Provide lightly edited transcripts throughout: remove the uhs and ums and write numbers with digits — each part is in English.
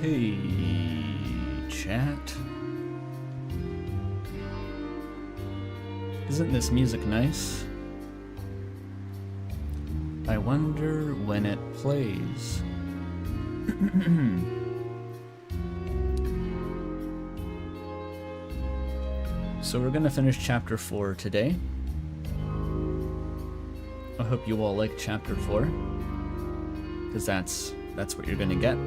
Hey, chat. Isn't this music nice? I wonder when it plays. So we're gonna finish chapter 4 today. I hope you all like chapter 4, because that's what you're gonna get.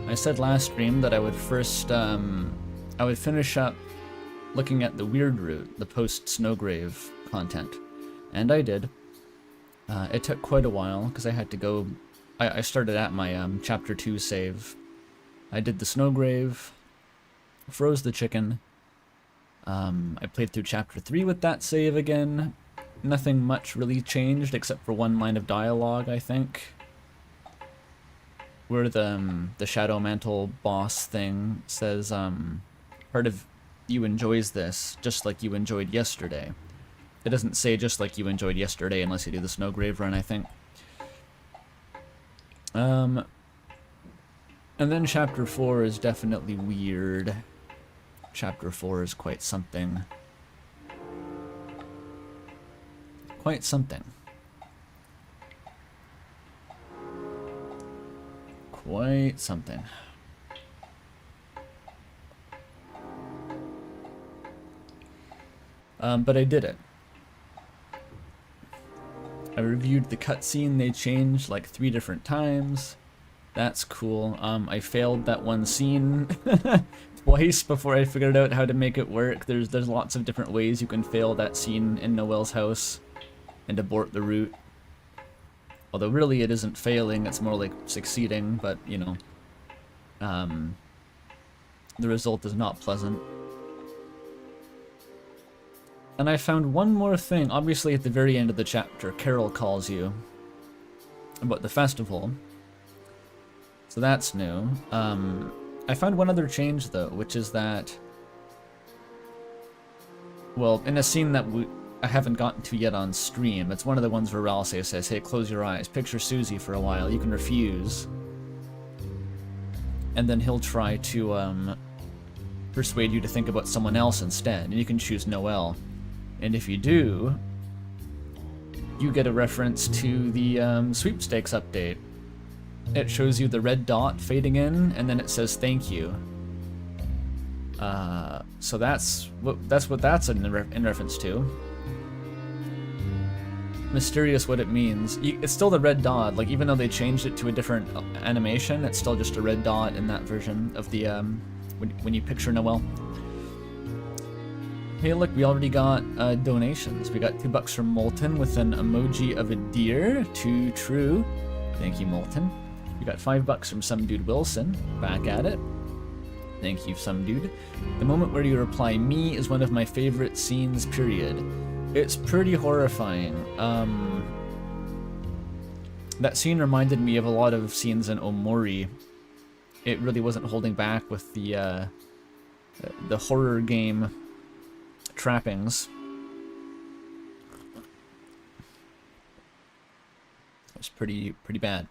I said last stream that I would first, I would finish up looking at the weird route, the post-Snowgrave content, and I did. It took quite a while, because I had to go, I started at my chapter 2 save. I did the Snowgrave, froze the chicken, I played through chapter 3 with that save again. Nothing much really changed, except for one line of dialogue, I think, where the Shadow Mantle boss thing says, part of you enjoys this, just like you enjoyed yesterday. It doesn't say just like you enjoyed yesterday unless you do the Snowgrave run, I think. And then chapter 4 is definitely weird. Chapter 4 is quite something. Quite something. Quite something. But I did it. I reviewed the cutscene they changed like 3 different times. That's cool. I failed that one scene twice before I figured out how to make it work. There's lots of different ways you can fail that scene in Noelle's house and abort the route. Although really it isn't failing, it's more like succeeding, but you know, the result is not pleasant. And I found one more thing. Obviously at the very end of the chapter, Carol calls you about the festival. So that's new. I found one other change though, which is that, well, in a scene that I haven't gotten to yet on stream, it's one of the ones where Ralsei says, hey, close your eyes, picture Susie for a while, you can refuse. And then he'll try to persuade you to think about someone else instead, and you can choose Noelle. And if you do, you get a reference to the sweepstakes update. It shows you the red dot fading in, and then it says thank you. So that's what that's in reference to. Mysterious what it means. It's still the red dot, like even though they changed it to a different animation, it's still just a red dot in that version of the when you picture Noelle. Hey look, we already got donations. We got $2 from Molten with an emoji of a deer. Too true. Thank you, Molten. We got $5 from some dude Wilson. Back at it. Thank you, some dude. The moment where you reply me is one of my favorite scenes, period. It's pretty horrifying. That scene reminded me of a lot of scenes in Omori. It really wasn't holding back with the horror game trappings. It was pretty bad.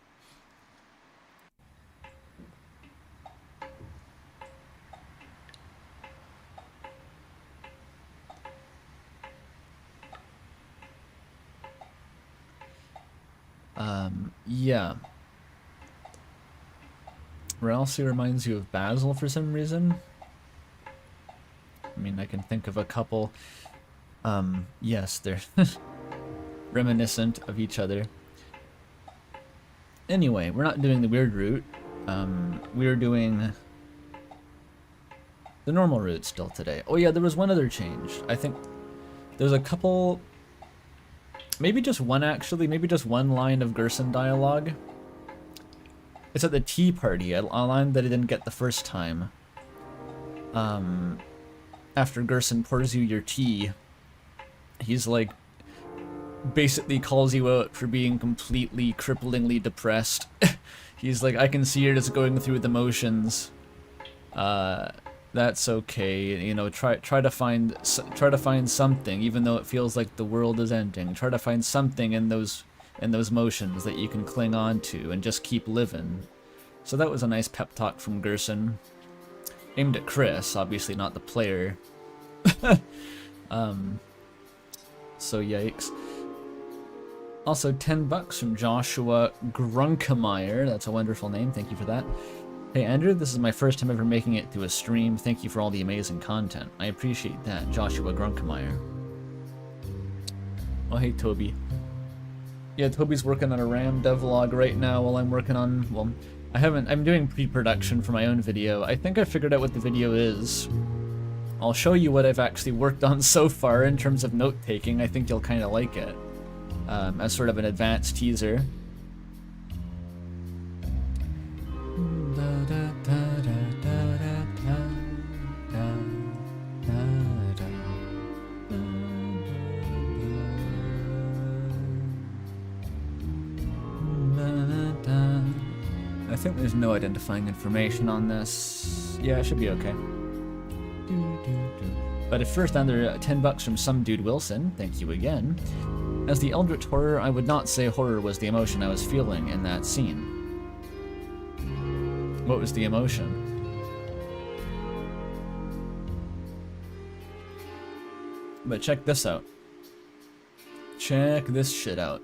Yeah. Ralsei reminds you of Basil for some reason. I mean, I can think of a couple. Yes, they're reminiscent of each other. Anyway, we're not doing the weird route. We're doing The normal route still today. Oh yeah, there was one other change. I think there's a couple, maybe just one actually, maybe just one line of Gerson dialogue. It's at the tea party, a line that I didn't get the first time. After Gerson pours you your tea, he's like, basically calls you out for being completely, cripplingly depressed. He's like, I can see you're just going through the motions. That's okay. You know, try to find something, even though it feels like the world is ending. Try to find something in those motions that you can cling on to and just keep living. So that was a nice pep talk from Gerson, aimed at Chris, obviously not the player. So yikes. Also, $10 from Joshua Grunkemeyer. That's a wonderful name. Thank you for that. Hey, Andrew, this is my first time ever making it to a stream. Thank you for all the amazing content. I appreciate that, Joshua Grunkemeyer. Oh, hey, Toby. Yeah, Toby's working on a RAM devlog right now while I'm working on, well, I'm doing pre-production for my own video. I think I figured out what the video is. I'll show you what I've actually worked on so far in terms of note-taking. I think you'll kind of like it. As sort of an advanced teaser. I think there's no identifying information on this. Yeah, it should be okay. But at first, under $10 from some dude Wilson, thank you again. As the Eldritch Horror, I would not say horror was the emotion I was feeling in that scene. What was the emotion? But check this out. Check this shit out.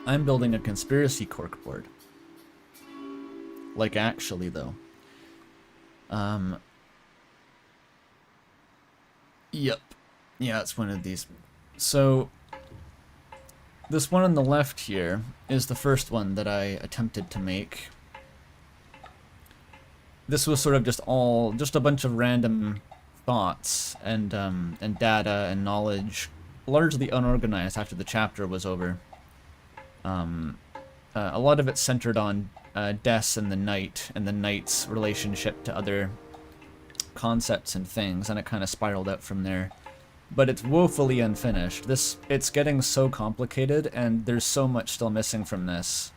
I'm building a conspiracy corkboard. Like, actually, though. Yep. Yeah, it's one of these. So, this one on the left here is the first one that I attempted to make. This was sort of just a bunch of random thoughts and data and knowledge, largely unorganized after the chapter was over. A lot of it centered on Des and the Knight's relationship to other concepts and things, and it kind of spiraled out from there. But it's woefully unfinished. It's getting so complicated, and there's so much still missing from this,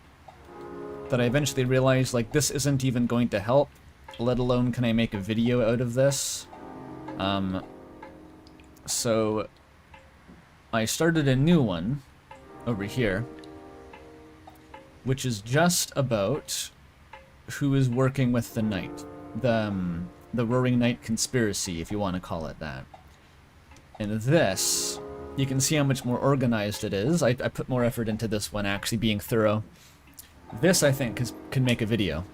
that I eventually realized, like, this isn't even going to help, let alone can I make a video out of this. So I started a new one over here, which is just about who is working with the Knight. The Roaring Knight conspiracy, if you want to call it that. And this, you can see how much more organized it is. I put more effort into this one actually being thorough. This, I think, can make a video.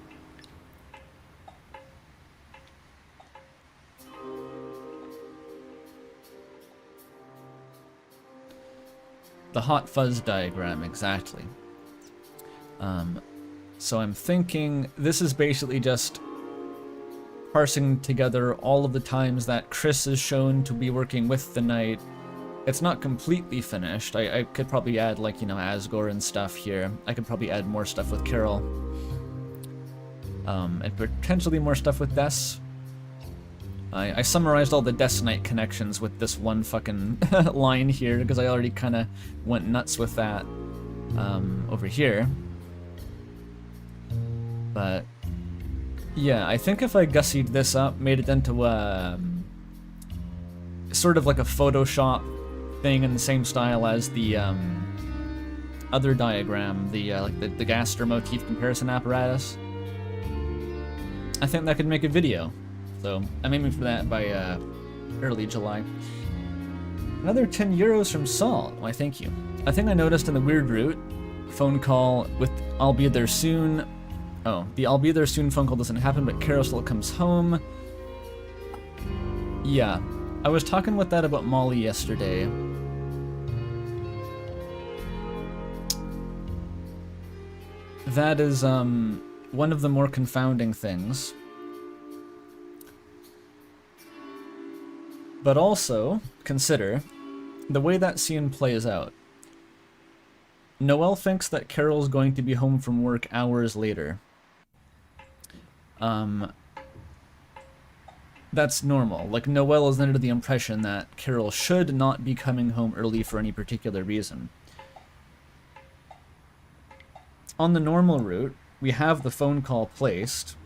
The hot fuzz diagram, exactly. So I'm thinking this is basically just parsing together all of the times that Chris is shown to be working with the Knight. It's not completely finished. I could probably add, like, you know, Asgore and stuff here. I could probably add more stuff with Carol. And potentially more stuff with Des. I summarized all the Des Knight connections with this one fucking line here, because I already kind of went nuts with that over here. But yeah, I think if I gussied this up, made it into sort of like a Photoshop thing in the same style as the other diagram, like the Gaster motif comparison apparatus, I think that could make a video. So I'm aiming for that by early July. Another 10 euros from Salt. Why, thank you. I think I noticed in the weird route phone call with I'll be there soon. Oh, the I'll be there soon phone call doesn't happen, but Carol still comes home. Yeah, I was talking with that about Molly yesterday. That is one of the more confounding things. But also, consider the way that scene plays out. Noelle thinks that Carol's going to be home from work hours later. That's normal. Like, Noelle is under the impression that Carol should not be coming home early for any particular reason. On the normal route, we have the phone call placed.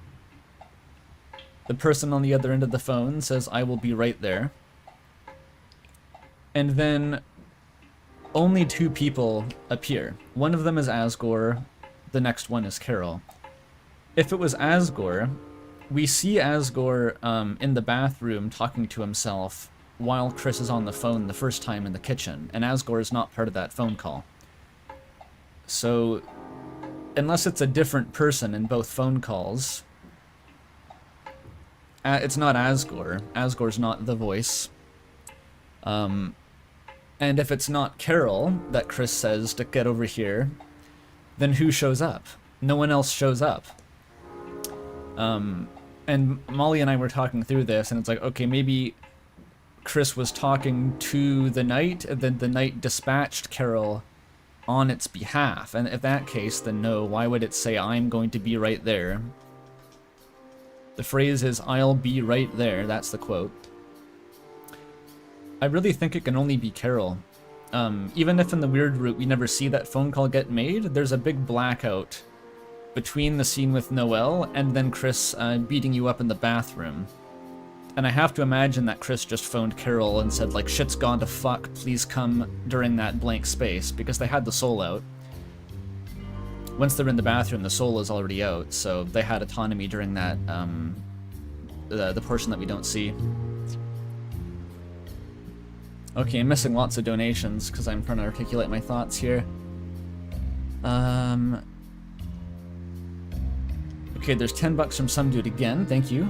The person on the other end of the phone says, "I will be right there." And then only two people appear. One of them is Asgore, the next one is Carol. If it was Asgore, we see Asgore in the bathroom talking to himself while Chris is on the phone the first time in the kitchen, and Asgore is not part of that phone call. So, unless it's a different person in both phone calls, it's not Asgore. Asgore's not the voice. And if it's not Carol that Chris says to get over here, then who shows up? No one else shows up. And Molly and I were talking through this, and it's like, okay, maybe Chris was talking to the Knight, and then the Knight dispatched Carol on its behalf. And if that case, then no, why would it say, "I'm going to be right there"? The phrase is, "I'll be right there," that's the quote. I really think it can only be Carol. Even if in the weird route we never see that phone call get made, there's a big blackout between the scene with Noelle and then Chris beating you up in the bathroom. And I have to imagine that Chris just phoned Carol and said, like, "Shit's gone to fuck, please come," during that blank space, because they had the soul out. Once they're in the bathroom, the soul is already out, so they had autonomy during that, the portion that we don't see. Okay, I'm missing lots of donations because I'm trying to articulate my thoughts here. Okay, there's $10 from some dude again, thank you.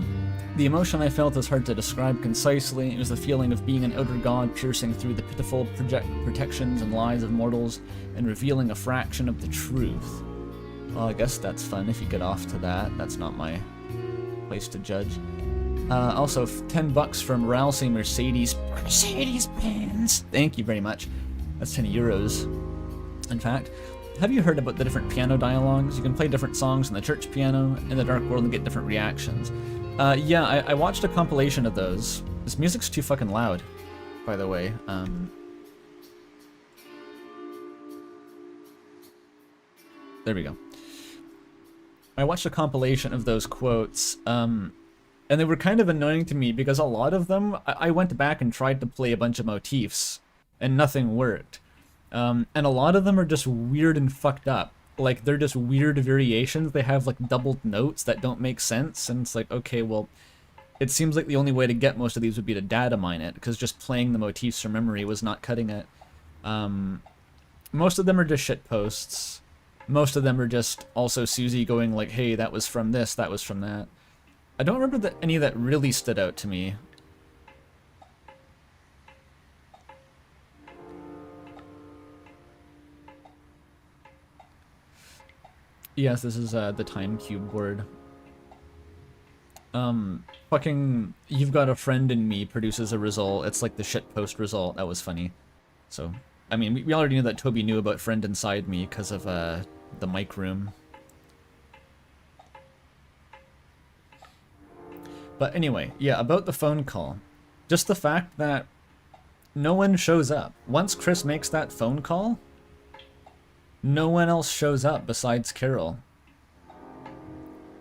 The emotion I felt is hard to describe concisely. It was the feeling of being an outer god piercing through the pitiful protections and lies of mortals and revealing a fraction of the truth. Well, I guess that's fun if you get off to that. That's not my place to judge. Also, $10 from Ralsei Mercedes-Benz. Thank you very much. That's 10 euros. In fact, have you heard about the different piano dialogues? You can play different songs on the church piano in the Dark World and get different reactions. Yeah, I watched a compilation of those. This music's too fucking loud, by the way. There we go. I watched a compilation of those quotes, and they were kind of annoying to me because a lot of them, I went back and tried to play a bunch of motifs, and nothing worked. And a lot of them are just weird and fucked up. Like, they're just weird variations. They have, like, doubled notes that don't make sense, and it's like, okay, well, it seems like the only way to get most of these would be to data mine it, because just playing the motifs from memory was not cutting it. Most of them are just shit posts. Most of them are just also Susie going like, hey, that was from this, that was from that. I don't remember that any that really stood out to me. Yes, this is the Time Cube board. Fucking You've Got a Friend in Me produces a result. It's like the shitpost result. That was funny. So, I mean, we already knew that Toby knew about Friend Inside Me because of the mic room. But anyway, yeah, about the phone call. Just the fact that no one shows up. Once Chris makes that phone call, no one else shows up besides Carol.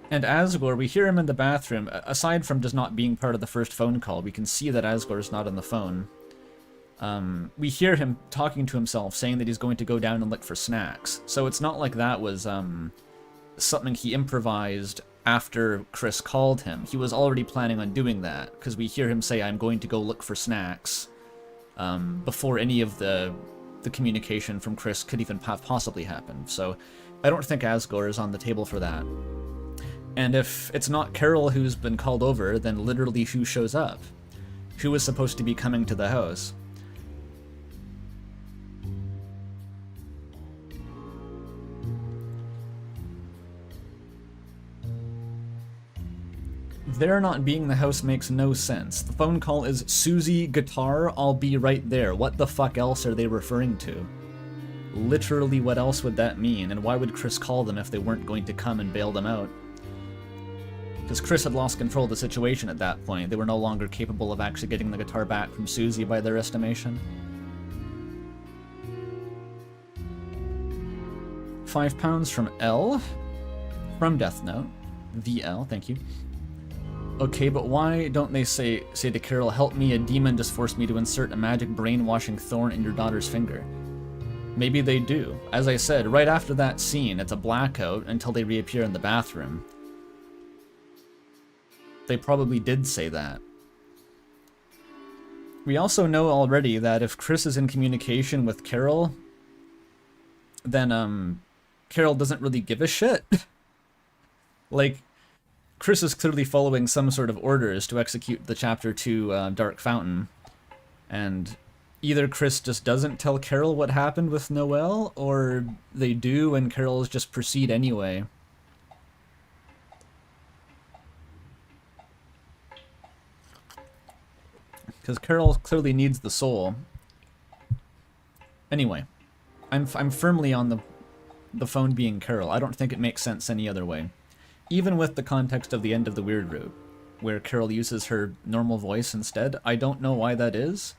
And Asgore, we hear him in the bathroom. Aside from just not being part of the first phone call, we can see that Asgore's not on the phone. We hear him talking to himself, saying that he's going to go down and look for snacks. So it's not like that was something he improvised after Chris called him. He was already planning on doing that, because we hear him say, I'm going to go look for snacks, before any of the communication from Chris could even have possibly happened. So I don't think Asgore is on the table for that. And if it's not Carol who's been called over, then literally who shows up? Who is supposed to be coming to the house? There not being the house makes no sense. The phone call is Susie, guitar, I'll be right there. What the fuck else are they referring to? Literally, what else would that mean? And why would Chris call them if they weren't going to come and bail them out? Because Chris had lost control of the situation at that point. They were no longer capable of actually getting the guitar back from Susie by their estimation. £5 from L. From Death Note. VL, thank you. Okay, but why don't they say to Carol, help me, a demon just forced me to insert a magic brainwashing thorn in your daughter's finger? Maybe they do. As I said, right after that scene, it's a blackout until they reappear in the bathroom. They probably did say that. We also know already that if Chris is in communication with Carol, then Carol doesn't really give a shit. Like, Chris is clearly following some sort of orders to execute the Chapter 2 Dark Fountain, and either Chris just doesn't tell Carol what happened with Noelle, or they do and Carol's just proceed anyway. Because Carol clearly needs the soul. Anyway, I'm firmly on the phone being Carol. I don't think it makes sense any other way. Even with the context of the end of the Weird Route, where Carol uses her normal voice instead, I don't know why that is.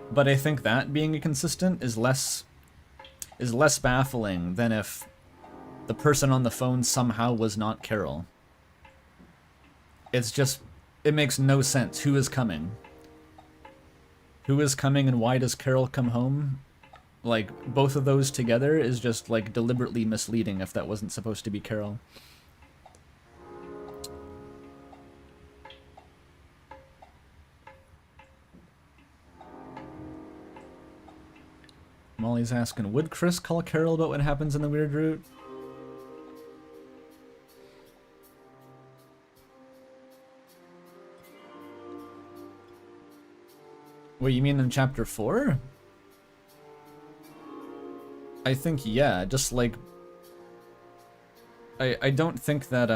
But I think that being inconsistent is less baffling than if the person on the phone somehow was not Carol. It's just, it makes no sense. Who is coming? Who is coming and why does Carol come home? Like, both of those together is just, like, deliberately misleading if that wasn't supposed to be Carol. Molly's asking, would Chris call Carol about what happens in the Weird Route? What, you mean in Chapter 4? I think, yeah, just like... I don't think that,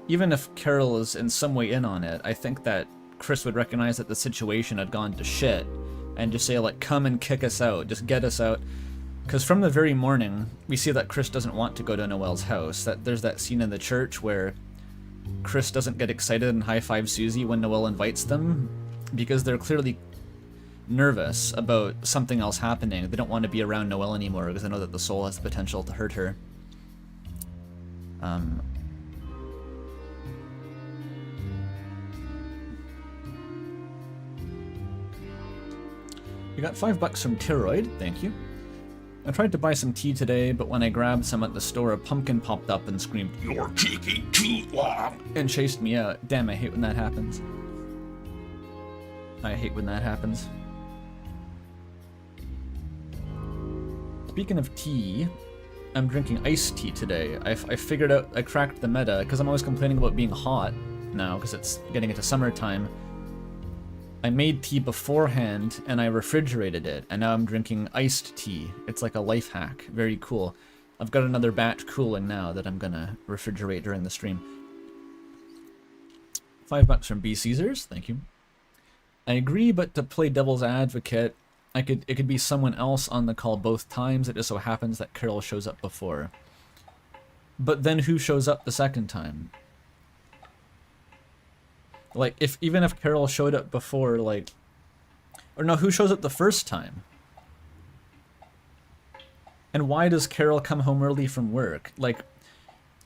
even if Carol is in some way in on it, I think that Chris would recognize that the situation had gone to shit, and just say, like, come and kick us out, just get us out. Because from the very morning, we see that Chris doesn't want to go to Noelle's house. That there's that scene in the church where Chris doesn't get excited and high-five Susie when Noelle invites them, because they're clearly nervous about something else happening. They don't want to be around Noelle anymore because they know that the soul has the potential to hurt her. We got $5 from Pteroid, thank you. I tried to buy some tea today, but when I grabbed some at the store, a pumpkin popped up and screamed, "You're taking too long!" and chased me out. Damn, I hate when that happens. I hate when that happens. Speaking of tea, I'm drinking iced tea today. I figured out, I cracked the meta, because I'm always complaining about being hot now, because it's getting into summertime. I made tea beforehand, and I refrigerated it, and now I'm drinking iced tea. It's like a life hack. Very cool. I've got another batch cooling now that I'm gonna refrigerate during the stream. $5 from B. Caesars, thank you. I agree, but to play devil's advocate, it could be someone else on the call both times. It just so happens that Carol shows up before. But then who shows up the second time? Like, even if Carol showed up before, like... Or no, who shows up the first time? And why does Carol come home early from work? Like,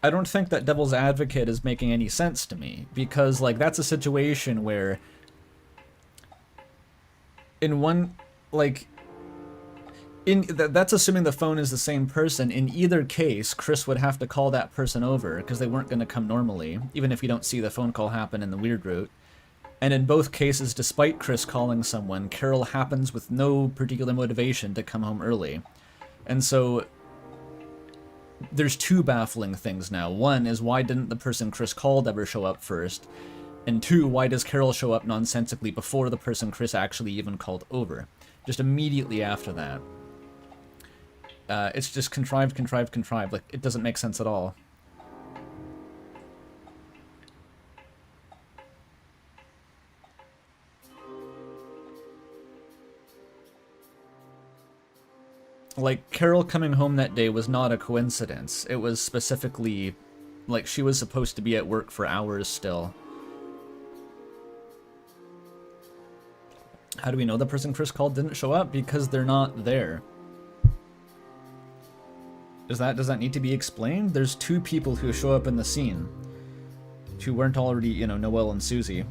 I don't think that devil's advocate is making any sense to me. Because, like, that's a situation where... In one... Like... That's assuming the phone is the same person. In either case, Chris would have to call that person over, because they weren't going to come normally, even if you don't see the phone call happen in the Weird Route. And in both cases, despite Chris calling someone, Carol happens with no particular motivation to come home early. And so, there's two baffling things now. One is, why didn't the person Chris called ever show up first? And two, why does Carol show up nonsensically before the person Chris actually even called over? Just immediately after that. It's just contrived. Like, it doesn't make sense at all. like, Carol coming home that day was not a coincidence. It was specifically, like, she was supposed to be at work for hours still. How do we know the person Chris called didn't show up? Because they're not there. Does that need to be explained? There's two people who show up in the scene who weren't already, you know, Noelle and Susie.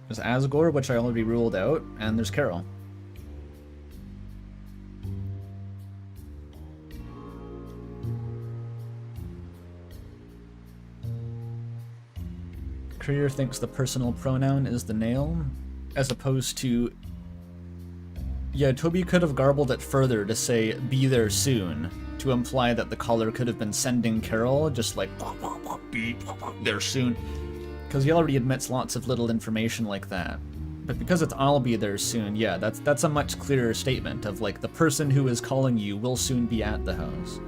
There's Asgore, which I already ruled out, and there's Carol. Courier thinks the personal pronoun is the nail, as opposed to... Yeah, Toby could have garbled it further to say, be there soon, to imply that the caller could have been sending Carol, just like, be there soon. Because he already admits lots of little information like that. But because it's I'll be there soon, yeah, that's a much clearer statement of, like, the person who is calling you will soon be at the house.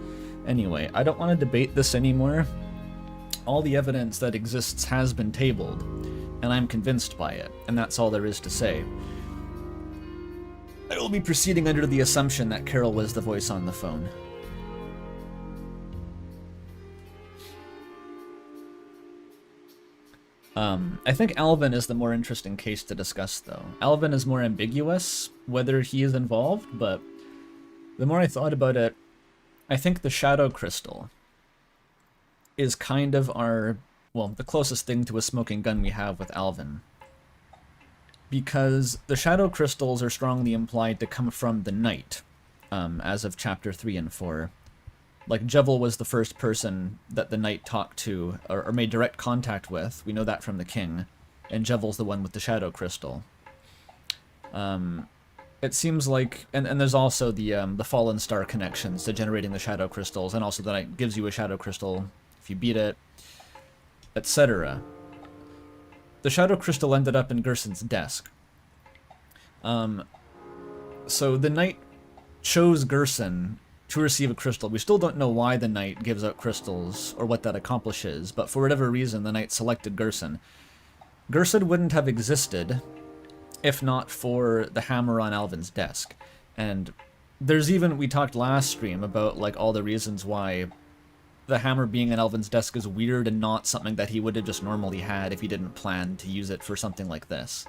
Anyway, I don't want to debate this anymore. All the evidence that exists has been tabled, and I'm convinced by it, and that's all there is to say. I will be proceeding under the assumption that Carol was the voice on the phone. I think Alvin is the more interesting case to discuss, though. Alvin is more ambiguous, whether he is involved, but the more I thought about it, I think the Shadow Crystal is kind of our, well, the closest thing to a smoking gun we have with Alvin. Because the Shadow Crystals are strongly implied to come from the Knight, as of Chapter 3 and 4. Like, Jevil was the first person that the Knight talked to, or made direct contact with. We know that from the King. And Jevil's the one with the Shadow Crystal. It seems like... And there's also the Fallen Star connections to generating the Shadow Crystals, and also the Knight gives you a Shadow Crystal if you beat it, etc. The Shadow Crystal ended up in Gerson's desk. So the Knight chose Gerson to receive a crystal. We still don't know why the Knight gives out crystals, or what that accomplishes, but for whatever reason, the Knight selected Gerson. Gerson wouldn't have existed if not for the hammer on Alvin's desk. And there's even, we talked last stream about, like, all the reasons why the hammer being on Alvin's desk is weird and not something that he would have just normally had if he didn't plan to use it for something like this.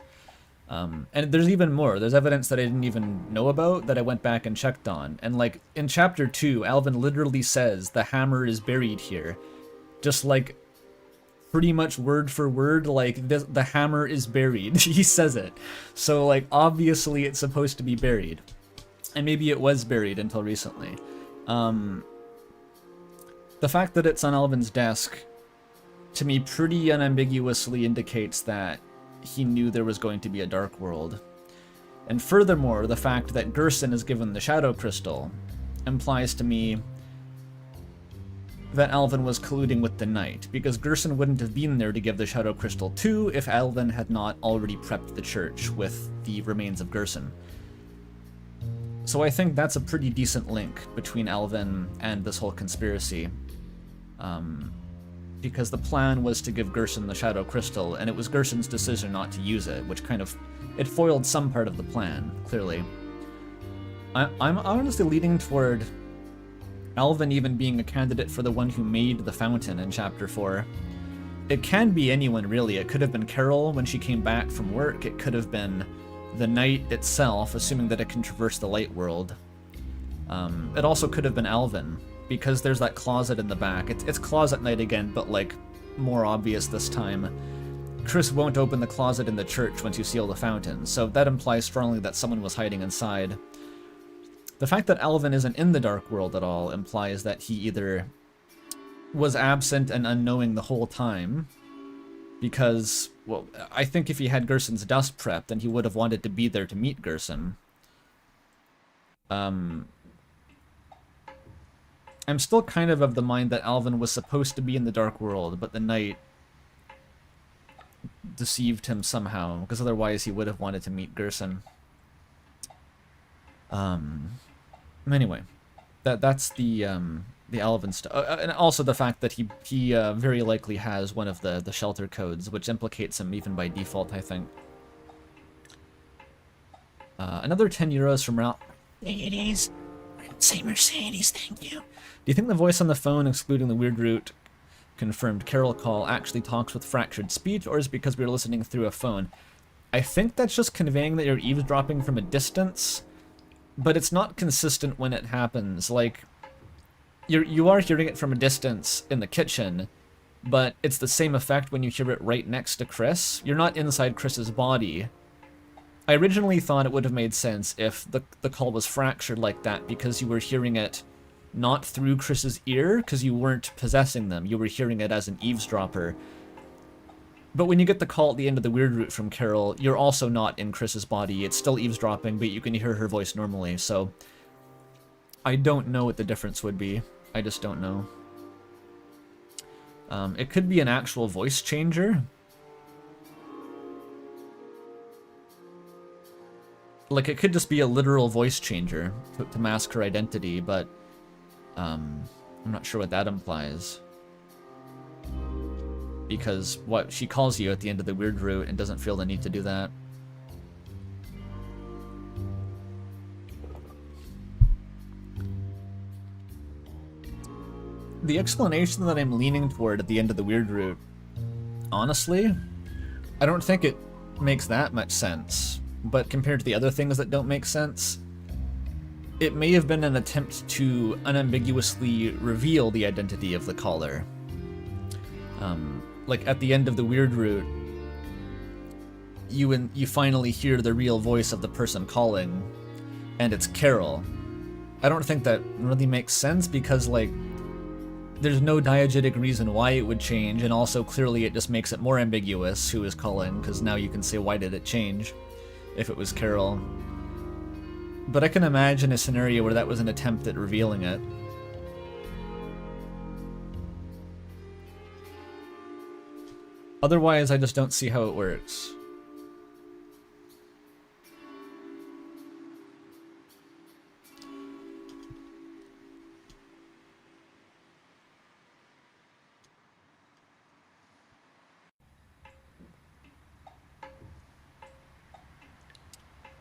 And there's even more. There's evidence that I didn't even know about that I went back and checked on. And, like, in Chapter 2, Alvin literally says the hammer is buried here. Just, like, pretty much word for word, like, the hammer is buried. He says it. So, like, obviously it's supposed to be buried. And maybe it was buried until recently. The fact that it's on Alvin's desk, to me, pretty unambiguously indicates that he knew there was going to be a Dark World. And furthermore, the fact that Gerson is given the Shadow Crystal implies to me that Alvin was colluding with the Knight, because Gerson wouldn't have been there to give the Shadow Crystal to if Alvin had not already prepped the church with the remains of Gerson. So I think that's a pretty decent link between Alvin and this whole conspiracy. Because the plan was to give Gerson the Shadow Crystal, and it was Gerson's decision not to use it, which kind of... it foiled some part of the plan, clearly. I'm honestly leaning toward Alvin even being a candidate for the one who made the fountain in Chapter 4. It can be anyone, really. It could have been Carol when she came back from work. It could have been the Knight itself, assuming that it can traverse the light world. It also could have been Alvin, because there's that closet in the back. It's Closet Night again, but, like, more obvious this time. Chris won't open the closet in the church once you seal the fountain, so that implies strongly that someone was hiding inside. The fact that Alvin isn't in the Dark World at all implies that he either was absent and unknowing the whole time, because, well, I think if he had Gerson's dust prepped, then he would have wanted to be there to meet Gerson. I'm still kind of the mind that Alvin was supposed to be in the Dark World, but the Knight deceived him somehow, because otherwise he would have wanted to meet Gerson. Anyway, that's the Alvin stuff, and also the fact that he very likely has one of the shelter codes, which implicates him even by default, I think. Another 10 euros from Ralph. It is. say Mercedes, thank you. Do you think the voice on the phone, excluding the weird root confirmed Carol call, actually talks with fractured speech, or is it because we were listening through a phone? I think that's just conveying that you're eavesdropping from a distance, but it's not consistent when it happens. Like, you are hearing it from a distance in the kitchen, but it's the same effect when you hear it right next to Chris. You're not inside Chris's body. I originally thought it would have made sense if the call was fractured like that, because you were hearing it not through Chris's ear, because you weren't possessing them. You were hearing it as an eavesdropper. But when you get the call at the end of the weird root from Carol, you're also not in Chris's body. It's still eavesdropping, but you can hear her voice normally. So I don't know what the difference would be. I just don't know. It could be an actual voice changer. Like, it could just be a literal voice changer to mask her identity, but I'm not sure what that implies. Because what she calls you at the end of the weird root and doesn't feel the need to do that. The explanation that I'm leaning toward at the end of the weird root, honestly, I don't think it makes that much sense. But compared to the other things that don't make sense, it may have been an attempt to unambiguously reveal the identity of the caller. Like at the end of the weird root, you finally hear the real voice of the person calling, and it's Carol. I don't think that really makes sense because, like, there's no diegetic reason why it would change, and also clearly it just makes it more ambiguous who is calling, because now you can say, why did it change if it was Carol? But I can imagine a scenario where that was an attempt at revealing it. Otherwise, I just don't see how it works.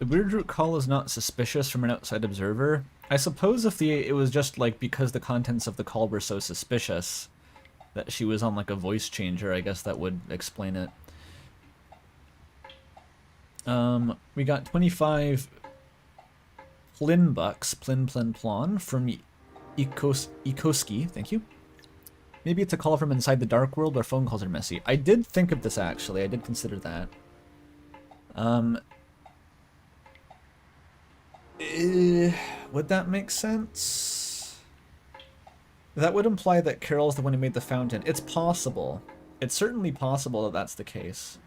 The weird root call is not suspicious from an outside observer. I suppose if it was just like because the contents of the call were so suspicious that she was on like a voice changer, I guess that would explain it. We got 25 Plin bucks, Plin Plon from Ikoski, thank you. Maybe it's a call from inside the dark world where phone calls are messy. I did think of this actually, I did consider that. Would that make sense? That would imply that Carol's the one who made the fountain. It's possible. It's certainly possible that that's the case.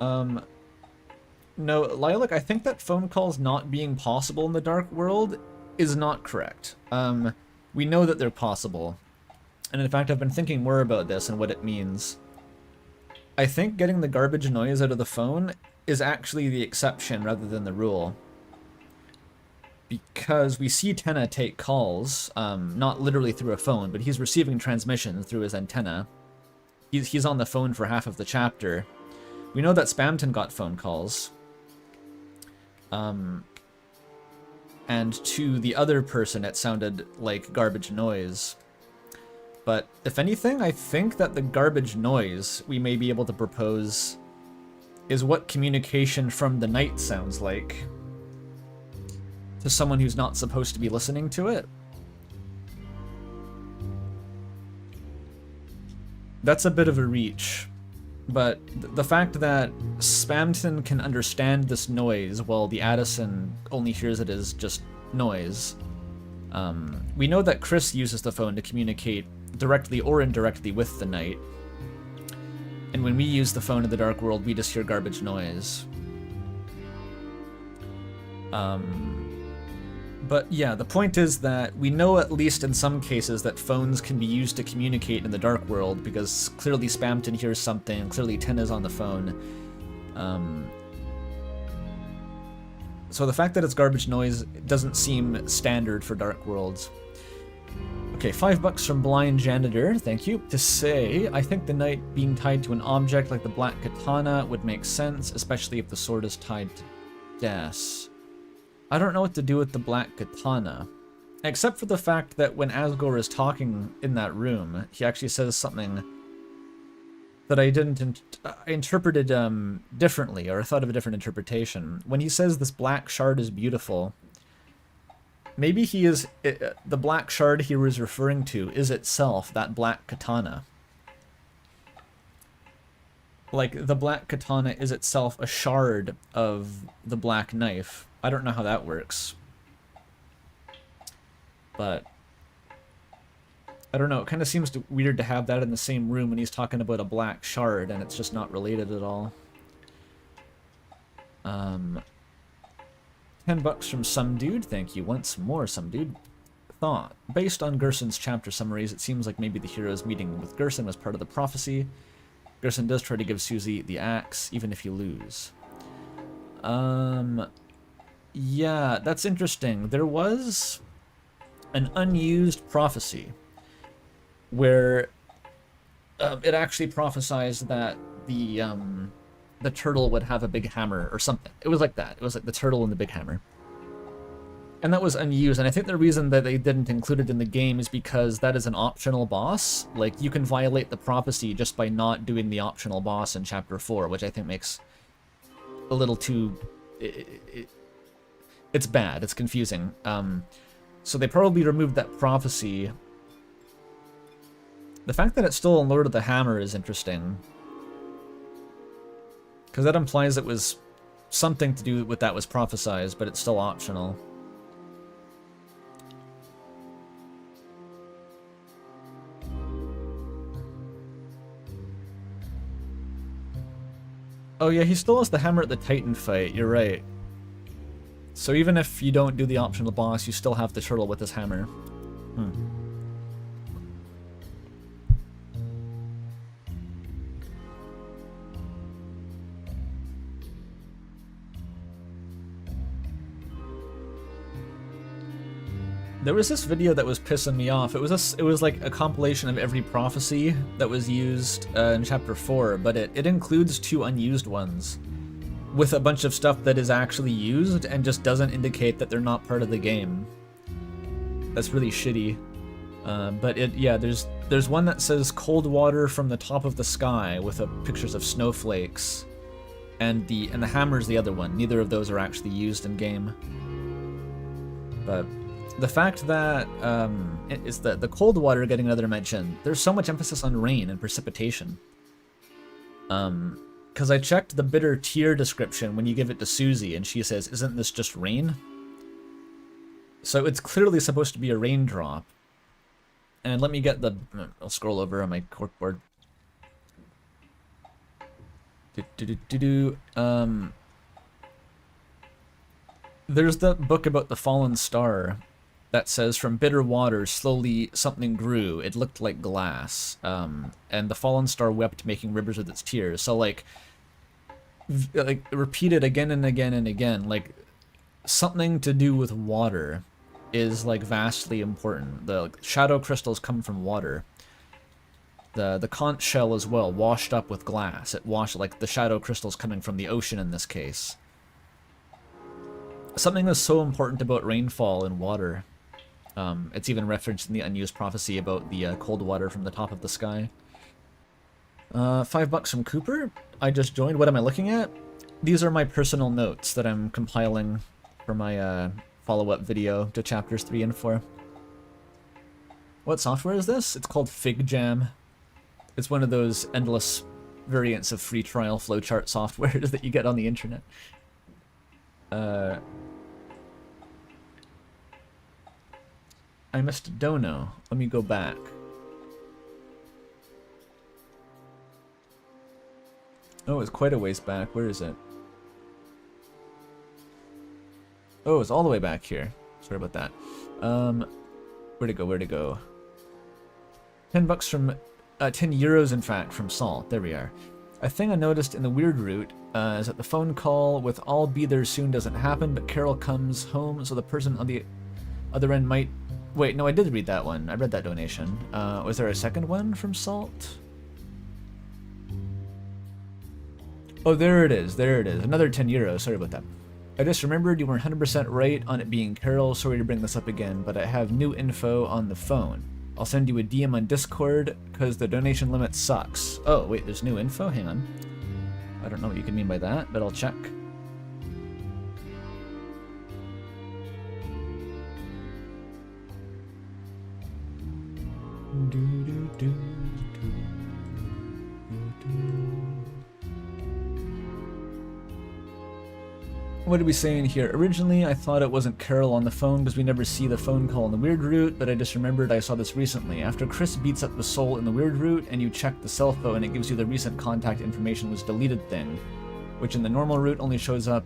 No, Lilac, I think that phone calls not being possible in the dark world is not correct. We know that they're possible. And in fact, I've been thinking more about this and what it means. I think getting the garbage noise out of the phone is actually the exception rather than the rule. Because we see Tenna take calls, not literally through a phone, but he's receiving transmissions through his antenna. He's on the phone for half of the chapter. We know that Spamton got phone calls. And to the other person, it sounded like garbage noise. But if anything, I think that the garbage noise we may be able to propose is what communication from the night sounds like to someone who's not supposed to be listening to it. That's a bit of a reach, but the fact that Spamton can understand this noise while the Addison only hears it as just noise. We know that Chris uses the phone to communicate directly or indirectly with the night. And when we use the phone in the dark world, we just hear garbage noise. But yeah, the point is that we know at least in some cases that phones can be used to communicate in the dark world, because clearly Spamton hears something, clearly Tenna's on the phone. So the fact that it's garbage noise doesn't seem standard for dark worlds. Okay, $5 from Blind Janitor, thank you. To say, I think the knight being tied to an object like the black katana would make sense, especially if the sword is tied to Des. I don't know what to do with the black katana. Except for the fact that when Asgore is talking in that room, he actually says something that I didn't... I interpreted differently, or I thought of a different interpretation. When he says this black shard is beautiful, maybe he is... the black shard he was referring to is itself that black katana. Like, the black katana is itself a shard of the black knife. I don't know how that works. But I don't know, it kind of seems weird to have that in the same room when he's talking about a black shard, and it's just not related at all. 10 bucks from some dude, thank you once more, some dude. Thought, based on Gerson's chapter summaries, it seems like maybe the hero's meeting with Gerson was part of the prophecy. Gerson does try to give Susie the axe, even if you lose. Yeah, that's interesting. There was an unused prophecy where it actually prophesied that the turtle would have a big hammer or something. It was like that. It was like the turtle and the big hammer. And that was unused, and I think the reason that they didn't include it in the game is because that is an optional boss. Like, you can violate the prophecy just by not doing the optional boss in Chapter 4, which I think makes a little too... it's bad, it's confusing. So they probably removed that prophecy. The fact that it's still in Lord of the Hammer is interesting, because that implies it was something to do with that was prophesized, but it's still optional. Oh yeah, he still has the hammer at the Titan fight, you're right. So even if you don't do the optional boss, you still have the turtle with his hammer. There was this video that was pissing me off. It was like a compilation of every prophecy that was used in Chapter 4, but it includes 2 unused ones with a bunch of stuff that is actually used and just doesn't indicate that they're not part of the game. That's really shitty. But yeah, there's one that says cold water from the top of the sky with pictures of snowflakes, and the hammer's the other one. Neither of those are actually used in game. But the fact that is the cold water getting another mention. There's so much emphasis on rain and precipitation. Because I checked the bitter tear description when you give it to Susie, and she says, "Isn't this just rain?" So it's clearly supposed to be a raindrop. And let me get the... I'll scroll over on my corkboard. There's the book about the fallen star that says, from bitter waters slowly something grew. It looked like glass. And the fallen star wept, making rivers with its tears. So like repeated again and again and again, like something to do with water is like vastly important. The shadow crystals come from water. The conch shell as well, washed up with glass. It washed, like the shadow crystals coming from the ocean in this case. Something that's so important about rainfall and water. It's even referenced in the unused prophecy about the cold water from the top of the sky. $5 from Cooper. I just joined. What am I looking at? These are my personal notes that I'm compiling for my follow-up video to chapters 3 and 4. What software is this? It's called FigJam. It's one of those endless variants of free trial flowchart softwares that you get on the internet. I missed Dono. Let me go back. Oh, it's quite a ways back. Where is it? Oh, it's all the way back here. Sorry about that. Where'd it go? Where'd it go? $10 from... 10 euros, in fact, from Salt. There we are. A thing I noticed in the weird route is that the phone call with "I'll be there soon" doesn't happen, but Carol comes home, so the person on the other end might... Wait, no, I did read that one. I read that donation. Was there a second one from Salt? Oh, there it is. There it is. Another 10 euros. Sorry about that. I just remembered you were 100% right on it being Carol. Sorry to bring this up again, but I have new info on the phone. I'll send you a DM on Discord because the donation limit sucks. Oh, wait, there's new info? Hang on. I don't know what you can mean by that, but I'll check. What are we saying here? Originally, I thought it wasn't Carol on the phone because we never see the phone call in the weird route, but I just remembered I saw this recently. After Chris beats up the soul in the weird route and you check the cell phone, it gives you the recent contact information was deleted thing, which in the normal route only shows up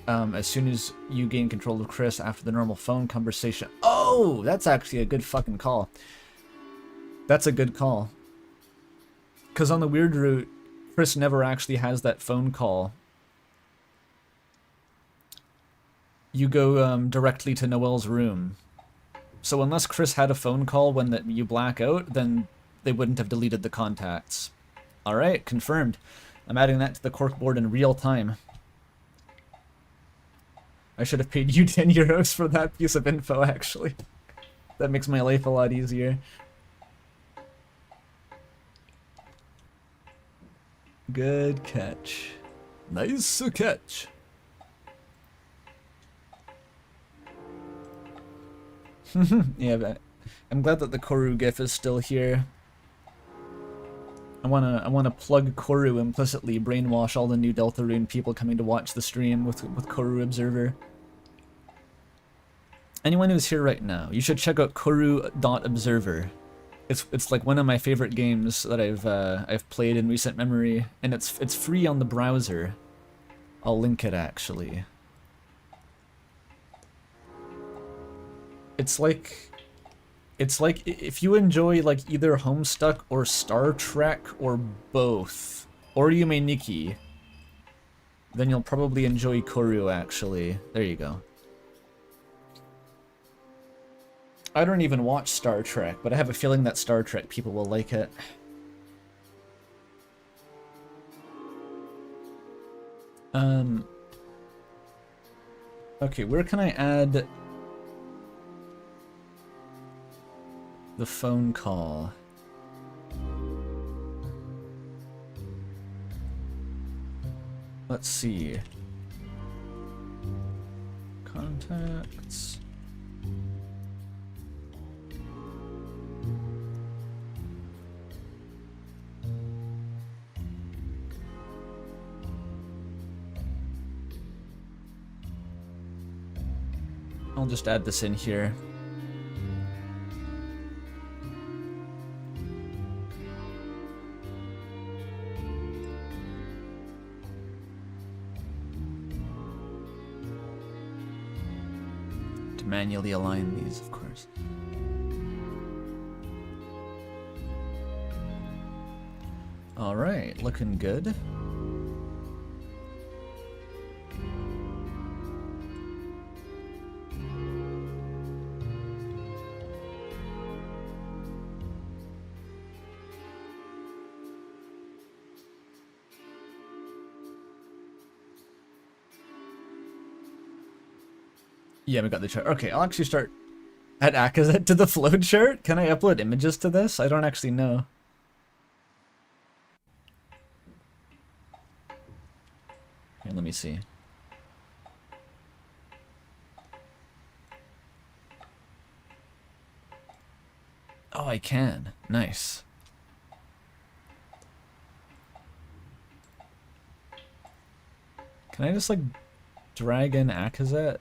as soon as you gain control of Chris after the normal phone conversation. Oh, that's actually a good fucking call. That's a good call. Because on the weird route, Chris never actually has that phone call. You go directly to Noelle's room. So unless Chris had a phone call when you black out, then they wouldn't have deleted the contacts. Alright, confirmed. I'm adding that to the corkboard in real time. I should have paid you 10 euros for that piece of info, actually. That makes my life a lot easier. Good catch. Nice catch. Yeah, but I'm glad that the Koru gif is still here. I wanna plug Koru implicitly, brainwash all the new Deltarune people coming to watch the stream with Koru Observer. Anyone who's here right now, you should check out Koru.observer. It's like one of my favorite games that I've played in recent memory, and it's free on the browser. I'll link it actually. It's like if you enjoy like either Homestuck or Star Trek or both, or Yume Nikki, then you'll probably enjoy Koru actually. There you go. I don't even watch Star Trek, but I have a feeling that Star Trek people will like it. Okay, where can I add the phone call? Let's see. Contacts. I'll just add this in here. To manually align these, of course. All right, looking good. Yeah, we got the chart. Okay, I'll actually start at Akazet to the flowchart. Can I upload images to this? I don't actually know. Here, let me see. Oh, I can. Nice. Can I just, like, drag in Akazet?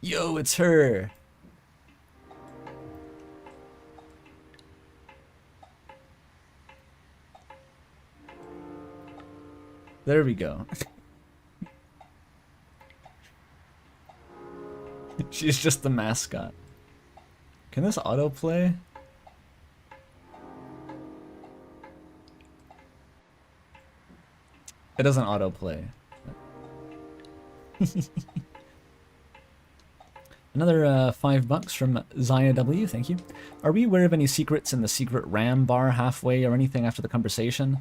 Yo, it's her! There we go. She's just the mascot. Can this autoplay? It doesn't autoplay. Another $5 from Zaya W, thank you. Are we aware of any secrets in the secret RAM bar halfway or anything after the conversation?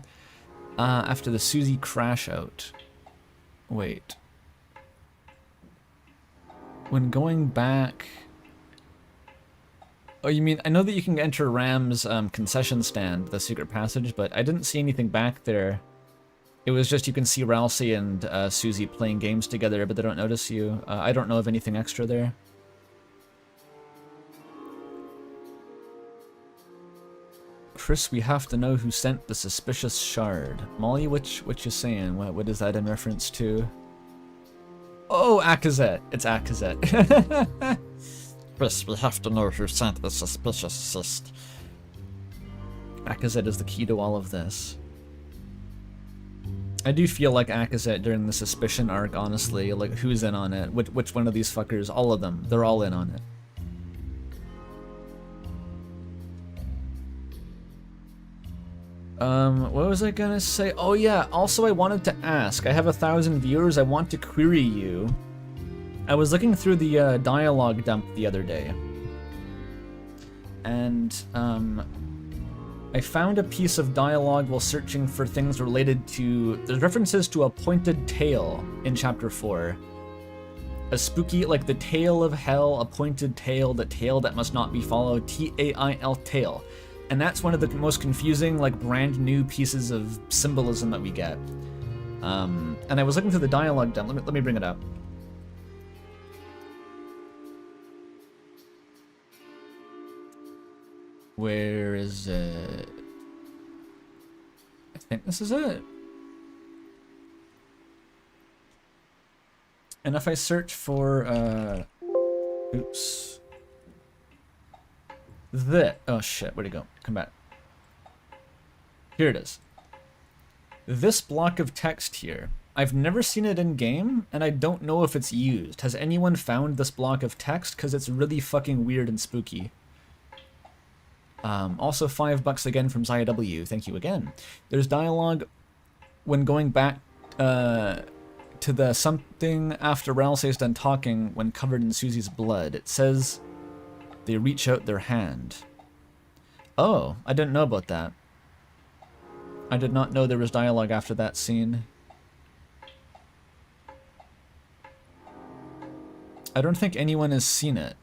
After the Susie crash out. Wait. When going back... Oh, you mean, I know that you can enter Ram's concession stand, the secret passage, but I didn't see anything back there. It was just you can see Ralsei and Susie playing games together, but they don't notice you. I don't know of anything extra there. Chris, we have to know who sent the suspicious shard. Molly, what you saying? What is that in reference to? Oh, Akazet. It's Akazet. Chris, we have to know who sent the suspicious cyst. Akazet is the key to all of this. I do feel like Akazet during the suspicion arc, honestly. Like, who's in on it? Which one of these fuckers? All of them. They're all in on it. What was I gonna say? Oh yeah, also I wanted to ask. I have 1,000 viewers. I want to query you. I was looking through the dialogue dump the other day. And, I found a piece of dialogue while searching for things related to... There's references to a pointed tail in Chapter 4. A spooky, like the tail of hell, a pointed tail, the tail that must not be followed, T-A-I-L, tail. And that's one of the most confusing, like, brand new pieces of symbolism that we get. And I was looking through the dialogue dump. Let me bring it up. Where is it? I think this is it. And if I search for, oops. Oh shit, where'd it go? Come back. Here it is. This block of text here. I've never seen it in game, and I don't know if it's used. Has anyone found this block of text? Because it's really fucking weird and spooky. Also $5 again from Zaya W. Thank you again. There's dialogue when going back to the something after Ralsei's done talking when covered in Susie's blood. It says they reach out their hand. Oh, I didn't know about that. I did not know there was dialogue after that scene. I don't think anyone has seen it.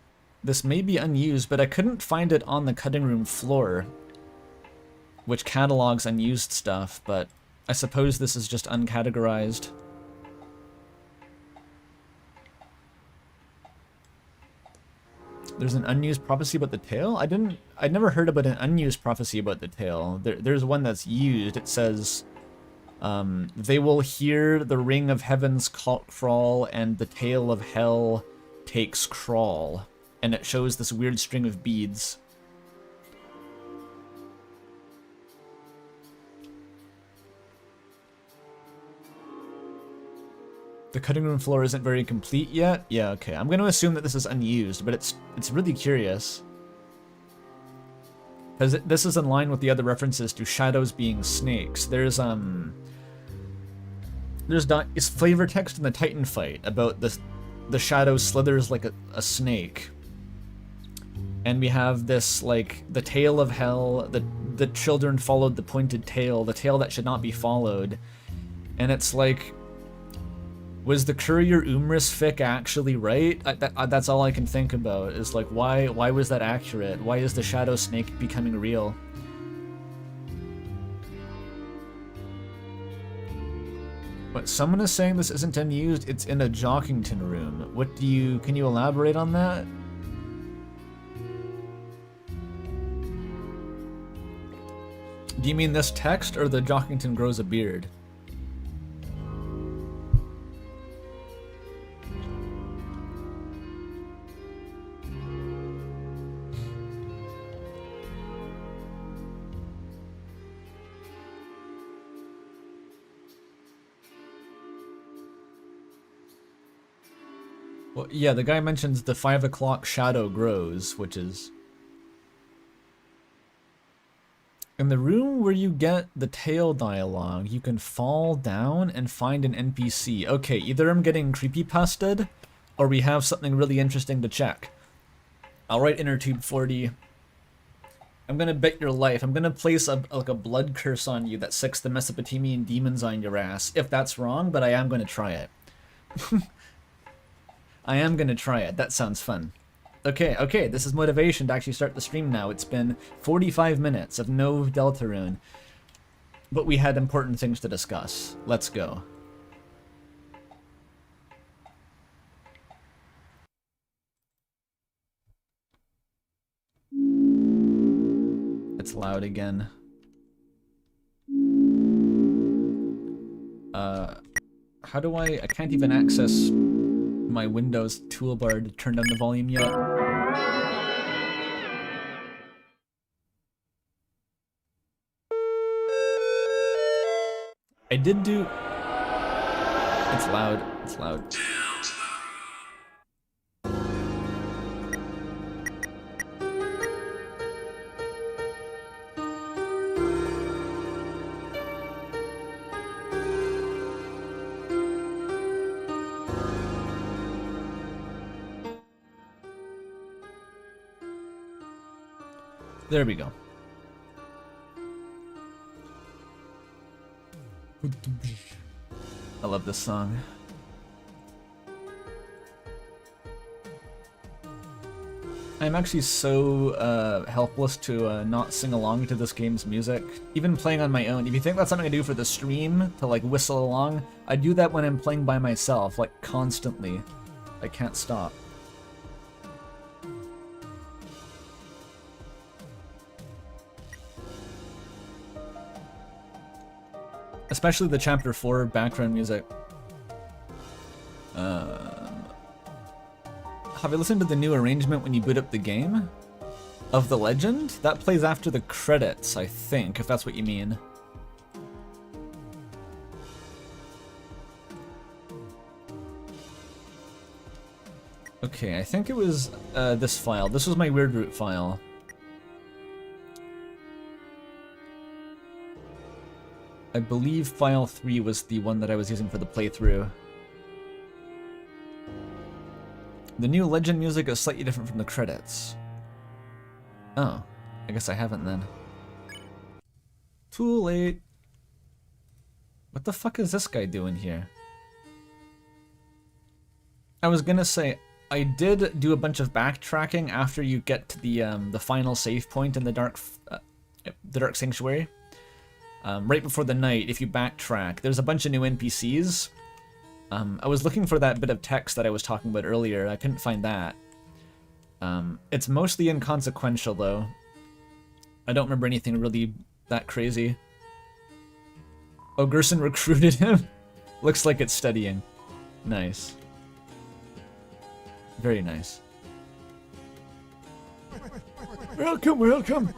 This may be unused, but I couldn't find it on the cutting room floor, which catalogs unused stuff, but I suppose this is just uncategorized. There's an unused prophecy about the tail? I'd never heard about an unused prophecy about the tail. There's one that's used. It says, they will hear the ring of heaven's crawl and the tail of hell takes crawl. And it shows this weird string of beads. The cutting room floor isn't very complete yet? Yeah, okay. I'm going to assume that this is unused, but it's really curious. Because this is in line with the other references to shadows being snakes. There's flavor text in the Titan fight about the shadow slithers like a snake. And we have this, like, the tail of hell, the children followed the pointed tail, the tail that should not be followed. And it's like, was the Courier Umris fic actually right? That's all I can think about, is like, why was that accurate? Why is the shadow snake becoming real? But someone is saying this isn't unused, it's in a Jockington room. Can you elaborate on that? Do you mean this text, or the Jockington grows a beard? Well, yeah, the guy mentions the 5 o'clock shadow grows, which is... In the room where you get the tail dialogue, you can fall down and find an NPC. Okay, either I'm getting creepypasted, or we have something really interesting to check. I'll write InnerTube40. I'm gonna bet your life. I'm gonna place a blood curse on you that sicks the Mesopotamian demons on your ass. If that's wrong, but I am gonna try it. I am gonna try it. That sounds fun. Okay, this is motivation to actually start the stream now. It's been 45 minutes of no Deltarune, but we had important things to discuss. Let's go. It's loud again. How do I can't even access my Windows toolbar to turn down the volume yet. I did do... It's loud, it's loud. There we go. I love this song. I'm actually so helpless to not sing along to this game's music. Even playing on my own. If you think that's something I do for the stream, to like whistle along, I do that when I'm playing by myself, like constantly. I can't stop. Especially the Chapter 4 background music. Have you listened to the new arrangement when you boot up the game? Of the legend? That plays after the credits, I think, if that's what you mean. Okay, I think it was this file. This was my weird root file. I believe file 3 was the one that I was using for the playthrough. The new legend music is slightly different from the credits. Oh, I guess I haven't then. Too late. What the fuck is this guy doing here? I was gonna say, I did do a bunch of backtracking after you get to the final save point in the Dark Sanctuary. Right before the night, if you backtrack, there's a bunch of new NPCs. I was looking for that bit of text that I was talking about earlier. I couldn't find that. It's mostly inconsequential, though. I don't remember anything really that crazy. Oh, Gerson recruited him? Looks like it's studying. Nice. Very nice. Welcome, welcome.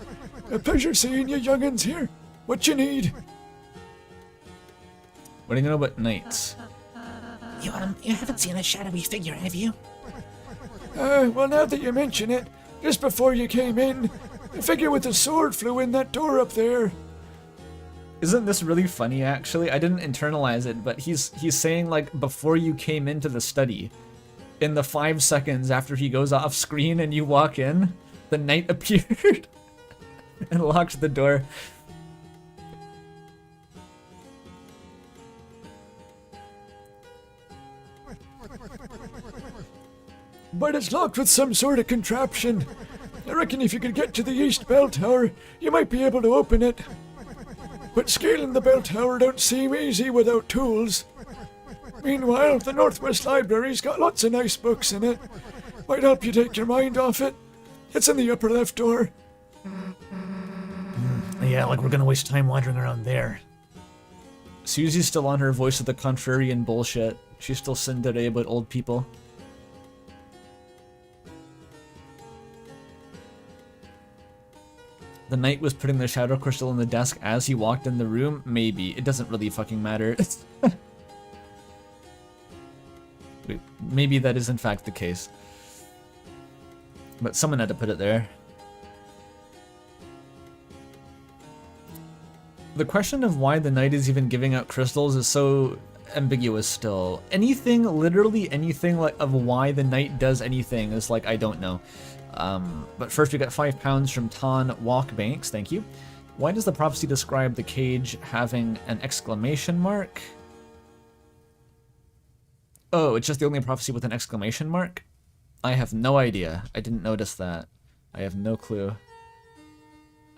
A pleasure seeing you young'uns here. What you need? What do you know about knights? You haven't seen a shadowy figure, have you? Well, now that you mention it, just before you came in, a figure with a sword flew in that door up there. Isn't this really funny, actually? I didn't internalize it, but he's saying, like, before you came into the study, in the 5 seconds after he goes off screen and you walk in, the knight appeared and locked the door. But it's locked with some sort of contraption. I reckon if you could get to the East Bell Tower, you might be able to open it. But scaling the bell tower don't seem easy without tools. Meanwhile, the Northwest Library's got lots of nice books in it. Might help you take your mind off it. It's in the upper left door. Yeah, like we're gonna waste time wandering around there. Susie's still on her voice of the contrarian bullshit. She's still tsundere about old people. The knight was putting the shadow crystal in the desk as he walked in the room? Maybe. It doesn't really fucking matter. Wait, maybe that is in fact the case. But someone had to put it there. The question of why the knight is even giving out crystals is so ambiguous still. Anything, literally anything like of why the knight does anything is like, I don't know. But first we got £5 from Ton Walkbanks, thank you. Why does the prophecy describe the cage having an exclamation mark? Oh, it's just the only prophecy with an exclamation mark? I have no idea. I didn't notice that. I have no clue.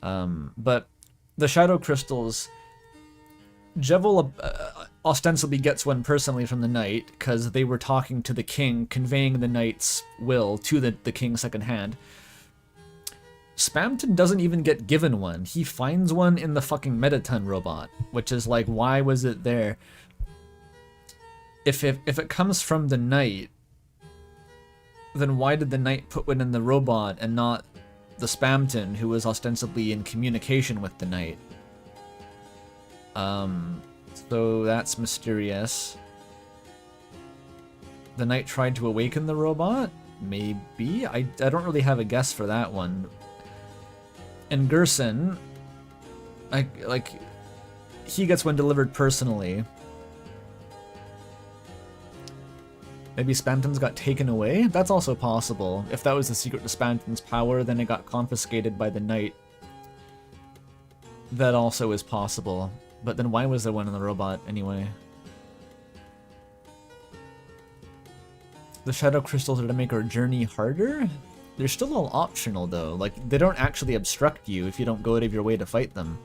But the shadow crystals, Jevil ostensibly gets one personally from the knight because they were talking to the king, conveying the knight's will to the king's second hand. Spamton doesn't even get given one. He finds one in the fucking Mettaton robot, which is like, why was it there? If it comes from the knight, then why did the knight put one in the robot and not the Spamton, who was ostensibly in communication with the knight? So that's mysterious. The knight tried to awaken the robot? Maybe? I don't really have a guess for that one. And Gerson, he gets one delivered personally. Maybe Spamton's got taken away? That's also possible. If that was the secret to Spamton's power, then it got confiscated by the knight. That also is possible. But then why was there one in the robot anyway? The shadow crystals are to make our journey harder? They're still all optional though. Like, they don't actually obstruct you if you don't go out of your way to fight them.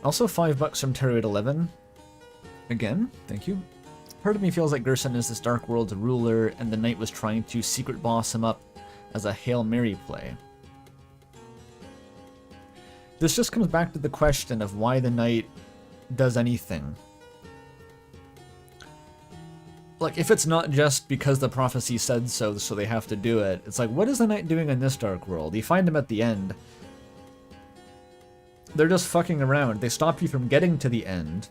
Also $5 from Terrorate 11. Again, thank you. Part of me feels like Gerson is this Dark World's ruler, and the knight was trying to secret boss him up as a Hail Mary play. This just comes back to the question of why the knight does anything. Like, if it's not just because the prophecy said so, so they have to do it, it's like, what is the knight doing in this Dark World? You find him at the end. They're just fucking around. They stop you from getting to the end.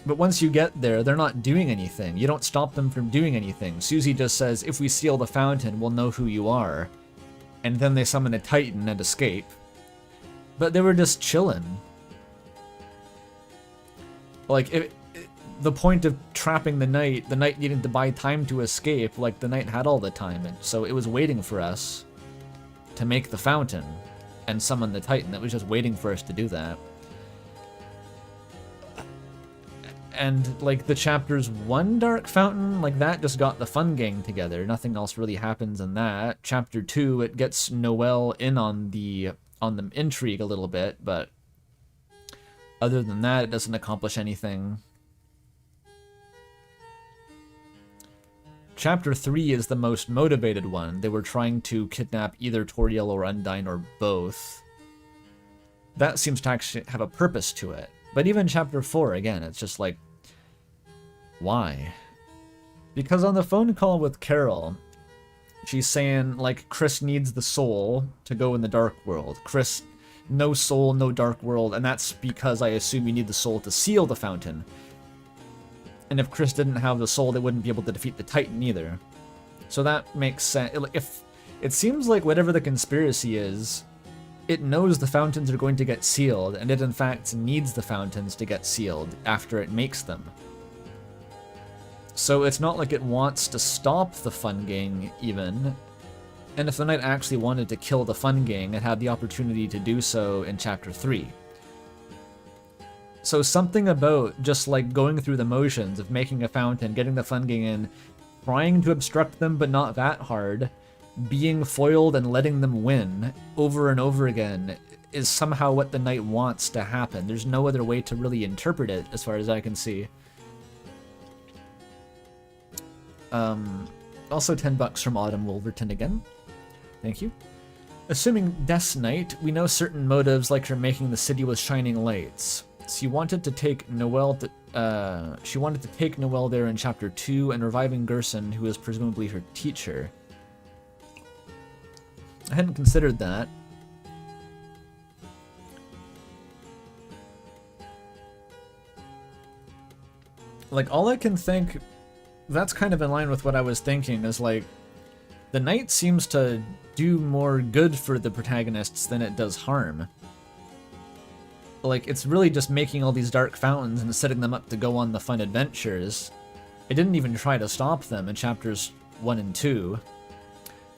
But once you get there, they're not doing anything. You don't stop them from doing anything. Susie just says, if we seal the fountain, we'll know who you are. And then they summon a Titan and escape. But they were just chilling. Like, the point of trapping the knight needing to buy time to escape, like, the knight had all the time. And so it was waiting for us to make the fountain and summon the Titan. It was just waiting for us to do that. And, like, the chapters 1 Dark Fountain, like, that just got the fun gang together. Nothing else really happens in that. Chapter 2, it gets Noelle in on the intrigue a little bit, but other than that, it doesn't accomplish anything. Chapter 3 is the most motivated one. They were trying to kidnap either Toriel or Undyne or both. That seems to actually have a purpose to it. But even Chapter 4, again, it's just like, why? Because on the phone call with Carol, she's saying, like, Chris needs the soul to go in the Dark World. Chris, no soul, no Dark World, and that's because I assume you need the soul to seal the fountain. And if Chris didn't have the soul, they wouldn't be able to defeat the Titan either. So that makes sense. If it seems like whatever the conspiracy is, it knows the fountains are going to get sealed, and it in fact needs the fountains to get sealed after it makes them. So it's not like it wants to stop the Fun Gang, even. And if the knight actually wanted to kill the Fun Gang, it had the opportunity to do so in Chapter 3. So something about just like going through the motions of making a fountain, getting the Fun Gang in, trying to obstruct them but not that hard, being foiled and letting them win over and over again is somehow what the knight wants to happen. There's no other way to really interpret it as far as I can see. Also $10 from Autumn Wolverton again. Thank you. Assuming Death's Knight, we know certain motives like her making the city with shining lights. She wanted to take Noelle there in Chapter 2 and reviving Gerson, who is presumably her teacher. I hadn't considered that. Like, all I can think, that's kind of in line with what I was thinking, is like, the knight seems to do more good for the protagonists than it does harm. Like, it's really just making all these dark fountains and setting them up to go on the fun adventures. It didn't even try to stop them in chapters 1 and 2.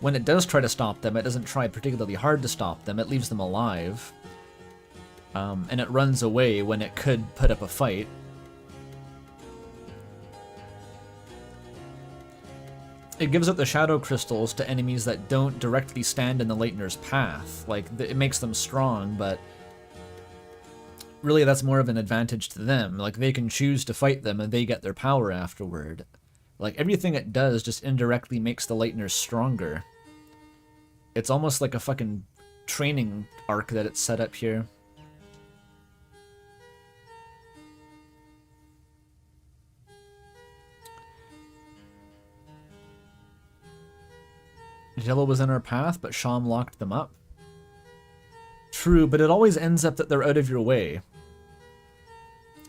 When it does try to stop them, it doesn't try particularly hard to stop them, it leaves them alive. And it runs away when it could put up a fight. it gives out the shadow crystals to enemies that don't directly stand in the Lightner's path. Like, it makes them strong, but really that's more of an advantage to them. Like, they can choose to fight them and they get their power afterward. Like, everything it does just indirectly makes the Lightners stronger. It's almost like a fucking training arc that it's set up here. Jello was in our path, but Sham locked them up. True, but it always ends up that they're out of your way.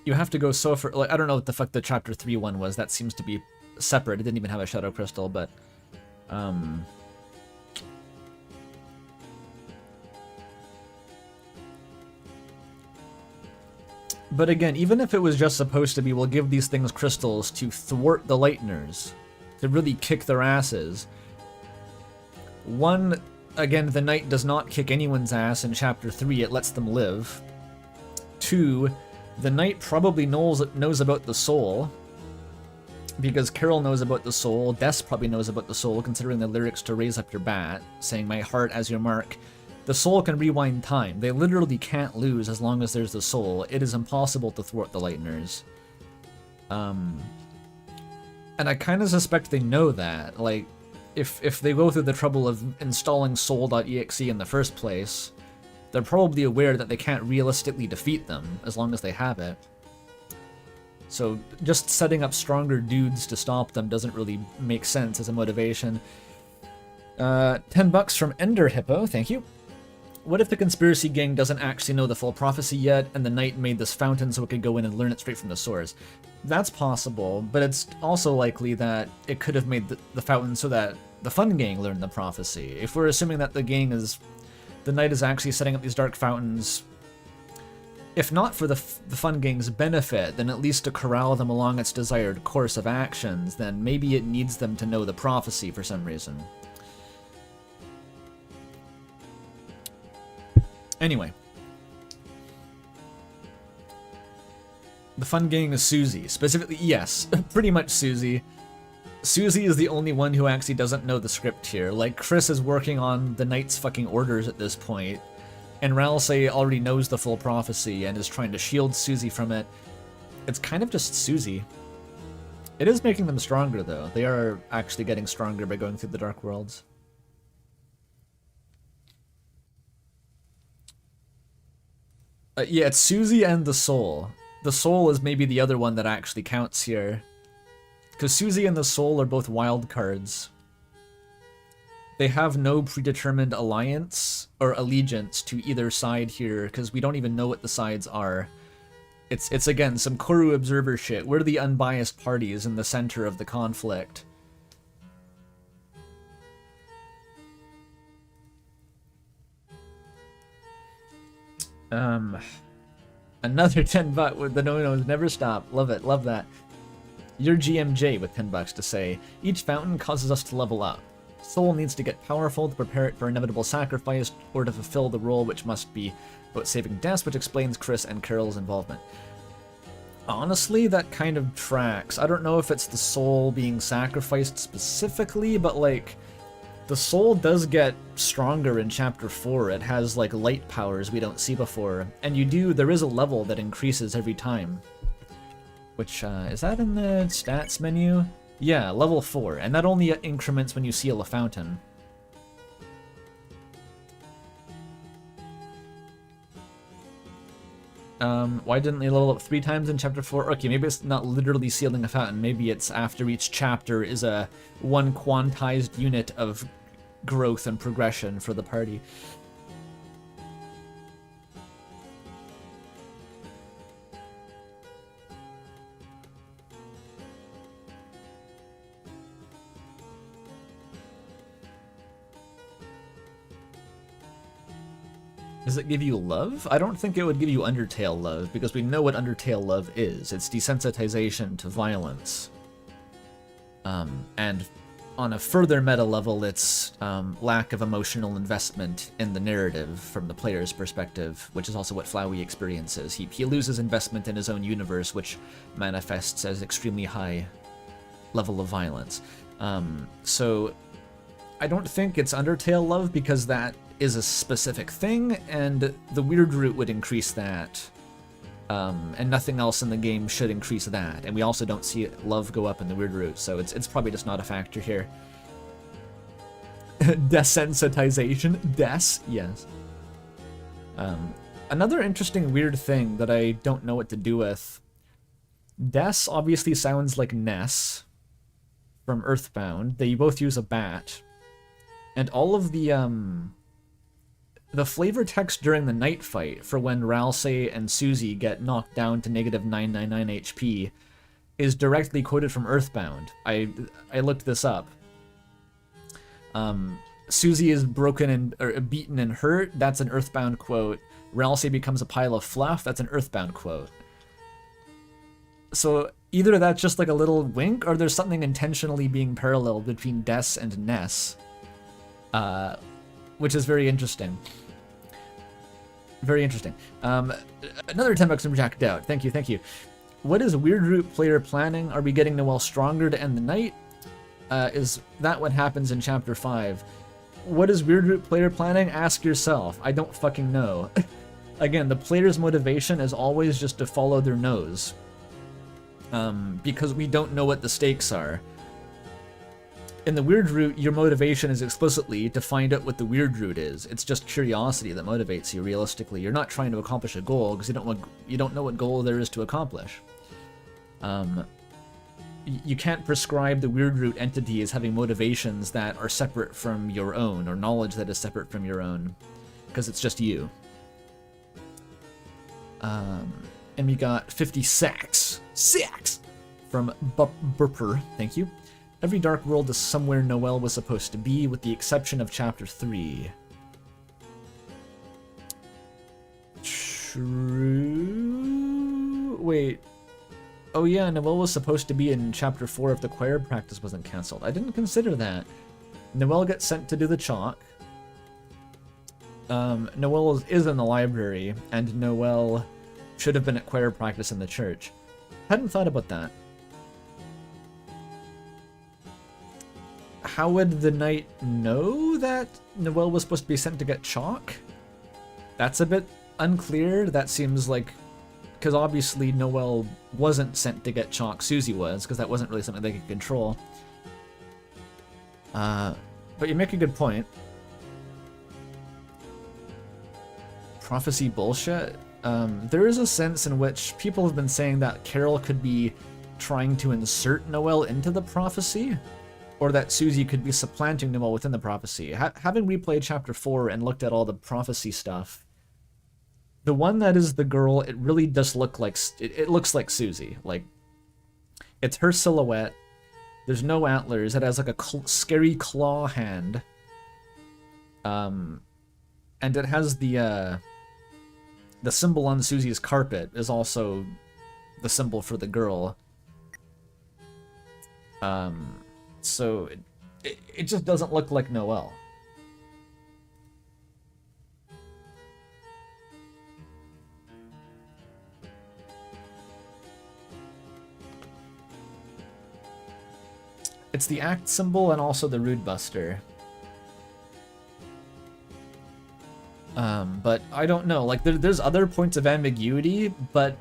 You have to go so far. Like, I don't know what the fuck the chapter 3 one was. That seems to be separate. It didn't even have a shadow crystal, but but again, even if it was just supposed to be, we'll give these things crystals to thwart the Lightners, to really kick their asses. One, again, the Knight does not kick anyone's ass in chapter 3, it lets them live. 2, the Knight probably knows about the soul, because Carol knows about the soul, Des probably knows about the soul, considering the lyrics to Raise Up Your Bat, saying my heart as your mark. The soul can rewind time. They literally can't lose as long as there's the soul. It is impossible to thwart the Lightners. And I kind of suspect they know that. Like, if they go through the trouble of installing soul.exe in the first place, they're probably aware that they can't realistically defeat them as long as they have it. So just setting up stronger dudes to stop them doesn't really make sense as a motivation. $10 from Ender Hippo, thank you. What if the conspiracy gang doesn't actually know the full prophecy yet, and the Knight made this fountain so it could go in and learn it straight from the source? That's possible, but it's also likely that it could have made the fountain so that the Fun Gang learned the prophecy. If we're assuming that the Knight is actually setting up these dark fountains, if not for the Fun Gang's benefit, then at least to corral them along its desired course of actions, then maybe it needs them to know the prophecy for some reason. Anyway. The Fun Gang is Susie. Specifically, yes, pretty much Susie. Susie is the only one who actually doesn't know the script here. Like, Chris is working on the Knight's fucking orders at this point, and Ralsei already knows the full prophecy and is trying to shield Susie from it. It's kind of just Susie. It is making them stronger, though. They are actually getting stronger by going through the Dark Worlds. Yeah, it's Susie and the Soul. The Soul is maybe the other one that actually counts here. Because Susie and the Soul are both wild cards. They have no predetermined alliance or allegiance to either side here, because we don't even know what the sides are. It's again, some Kuru Observer shit. We're the unbiased parties in the center of the conflict. Another $10 with the no-nos never stop. Love it, love that. You're GMJ with $10 to say, each fountain causes us to level up. Soul needs to get powerful to prepare it for inevitable sacrifice or to fulfill the role which must be about saving Des, which explains Chris and Carol's involvement. Honestly, that kind of tracks. I don't know if it's the soul being sacrificed specifically, but like, the soul does get stronger in chapter 4. It has like light powers we don't see before, and there is a level that increases every time. Which, is that in the stats menu? Yeah, level 4, and that only increments when you seal a fountain. Why didn't they level up 3 times in chapter 4? Okay, maybe it's not literally sealing a fountain, maybe it's after each chapter is a one quantized unit of growth and progression for the party. Does it give you love? I don't think it would give you Undertale love, because we know what Undertale love is. It's desensitization to violence. And on a further meta level, it's lack of emotional investment in the narrative from the player's perspective, which is also what Flowey experiences. He loses investment in his own universe, which manifests as extremely high level of violence. So I don't think it's Undertale love because that is a specific thing, and the weird root would increase that. And nothing else in the game should increase that. And we also don't see love go up in the weird root, so it's probably just not a factor here. Desensitization. Yes. Another interesting weird thing that I don't know what to do with. Des obviously sounds like Ness from Earthbound. They both use a bat. And all of the flavor text during the night fight for when Ralsei and Susie get knocked down to negative 999 HP is directly quoted from Earthbound. I looked this up. Susie is broken and or beaten and hurt. That's an Earthbound quote. Ralsei becomes a pile of fluff. That's an Earthbound quote. So either that's just like a little wink, or there's something intentionally being paralleled between Des and Ness, which is very interesting. Very interesting. Another 10 bucks from Jack Dowd. Thank you. What is Weird Root player planning? Are we getting Noelle stronger to end the night? Is that what happens in Chapter 5? What is Weird Root player planning? Ask yourself. I don't fucking know. Again, the player's motivation is always just to follow their nose. Because we don't know what the stakes are. In the Weird Root, your motivation is explicitly to find out what the Weird Root is. It's just curiosity that motivates you, realistically. You're not trying to accomplish a goal, because you don't know what goal there is to accomplish. You can't prescribe the Weird Root entity as having motivations that are separate from your own, or knowledge that is separate from your own, because it's just you. And we got 50 sacks from Burper. Thank you. Every dark world is somewhere Noelle was supposed to be, with the exception of Chapter 3. True. Wait. Oh yeah, Noelle was supposed to be in Chapter 4 if the choir practice wasn't cancelled. I didn't consider that. Noelle gets sent to do the chalk. Noelle is in the library, and Noelle should have been at choir practice in the church. Hadn't thought about that. How would the knight know that Noelle was supposed to be sent to get chalk? That's a bit unclear. That seems like... Because obviously Noelle wasn't sent to get chalk, Susie was, because that wasn't really something they could control. But you make a good point. Prophecy bullshit? There is a sense in which people have been saying that Carol could be trying to insert Noelle into the prophecy, or that Susie could be supplanting Noelle within the prophecy. Having replayed Chapter 4 and looked at all the prophecy stuff, the one that is the girl, it really does look like... It looks like Susie. Like, it's her silhouette. There's no antlers. It has like a scary claw hand. And it has the symbol on Susie's carpet is also the symbol for the girl. So it just doesn't look like Noelle. It's the act symbol and also the Rude Buster. But I don't know, like there's other points of ambiguity, but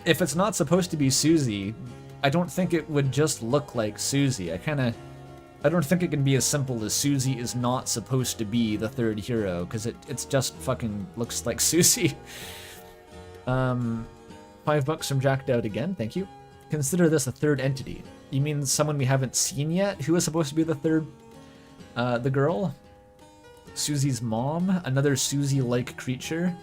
if it's not supposed to be Susie, I don't think it would just look like Susie. I don't think it can be as simple as Susie is not supposed to be the third hero, because it's just fucking looks like Susie. $5 from Jack Dowd again, thank you. Consider this a third entity. You mean someone we haven't seen yet who is supposed to be the third, the girl? Susie's mom? Another Susie-like creature?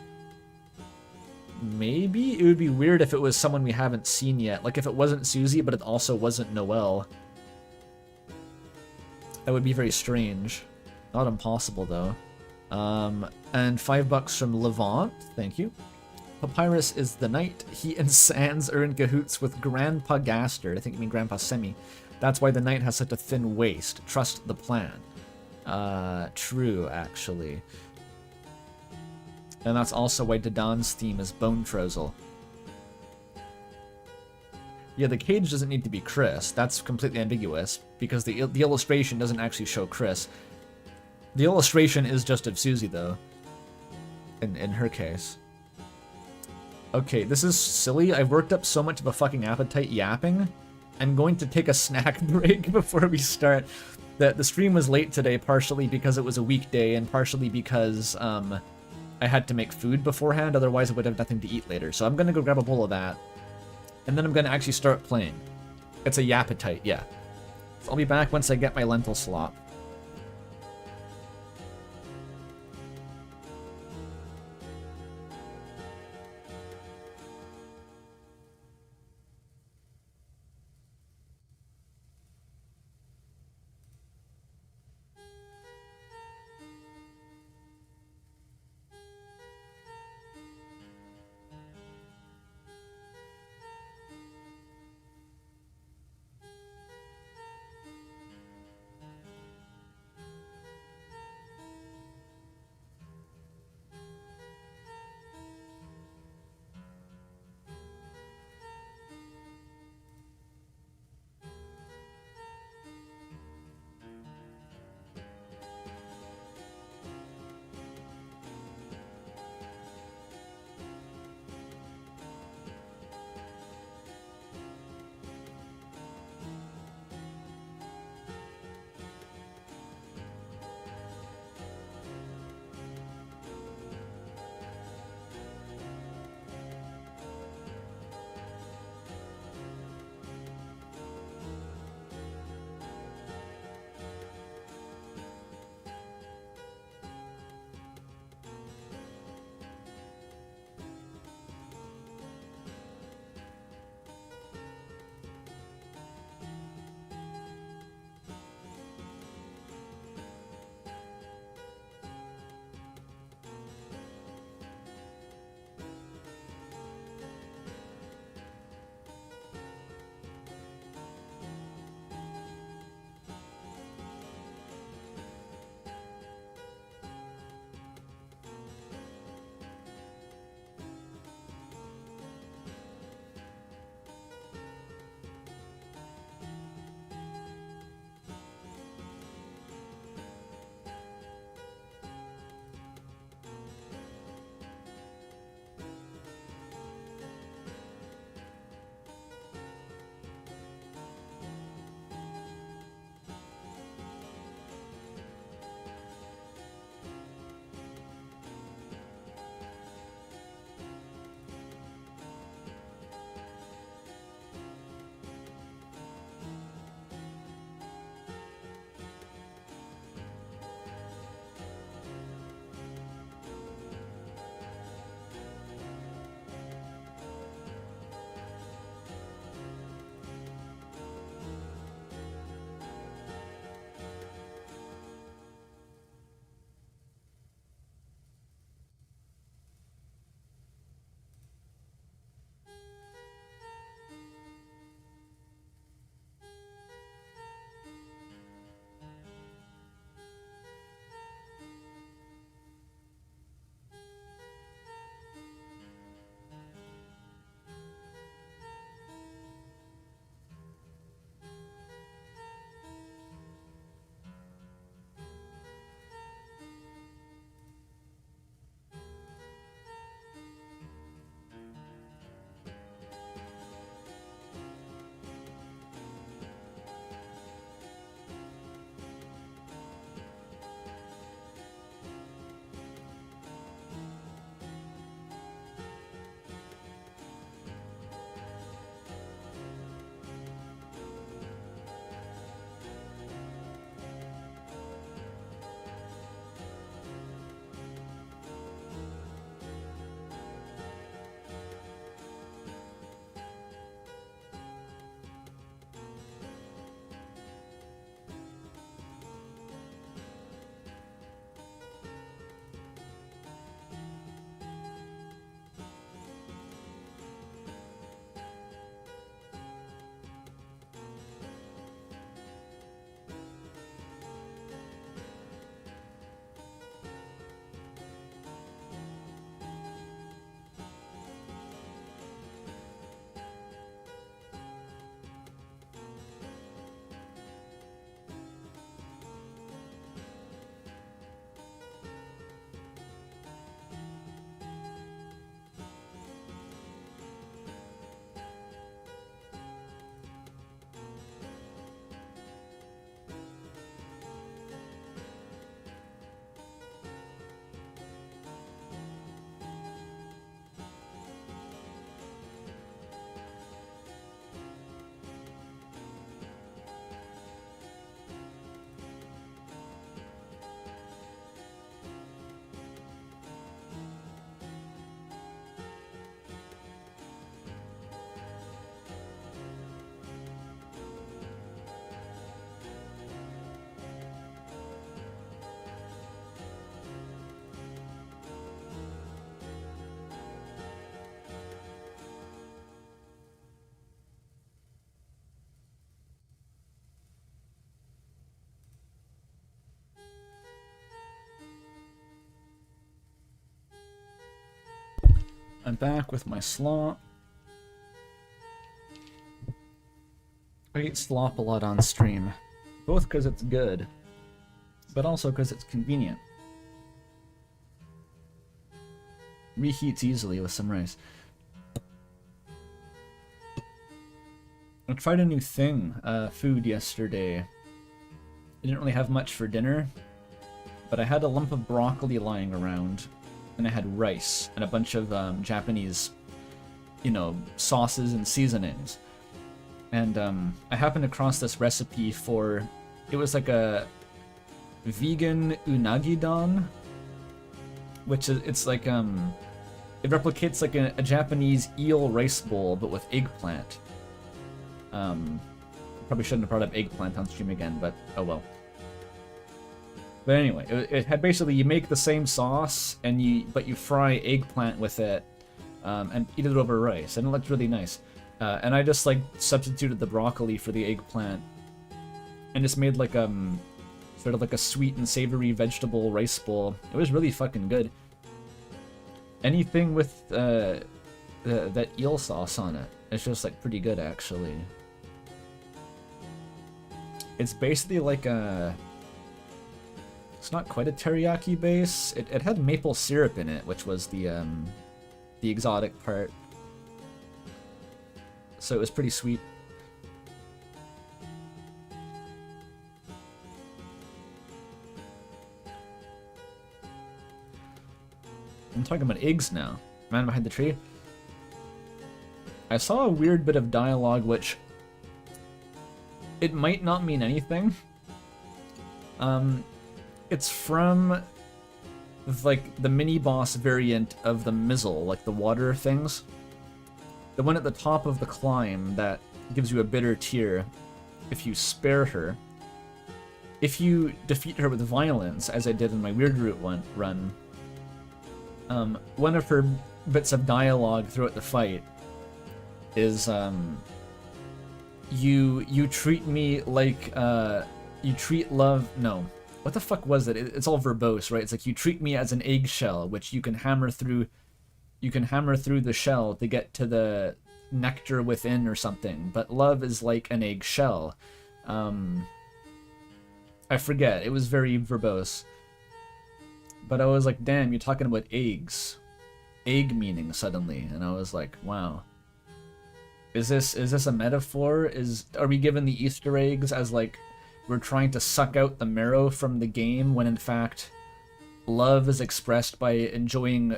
Maybe? It would be weird if it was someone we haven't seen yet. Like if it wasn't Susie, but it also wasn't Noelle. That would be very strange. Not impossible, though. And $5 from Levant. Thank you. Papyrus is the knight. He and Sans are in cahoots with Grandpa Gaster. I think you mean Grandpa Semi. That's why the knight has such a thin waist. Trust the plan. True, actually. And that's also why Dadan's theme is Bone Frozel. Yeah, the cage doesn't need to be Chris. That's completely ambiguous, because the illustration doesn't actually show Chris. The illustration is just of Susie, though. In her case. Okay, this is silly. I've worked up so much of a fucking appetite yapping. I'm going to take a snack break before we start. The stream was late today, partially because it was a weekday, and partially because I had to make food beforehand, otherwise I would have nothing to eat later. So I'm gonna go grab a bowl of that, and then I'm gonna actually start playing. It's a yappetite, yeah. So I'll be back once I get my lentil slop. I'm back with my slop. I eat slop a lot on stream, both because it's good, but also because it's convenient. Reheats easily with some rice. I tried a new thing, food yesterday. I didn't really have much for dinner, but I had a lump of broccoli lying around, and I had rice and a bunch of Japanese, you know, sauces and seasonings. And I happened across this recipe for, it was like a vegan unagi don, which is, it's like, it replicates like a Japanese eel rice bowl, but with eggplant. Probably shouldn't have brought up eggplant on stream again, but oh well. But anyway, it had basically, you make the same sauce, and but you fry eggplant with it, and eat it over rice, and it looked really nice. And I just like substituted the broccoli for the eggplant, and just made like sort of like a sweet and savory vegetable rice bowl. It was really fucking good. Anything with that eel sauce on it, it's just like pretty good actually. It's basically like a, it's not quite a teriyaki base. It had maple syrup in it, which was the exotic part. So it was pretty sweet. I'm talking about eggs now. Man behind the tree. I saw a weird bit of dialogue which it might not mean anything. It's from like the mini boss variant of the Mizzle, like the water things. The one at the top of the climb that gives you a bitter tear if you spare her. If you defeat her with violence, as I did in my Weird Route run, one of her bits of dialogue throughout the fight is, you treat me like, you treat love, no. What the fuck was it? It's all verbose, right? It's like, you treat me as an eggshell, which you can hammer through the shell to get to the nectar within or something, but love is like an eggshell. I forget, it was very verbose. But I was like, damn, you're talking about eggs. Egg meaning suddenly, and I was like, wow. Is this a metaphor? Are we given the Easter eggs as like we're trying to suck out the marrow from the game when in fact love is expressed by enjoying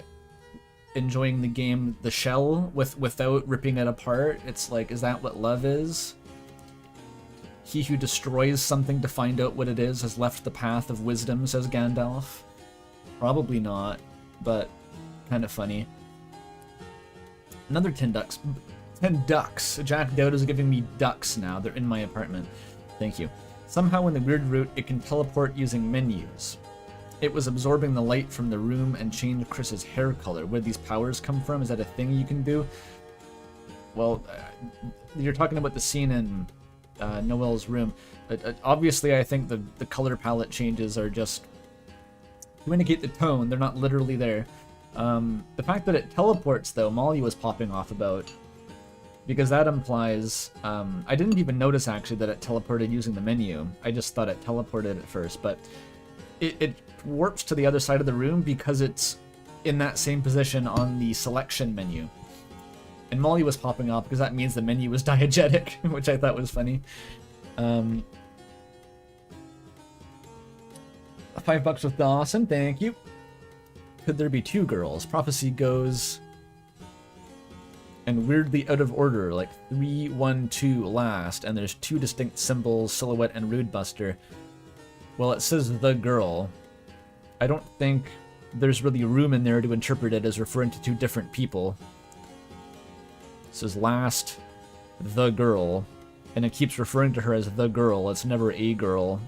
the game, the shell, without ripping it apart? It's like, is that what love is? He who destroys something to find out what it is has left the path of wisdom, says Gandalf. Probably not, but kind of funny. Another 10 ducks. 10 ducks. Jack Dowd is giving me ducks now. They're in my apartment. Thank you. Somehow in the Weird Route, it can teleport using menus. It was absorbing the light from the room and changed Chris's hair color. Where these powers come from? Is that a thing you can do? Well, you're talking about the scene in Noelle's room. Obviously, I think the color palette changes are just to indicate the tone. They're not literally there. The fact that it teleports, though, Molly was popping off about, because that implies, I didn't even notice actually that it teleported using the menu. I just thought it teleported at first, but it warps to the other side of the room because it's in that same position on the selection menu. And Molly was popping off because that means the menu was diegetic, which I thought was funny. $5 with Dawson, thank you. Could there be two girls? Prophecy goes and weirdly out of order, like 3, 1, 2 last, and there's two distinct symbols, Silhouette and Rude Buster. Well, it says the girl. I don't think there's really room in there to interpret it as referring to two different people. It says last, the girl, and it keeps referring to her as the girl. It's never a girl.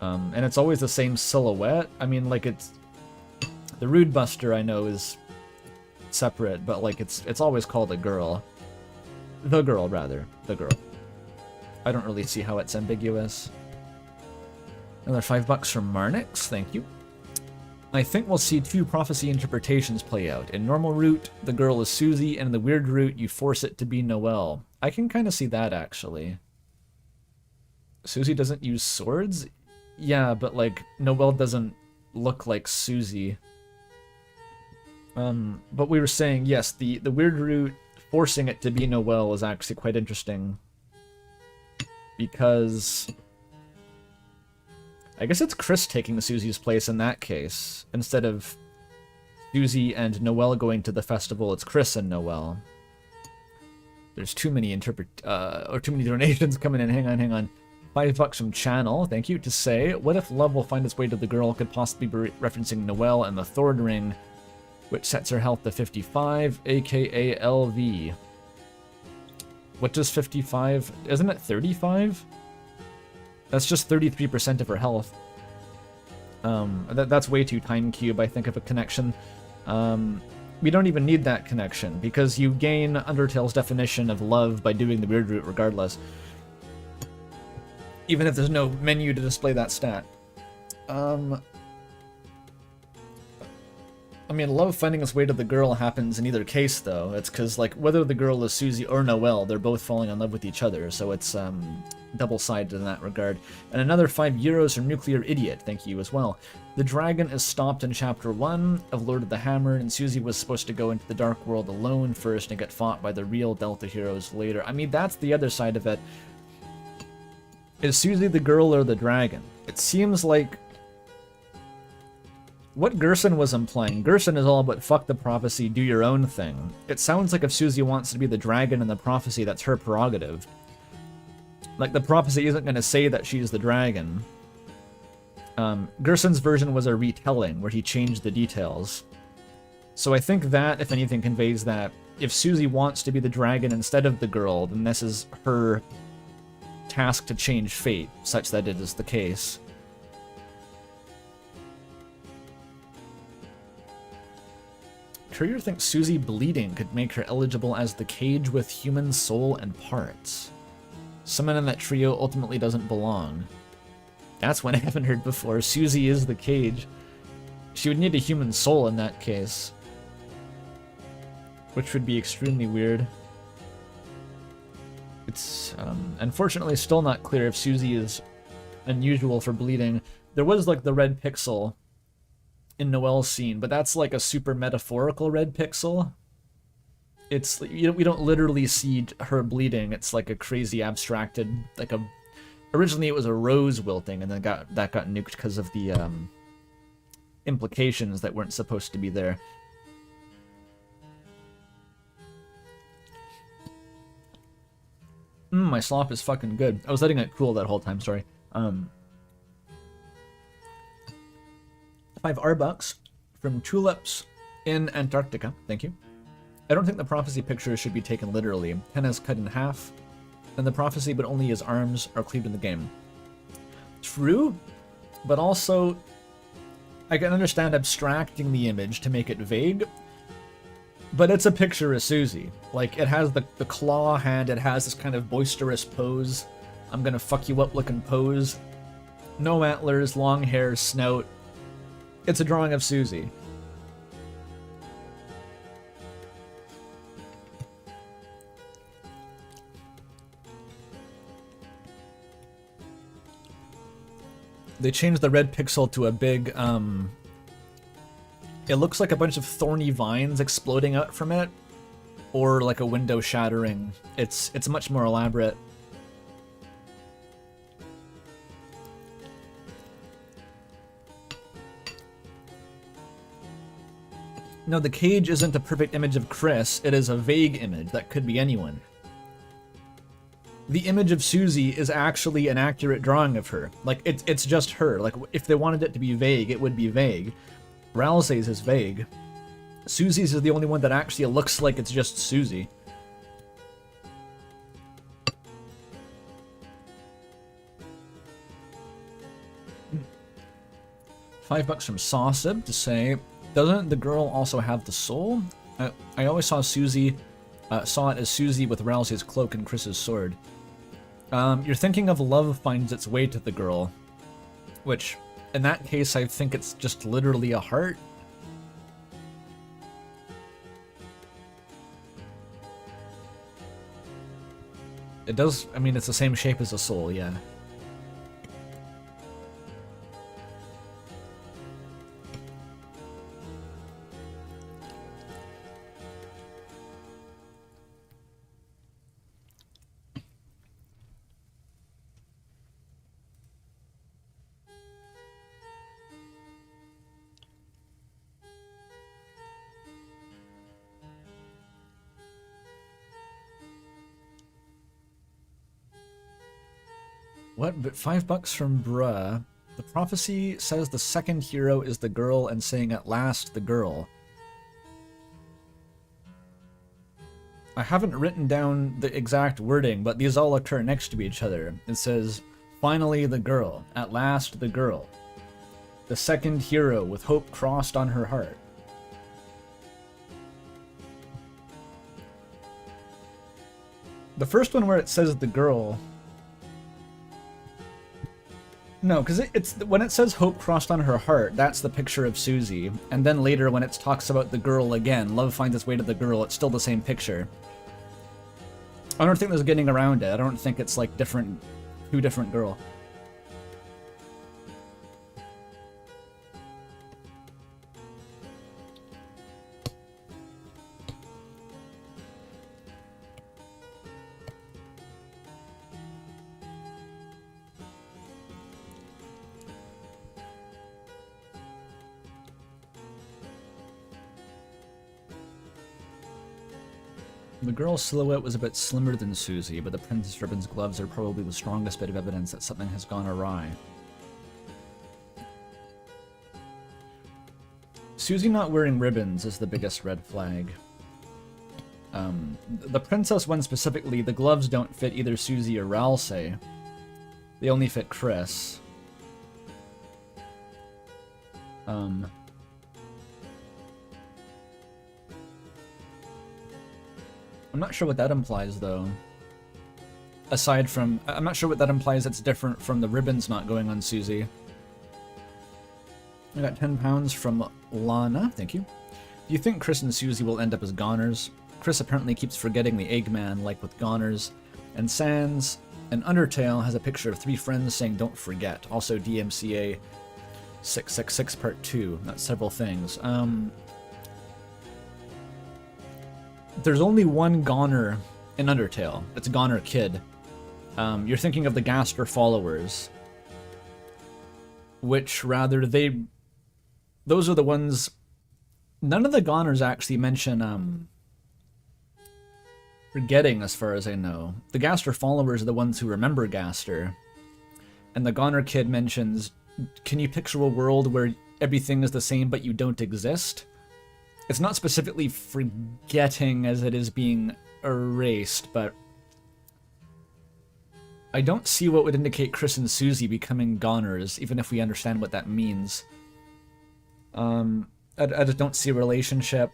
And it's always the same silhouette. I mean, like, it's the Rude Buster I know is separate, but like it's always called a girl. The girl, rather. The girl. I don't really see how it's ambiguous. Another $5 from Marnix, thank you. I think we'll see two prophecy interpretations play out. In normal route, the girl is Susie, and in the weird route, you force it to be Noelle. I can kind of see that, actually. Susie doesn't use swords? Yeah, but, like, Noelle doesn't look like Susie. But we were saying, yes, the weird route, forcing it to be Noelle is actually quite interesting. Because I guess it's Chris taking Susie's place in that case. Instead of Susie and Noelle going to the festival, it's Chris and Noelle. There's too many too many donations coming in. Hang on. $5 from Channel, thank you, to say, what if love will find its way to the girl could possibly be referencing Noelle and the Thord ring, which sets her health to 55, aka LV. What does 55? Isn't it 35? That's just 33% of her health. That's way too time cube, I think, of a connection. We don't even need that connection, because you gain Undertale's definition of love by doing the weird route regardless. Even if there's no menu to display that stat. I mean, love finding its way to the girl happens in either case, though. It's because, like, whether the girl is Susie or Noelle, they're both falling in love with each other, so it's, double-sided in that regard. And another €5 from Nuclear Idiot, thank you as well. The dragon is stopped in Chapter 1 of Lord of the Hammer, and Susie was supposed to go into the Dark World alone first and get fought by the real Delta heroes later. I mean, that's the other side of it. Is Susie the girl or the dragon? It seems like what Gerson was implying. Gerson is all about fuck the prophecy, do your own thing. It sounds like if Susie wants to be the dragon in the prophecy, that's her prerogative. Like, the prophecy isn't going to say that she's the dragon. Gerson's version was a retelling, where he changed the details. So I think that, if anything, conveys that if Susie wants to be the dragon instead of the girl, then this is her task to change fate, such that it is the case. Courier thinks Susie bleeding could make her eligible as the cage with human soul and parts. Someone in that trio ultimately doesn't belong. That's one I haven't heard before. Susie is the cage. She would need a human soul in that case, which would be extremely weird. It's unfortunately still not clear if Susie is unusual for bleeding. There was like the red pixel in Noelle's scene, but that's like a super metaphorical red pixel. It's we don't literally see her bleeding. It's like a crazy abstracted, like a. Originally it was a rose wilting, and then that got nuked because of the implications that weren't supposed to be there. My slop is fucking good. I was letting it cool that whole time, sorry. 5 Arbucks from Tulips in Antarctica. Thank you. I don't think the prophecy picture should be taken literally. Ken is cut in half, and the prophecy, but only his arms are cleaved in the game. True, but also I can understand abstracting the image to make it vague, but it's a picture of Susie. Like, it has the claw hand, it has this kind of boisterous pose. I'm gonna fuck you up looking pose. No antlers, long hair, snout. It's a drawing of Susie. They changed the red pixel to a big, it looks like a bunch of thorny vines exploding out from it, or like a window shattering. It's much more elaborate. No, the cage isn't a perfect image of Chris, it is a vague image that could be anyone. The image of Susie is actually an accurate drawing of her. Like, it's just her. Like, if they wanted it to be vague, it would be vague. Ralsei's is vague. Susie's is the only one that actually looks like it's just Susie. $5 from Sawsib to say, doesn't the girl also have the soul? I always saw Susie, saw it as Susie with Ralsei's cloak and Chris's sword. You're thinking of love finds its way to the girl, which In that case, I think it's just literally a heart. It does, I mean, it's the same shape as a soul, yeah. What? But $5 from Bruh. The prophecy says the second hero is the girl and saying at last the girl. I haven't written down the exact wording, but these all occur next to each other. It says, finally the girl, at last the girl. The second hero with hope crossed on her heart. The first one where it says the girl... No, because it's when it says hope crossed on her heart, that's the picture of Susie. And then later when it talks about the girl again, love finds its way to the girl, it's still the same picture. I don't think there's getting around it. I don't think it's like two different girl. The girl's silhouette was a bit slimmer than Susie, but the Princess Ribbon's gloves are probably the strongest bit of evidence that something has gone awry. Susie not wearing ribbons is the biggest red flag. The princess one specifically, the gloves don't fit either Susie or Ralsei. They only fit Chris. I'm not sure what that implies, though. Aside from... I'm not sure what that implies that's different from the ribbons not going on Susie. I got £10 from Lana. Thank you. Do you think Chris and Susie will end up as goners? Chris apparently keeps forgetting the Eggman, like with goners. And Sans and Undertale has a picture of 3 friends saying don't forget. Also DMCA 666 Part 2. That's several things. There's only one Goner in Undertale. It's Goner Kid. You're thinking of the Gaster followers. Which, rather, those are the ones... None of the Goners actually mention, forgetting, as far as I know. The Gaster followers are the ones who remember Gaster. And the Goner Kid mentions, can you picture a world where everything is the same but you don't exist? It's not specifically forgetting as it is being erased, but I don't see what would indicate Chris and Susie becoming goners, even if we understand what that means. I just don't see a relationship.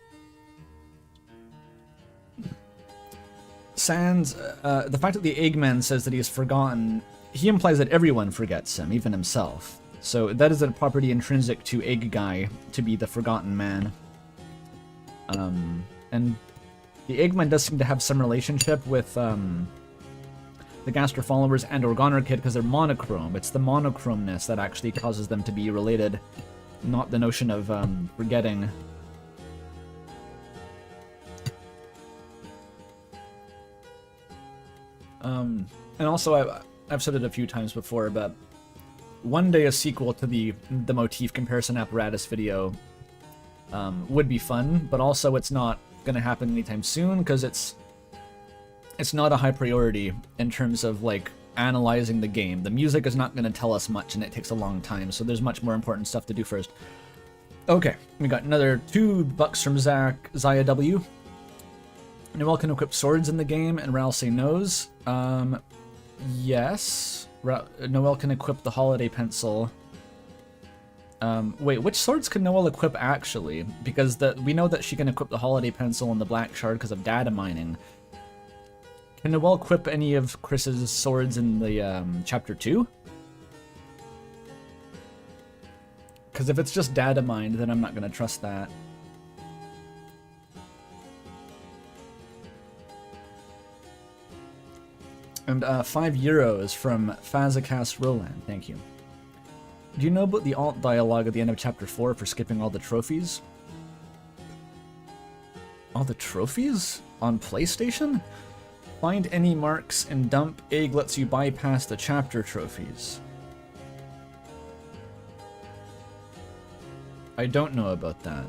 Sans, the fact that the Eggman says that he has forgotten, he implies that everyone forgets him, even himself. So that is a property intrinsic to Egg Guy to be the forgotten man. And the Eggman does seem to have some relationship with the Gaster followers and or Goner Kid because they're monochrome. It's the monochromeness that actually causes them to be related, not the notion of forgetting. And also, I've said it a few times before, but one day a sequel to the motif comparison apparatus video would be fun, but also it's not going to happen anytime soon because it's not a high priority in terms of like analyzing the game. The music is not going to tell us much and it takes a long time, so there's much more important stuff to do first. Okay, we got another $2 from Zaya W. Noelle can equip swords in the game, and Ralsei knows. Yes. Noelle can equip the holiday pencil. Wait, which swords can Noelle equip actually? Because we know that she can equip the holiday pencil and the black shard because of data mining. Can Noelle equip any of Chris's swords in the chapter 2? Because if it's just data mined, then I'm not going to trust that. And €5 from Fazakas Roland, thank you. Do you know about the alt dialogue at the end of Chapter 4 for skipping all the trophies? All the trophies? On PlayStation? Find any marks and dump egg lets you bypass the chapter trophies. I don't know about that.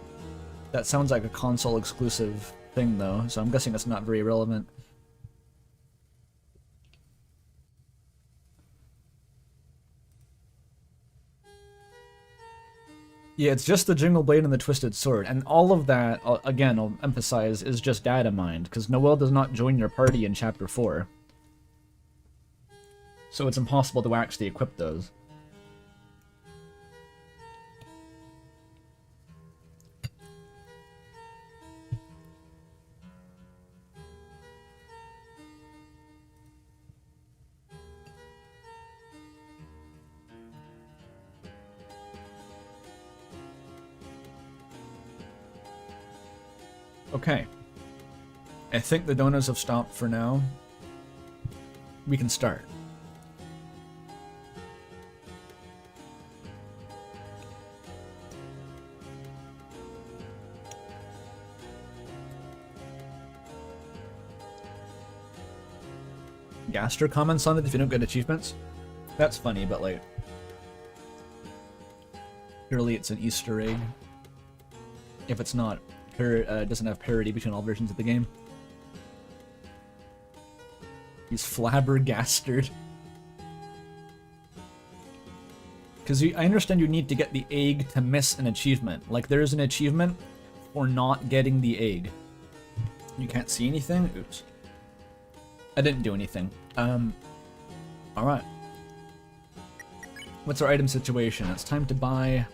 That sounds like a console exclusive thing though, so I'm guessing it's not very relevant. Yeah, it's just the Jingle Blade and the Twisted Sword, and all of that, again, I'll emphasize, is just data mined, because Noelle does not join your party in Chapter 4. So it's impossible to actually equip those. Okay. I think the donuts have stopped for now. We can start. Gaster comments on it if you don't get achievements. That's funny, but like... Surely it's an Easter egg. If it's not, doesn't have parity between all versions of the game. He's flabbergasted. Because I understand you need to get the egg to miss an achievement. Like, there is an achievement for not getting the egg. You can't see anything? Oops. I didn't do anything. Alright. What's our item situation? It's time to buy...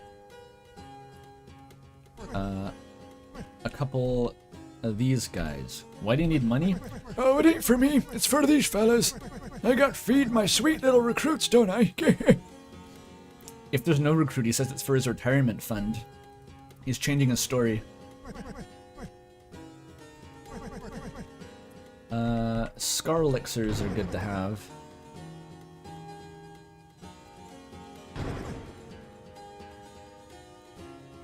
a couple of these guys. Why do you need money? Oh, it ain't for me. It's for these fellas. I got feed my sweet little recruits, don't I? If there's no recruit, he says it's for his retirement fund. He's changing his story. Scar elixirs are good to have.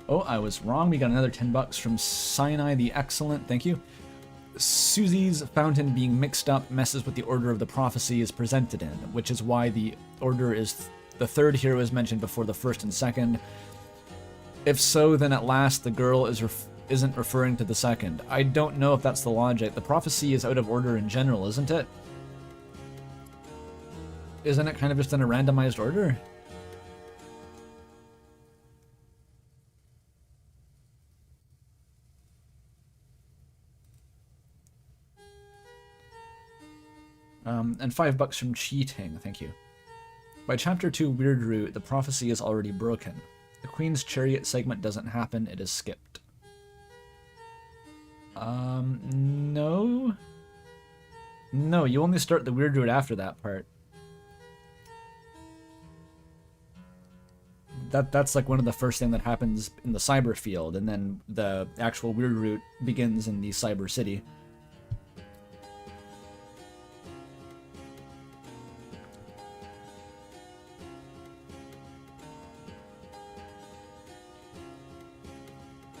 Oh, I was wrong. We got another $10 from Sinai the Excellent. Thank you. Susie's fountain being mixed up messes with the order of the prophecy is presented in, which is why the order is the third hero is mentioned before the first and second. If so, then at last the girl isn't referring to the second. I don't know if that's the logic. The prophecy is out of order in general, isn't it? Isn't it kind of just in a randomized order? And $5 from cheating, thank you. By Chapter 2 Weird Route, the prophecy is already broken. The Queen's Chariot segment doesn't happen, it is skipped. No? No, you only start the Weird Route after that part. That's like one of the first thing that happens in the cyber field, and then the actual Weird Route begins in the cyber city.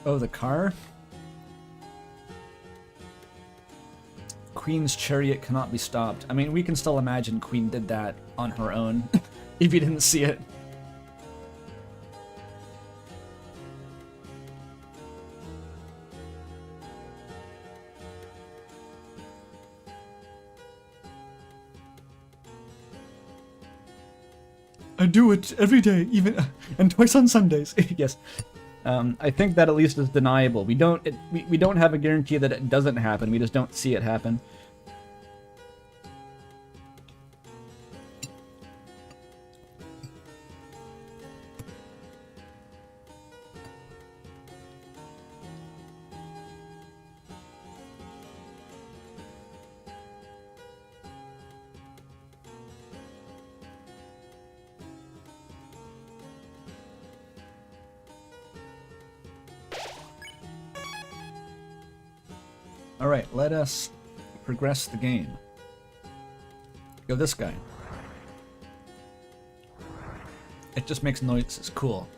Oh, the car? Queen's Chariot cannot be stopped. I mean, we can still imagine Queen did that on her own, if you didn't see it. I do it every day, even and twice on Sundays. Yes. I think that at least is deniable. We don't have a guarantee that it doesn't happen. We just don't see it happen. Alright, let us progress the game. Go this guy. It just makes noise. It's cool.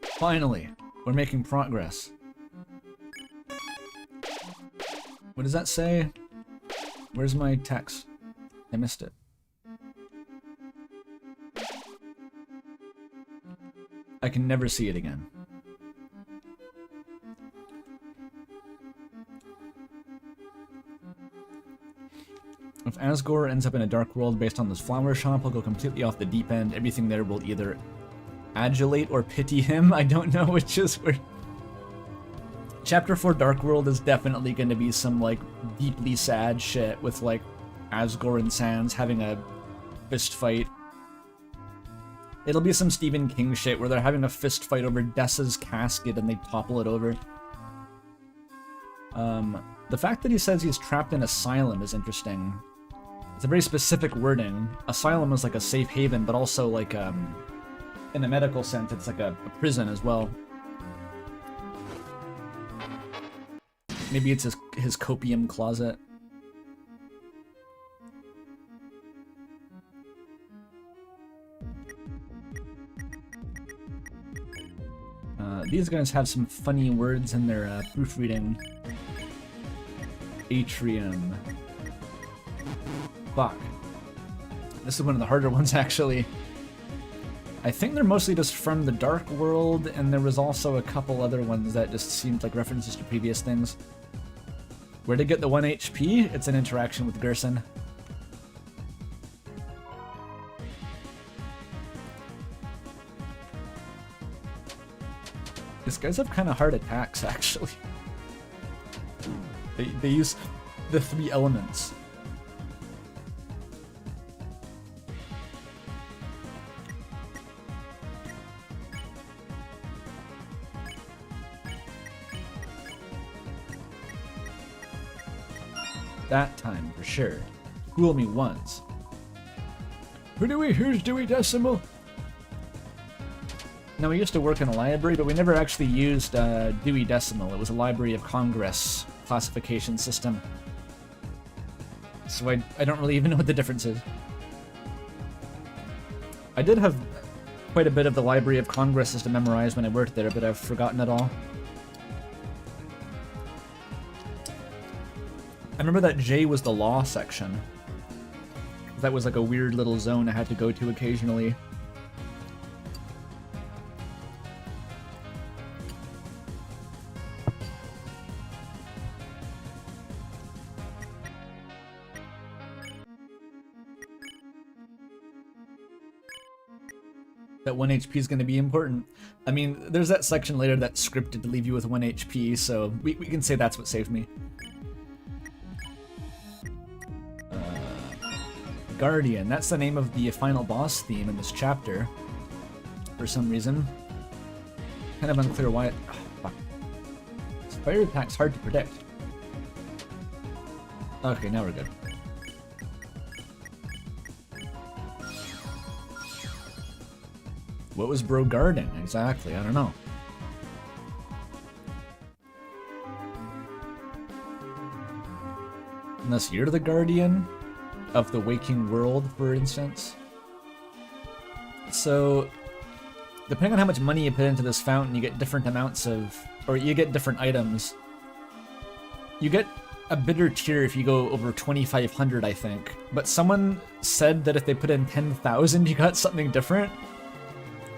Finally, we're making progress. What does that say? Where's my text? I missed it. I can never see it again. If Asgore ends up in a dark world based on this flower shop, he'll go completely off the deep end. Everything there will either adulate or pity him. I don't know which is where. Chapter 4 Dark World is definitely going to be some, like, deeply sad shit with, like, Asgore and Sans having a fist fight. It'll be some Stephen King shit where they're having a fist fight over Dessa's casket and they topple it over. The fact that he says he's trapped in asylum is interesting. It's a very specific wording. Asylum is like a safe haven, but also like, in a medical sense, it's like a prison as well. Maybe it's his copium closet. These guys have some funny words in their proofreading. Atrium. Fuck. This is one of the harder ones, actually. I think they're mostly just from the Dark World, and there was also a couple other ones that just seemed like references to previous things. Where to get the 1 HP? It's an interaction with Gerson. These guys have kind of hard attacks, actually. They use the 3 elements. That time, for sure. Fool me once. Here's Dewey Decimal. Now, we used to work in a library, but we never actually used Dewey Decimal. It was a Library of Congress classification system. So I don't really even know what the difference is. I did have quite a bit of the Library of Congress system memorized when I worked there, but I've forgotten it all. I remember that J was the law section. That was like a weird little zone I had to go to occasionally. That 1 HP is going to be important. I mean, there's that section later that's scripted to leave you with 1 HP, so we can say that's what saved me. Guardian, that's the name of the final boss theme in this chapter. For some reason. Kind of unclear why it... Oh, fuck. This fire attack's hard to predict. Okay, now we're good. What was bro guarding? Exactly, I don't know. Unless you're the guardian of the waking world, for instance. So, depending on how much money you put into this fountain, you get different amounts of... or you get different items. You get a bitter tier if you go over 2,500, I think. But someone said that if they put in 10,000, you got something different.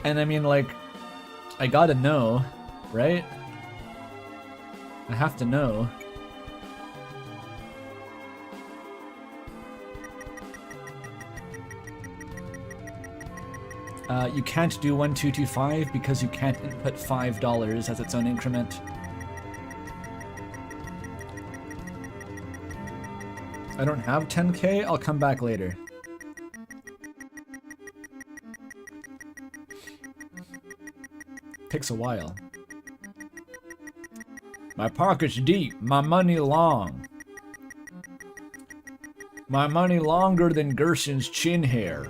And I mean, like, I gotta know, right? I have to know. You can't do 1225 because you can't input $5 as its own increment. I don't have 10k, I'll come back later. Takes a while. My pocket's deep, my money long. My money longer than Gerson's chin hair.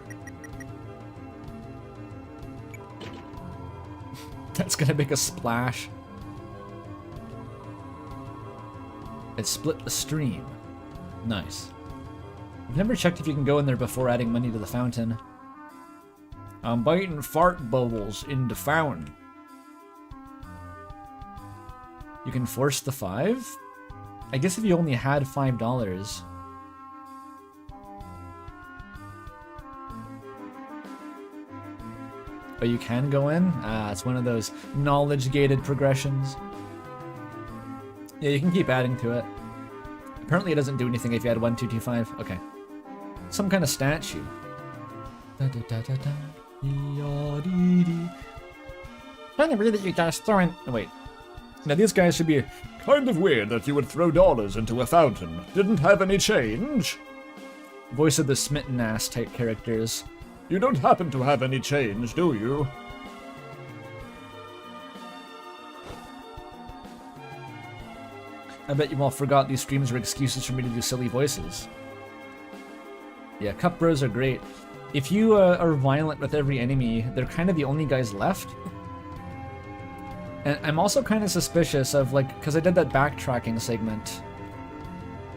That's gonna make a splash. It split the stream. Nice. I've never checked if you can go in there before adding money to the fountain. I'm biting fart bubbles in the fountain. You can force the 5? I guess if you only had $5. But you can go in? Ah, it's one of those knowledge-gated progressions. Yeah, you can keep adding to it. Apparently it doesn't do anything if you add 1, 2, 2, 5. Okay. Some kind of statue. Kind of weird that you guys throwing. Oh, wait. Now these guys should be... Kind of weird that you would throw dollars into a fountain. Didn't have any change? Voice of the smitten ass type characters. You don't happen to have any change, do you? I bet you all forgot these streams were excuses for me to do silly voices. Yeah, Cup Bros are great. If you are violent with every enemy, they're kind of the only guys left. And I'm also kind of suspicious of, like, because I did that backtracking segment.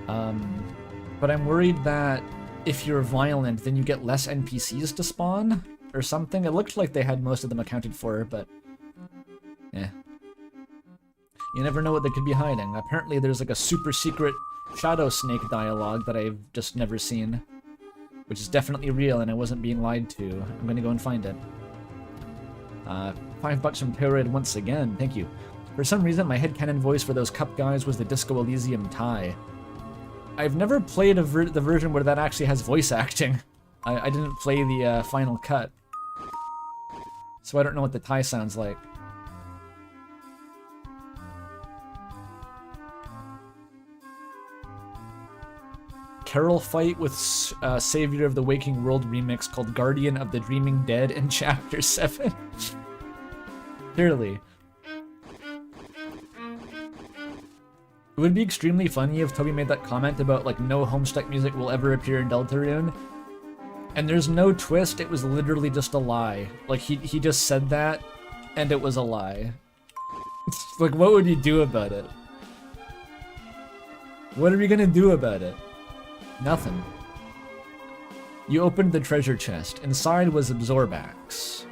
But I'm worried that if you're violent, then you get less NPCs to spawn, or something. It looked like they had most of them accounted for, but... yeah. You never know what they could be hiding. Apparently there's like a super secret Shadow Snake dialogue that I've just never seen. Which is definitely real and I wasn't being lied to. I'm gonna go and find it. $5 from Powerade once again, thank you. For some reason, my headcanon voice for those Cup guys was the Disco Elysium tie. I've never played the version where that actually has voice acting. I didn't play the final cut. So I don't know what the tie sounds like. Carol fight with Savior of the Waking World remix called Guardian of the Dreaming Dead in Chapter 7. Clearly. It would be extremely funny if Toby made that comment about, like, no Homestuck music will ever appear in Deltarune. And there's no twist, it was literally just a lie. Like, he just said that, and it was a lie. Like, what would you do about it? What are we gonna do about it? Nothing. You opened the treasure chest. Inside was Absorbax.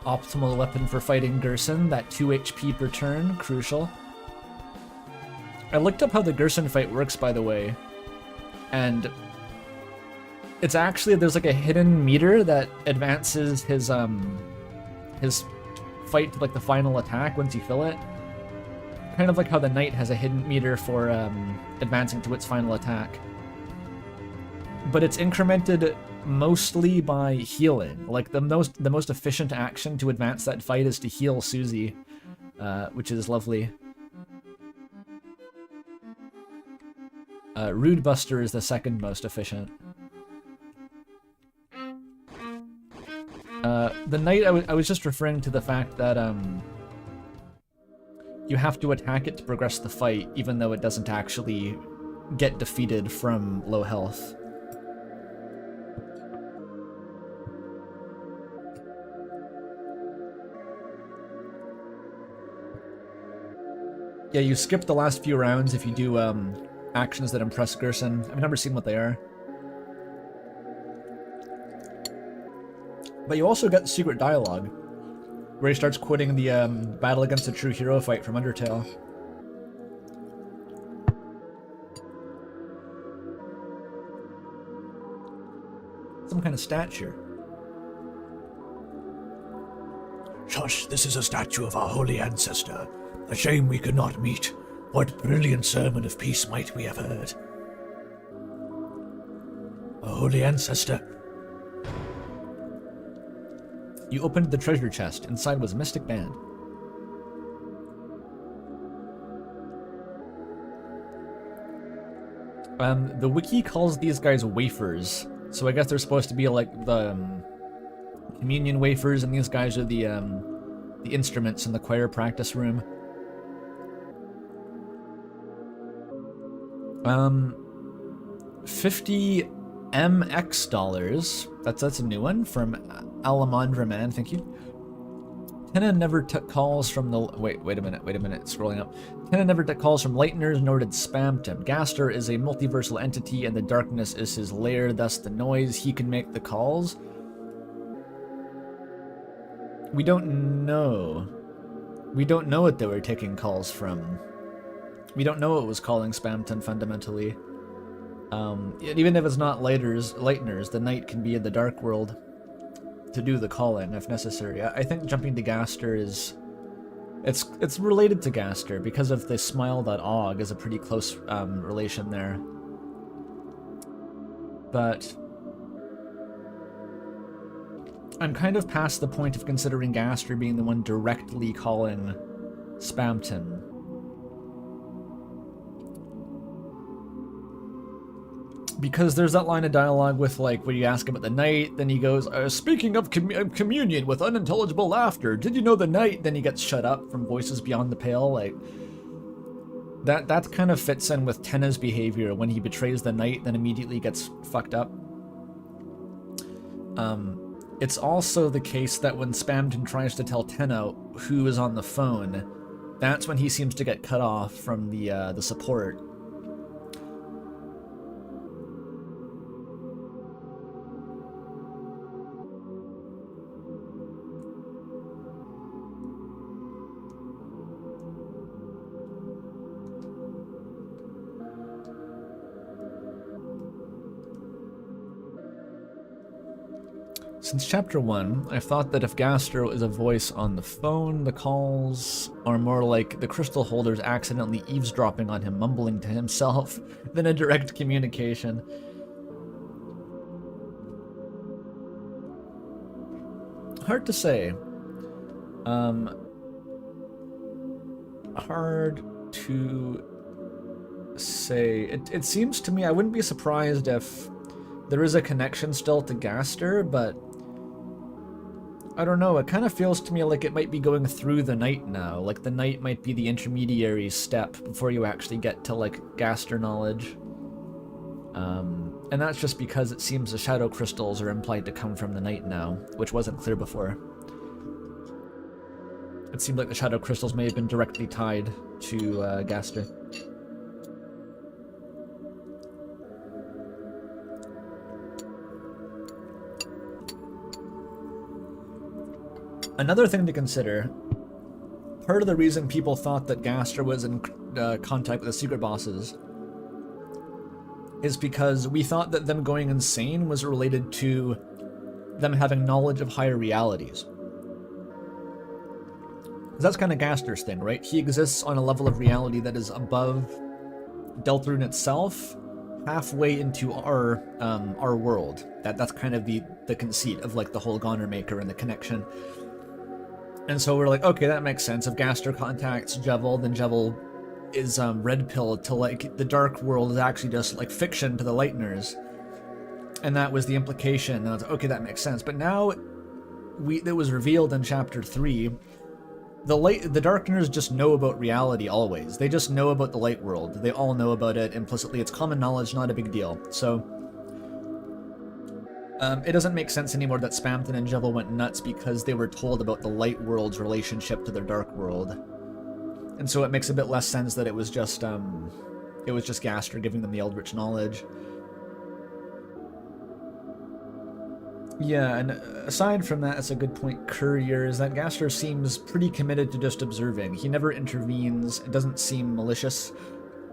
Optimal weapon for fighting Gerson, that 2 HP per turn, crucial. I looked up how the Gerson fight works, by the way, and it's actually, there's like a hidden meter that advances his fight to like the final attack once you fill it. Kind of like how the knight has a hidden meter for advancing to its final attack. But it's incremented mostly by healing. Like the most efficient action to advance that fight is to heal Susie, which is lovely. Rude Buster is the second most efficient. The knight, I was just referring to the fact that you have to attack it to progress the fight, even though it doesn't actually get defeated from low health. Yeah, you skip the last few rounds if you do actions that impress Gerson. I've never seen what they are. But you also get the secret dialogue, where he starts quoting the Battle Against the True Hero fight from Undertale. Some kind of statue. Shush, this is a statue of our holy ancestor. A shame we could not meet. What brilliant sermon of peace might we have heard. A holy ancestor. You opened the treasure chest. Inside was a mystic band. The wiki calls these guys wafers, so I guess they're supposed to be like the communion wafers, and these guys are the instruments in the choir practice room. 50 MX dollars. That's a new one from Alamandra Man. Thank you. Tenna never took calls from the... Wait a minute, scrolling up. Tenna never took calls from Lighteners, nor did Spamton. Gaster is a multiversal entity, and the darkness is his lair, thus the noise. He can make the calls. We don't know. We don't know what they were taking calls from. We don't know what was calling Spamton, fundamentally. Even if it's not Lighteners, the night can be in the dark world to do the calling if necessary. I think jumping to Gaster is... It's related to Gaster because of the smile.og is a pretty close relation there. But I'm kind of past the point of considering Gaster being the one directly calling Spamton. Because there's that line of dialogue with, like, where you ask about the night, then he goes, speaking of communion with unintelligible laughter, did you know the night? Then he gets shut up from Voices Beyond the Pale, like... That kind of fits in with Tenna's behavior when he betrays the night, then immediately gets fucked up. It's also the case that when Spamton tries to tell Tenna who is on the phone, that's when he seems to get cut off from the support. Since Chapter 1, I've thought that if Gaster is a voice on the phone, the calls are more like the crystal holders accidentally eavesdropping on him, mumbling to himself, than a direct communication. Hard to say. Hard to say. It seems to me, I wouldn't be surprised if there is a connection still to Gaster, but I don't know, it kind of feels to me like it might be going through the night now. Like the night might be the intermediary step before you actually get to, like, Gaster knowledge. And that's just because it seems the shadow crystals are implied to come from the night now, which wasn't clear before. It seemed like the shadow crystals may have been directly tied to Gaster. Another thing to consider, part of the reason people thought that Gaster was in contact with the secret bosses is because we thought that them going insane was related to them having knowledge of higher realities. That's kind of Gaster's thing, right? He exists on a level of reality that is above Deltarune itself, halfway into our world. That's kind of the conceit of, like, the whole Goner Maker and the connection. And so we're like, okay, that makes sense. If Gaster contacts Jevil, then Jevil is red pilled to, like, the dark world is actually just, like, fiction to the Lighteners. And that was the implication. And I was like, okay, that makes sense. But now it was revealed in Chapter 3, the Darkners just know about reality always. They just know about the light world. They all know about it implicitly. It's common knowledge, not a big deal. So it doesn't make sense anymore that Spamton and Jevil went nuts because they were told about the light world's relationship to their dark world. And so it makes a bit less sense that it was just Gaster giving them the Eldritch knowledge. Yeah, and aside from that, it's a good point, Courier, is that Gaster seems pretty committed to just observing. He never intervenes. It doesn't seem malicious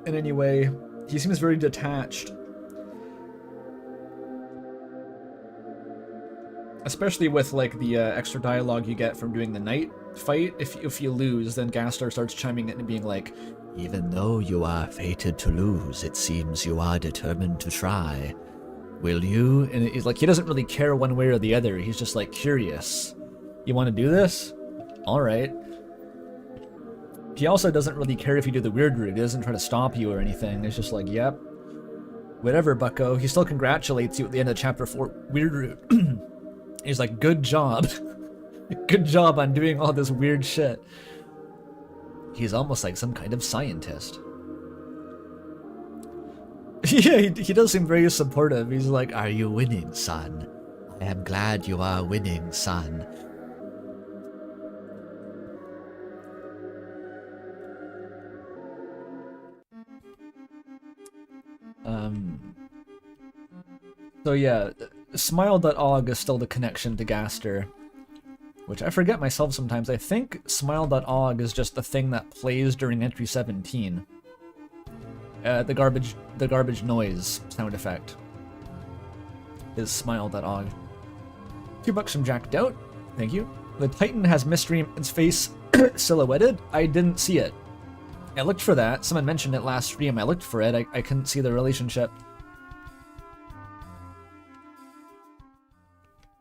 in any way. He seems very detached. Especially with, like, the extra dialogue you get from doing the night fight. If you lose, then Gaster starts chiming in and being like, even though you are fated to lose, it seems you are determined to try. Will you? And he's like, he doesn't really care one way or the other. He's just, like, curious. You want to do this? Alright. He also doesn't really care if you do the weird route. He doesn't try to stop you or anything. It's just like, yep. Whatever, bucko. He still congratulates you at the end of Chapter 4 weird route. He's like, good job. Good job on doing all this weird shit. He's almost like some kind of scientist. Yeah, he does seem very supportive. He's like, are you winning, son? I am glad you are winning, son. So yeah, smile.og is still the connection to Gaster, which I forget myself sometimes. I think smile.og is just the thing that plays during entry 17. The garbage noise sound effect is smile.og. $2 from Jack Doubt, thank you. The Titan has mystery in its face silhouetted. I didn't see it. I looked for that. Someone mentioned it last stream. I looked for it. I couldn't see the relationship.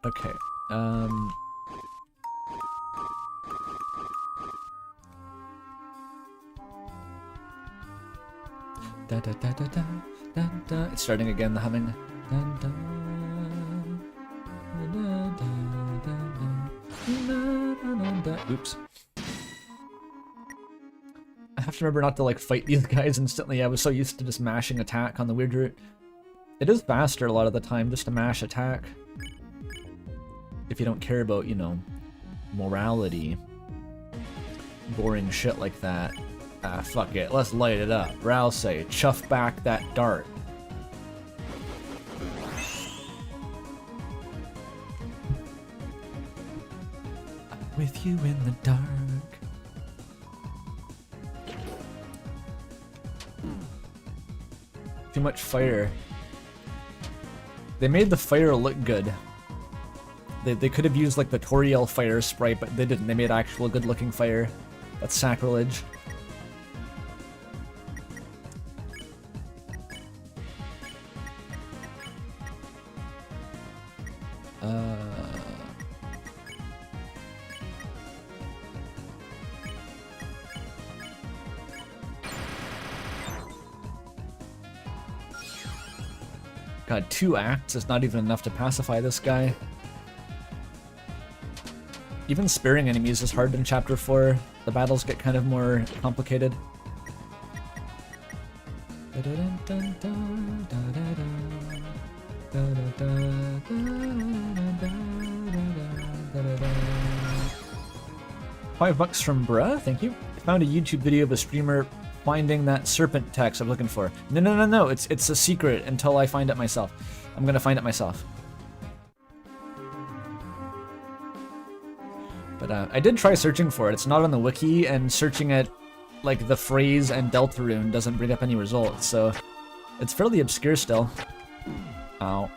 Okay. Da, da, da, da, da, da, da. It's starting again, the humming. Da, da, da, da, da, da, da, da, da. Oops. I have to remember not to like fight these guys instantly. I was so used to just mashing attack on the weird route. It is faster a lot of the time just to mash attack. If you don't care about, you know, morality. Boring shit like that. Ah, fuck it. Let's light it up. Ral say, chuff back that dart. I'm with you in the dark. Too much fire. They made the fire look good. They could have used like the Toriel fire sprite, but they didn't. They made actual good looking fire. That's sacrilege. God, 2 acts is not even enough to pacify this guy. Even sparing enemies is hard in Chapter 4. The battles get kind of more complicated. $5 from Bruh, thank you. I found a YouTube video of a streamer finding that serpent text I'm looking for. No, it's a secret until I find it myself. I'm gonna find it myself. But I did try searching for it. It's not on the wiki, and searching it like the phrase and Deltarune doesn't bring up any results, so it's fairly obscure still. Ow.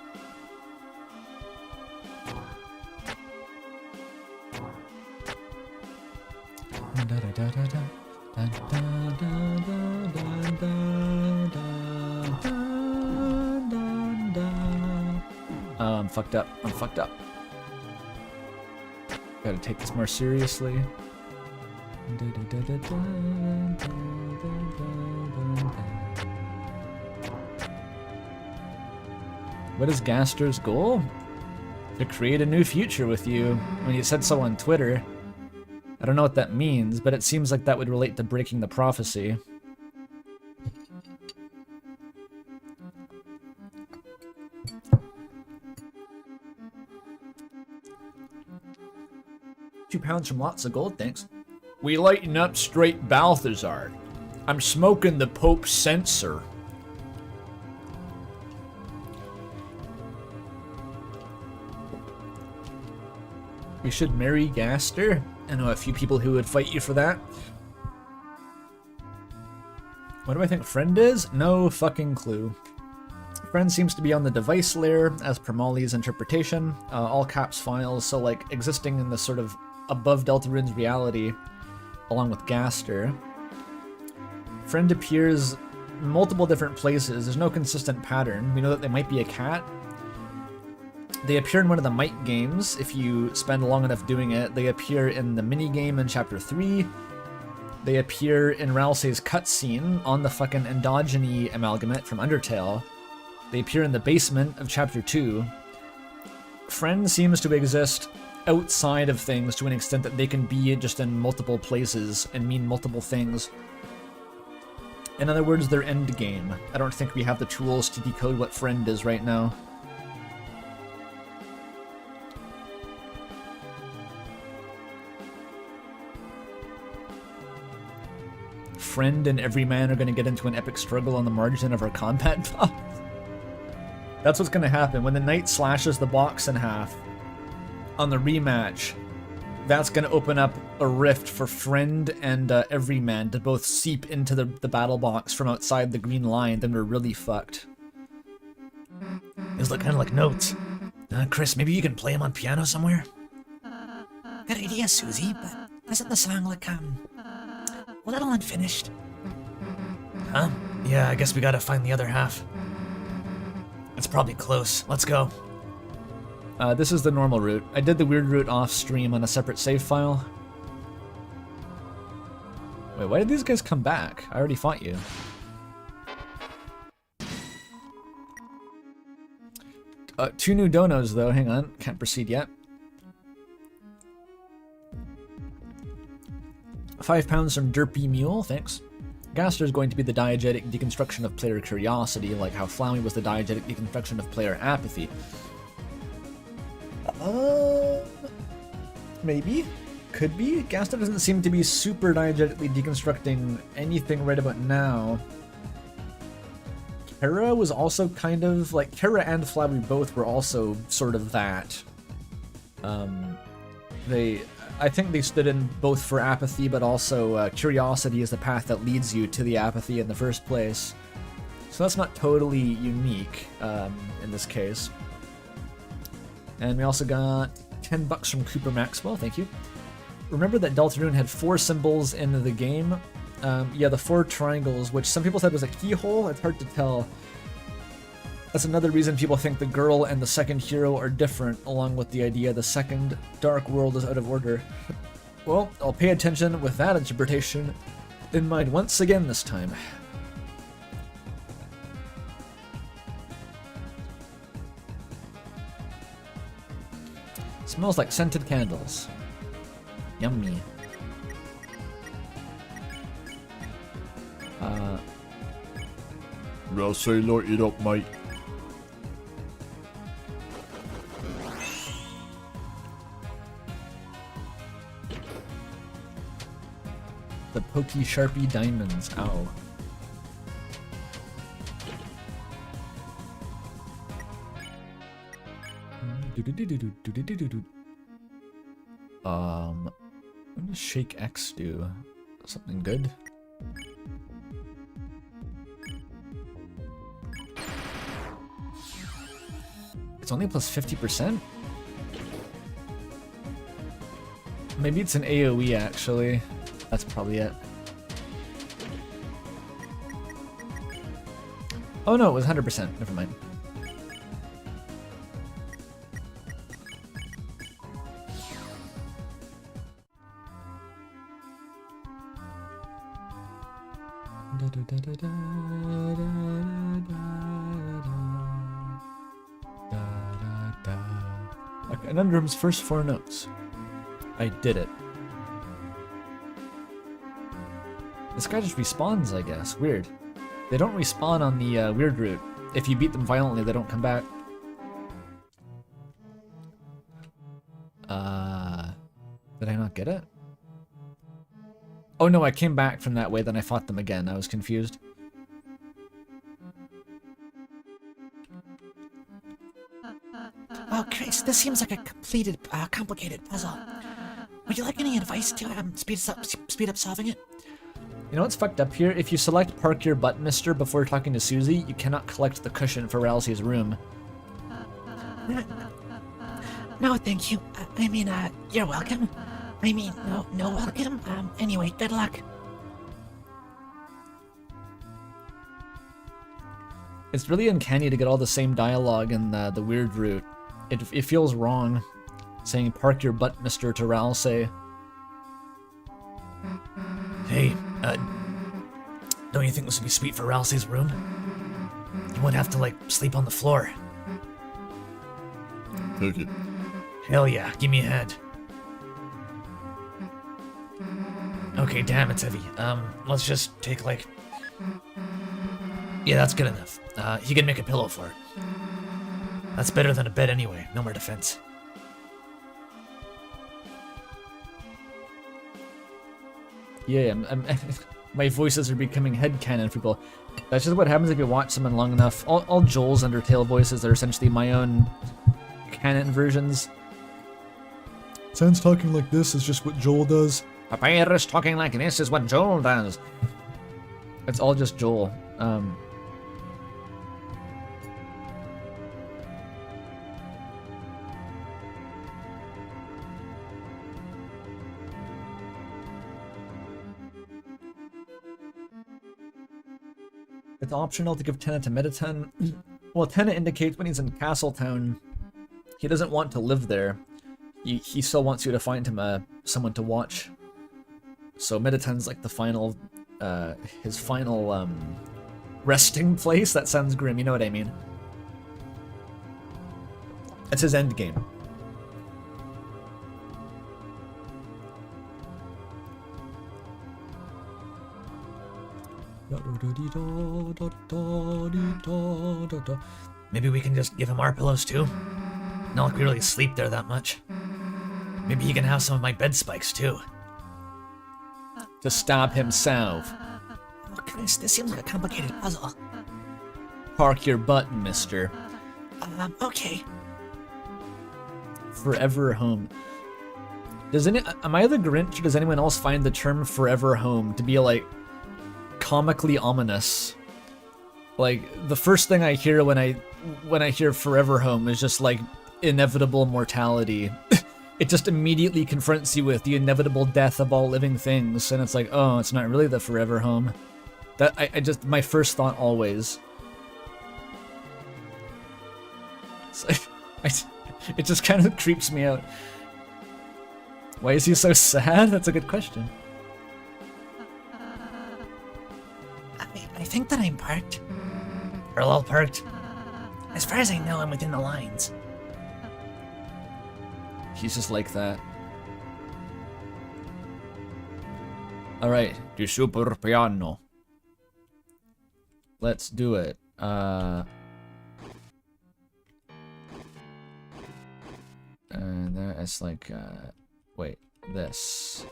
Oh, I'm fucked up. I'm fucked up. Gotta take this more seriously. What is Gaster's goal? To create a new future with you. When you said so on Twitter. I don't know what that means, but it seems like that would relate to breaking the prophecy. £2 from lots of gold, thanks. We lighten up straight Balthazar. I'm smoking the Pope's censer. We should marry Gaster. I know a few people who would fight you for that. What do I think Friend is? No fucking clue. Friend seems to be on the device layer, as per Molly's interpretation. All caps files, so like existing in the sort of above Deltarune's reality, along with Gaster. Friend appears in multiple different places. There's no consistent pattern. We know that they might be a cat. They appear in one of the Might games, if you spend long enough doing it. They appear in the mini-game in Chapter 3. They appear in Ralsei's cutscene on the fucking Endogeny amalgamate from Undertale. They appear in the basement of Chapter 2. Friend seems to exist outside of things to an extent that they can be just in multiple places and mean multiple things. In other words, they're endgame. I don't think we have the tools to decode what Friend is right now. Friend and Everyman are going to get into an epic struggle on the margin of our combat buff. That's what's gonna happen. When the knight slashes the box in half on the rematch, that's gonna open up a rift for Friend and Everyman to both seep into the battle box from outside the green line, then we're really fucked. These look kind of like notes. Chris, maybe you can play them on piano somewhere? Good idea, Susie, but doesn't the song look, a little unfinished? Huh? Yeah, I guess we gotta find the other half. It's probably close. Let's go. This is the normal route. I did the weird route off stream on a separate save file. Wait, why did these guys come back? I already fought you. Two new donos though, hang on, can't proceed yet. £5 from Derpy Mule, thanks. Gaster is going to be the diegetic deconstruction of player curiosity, like how Flowey was the diegetic deconstruction of player apathy. Maybe? Could be? Gaster doesn't seem to be super diegetically deconstructing anything right about now. Kara was also kind of, like, Kara and Flabby both were also sort of that. I think they stood in both for apathy, but also curiosity is the path that leads you to the apathy in the first place. So that's not totally unique in this case. And we also got $10 from Cooper Maxwell, thank you. Remember that Deltarune had 4 symbols in the game? Yeah, the 4 triangles, which some people said was a keyhole. It's hard to tell. That's another reason people think the girl and the second hero are different, along with the idea the second dark world is out of order. Well, I'll pay attention with that interpretation in mind once again this time. Smells like scented candles. Yummy. I'll say light it up, mate. The Pokey Sharpie Diamonds. Ow. What does Shake X do? Something good? It's only plus 50%? Maybe it's an AoE actually. That's probably it. Oh no, it was 100%. Never mind. Conundrum's first 4 notes. I did it. This guy just respawns, I guess. Weird. They don't respawn on the weird route. If you beat them violently, they don't come back. Did I not get it? Oh no, I came back from that way, then I fought them again. I was confused. Oh, Chris, this seems like a completed, complicated puzzle. Would you like any advice to speed up solving it? You know what's fucked up here? If you select Park Your Butt, Mister, before talking to Susie, you cannot collect the cushion for Ralsei's room. No, thank you. I mean, you're welcome. I mean, no welcome. Anyway, good luck. It's really uncanny to get all the same dialogue in the weird route. It feels wrong, saying "Park your butt, Mister" to Ralsei. Hey, don't you think this would be sweet for Ralsei's room? You wouldn't have to, like, sleep on the floor. Take it. Hell yeah, give me a hand. Okay, damn, it's heavy. Let's just take, like... Yeah, that's good enough. He can make a pillow for it. That's better than a bed anyway, no more defense. Yeah, My voices are becoming headcanon for people. That's just what happens if you watch someone long enough. All Joel's Undertale voices are essentially my own canon versions. Sans talking like this is just what Joel does. Papyrus talking like this is what Joel does. It's all just Joel. It's optional to give Tenna to Mediton. Well, Tenna indicates when he's in Castletown, he doesn't want to live there. He still wants you to find him someone to watch. So Mediton's like the final, his final resting place. That sounds grim. You know what I mean? It's his end game. Maybe we can just give him our pillows too. Not like we really sleep there that much. Maybe he can have some of my bed spikes too. To stab himself. Oh, Chris, this seems like a complicated puzzle. Park your button, mister. Okay. Forever home. Am I the Grinch, or does anyone else find the term forever home to be like comically ominous? Like the first thing I hear when I hear forever home is just like inevitable mortality. It just immediately confronts you with the inevitable death of all living things, and it's like, oh, it's not really the forever home. That I just, my first thought always. It's like, it just kind of creeps me out. Why is he so sad? That's a good question. I think that I'm parked. Parallel parked. As far as I know, I'm within the lines. He's just like that. Alright, the super piano. Let's do it. And there it's like, wait, this.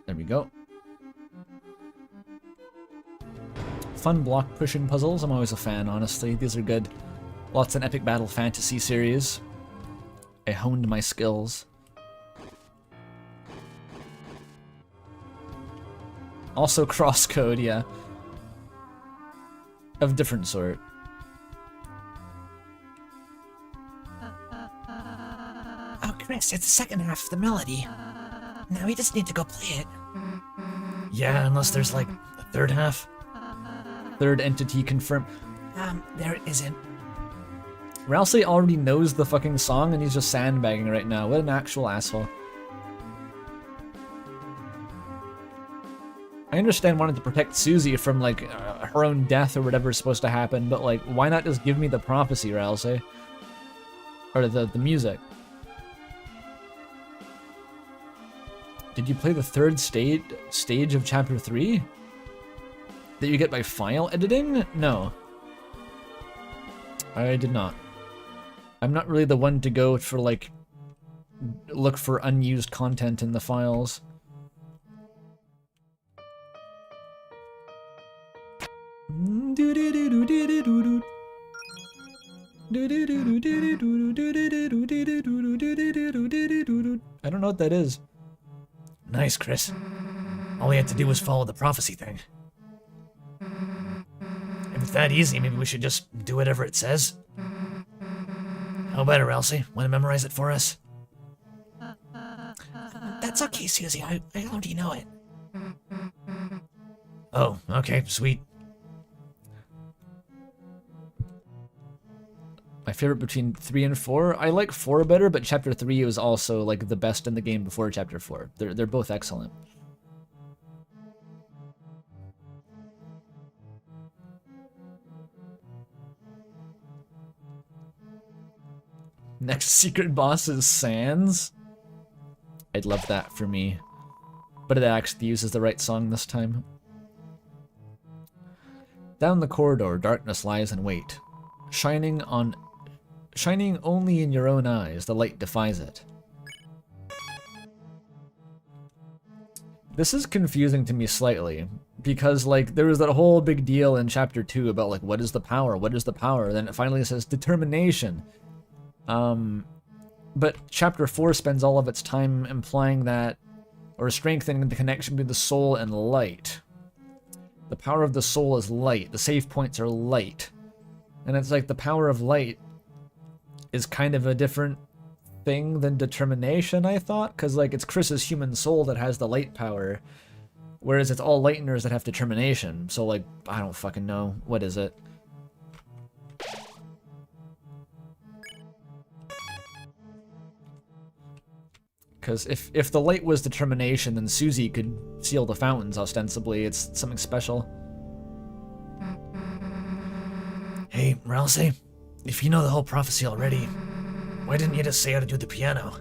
There we go. Fun block pushing puzzles, I'm always a fan, honestly. These are good. Lots of epic battle fantasy series. I honed my skills. Also crosscode, yeah. Of different sort. Oh, Chris, it's the second half of the melody. Now we just need to go play it. Yeah, unless there's like a third half. Third entity confirmed. There it isn't. Ralsei already knows the fucking song and he's just sandbagging right now. What an actual asshole. I understand wanting to protect Susie from, like, her own death or whatever is supposed to happen, but, like, why not just give me the prophecy, Ralsei? Or the music. Did you play the third stage of Chapter 3? That you get by file editing? No. I did not. I'm not really the one to go for, like, look for unused content in the files. I don't know what that is. Nice, Chris. All we had to do was follow the prophecy thing. If it's that easy, maybe we should just do whatever it says. How about it, Ralsei? Want to memorize it for us? That's okay, Susie. I already know it. Oh, okay, sweet. My favorite between 3 and 4? I like 4 better, but Chapter 3 was also, like, the best in the game before Chapter 4. They're both excellent. Next secret boss is Sans. I'd love that for me. But it actually uses the right song this time. Down the corridor, darkness lies in wait. Shining only in your own eyes, the light defies it. This is confusing to me slightly, because, like, there was that whole big deal in Chapter 2 about, like, what is the power? What is the power? Then it finally says determination. But Chapter 4 spends all of its time implying that, or strengthening the connection between the soul and light. The power of the soul is light. The save points are light. And it's like the power of light is kind of a different thing than determination, I thought, because like it's Chris's human soul that has the light power, whereas it's all lighteners that have determination. So like, I don't fucking know. What is it? Because if the light was determination, then Susie could seal the fountains, ostensibly. It's something special. Hey, Rousey, if you know the whole prophecy already, why didn't you just say how to do the piano?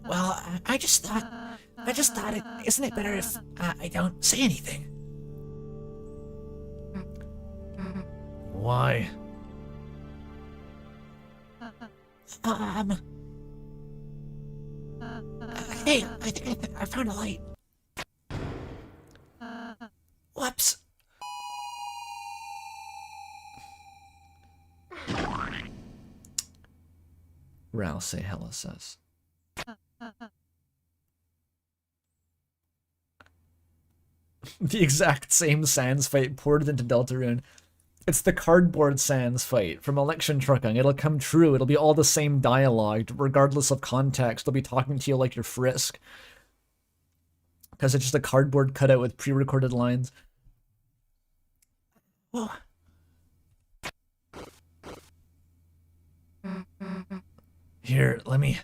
Well, I just thought, isn't it better if I don't say anything? Why? Hey, I think I found a light. Whoops. Rousey hella says. The exact same Sans fight ported into Deltarune. It's the cardboard Sans fight from Election Trucking. It'll come true. It'll be all the same dialogue, regardless of context. They'll be talking to you like you're Frisk. Because it's just a cardboard cutout with pre-recorded lines. Whoa. Here, let me...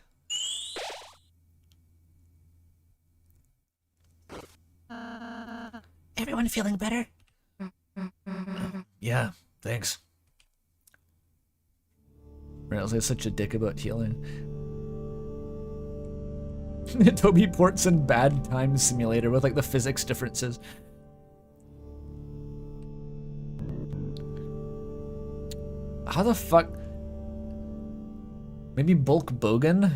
Everyone feeling better? Yeah, thanks. Rousey's such a dick about healing. Toby ports in Bad Time Simulator with like the physics differences. How the fuck? Maybe Bulk Bogan?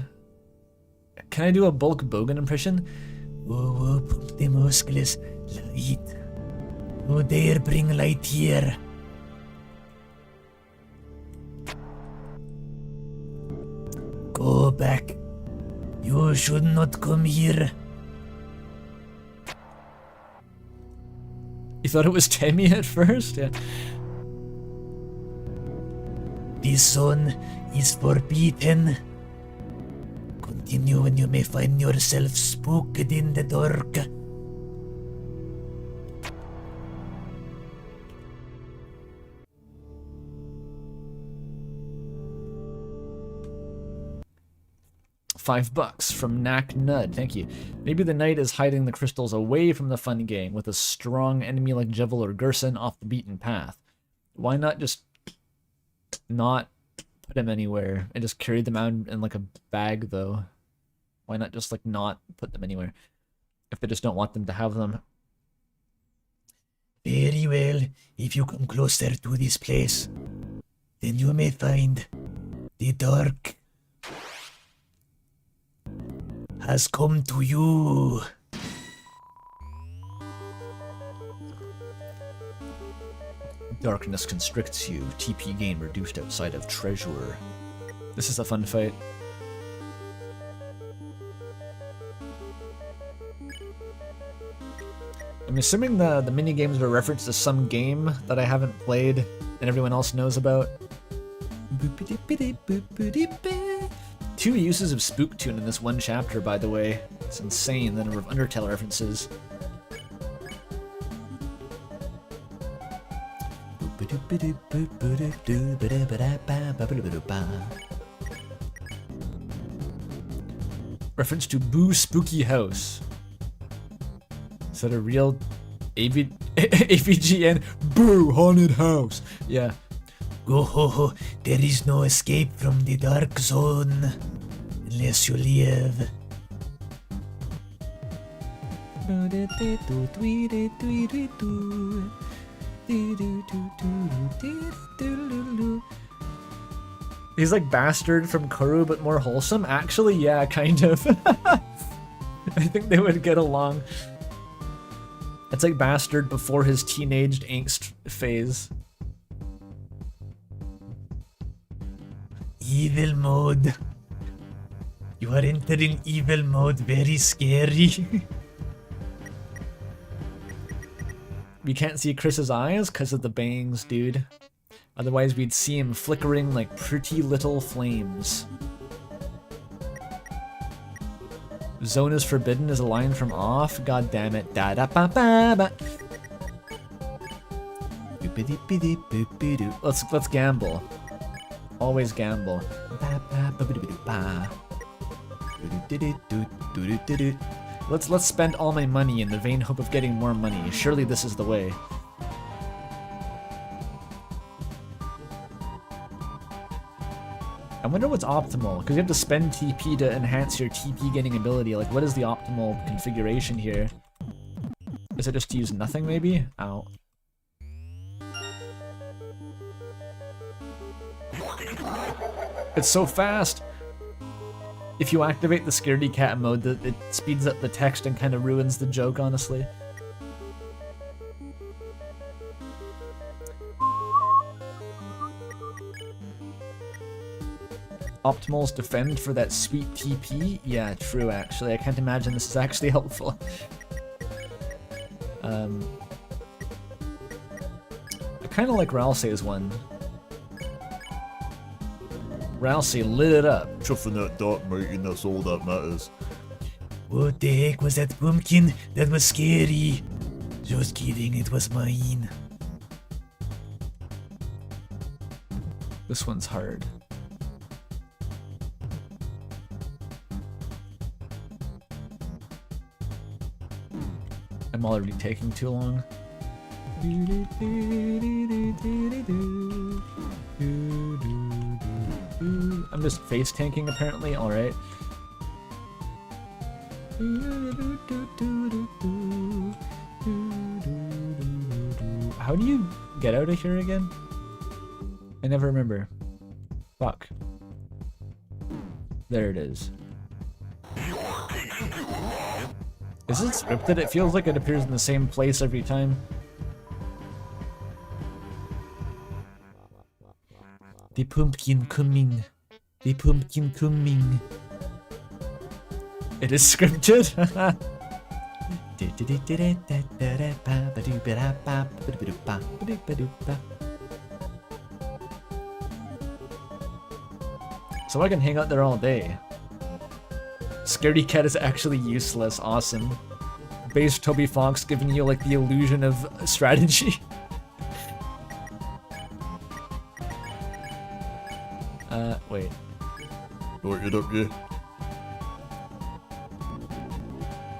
Can I do a Bulk Bogan impression? Oh, pump the muscles, light. Oh, dare bring light here. Go back. You should not come here. You thought it was Tammy at first? Yeah. The sun is forbidden. Continue and you may find yourself spooked in the dark. $5 from Knack Nud, thank you. Maybe the knight is hiding the crystals away from the fun game with a strong enemy like Jevil or Gerson off the beaten path. Why not just not put him anywhere and just carry them out in like a bag though? Why not just like not put them anywhere if they just don't want them to have them? Very well. If you come closer to this place, then you may find the dark has come to you. Darkness constricts you. TP gain reduced outside of Treasure. This is a fun fight. I'm assuming the minigames are a reference to some game that I haven't played and everyone else knows about. 2 uses of Spooktune in this one chapter, by the way. It's insane, the number of Undertale references. Reference to Boo Spooky House. Is that a real AVGN? Boo Haunted House. Yeah. Go, there is no escape from the dark zone unless you live. He's like Bastard from Kuru, but more wholesome. Actually, yeah, kind of. I think they would get along. It's like Bastard before his teenaged angst phase. Evil mode. You are entering evil mode, very scary. We can't see Chris's eyes because of the bangs, dude. Otherwise we'd see him flickering like pretty little flames. Zone is forbidden is a line from Off. God damn it. Da da ba ba ba. Let's gamble. Always gamble. Let's spend all my money in the vain hope of getting more money. Surely this is the way. I wonder what's optimal, because you have to spend TP to enhance your TP getting ability. Like, what is the optimal configuration here? Is it just to use nothing, maybe? Ow. It's so fast! If you activate the scaredy cat mode, it speeds up the text and kind of ruins the joke, honestly. Optimal's defend for that sweet TP? Yeah, true, actually. I can't imagine this is actually helpful. I kind of like Ralsei's one. Ralsei lit it up. Chuffing that dark meeting, that's all that matters. What the heck was that pumpkin? That was scary. Just kidding, it was mine. This one's hard. I'm already taking too long. I'm just face tanking apparently, alright. How do you get out of here again? I never remember. Fuck. There it is. Is it scripted? It feels like it appears in the same place every time. The pumpkin coming. The pumpkin coming. It is scripted? So I can hang out there all day. Scaredy Cat is actually useless. Awesome. Base Toby Fox giving you like the illusion of strategy. Wait. What you up here?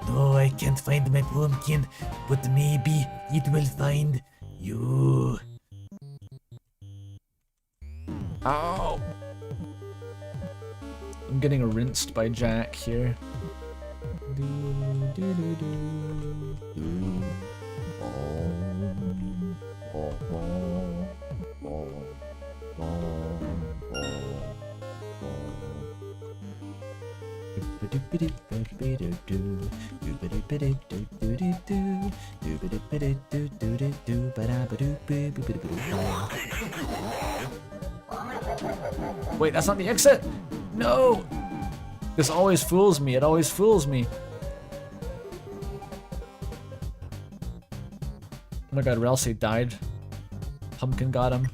No, I can't find my pumpkin, but maybe it will find you. Ow! I'm getting rinsed by Jack here. Wait, that's not the exit! No! This always fools me, it always fools me. Oh my god, Ralsei died. Pumpkin got him.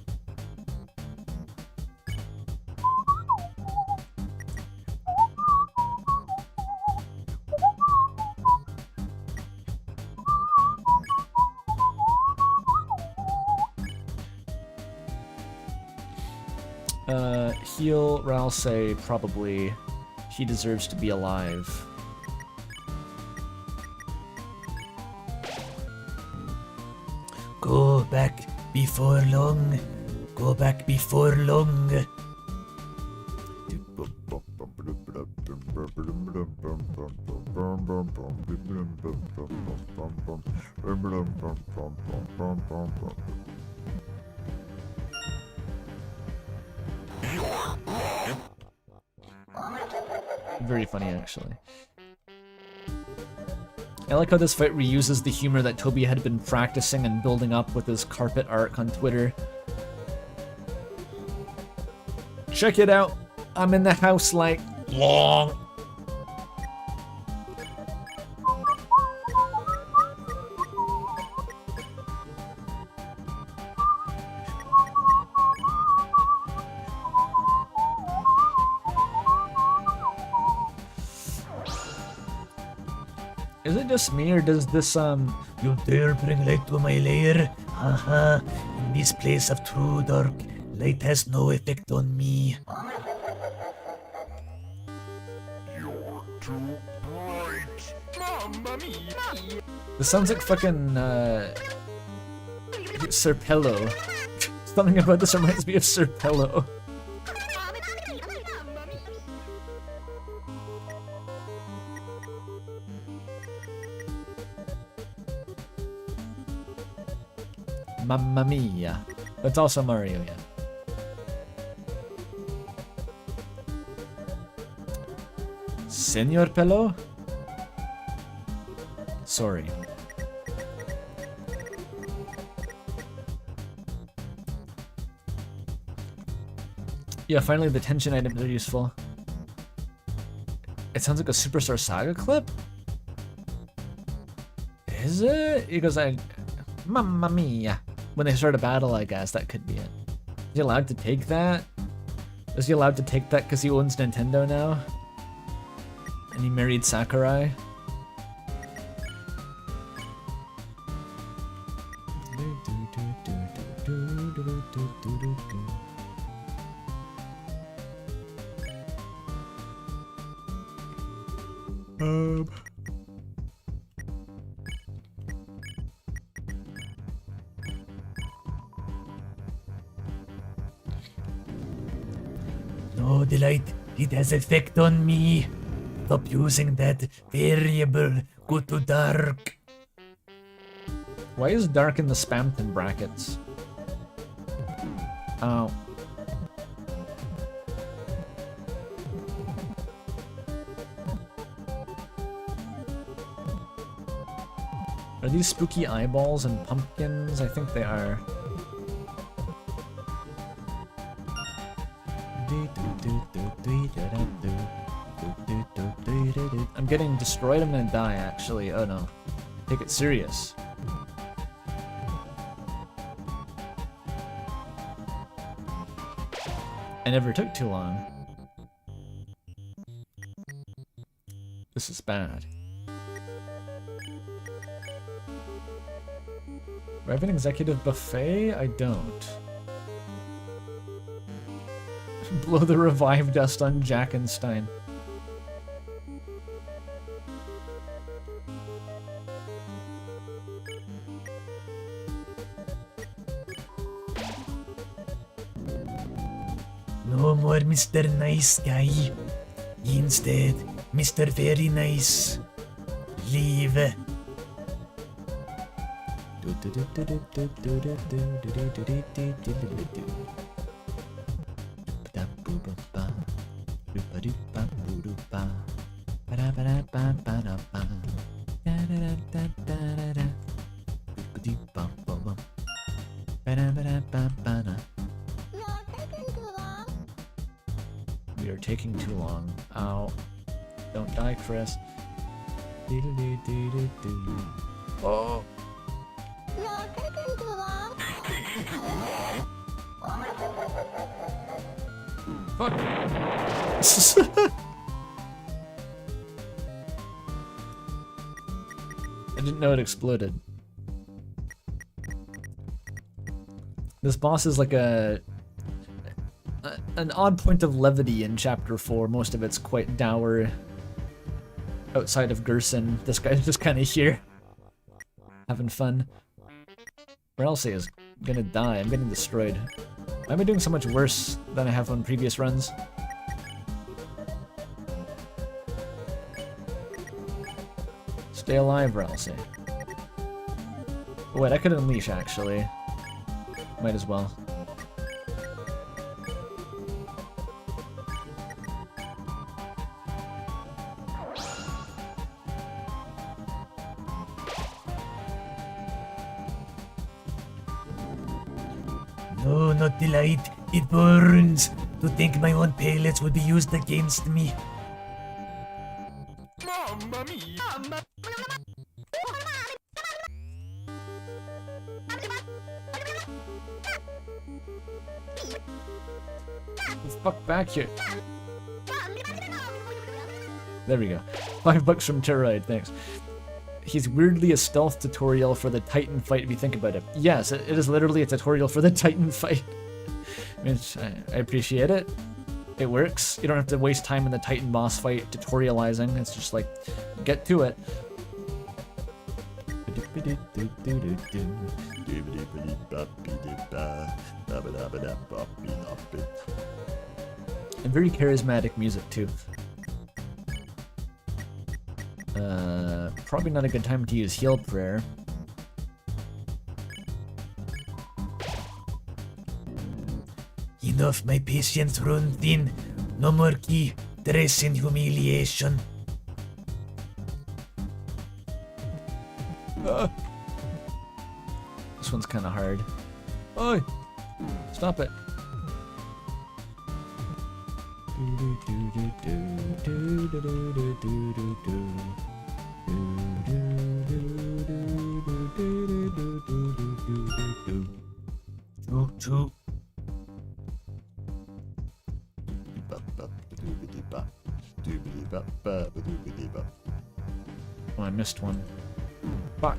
Heal Ralsei, probably. He deserves to be alive. Go back before long. Go back before long. Very funny, actually. I like how this fight reuses the humor that Toby had been practicing and building up with his carpet arc on Twitter. Check it out. I'm in the house like long. Is it just me, or does this, You dare bring light to my lair? Haha, in this place of true dark, light has no effect on me. this sounds like fucking, Serpello. Something about this reminds me of Serpello. Mamma mia. That's also Mario, yeah. Senor Pello? Sorry. Yeah, finally the tension items are useful. It sounds like a Superstar Saga clip? Is it? He goes like, Mamma mia. When they start a battle, I guess that could be it. Is he allowed to take that? Is he allowed to take that because he owns Nintendo now? And he married Sakurai? No delight, it has effect on me. Stop using that variable. Go to dark. Why is dark in the Spamton brackets? Oh. Are these spooky eyeballs and pumpkins? I think they are. I'm getting destroyed, I'm gonna die actually. Oh no. Take it serious. I never took too long. This is bad. Do I have an executive buffet? I don't. Blow the revive dust on Jackenstein. No more Mr. Nice Guy. Instead, Mr. Very Nice. Leave. We are taking too long. Ow. Don't die, Chris. Oh. Fuck. I didn't know it exploded. This boss is like an odd point of levity in Chapter 4. Most of it's quite dour. Outside of Gerson, this guy's just kind of here. Having fun. Ralsei is gonna die. I'm getting destroyed. Why am I doing so much worse than I have on previous runs? Stay alive, Ralsei. Oh, wait, I could unleash, actually. Might as well. No, not the light. It burns. To think my own pellets would be used against me. Fuck back here. There we go. $5 from Terroride, thanks. He's weirdly a stealth tutorial for the Titan fight if you think about it. Yes, it is literally a tutorial for the Titan fight. Which I appreciate it. It works. You don't have to waste time in the Titan boss fight tutorializing. It's just like, get to it. And very charismatic music too. Probably not a good time to use heal prayer. Enough, my patience run thin. No more key, dress in humiliation. This one's kind of hard. Oi! Stop it. Choo. Oh, I missed one. Fuck.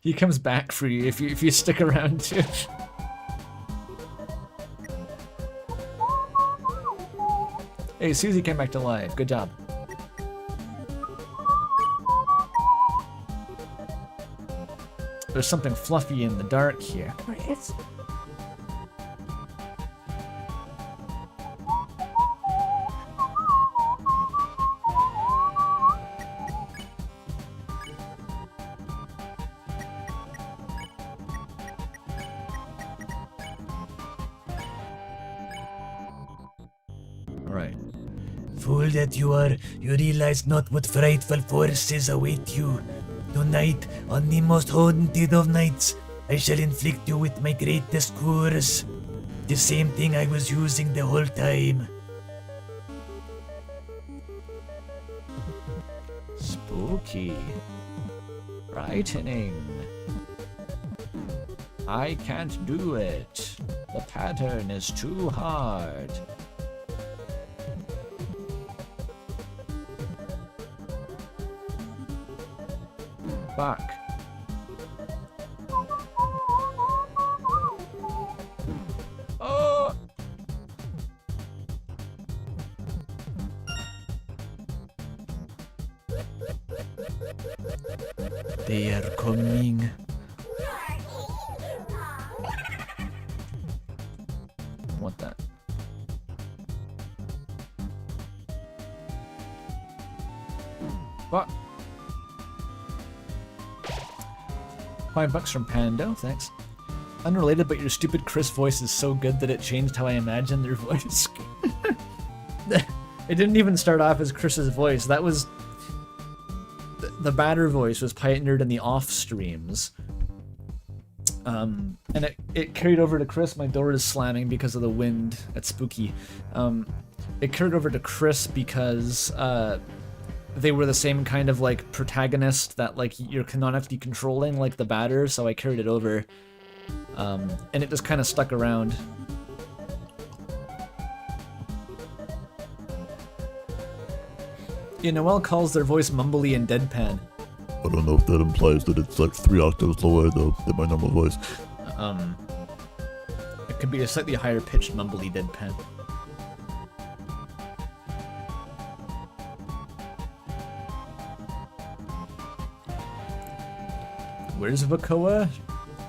He comes back for you if you stick around too. Hey, Susie came back to life. Good job. There's something fluffy in the dark here. It's... Right. Fool that you are, you realize not what frightful forces await you. Tonight, on the most haunted of nights, I shall inflict you with my greatest curse. The same thing I was using the whole time. Spooky. Frightening. I can't do it. The pattern is too hard. Fuck. Oh! They are coming. Want that? Fuck. $5 from Pando, thanks. Unrelated, but your stupid Chris voice is so good that it changed how I imagined their voice. It didn't even start off as Chris's voice. That was... The batter voice was pioneered in the off streams. And it carried over to Chris. My door is slamming because of the wind. It's spooky. It carried over to Chris because they were the same kind of like protagonist that like you're canonically controlling, like the batter, so I carried it over. And it just kind of stuck around. Yeah, Noelle calls their voice mumbly and deadpan. I don't know if that implies that it's like 3 octaves lower though than my normal voice. It could be a slightly higher pitched mumbly deadpan. Where's Vakoa?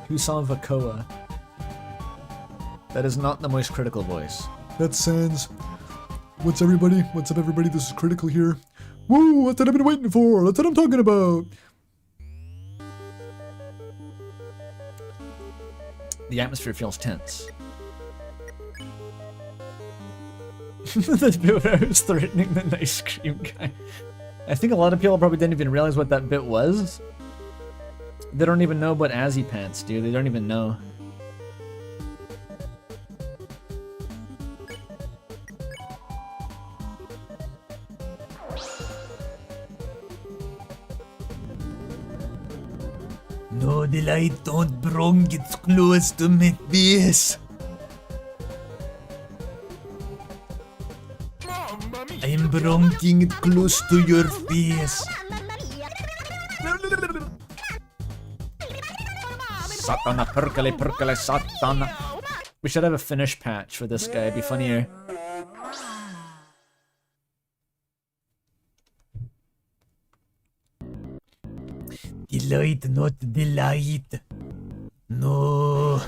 Who saw Vakoa? That is not the most critical voice. That's Sans. What's everybody? What's up, everybody? This is Critical here. Woo! That's what I've been waiting for. That's what I'm talking about. The atmosphere feels tense. The bit where I was threatening the ice cream guy. I think a lot of people probably didn't even realize what that bit was. They don't even know what Azzy Pants do. They don't even know. No, the light don't bring it close to my face. I'm bringing it close to your face. Satana, perkele, satana. We should have a finish patch for this guy. It'd be funnier. The light, not the light. No.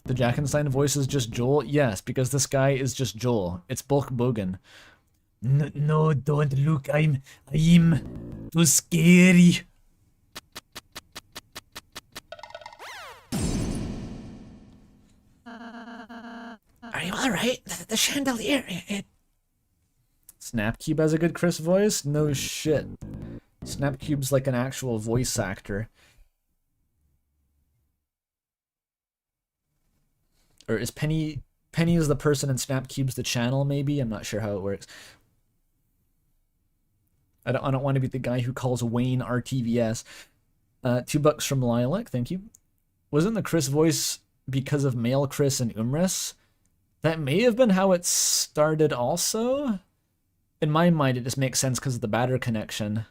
The Jackenstein voice is just Joel? Yes, because this guy is just Joel. It's Bulk Bogan. No, don't look. I'm too scary. Are you alright? The chandelier, Snapcube has a good Chris voice? No shit. Snapcube's like an actual voice actor. Or is Penny is the person and Snapcube's the channel, maybe? I'm not sure how it works. I don't want to be the guy who calls Wayne RTVS. $2 from Lilac, thank you. Wasn't the Chris voice because of male Chris and Umris? That may have been how it started also. In my mind, it just makes sense because of the batter connection.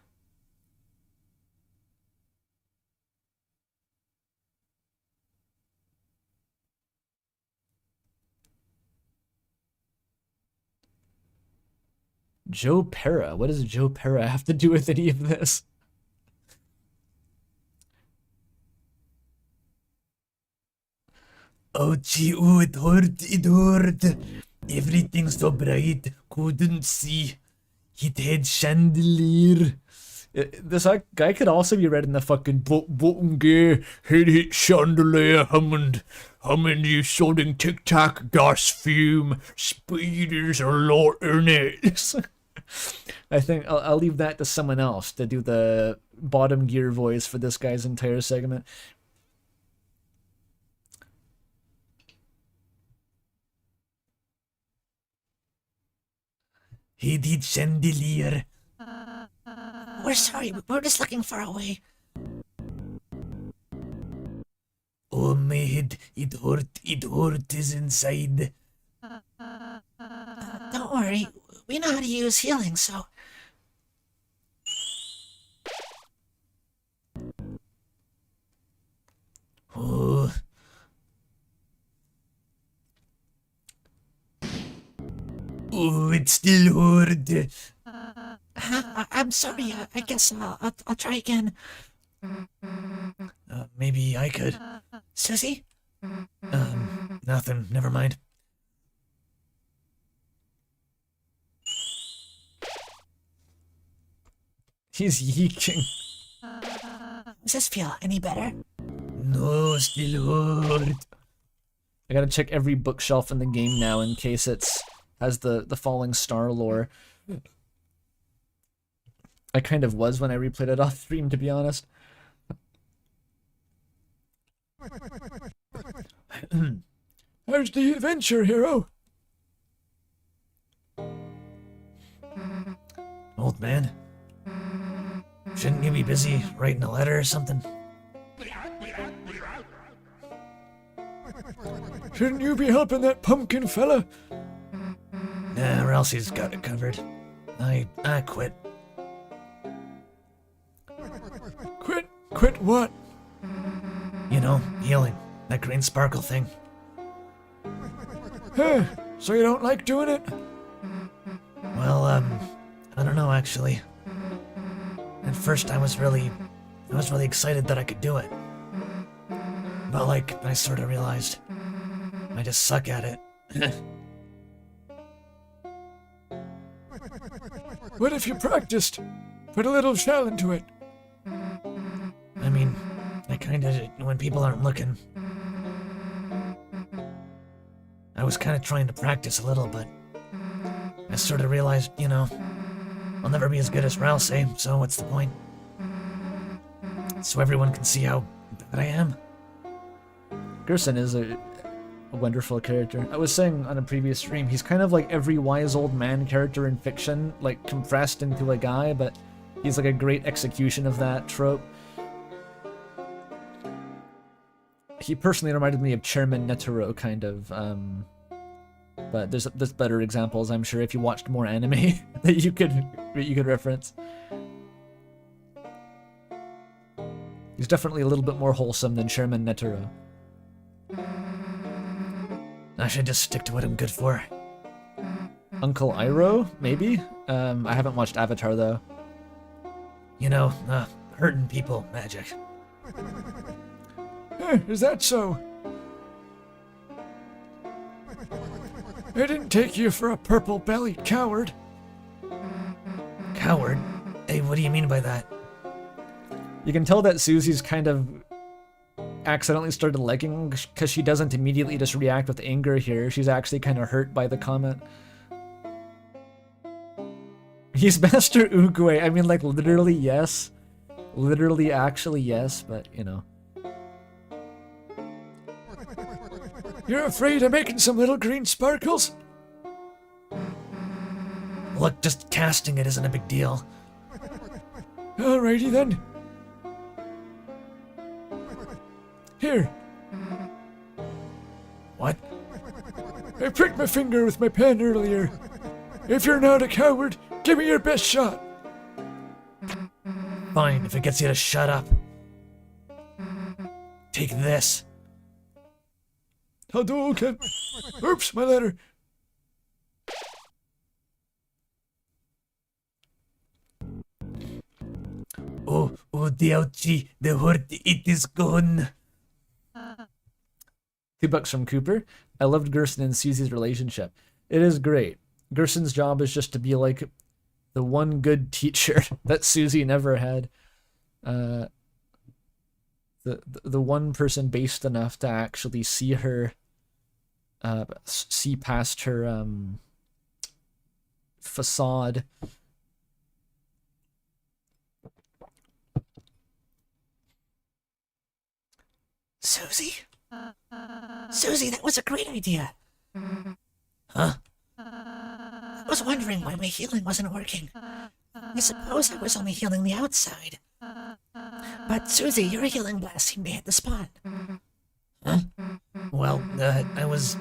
Joe Pera? What does Joe Pera have to do with any of this? Ouchie, oh, it hurt, it hurt. Everything's so bright, couldn't see. It had chandelier. This guy could also be read in the fucking bottom gear, hit chandelier, Hammond, you sodding tic-tac, gas fume, spiders are lot in it. I think I'll leave that to someone else to do the bottom gear voice for this guy's entire segment. He did chandelier. We're sorry, we're just looking for a way. Oh my head, it hurt is inside. Don't worry, we know how to use healing, so... Oh. Oh, it still hurt. I'm sorry, I guess I'll try again. Maybe I could. Susie? Nothing, never mind. He's yeeking. Does this feel any better? No, still hurt. I gotta check every bookshelf in the game now in case it's has the falling star lore. I kind of was when I replayed it off stream, to be honest. How's the adventure, hero? Old man. Shouldn't you be busy writing a letter or something? Shouldn't you be helping that pumpkin fella? Nah, or else he's got it covered. I quit. Quit what? You know, healing. That green sparkle thing. Huh, so you don't like doing it? Well, I don't know actually. At first I was really excited that I could do it. But like, I sort of realized I just suck at it. What if you practiced? Put a little shell into it. I mean, I kinda, when people aren't looking. I was kinda trying to practice a little, but I sort of realized, you know, I'll never be as good as Ralsei, so what's the point? So everyone can see how bad I am. Gerson is a wonderful character. I was saying on a previous stream, he's kind of like every wise old man character in fiction, like compressed into a guy, but he's like a great execution of that trope. He personally reminded me of Chairman Netero, kind of, but there's better examples, I'm sure, if you watched more anime that you could reference. He's definitely a little bit more wholesome than Chairman Netero. I should just stick to what I'm good for. Uncle Iroh, maybe? I haven't watched Avatar, though. You know, hurting people, magic. Is that so? I didn't take you for a purple-bellied coward. Coward? Hey, what do you mean by that? You can tell that Susie's kind of accidentally started liking because she doesn't immediately just react with anger here. She's actually kind of hurt by the comment. He's Master Oogway. I mean, like, literally, yes. Literally, actually, yes, but, you know. You're afraid of making some little green sparkles? Look, just casting it isn't a big deal. Alrighty then. Here. What? I pricked my finger with my pen earlier. If you're not a coward, give me your best shot. Fine, if it gets you to shut up. Take this. Hadouken! Oops, my letter. Oh, the ouchie, the hurt, it is gone. $2 from Cooper. I loved Gerson and Susie's relationship. It is great. Gerson's job is just to be like the one good teacher that Susie never had. The one person based enough to actually see her, see past her facade. Susie? Susie, that was a great idea. Huh? I was wondering why my healing wasn't working. I suppose I was only healing the outside. But Susie, your healing blast seemed to hit the spot. Huh? Well, I was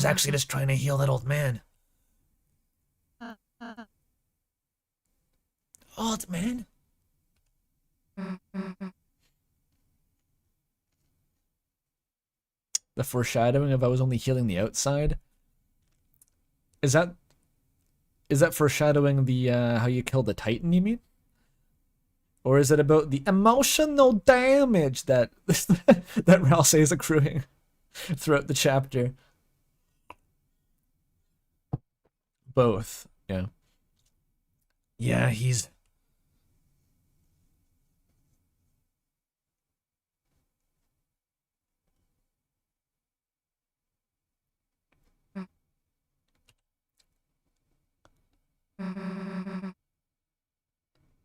actually just trying to heal that old man. Old man? The foreshadowing of I was only healing the outside. Is that foreshadowing the how you kill the Titan, you mean? Or is it about the emotional damage that that Ralsei is accruing throughout the chapter? Both, yeah. Yeah, he's...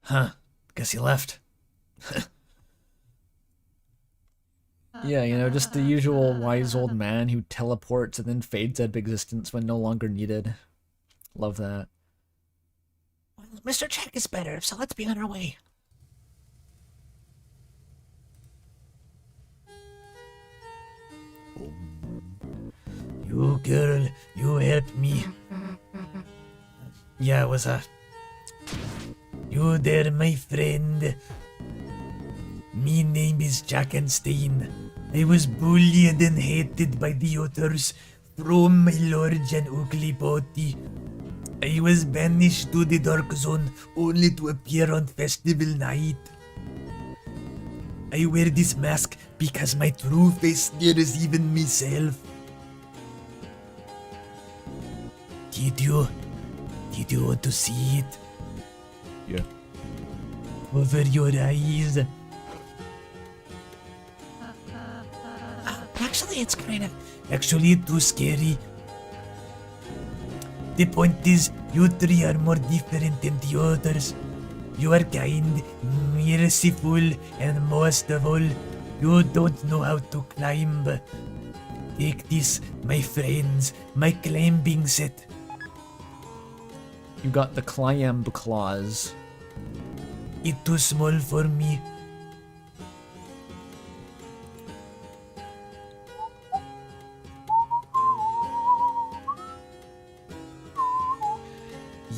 Huh. Guess he left. Yeah, you know, just the usual wise old man who teleports and then fades out of existence when no longer needed. Love that. Well, Mr. Check is better, so let's be on our way. You girl, you help me. Yeah, it was you there, my friend. Me name is Jackenstein. I was bullied and hated by the others from my lord and ugly body. I was banished to the dark zone only to appear on festival night. I wear this mask because my true face scares even myself. Did you want to see it? Yeah. over your eyes. Actually, it's kind of... Actually, too scary. The point is, you three are more different than the others. You are kind, merciful, and most of all, you don't know how to climb. Take this, my friends, my climbing set. You got the climb claws. It's too small for me.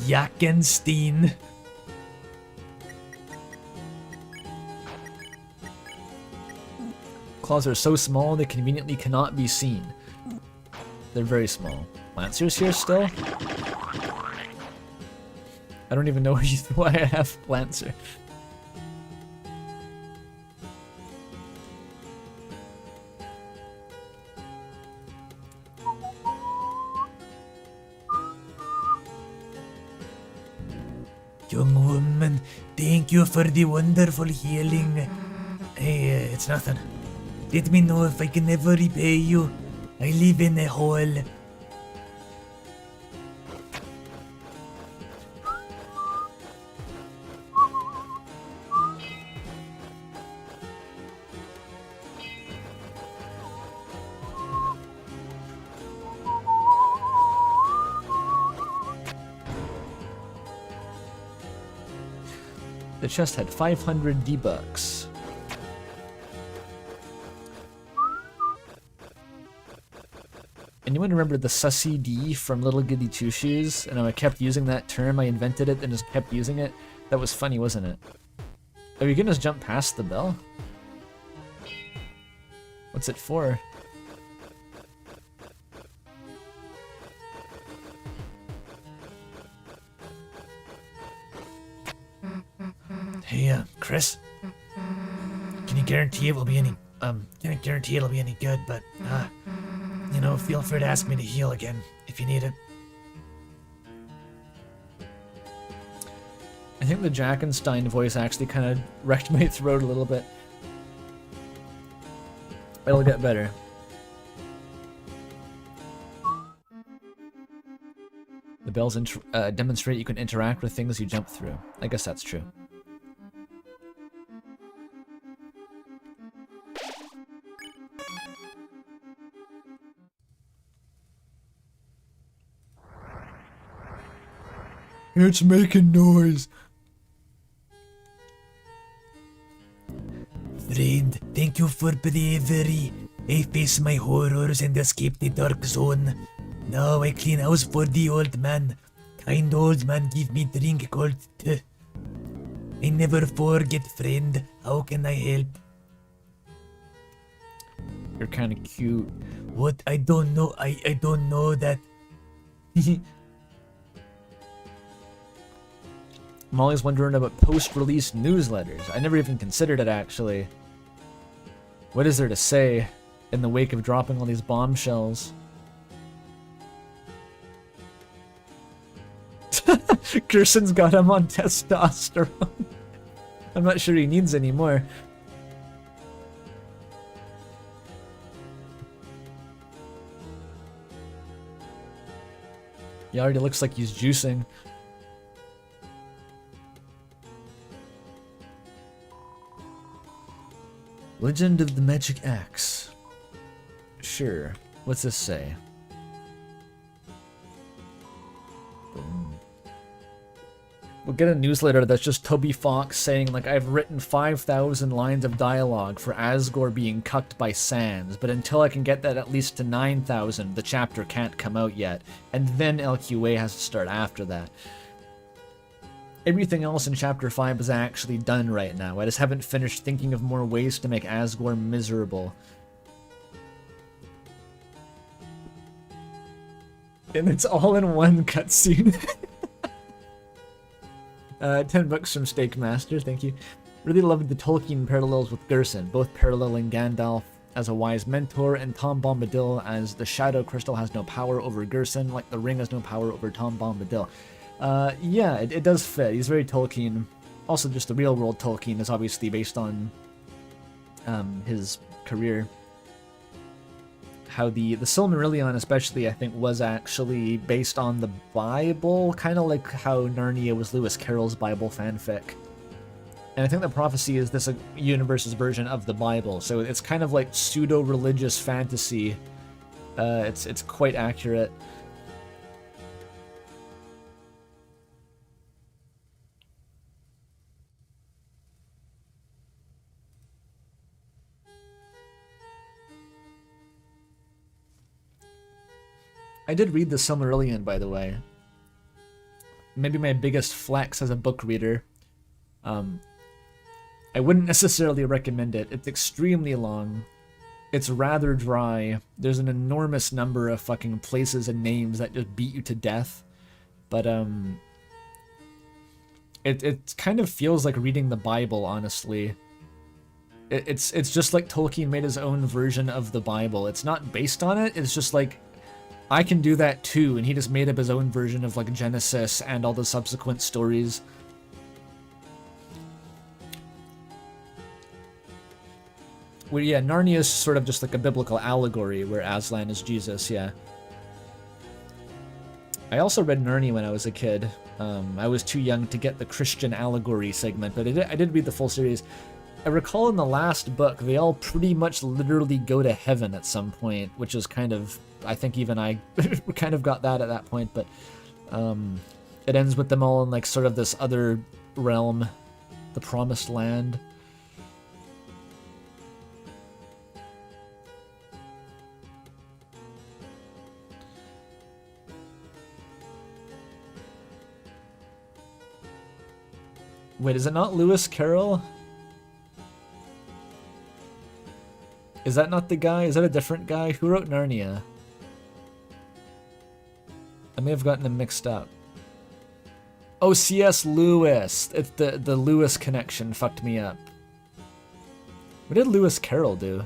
Jackenstein. Claws are so small they conveniently cannot be seen. They're very small. Lancer's here still? I don't even know why I have Lancer. Young woman, thank you for the wonderful healing. Hey, it's nothing. Let me know if I can ever repay you. I live in a hole. The chest had 500 D-bucks. Anyone remember the sussy D from Little Goody Two Shoes? And I kept using that term, I invented it and just kept using it. That was funny, wasn't it? Are you gonna just jump past the bell? What's it for? Hey, Chris? Can you guarantee it will be any, can't guarantee it'll be any good, but, you know, feel free to ask me to heal again if you need it. I think the Jackenstein voice actually kind of wrecked my throat a little bit. It'll get better. The bells demonstrate you can interact with things you jump through. I guess that's true. It's making noise. Friend, thank you for bravery. I face my horrors and escape the dark zone. Now I clean house for the old man. Kind old man give me drink called tea. I never forget, friend. How can I help? You're kind of cute. What? I don't know. I don't know that. I'm always wondering about post-release newsletters. I never even considered it, actually. What is there to say in the wake of dropping all these bombshells? Gerson's got him on testosterone. I'm not sure he needs any more. He already looks like he's juicing. Legend of the Magic Axe. Sure. What's this say? We'll get a newsletter that's just Toby Fox saying, like, I've written 5,000 lines of dialogue for Asgore being cucked by Sans, but until I can get that at least to 9,000, the chapter can't come out yet. And then LQA has to start after that. Everything else in Chapter 5 is actually done right now. I just haven't finished thinking of more ways to make Asgore miserable. And it's all in one cutscene. 10 bucks from Steak Master, thank you. Really loved the Tolkien parallels with Gerson, both paralleling Gandalf as a wise mentor and Tom Bombadil as the Shadow Crystal has no power over Gerson, like the Ring has no power over Tom Bombadil. Yeah, it does fit. He's very Tolkien. also just the real world Tolkien is obviously based on his career. How the Silmarillion especially, I think, was actually based on the Bible, kind of like how Narnia was Lewis Carroll's Bible fanfic. And I think the prophecy is this universe's version of the Bible, so it's kind of like pseudo-religious fantasy. It's quite accurate. I did read the Silmarillion, by the way. Maybe my biggest flex as a book reader. I wouldn't necessarily recommend it. It's extremely long. It's rather dry. There's an enormous number of fucking places and names that just beat you to death. But it kind of feels like reading the Bible, honestly. It's just like Tolkien made his own version of the Bible. It's not based on it. It's just like, I can do that too, and he just made up his own version of like Genesis and all the subsequent stories. Well, yeah, Narnia is sort of just like a biblical allegory, where Aslan is Jesus, yeah. I also read Narnia when I was a kid. I was too young to get the Christian allegory segment, but I did read the full series. I recall in the last book, they all pretty much literally go to heaven at some point, which is kind of, I think even I kind of got that at that point, but it ends with them all in like sort of this other realm, the Promised Land. Wait, is it not Lewis Carroll? Is that not the guy? Is that a different guy? Who wrote Narnia? I may have gotten them mixed up. Oh, C.S. Lewis. It's the Lewis connection fucked me up. What did Lewis Carroll do?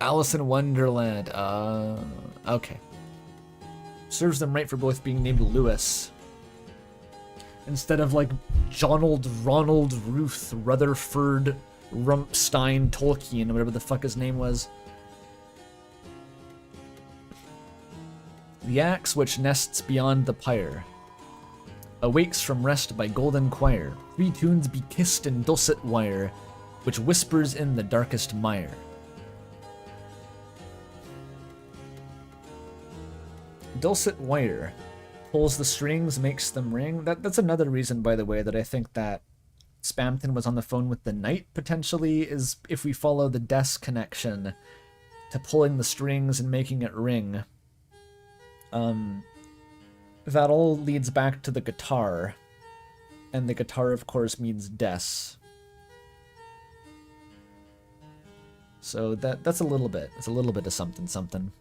Alice in Wonderland. Okay. Serves them right for both being named Lewis. Instead of like Jonald Ronald Ruth Rutherford Rumpstein Tolkien, or whatever the fuck his name was. The axe which nests beyond the pyre awakes from rest by golden choir. 3 tunes be kissed in dulcet wire, which whispers in the darkest mire. Dulcet wire pulls the strings, makes them ring. That's another reason, by the way, that I think that Spamton was on the phone with the knight, potentially, is if we follow the Des connection to pulling the strings and making it ring. That all leads back to the guitar, and the guitar, of course, means Des. So that's a little bit. It's a little bit of something, something.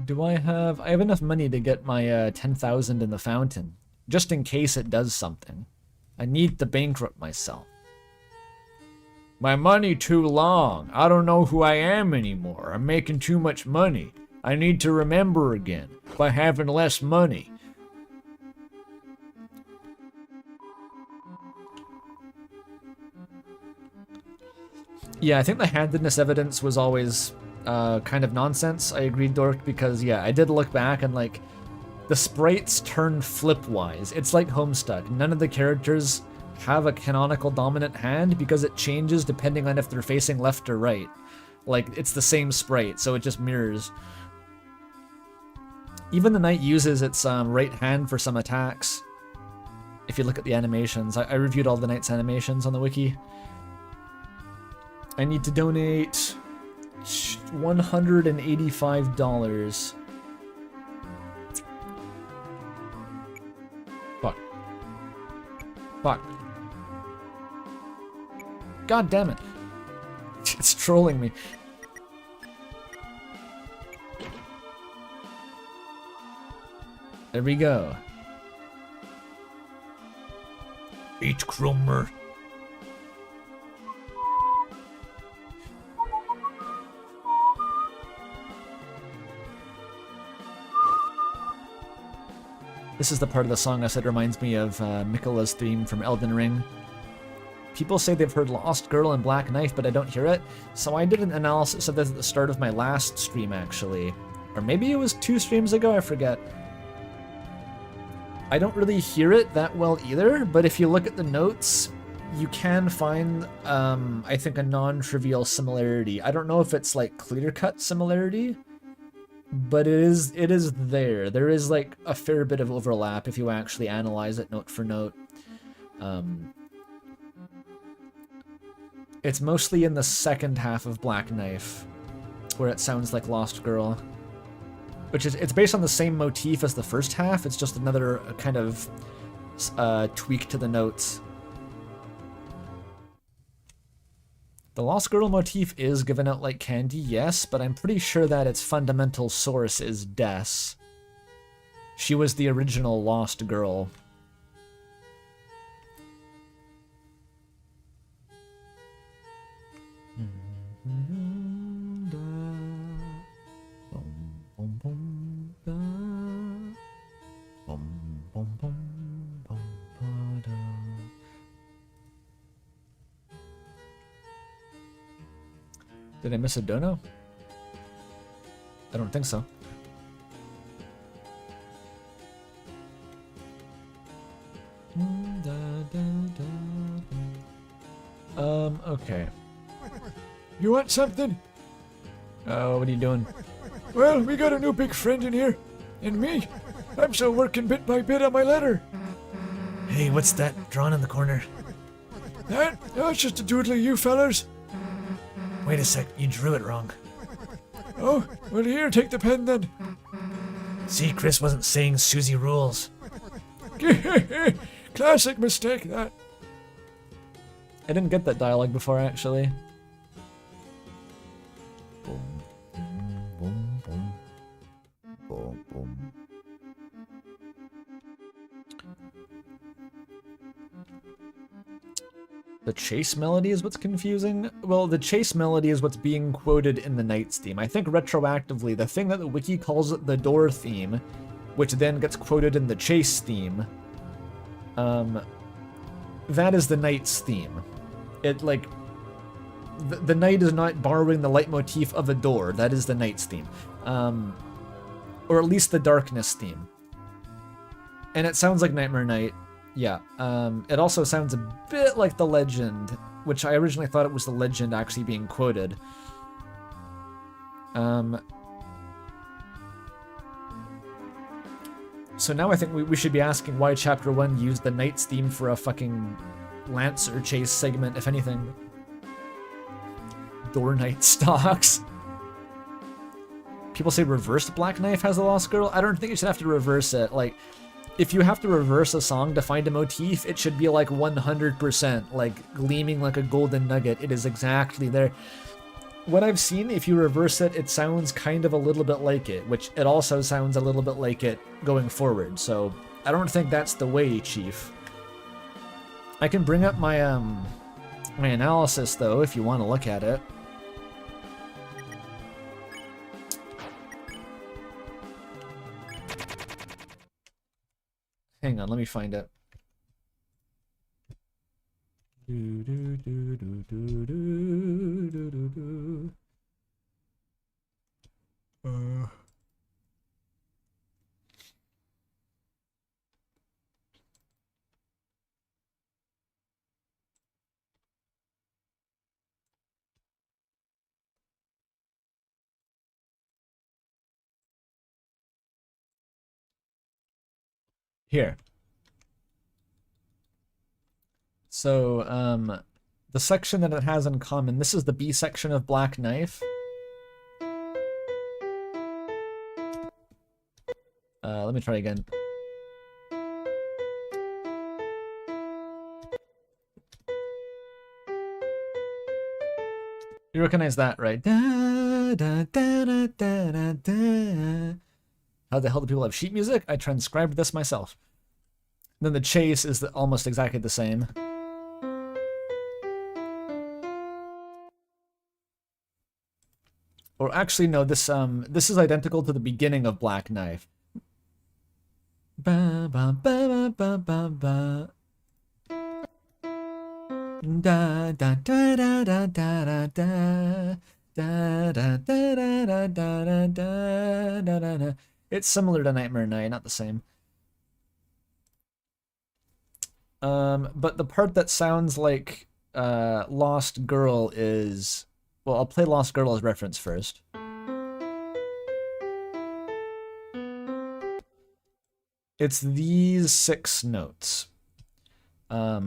Do I have enough money to get my 10,000 in the fountain, just in case it does something. I need to bankrupt myself. My money too long. I don't know who I am anymore. I'm making too much money. I need to remember again by having less money. Yeah, I think the handedness evidence was always kind of nonsense. I agreed, Dork, because yeah, I did look back and like the sprites turn flipwise. It's like Homestuck. None of the characters have a canonical dominant hand because it changes depending on if they're facing left or right. Like, it's the same sprite, so it just mirrors. Even the knight uses its right hand for some attacks. If you look at the animations, I reviewed all the knight's animations on the wiki. I need to donate $185. Fuck. Fuck. God damn it. It's trolling me. There we go. Eat Cromer. This is the part of the song I said reminds me of Miquella's theme from Elden Ring. People say they've heard Lost Girl and Black Knife, but I don't hear it. So I did an analysis of this at the start of my last stream, actually. Or maybe it was 2 streams ago, I forget. I don't really hear it that well either, but if you look at the notes, you can find, I think, a non-trivial similarity. I don't know if it's like clear-cut similarity, but it is there. There is like a fair bit of overlap if you actually analyze it note for note. It's mostly in the second half of Black Knife, where it sounds like Lost Girl. Which is, it's based on the same motif as the first half, it's just another kind of tweak to the notes. The Lost Girl motif is given out like candy, yes, but I'm pretty sure that its fundamental source is Des. She was the original Lost Girl. Did I miss a dono? I don't think so. Okay. You want something? What are you doing? Well, we got a new big friend in here. And me. I'm still working bit by bit on my letter. Hey, what's that drawn in the corner? That? Oh, it's just a doodle of you fellers. Wait a sec, you drew it wrong. Oh, well here, take the pen then. See, Chris wasn't saying Susie rules. Classic mistake, that. I didn't get that dialogue before, actually. The chase melody is what's confusing? Well, the chase melody is what's being quoted in the Knight's theme. I think retroactively, the thing that the wiki calls it the door theme, which then gets quoted in the chase theme, that is the Knight's theme. It, like, the Knight is not borrowing the leitmotif of a door. That is the Knight's theme. Or at least the Darkness theme. And it sounds like Nightmare Night. Yeah, it also sounds a bit like the Legend, which I originally thought it was the Legend actually being quoted. So now I think we should be asking why Chapter 1 used the Knight's theme for a fucking Lancer chase segment, if anything. Door Knight stocks. People say reversed Black Knife has a Lost Girl. I don't think you should have to reverse it. Like, if you have to reverse a song to find a motif, it should be like 100%, like gleaming like a golden nugget. It is exactly there. What I've seen, if you reverse it, it sounds kind of a little bit like it, which it also sounds a little bit like it going forward. So I don't think that's the way, Chief. I can bring up my my analysis though, if you want to look at it. Hang on, let me find it. Here. So, the section that it has in common, this is the B section of Black Knife. Let me try again. You recognize that, right? Da, da, da, da, da, da, da. How the hell do people have sheet music? I transcribed this myself. Then the chase is almost exactly the same. Or actually, no, this is identical to the beginning of Black Knife. Ba ba ba ba ba ba. Da da da da da da da da da da da da da da da da. It's similar to Nightmare Night, not the same. But the part that sounds like Lost Girl is... Well, I'll play Lost Girl as reference first. It's these 6 notes. Da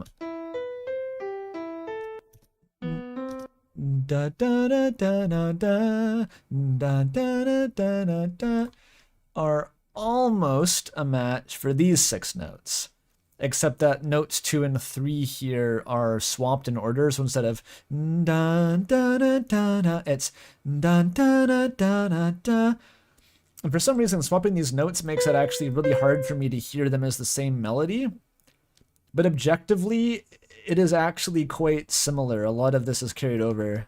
da da da da da da da da da are almost a match for these 6 notes. Except that notes 2 and 3 here are swapped in order, so instead of da da da da da, it's da da da da da da. And for some reason, swapping these notes makes it actually really hard for me to hear them as the same melody. But objectively, it is actually quite similar. A lot of this is carried over.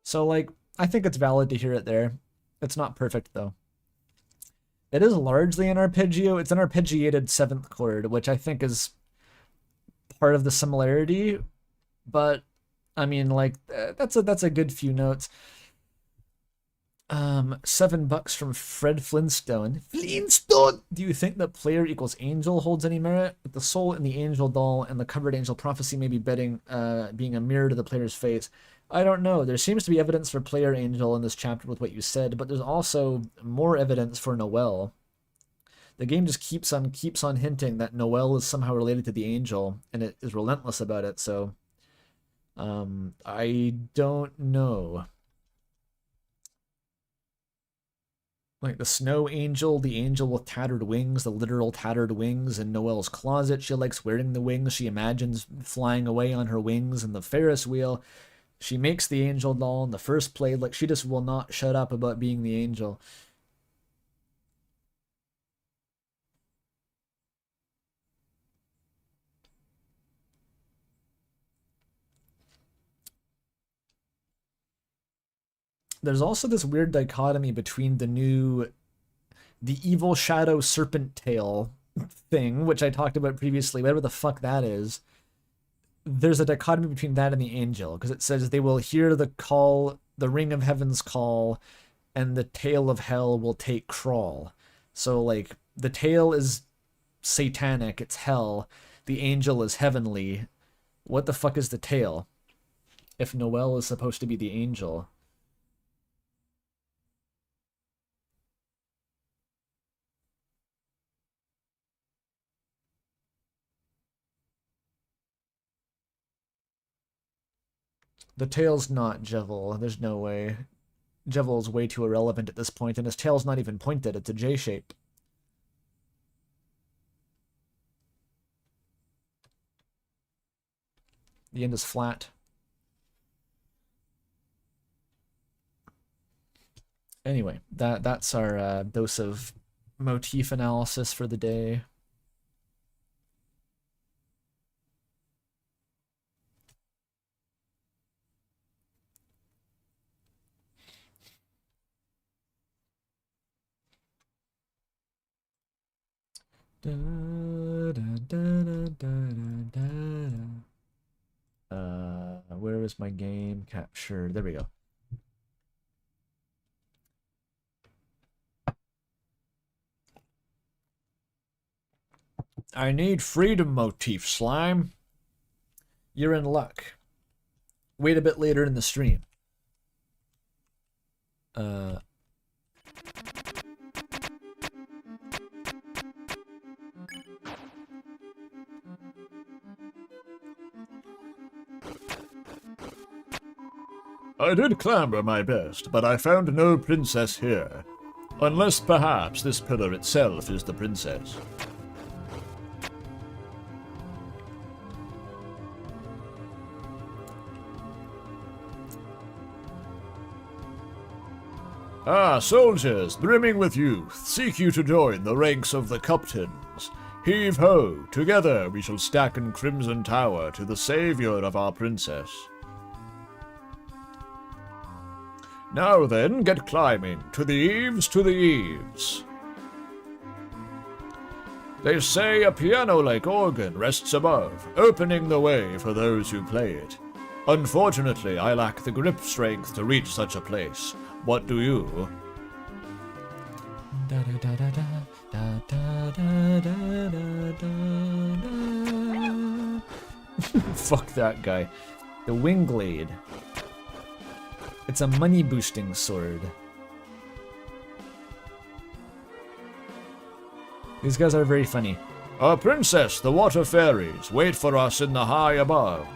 So, like, I think it's valid to hear it there. It's not perfect, though. It is largely an arpeggio. It's an arpeggiated 7th chord, which I think is part of the similarity. But, I mean, like, that's a good few notes. $7 from Fred Flintstone. Flintstone! Do you think that player equals angel holds any merit? With the soul in the angel doll and the covered angel prophecy maybe being a mirror to the player's face. I don't know. There seems to be evidence for player angel in this chapter with what you said, but there's also more evidence for Noelle. The game just keeps on hinting that Noelle is somehow related to the angel, and it is relentless about it, so I don't know. Like the snow angel, the angel with tattered wings, the literal tattered wings in Noelle's closet. She likes wearing the wings. She imagines flying away on her wings and the Ferris wheel. She makes the angel doll in the first play. Like, she just will not shut up about being the angel. There's also this weird dichotomy between the evil shadow serpent tail thing, which I talked about previously, whatever the fuck that is. There's a dichotomy between that and the angel, because it says they will hear the call, the ring of heaven's call, and the tail of hell will take crawl. So, like, the tail is satanic, it's hell. The angel is heavenly. What the fuck is the tail? If Noelle is supposed to be the angel. The tail's not Jevil. There's no way. Jevil's way too irrelevant at this point, and his tail's not even pointed. It's a J shape. The end is flat. Anyway, that's our dose of motif analysis for the day. Where is my game capture? There we go. I need freedom motif, slime. You're in luck. Wait a bit later in the stream. I did clamber my best, but I found no princess here. Unless perhaps this pillar itself is the princess. Ah, soldiers, brimming with youth, seek you to join the ranks of the captains. Heave ho, together we shall stack in Crimson Tower to the savior of our princess. Now then, get climbing, to the eaves, to the eaves. They say a piano-like organ rests above, opening the way for those who play it. Unfortunately, I lack the grip strength to reach such a place. What do you? Fuck that guy. The Wingblade. It's a money-boosting sword. These guys are very funny. Our princess, the water fairies, wait for us in the high above.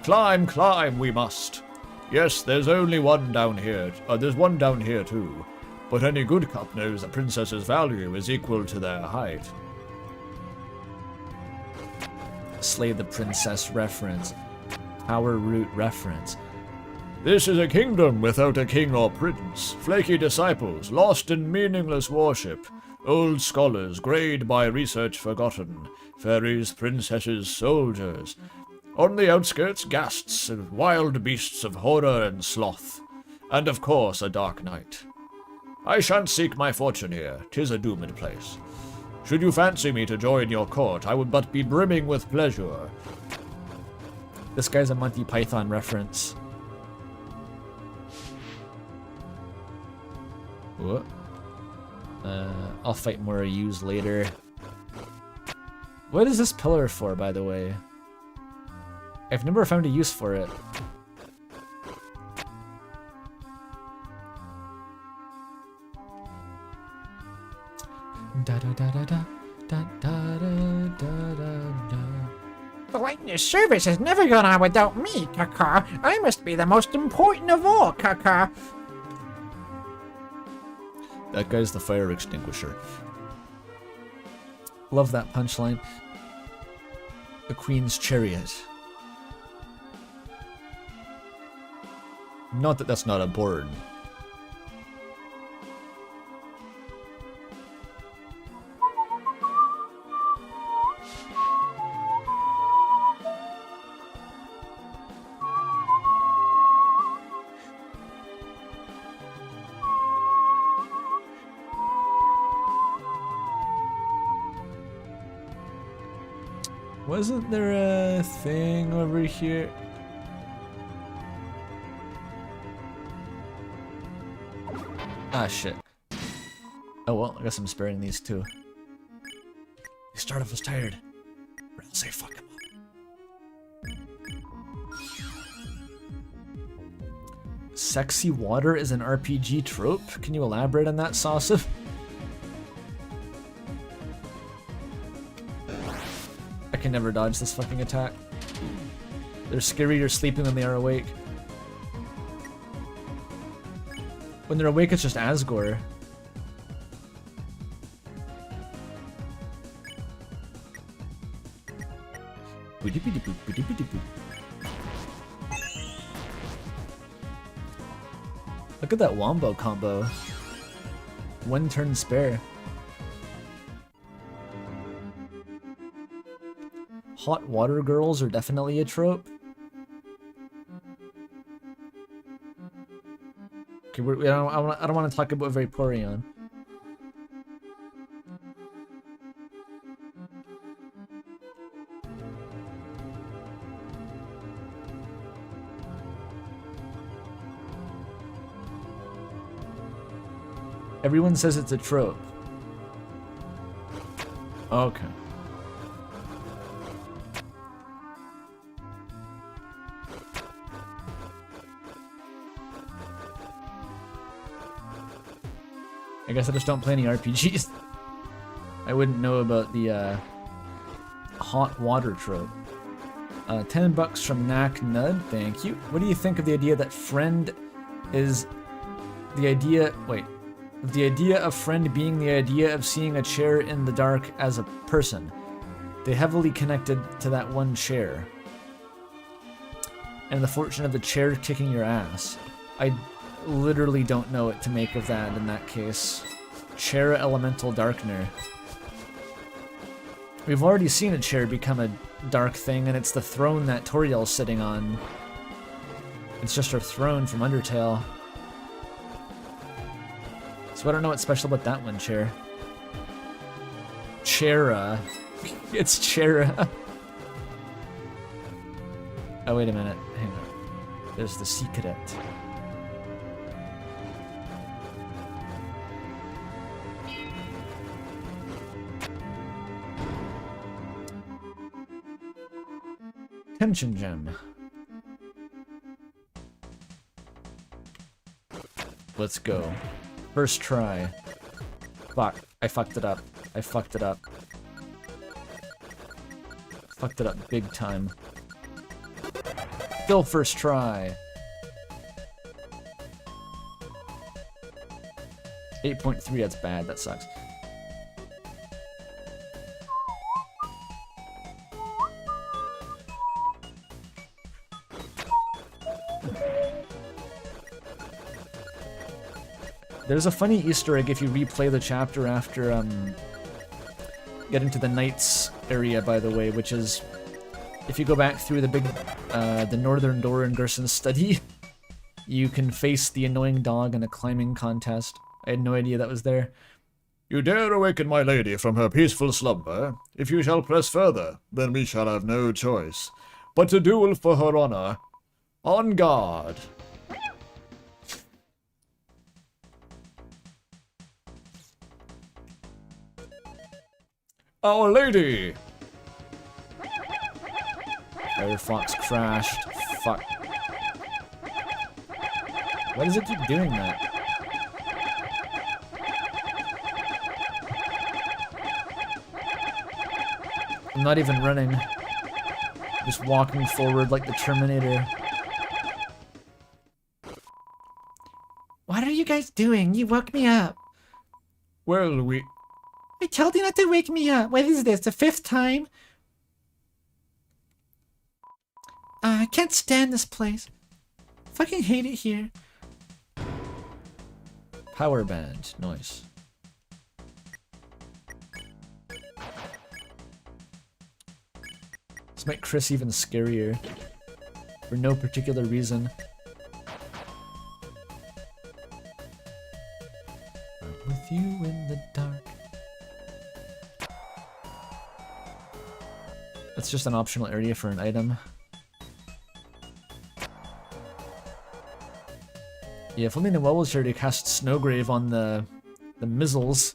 Climb, climb we must. Yes, there's only one down here. There's one down here too. But any good cop knows the princess's value is equal to their height. Slay the Princess reference. Power Root reference. This is a kingdom without a king or prince. Flaky disciples, lost in meaningless worship. Old scholars, grayed by research forgotten. Fairies, princesses, soldiers. On the outskirts, ghasts and wild beasts of horror and sloth. And of course, a dark night. I shan't seek my fortune here. 'Tis a doomed place. Should you fancy me to join your court, I would but be brimming with pleasure. This guy's a Monty Python reference. What? I'll fight more yous later. What is this pillar for, by the way? I've never found a use for it. Da da da da da da da da da da. The lightness service has never gone on without me, Kaka. I must be the most important of all, Kaka. That guy's the fire extinguisher. Love that punchline. The Queen's Chariot. Not that that's not important. Wasn't there a thing over here? Ah, shit. Oh well, I guess I'm sparing these two. They start off as tired. Or else I fuck him up. Sexy water is an RPG trope? Can you elaborate on that, Sasif? I can never dodge this fucking attack. They're scarier sleeping than they are awake. When they're awake, it's just Asgore. Look at that wombo combo. One turn spare. Hot water girls are definitely a trope. Okay, I don't want to talk about Vaporeon. Everyone says it's a trope. Okay. I guess I just don't play any RPGs. I wouldn't know about the hot water trope. $10 from Knack Nud, thank you. What do you think of the idea that friend is the idea? Wait, the idea of friend being the idea of seeing a chair in the dark as a person. They heavily connected to that one chair. And the fortune of the chair kicking your ass. literally don't know what to make of that in that case. Chair Elemental Darkener. We've already seen a chair become a dark thing, and it's the throne that Toriel's sitting on. It's just her throne from Undertale. So I don't know what's special about that one, Chair. Chera. It's Chera. Oh, wait a minute. Hang on. There's the secret. Tension gem. Let's go. First try. Fuck. I fucked it up. I fucked it up. Fucked it up big time. Still first try. 8.3, that's bad. That sucks. There's a funny Easter egg if you replay the chapter after getting to the Knights area, by the way, which is if you go back through the big the northern door in Gerson's study, you can face the annoying dog in a climbing contest. I had no idea that was there. You dare awaken my lady from her peaceful slumber. If you shall press further, then we shall have no choice but to duel for her honor. On guard. Our Lady! Firefox crashed. Fuck. Why does it keep doing that? I'm not even running. Just walking forward like the Terminator. What are you guys doing? You woke me up. Well, I told you not to wake me up. What is this, the 5th time? I can't stand this place. Fucking hate it here. Power band. Nice. This make Chris even scarier. For no particular reason. I'm with you in the dark. That's just an optional area for an item. Yeah, if only Noelle was here to cast Snowgrave on the mizzles.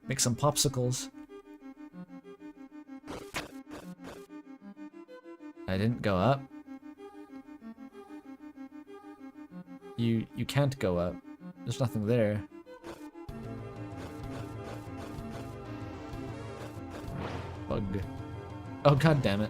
Make some popsicles. I didn't go up. You can't go up. There's nothing there. Bug. Oh, god damn it.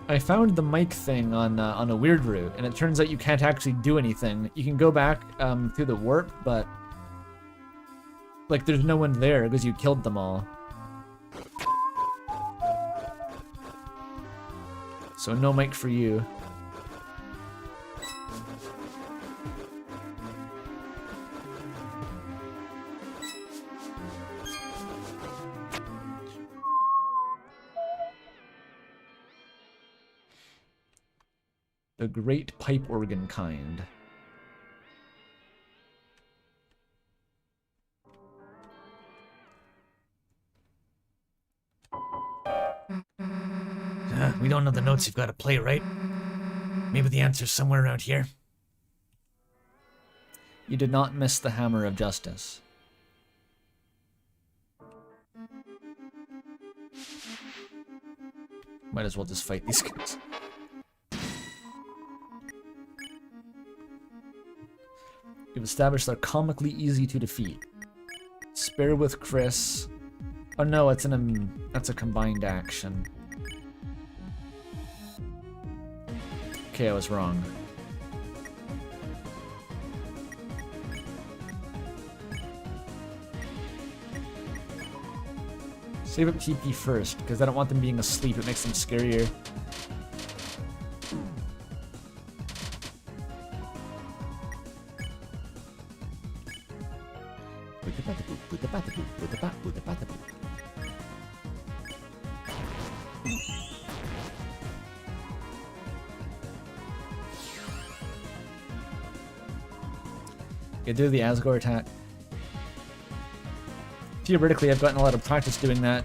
I found the mic thing on a weird route, and it turns out you can't actually do anything. You can go back through the warp, but like there's no one there because you killed them all. So no mic for you. The great pipe organ kind. We don't know the notes you've got to play, right? Maybe the answer's somewhere around here. You did not miss the hammer of justice. Might as well just fight these guys. You've established they're comically easy to defeat. Spare with Chris. Oh no, it's that's a combined action. Okay, I was wrong. Save up TP first, because I don't want them being asleep. It makes them scarier. You do the Asgore attack. Theoretically, I've gotten a lot of practice doing that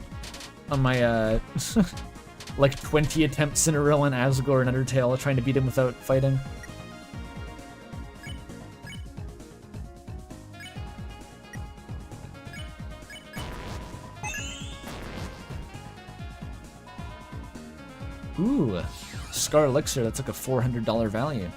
on my, like 20 attempts in a row on Asgore and Undertale, trying to beat him without fighting. Ooh, Scar Elixir, that's like a $400 value.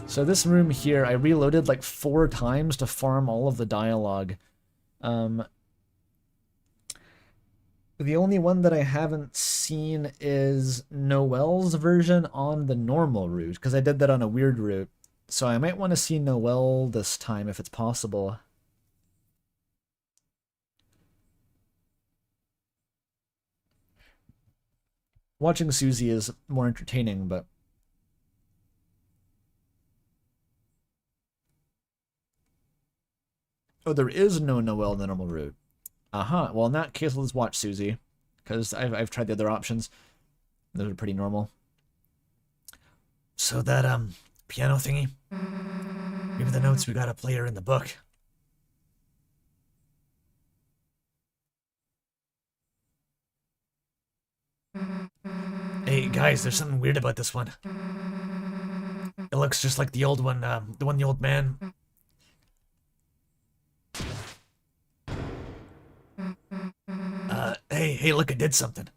So this room here, I reloaded like 4 times to farm all of the dialogue. The only one that I haven't seen is Noelle's version on the normal route, because I did that on a weird route. So I might want to see Noelle this time if it's possible. Watching Susie is more entertaining, but... Oh, there is no Noelle in the normal route. Aha, well in that case let's watch Susie, because I've tried the other options. Those are pretty normal. So that, piano thingy? Maybe the notes we gotta play are in the book. Hey, guys, there's something weird about this one. It looks just like the old one, the old man... Hey, look, I did something.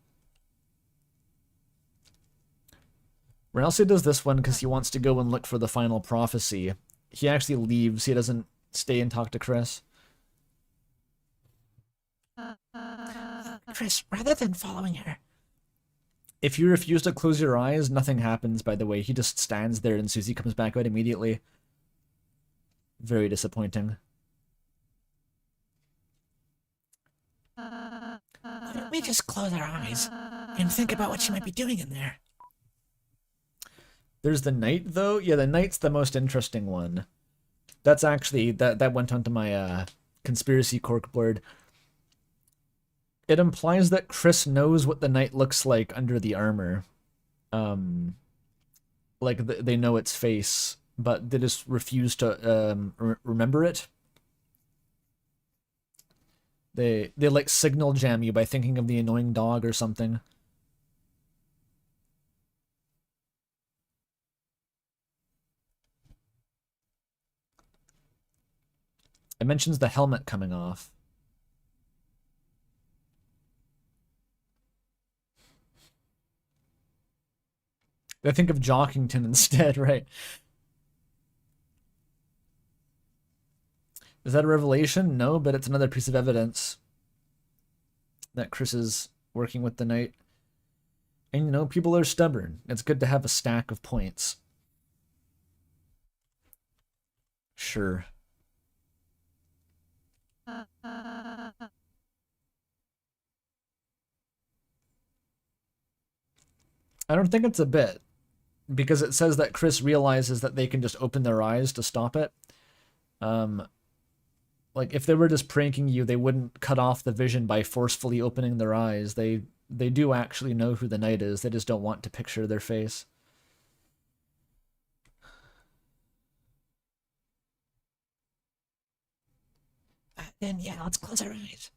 Renalsi does this one because he wants to go and look for the final prophecy. He actually leaves, he doesn't stay and talk to Chris. Chris, rather than following her, If you refuse to close your eyes, nothing happens, by the way. He just stands there and Susie comes back out immediately. Very disappointing. why don't we just close our eyes and think about what she might be doing in there? There's the knight, though. Yeah, the knight's the most interesting one. That's actually, that went onto my conspiracy corkboard. It implies that Chris knows what the knight looks like under the armor. Like, they know its face, but they just refuse to remember it. They like signal jam you by thinking of the annoying dog or something. It mentions the helmet coming off. I think of Jockington instead, right? Is that a revelation? No, but it's another piece of evidence that Chris is working with the knight. And, you know, people are stubborn. It's good to have a stack of points. Sure. I don't think it's a bit, because it says that Chris realizes that they can just open their eyes to stop it. Like, if they were just pranking you, they wouldn't cut off the vision by forcefully opening their eyes. They do actually know who the knight is, they just don't want to picture their face. Then yeah, let's close our eyes.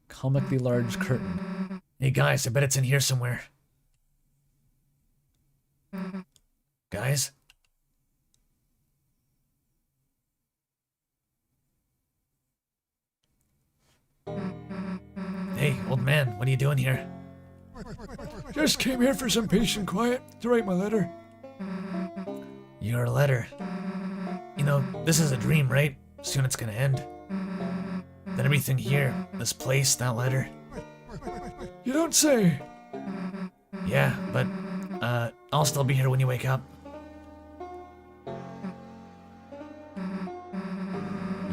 Comically large curtain. Hey guys, I bet it's in here somewhere. Guys? Hey, old man, what are you doing here? Just came here for some peace and quiet to write my letter. Your letter. You know, this is a dream, right? Soon it's gonna end. Then everything here, this place, that letter. You don't say. Yeah, but I'll still be here when you wake up.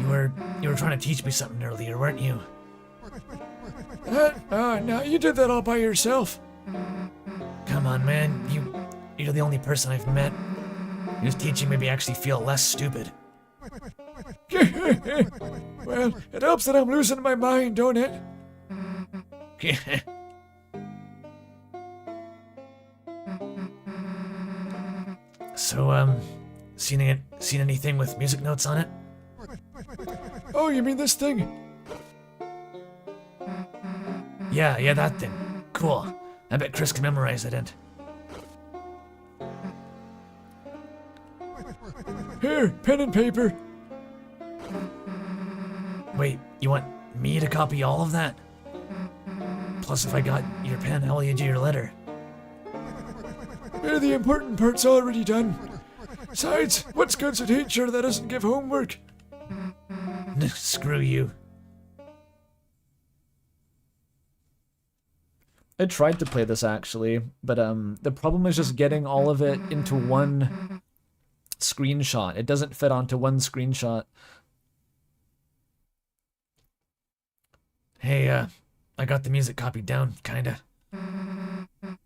You were trying to teach me something earlier, weren't you? No, you did that all by yourself. Come on, man. You're the only person I've met who's teaching me to actually feel less stupid. Well, it helps that I'm losing my mind, don't it? So, seen anything with music notes on it? Oh, you mean this thing? Yeah, that thing. Cool. I bet Chris can memorize it and... Here, pen and paper. Wait, you want me to copy all of that? Plus, if I got your pen, how will you do your letter? The important part's already done. Besides, what's good's a teacher that doesn't give homework? Screw you. I tried to play this actually, but the problem is just getting all of it into one screenshot. It doesn't fit onto one screenshot. Hey, I got the music copied down, kinda.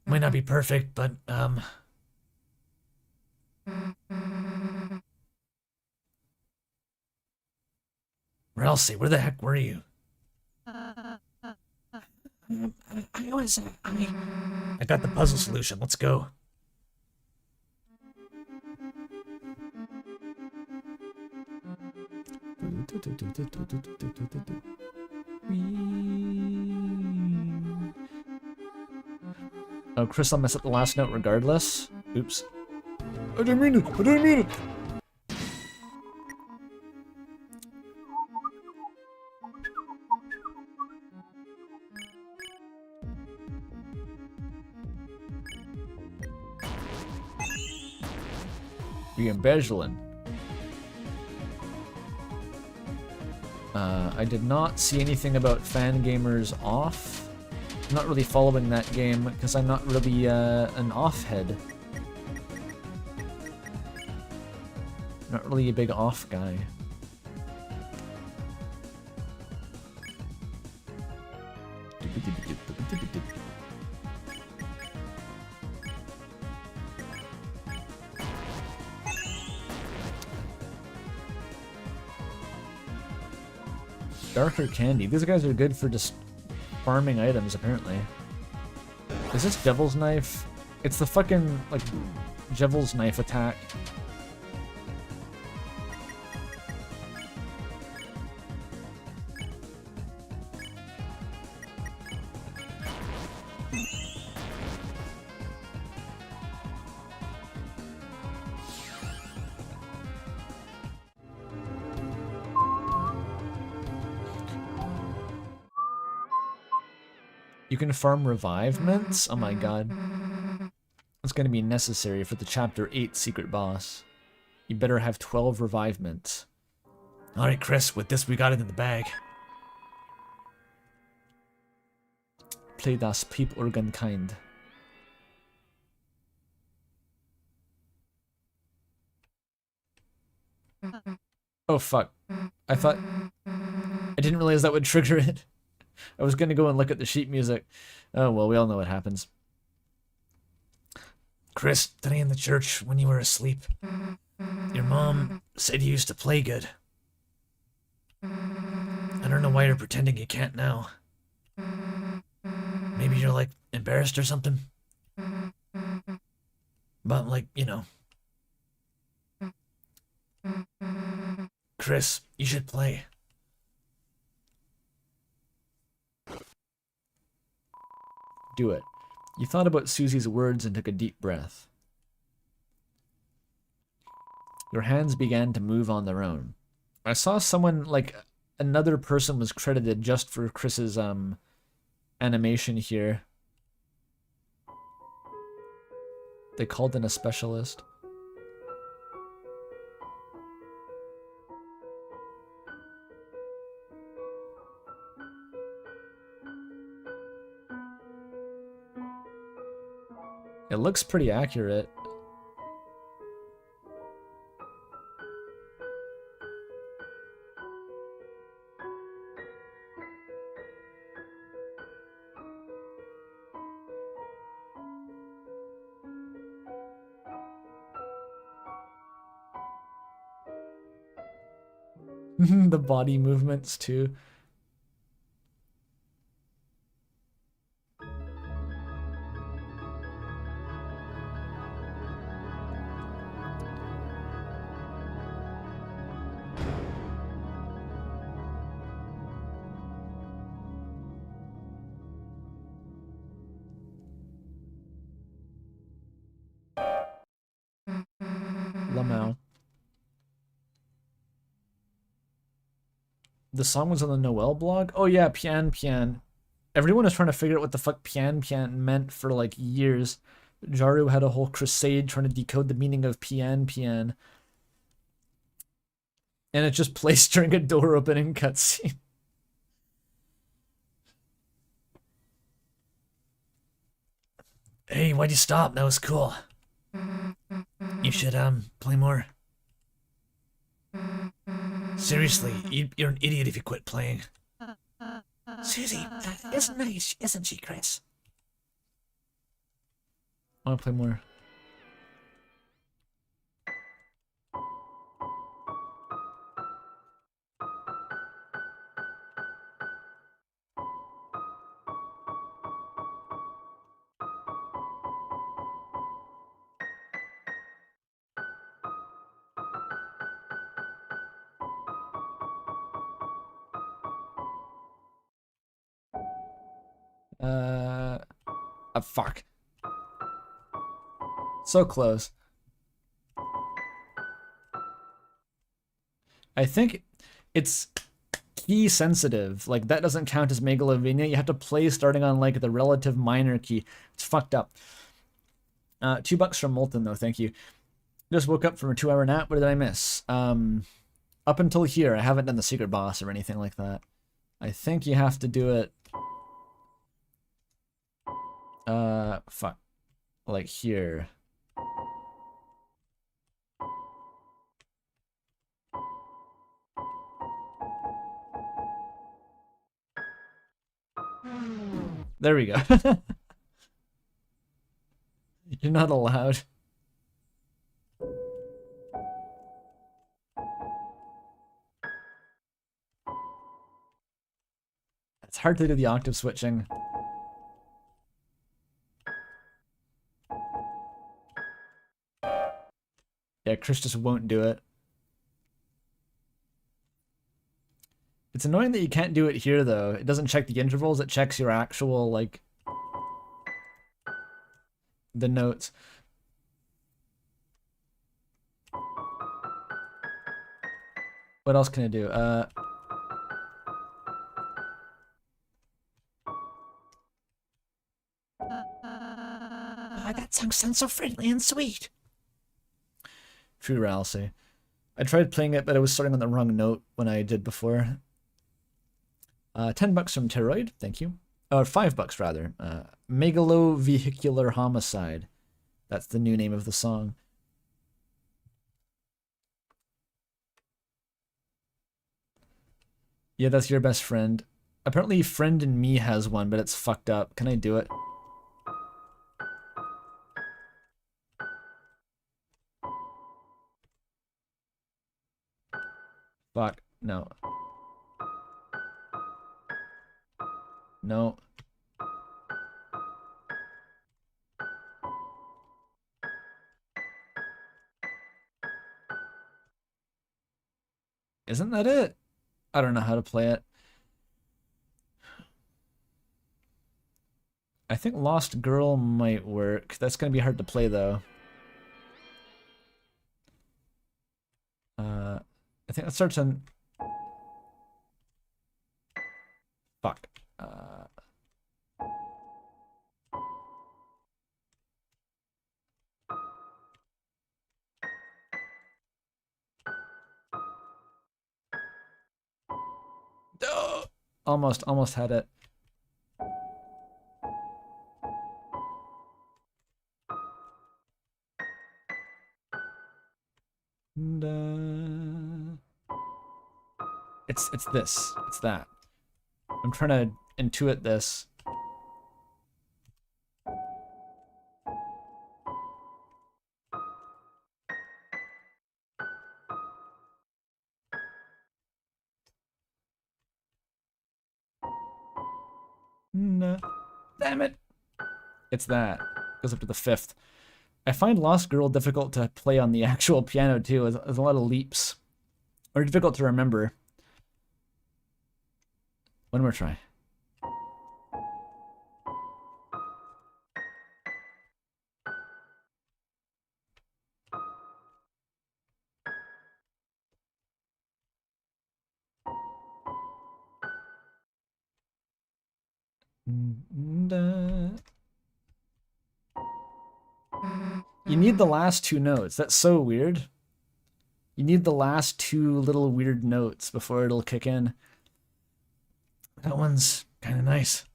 Might not be perfect, but, Ralsei, where the heck were you? I got the puzzle solution, let's go. Oh, Chris, I'll mess up the last note regardless. Oops. I didn't mean it. I didn't mean it. Embezzling. I did not see anything about fan gamers off. I'm not really following that game because I'm not really an off head. Not really a big off guy. Darker candy. These guys are good for just farming items, apparently. Is this Devil's Knife? It's the fucking, like, Devil's Knife attack. You can farm revivements? Oh my god. That's gonna be necessary for the Chapter 8 secret boss. You better have 12 revivements. Alright, Chris, with this we got it in the bag. Play das Piep Organ kind. Oh fuck. I thought... I didn't realize that would trigger it. I was gonna go and look at the sheet music. Oh well, we all know what happens. Chris, today in the church when you were asleep, your mom said you used to play good. I don't know why you're pretending you can't now. Maybe you're like embarrassed or something? But like, you know. Chris, you should play. Do it. You thought about Susie's words and took a deep breath. Your hands began to move on their own. I saw someone, like, another person was credited just for Chris's, animation here. They called in a specialist. It looks pretty accurate. The body movements too. Lamau. The song was on the Noel blog? Oh yeah, Pian Pian. Everyone was trying to figure out what the fuck Pian Pian meant for like years. Jaru had a whole crusade trying to decode the meaning of Pian Pian. And it just plays during a door opening cutscene. Hey, why'd you stop? That was cool. You should, play more. Seriously, you're an idiot if you quit playing. Susie is nice, isn't she, Chris? I want to play more. Fuck. So close. I think it's key sensitive. Like, that doesn't count as Megalovania. You have to play starting on, like, the relative minor key. It's fucked up. $2 from Molten, though. Thank you. Just woke up from a 2-hour nap. What did I miss? Up until here, I haven't done the secret boss or anything like that. I think you have to do it... fuck. Like here. There we go. You're not allowed. It's hard to do the octave switching. Yeah, Chris just won't do it. It's annoying that you can't do it here, though. It doesn't check the intervals, it checks your actual, like... the notes. What else can I do? That song sounds so friendly and sweet. True, Ralsei. I tried playing it, but I was starting on the wrong note when I did before. $10 from Pteroid, thank you. Or $5 rather. Megalovehicular Homicide. That's the new name of the song. Yeah, that's your best friend. Apparently Friend in Me has one, but it's fucked up. Can I do it? Fuck. No. No. Isn't that it? I don't know how to play it. I think Lost Girl might work. That's gonna be hard to play though. I think that starts on... Fuck. Almost had it. It's this. It's that. I'm trying to intuit this. No. Damn it. It's that. Goes up to the 5th. I find Lost Girl difficult to play on the actual piano too. There's a lot of leaps. Or difficult to remember. One more try. You need the last 2 notes. That's so weird. You need the last 2 little weird notes before it'll kick in. That one's kind of nice.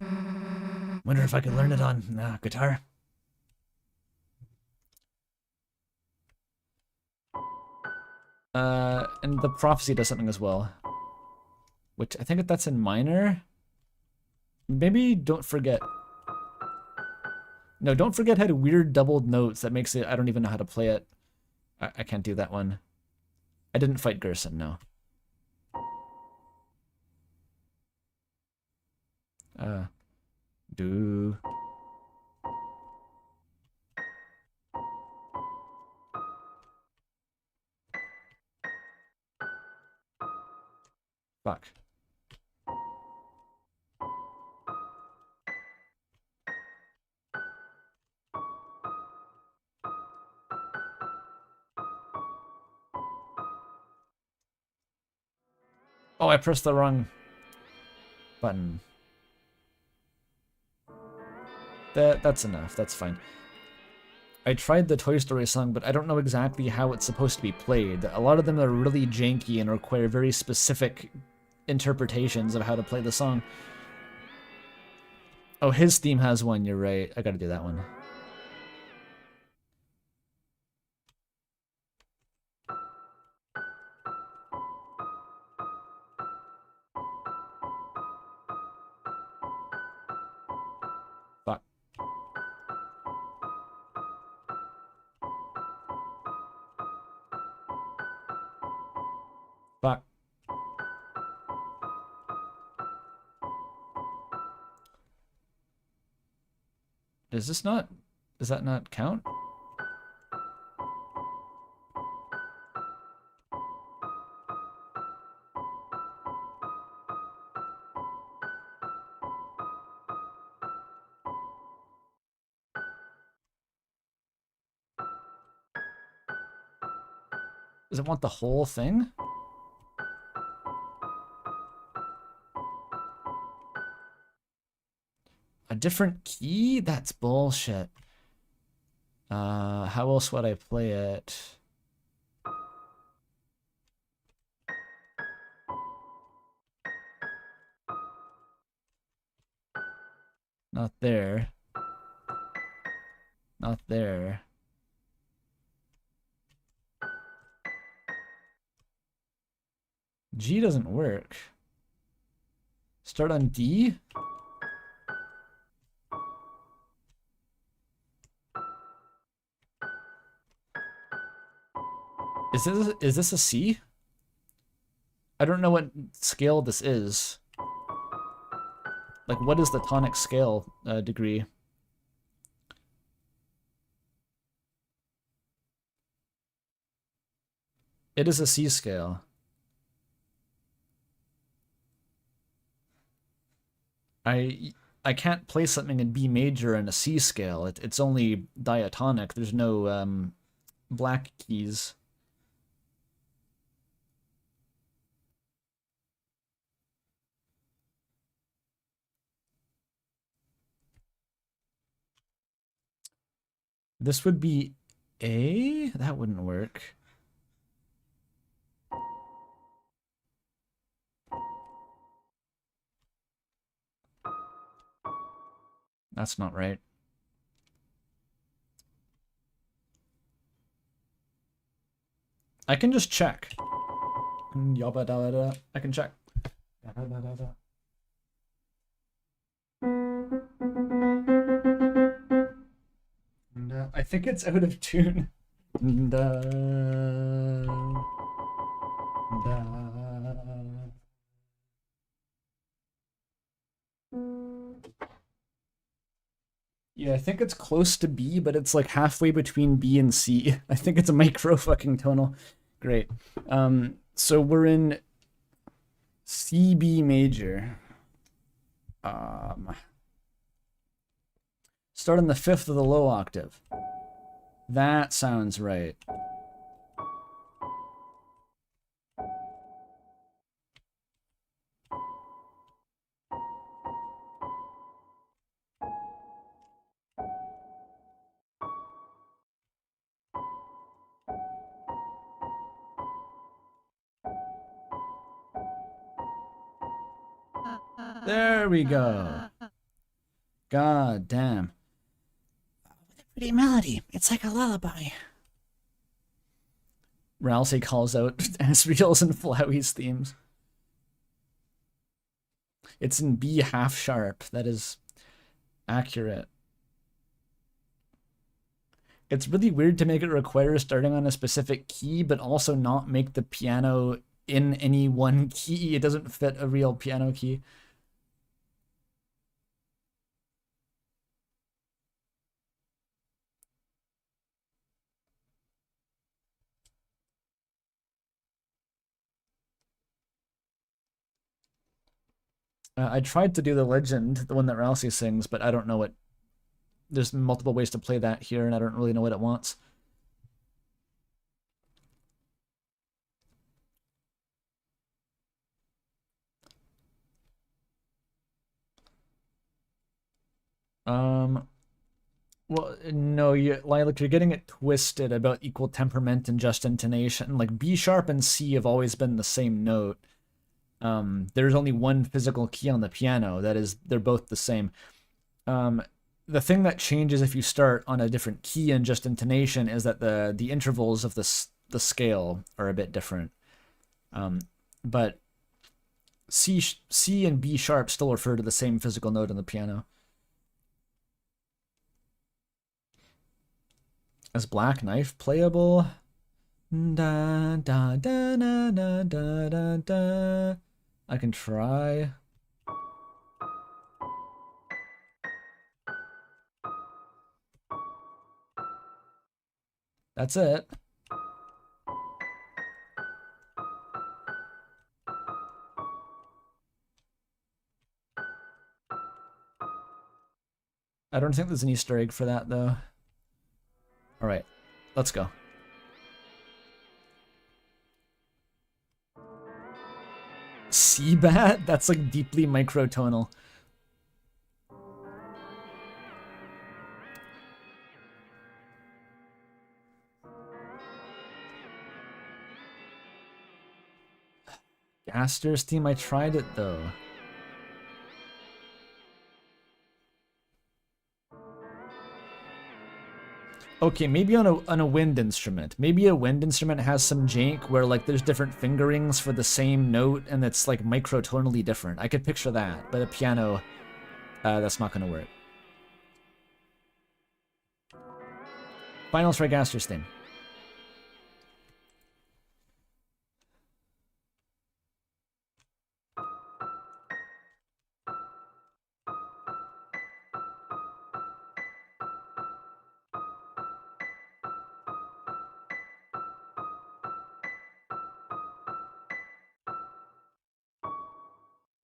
Wonder if I could learn it on guitar. And the prophecy does something as well. Which I think that's in minor. Maybe don't forget. No, don't forget had weird doubled notes that makes it, I don't even know how to play it. I can't do that one. I didn't fight Gerson, no. Do. Fuck. Oh, I pressed the wrong button. That's enough. That's fine. I tried the Toy Story song, but I don't know exactly how it's supposed to be played. A lot of them are really janky and require very specific interpretations of how to play the song. Oh, his theme has one. You're right. I gotta do that one. Fuck. Fuck. Does that not count? Does it want the whole thing? A different key? That's bullshit. How else would I play it? Not there. Not there. G doesn't work. Start on D? Is this a C? I don't know what scale this is. Like, what is the tonic scale degree? It is a C scale. I can't play something in B major in a C scale. It's only diatonic. There's no black keys. This would be A? That wouldn't work. That's not right. I can just check. I can check. I think it's out of tune. Yeah, I think it's close to B, but it's like halfway between B and C. I think it's a micro fucking tonal. Great. So we're in C B major. Start on the 5th of the low octave. That sounds right. There we go. God damn. Pretty melody. It's like a lullaby. Ralsei calls out Asriel's and Flowey's themes. It's in B half sharp. That is accurate. It's really weird to make it require starting on a specific key, but also not make the piano in any one key. It doesn't fit a real piano key. I tried to do the legend, the one that Rousey sings, but I don't know what... There's multiple ways to play that here, and I don't really know what it wants. Well, no, Lilac, you're getting it twisted about equal temperament and just intonation. Like, B sharp and C have always been the same note. There's only one physical key on the piano. That is, they're both the same. The thing that changes if you start on a different key and just intonation is that the intervals of the scale are a bit different. But C and B sharp still refer to the same physical note on the piano. Is Black Knife playable? Da da da da da da da da. I can try. That's it. I don't think there's an Easter egg for that, though. Alright, let's go. C-bat? That's like deeply microtonal. Gaster's theme, I tried it though. Okay, maybe on a wind instrument. Maybe a wind instrument has some jank where like there's different fingerings for the same note and it's like microtonally different. I could picture that, but a piano, that's not gonna work. Finals for Gaster's theme.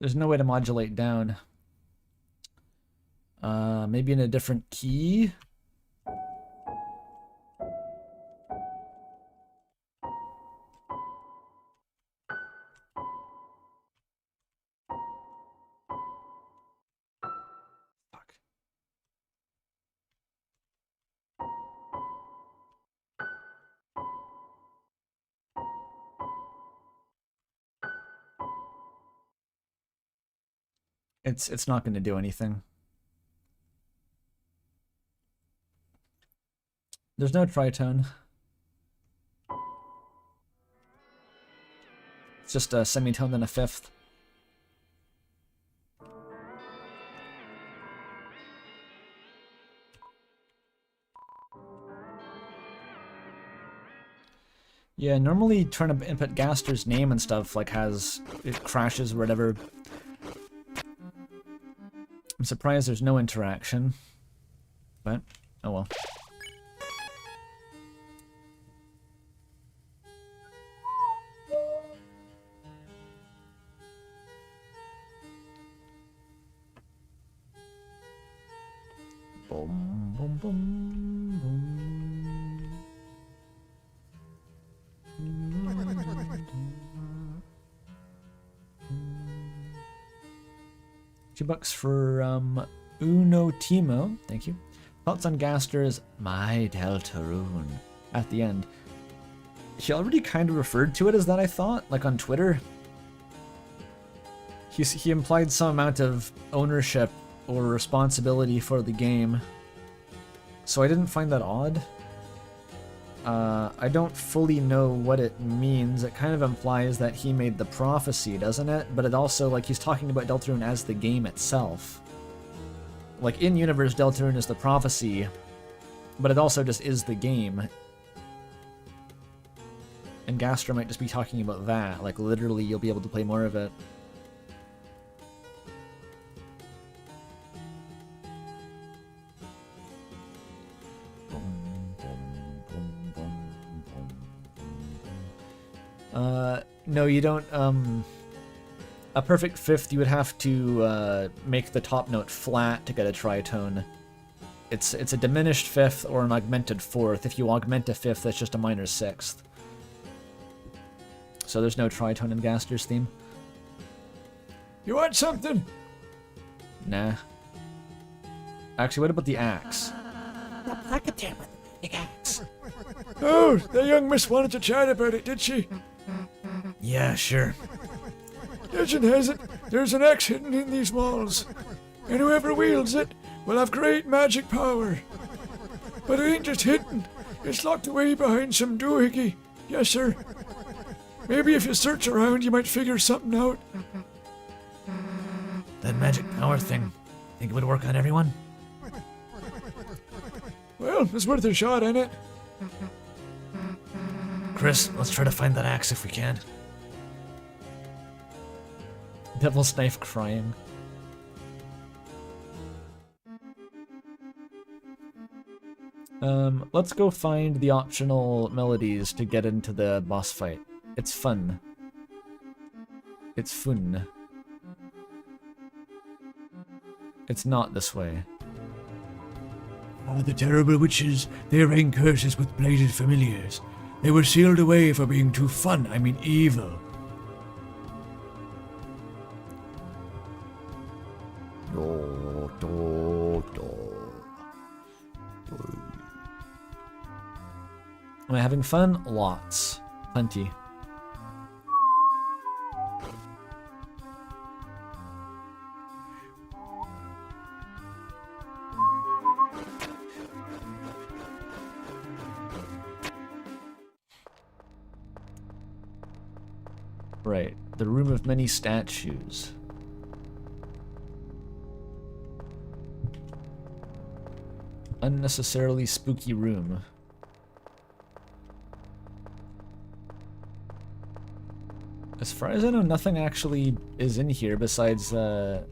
There's no way to modulate down. Maybe in a different key? Fuck. It's not going to do anything. There's no tritone. It's just a semitone and a fifth. Yeah, normally trying to input Gaster's name and stuff, like, it crashes or whatever. I'm surprised there's no interaction. But, oh well. Boom, boom, boom, boom. 2 bucks for Uno Timo. Thank you. Thoughts on Gaster's My Deltarune at the end. He already kind of referred to it as that, I thought, like on Twitter. He implied some amount of ownership or responsibility for the game. So I didn't find that odd. I don't fully know what it means. It kind of implies that he made the prophecy, doesn't it? But it also, like, he's talking about Deltarune as the game itself. Like, in-universe, Deltarune is the prophecy, but it also just is the game. And Gaster might just be talking about that. Like, literally, you'll be able to play more of it. No, you don't, a perfect fifth, you would have to, make the top note flat to get a tritone. It's a diminished fifth or an augmented fourth. If you augment a fifth, that's just a minor sixth. So there's no tritone in Gaster's theme. You want something? Nah. Actually, what about the axe? The Placoderm with the big axe. Oh, the young miss wanted to chat about it, did she? Yeah, sure. Legend has it, there's an axe hidden in these walls, and whoever wields it will have great magic power. But it ain't just hidden, it's locked away behind some doohickey. Yes, sir. Maybe if you search around, you might figure something out. That magic power thing, think it would work on everyone? Well, it's worth a shot, ain't it? Chris, let's try to find that axe if we can. Devil's Knife crying. Let's go find the optional melodies to get into the boss fight. It's fun. It's fun. It's not this way. Oh, the terrible witches, they rang curses with blighted familiars. They were sealed away for being too fun, I mean evil. Am I having fun? Lots. Plenty. Right, the Room of Many Statues. Unnecessarily spooky room. As far as I know, nothing actually is in here besides the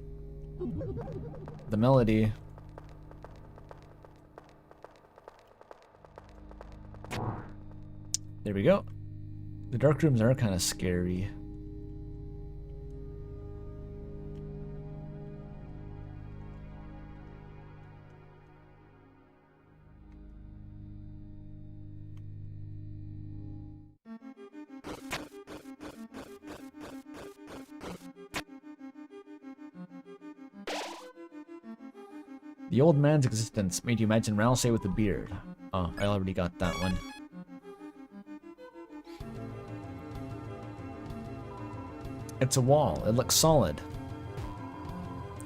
melody. There we go. The dark rooms are kind of scary. The old man's existence made you imagine Ralsei with a beard. Oh, I already got that one. It's a wall. It looks solid.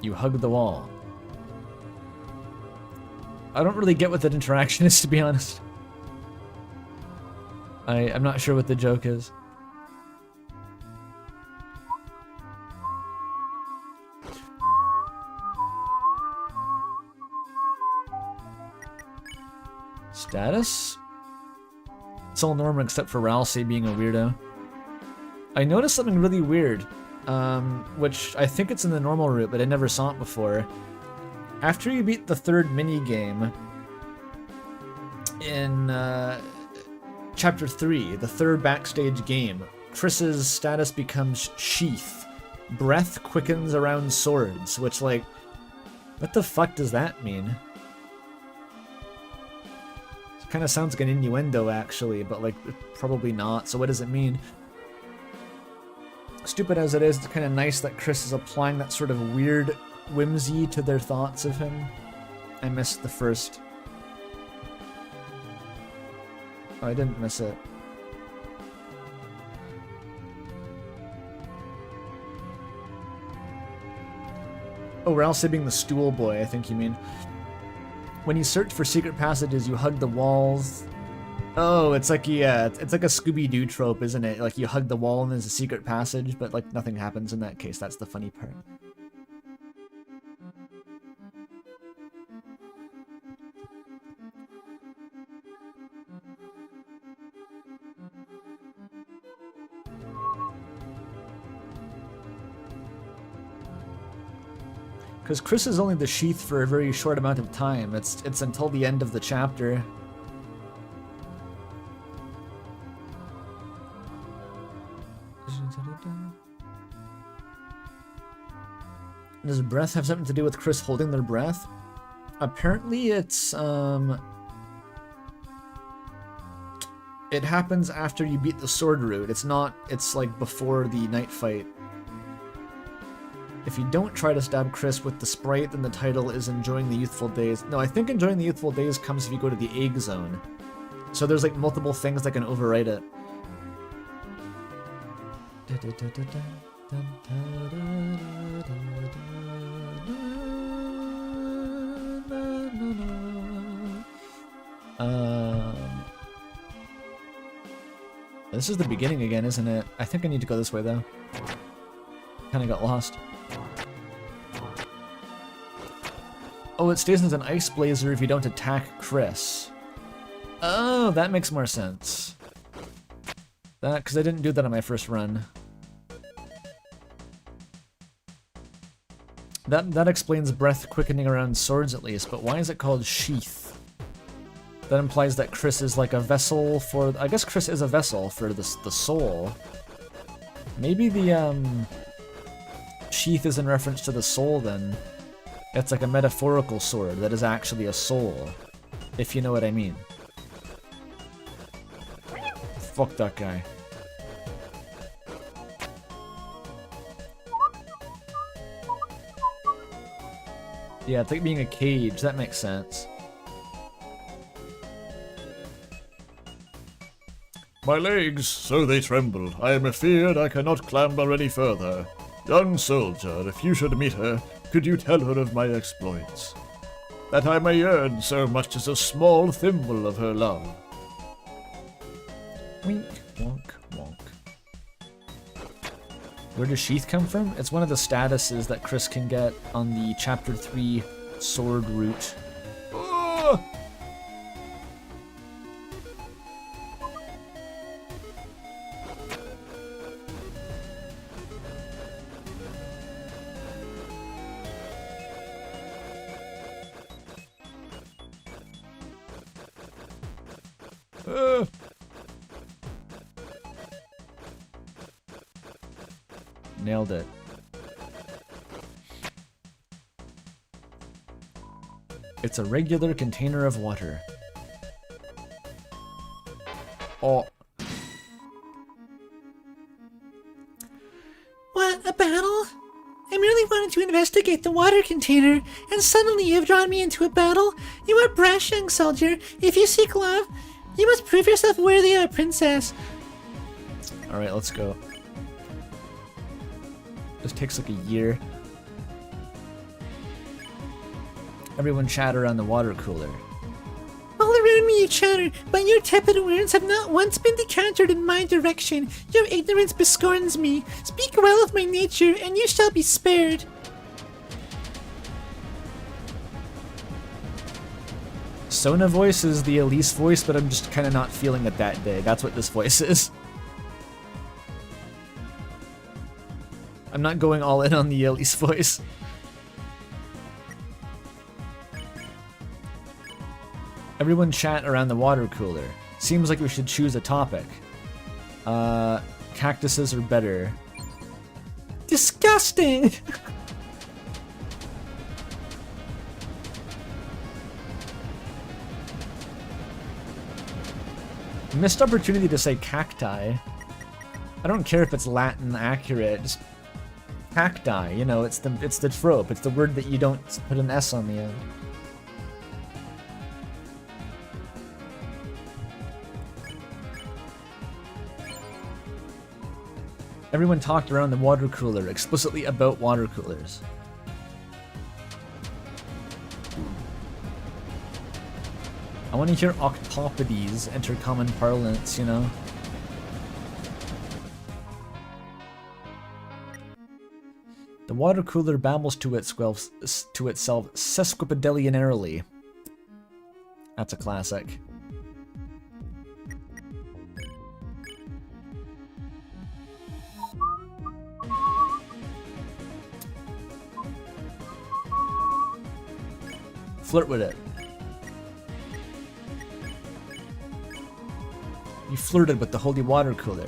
You hug the wall. I don't really get what that interaction is, to be honest. I'm not sure what the joke is. Status? It's all normal except for Ralsei being a weirdo. I noticed something really weird, which I think it's in the normal route, but I never saw it before. After you beat the third mini-game in Chapter 3, the third backstage game, Chris's status becomes Sheath. Breath quickens around swords, which, like, what the fuck does that mean? It kind of sounds like an innuendo, actually, but, like, probably not, so what does it mean? Stupid as it is, it's kind of nice that Chris is applying that sort of weird whimsy to their thoughts of him. I missed the first. Oh, I didn't miss it. Oh, Ralsei being the stool boy, I think you mean. When you search for secret passages, you hug the walls. Oh, it's like, yeah, it's like a Scooby-Doo trope, isn't it? Like, you hug the wall and there's a secret passage, but, like, nothing happens in that case. That's the funny part. Because Chris is only the Sheath for a very short amount of time. It's until the end of the chapter. Does breath have something to do with Chris holding their breath? Apparently it's, it happens after you beat the sword route. It's not, it's like before the night fight. If you don't try to stab Chris with the sprite, then the title is Enjoying the Youthful Days. No, I think Enjoying the Youthful Days comes if you go to the egg zone. So there's like multiple things that can overwrite it. This is the beginning again, isn't it? I think I need to go this way though. Kinda got lost. Oh, it stays as an ice blazer if you don't attack Chris. Oh, that makes more sense. That, because I didn't do that on my first run. That explains breath quickening around swords at least, but why is it called Sheath? That implies that Chris is like a vessel for... I guess Chris is a vessel for the soul. Maybe the Sheath is in reference to the soul then. It's like a metaphorical sword that is actually a soul, if you know what I mean. Fuck that guy. Yeah, it's like being a cage, that makes sense. My legs, so they tremble. I am afeard I cannot clamber any further. Young soldier, if you should meet her, could you tell her of my exploits? That I may earn so much as a small thimble of her love. Wink, wonk, wonk. Where does Sheath come from? It's one of the statuses that Chris can get on the Chapter 3 sword route. Ah! Nailed it. It's a regular container of water. Oh. What, a battle? I merely wanted to investigate the water container, and suddenly you have drawn me into a battle? You are brash, young soldier. If you seek love, you must prove yourself worthy of a princess. Alright, let's go. This takes like a year. Everyone chatter on the water cooler. All around me you chatter, but your tepid words have not once been decanted in my direction. Your ignorance bescorns me. Speak well of my nature, and you shall be spared. Sona voice is the Elise voice, but I'm just kind of not feeling it that day. That's what this voice is. I'm not going all in on the Elise voice. Everyone chat around the water cooler. Seems like we should choose a topic. Cactuses are better. Disgusting! Missed opportunity to say cacti. I don't care if it's Latin accurate, just cacti, you know, it's the trope, it's the word that you don't put an S on the end. Everyone talked around the water cooler, explicitly about water coolers. I want to hear octopodes enter common parlance, you know? The water cooler babbles to itself sesquipedalianarily. That's a classic. Flirt with it. You flirted with the holy water cooler.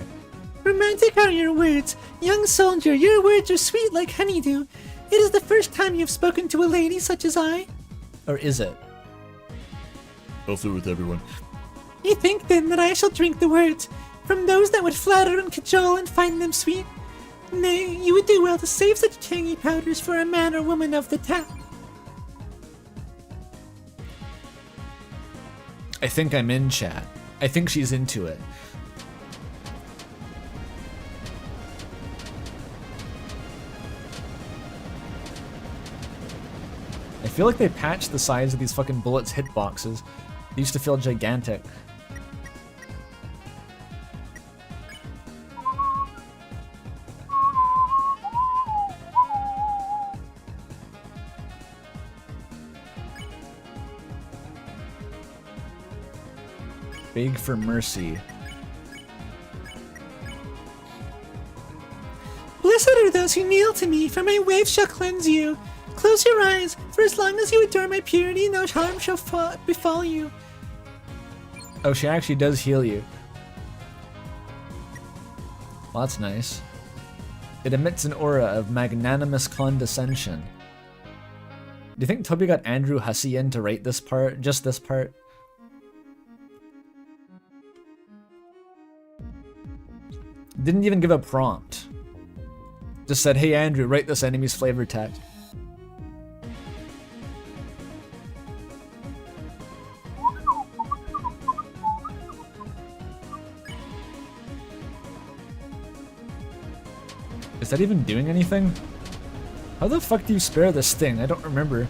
Romantic are your words. Young soldier, your words are sweet like honeydew. It is the first time you have spoken to a lady such as I. Or is it? I'll flirt with everyone. You think then that I shall drink the words from those that would flatter and cajole and find them sweet? Nay, you would do well to save such tangy powders for a man or woman of the tap. I think I'm in, chat. I think she's into it. I feel like they patched the size of these fucking bullets hitboxes. They used to feel gigantic. Beg for mercy. Blessed are those who kneel to me, for my waves shall cleanse you. Close your eyes, for as long as you adore my purity, no harm shall befall you. Oh, she actually does heal you. Well, that's nice. It emits an aura of magnanimous condescension. Do you think Toby got Andrew Hussey in to write this part? Just this part? Didn't even give a prompt. Just said, hey Andrew, write this enemy's flavor text. Is that even doing anything? How the fuck do you spare this thing? I don't remember.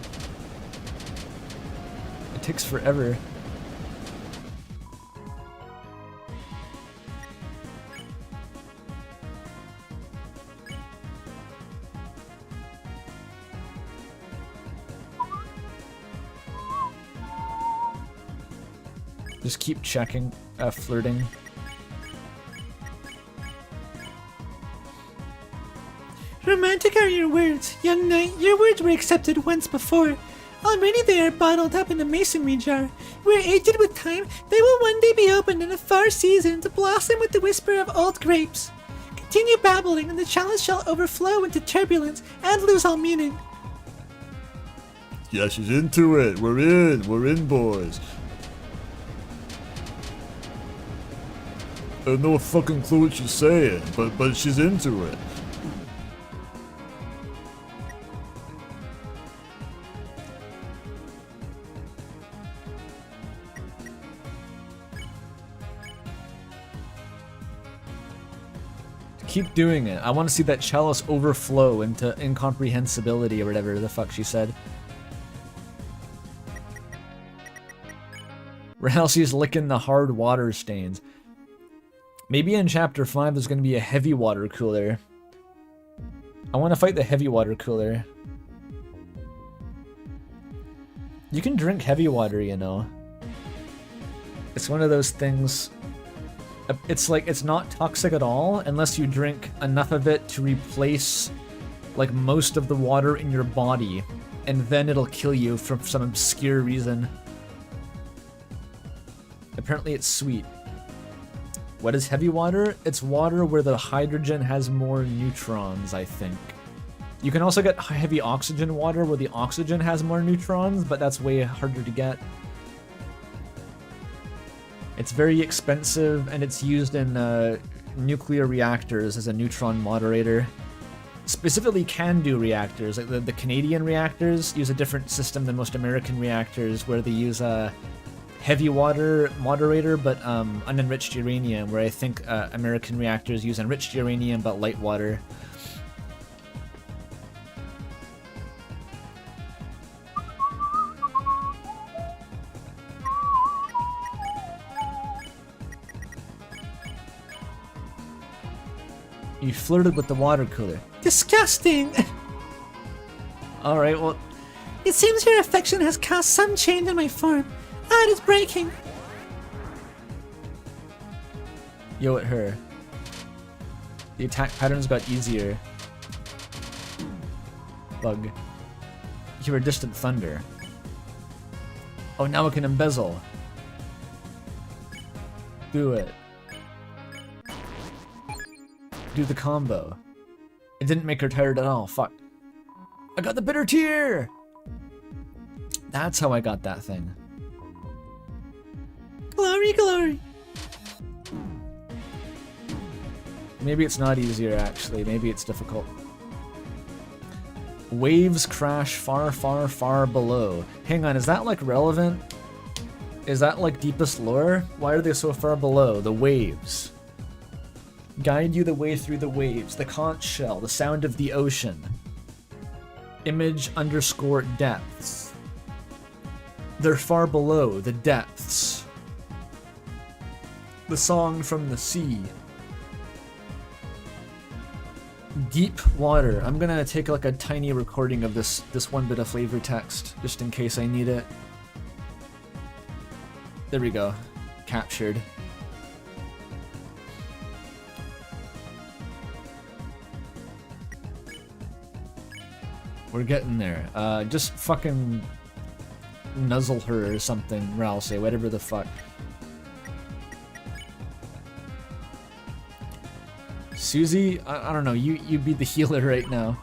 It takes forever. Just keep checking, flirting. Romantic are your words, young knight. Your words were accepted once before. Already they are bottled up in a masonry jar. Where aged with time, they will one day be opened in a far season to blossom with the whisper of old grapes. Continue babbling, and the chalice shall overflow into turbulence and lose all meaning. Yeah, she's into it. We're in, boys. I have no fucking clue what she's saying, but she's into it. Keep doing it. I want to see that chalice overflow into incomprehensibility or whatever the fuck she said. Ralsei's licking the hard water stains. Maybe in chapter 5 there's going to be a heavy water cooler. I want to fight the heavy water cooler. You can drink heavy water, you know. It's one of those things. It's like it's not toxic at all unless you drink enough of it to replace like most of the water in your body, and then it'll kill you for some obscure reason. Apparently it's sweet. What is heavy water? It's water where the hydrogen has more neutrons, I think. You can also get heavy oxygen water where the oxygen has more neutrons, but that's way harder to get. It's very expensive, and it's used in nuclear reactors as a neutron moderator. Specifically CANDU reactors, like the Canadian reactors use a different system than most American reactors, where they use a heavy water moderator but unenriched uranium, where I think American reactors use enriched uranium but light water. You flirted with the water cooler. Disgusting! Alright, well, It seems your affection has caused some change in my form. Ah, it is breaking. yo at her. The attack patterns got easier. Bug. You were distant thunder. Oh, now it can embezzle. Do it. Do the combo. It didn't make her tired at all. Fuck. I got the bitter tear! That's how I got that thing. Glory, glory. Maybe it's not easier, actually. Maybe it's difficult. Waves crash far, far, far below. Hang on, is that, like, relevant? Is that, like, deepest lore? Why are they so far below? The waves. Guide you the way through the waves. The conch shell. The sound of the ocean. Image underscore depths. They're far below the depths. The song from the sea. Deep water. I'm gonna take like a tiny recording of this one bit of flavor text just in case I need it. There we go. Captured. We're getting there. Just fucking nuzzle her or something, Ralsei, whatever the fuck. Susie, I don't know, you be the healer right now.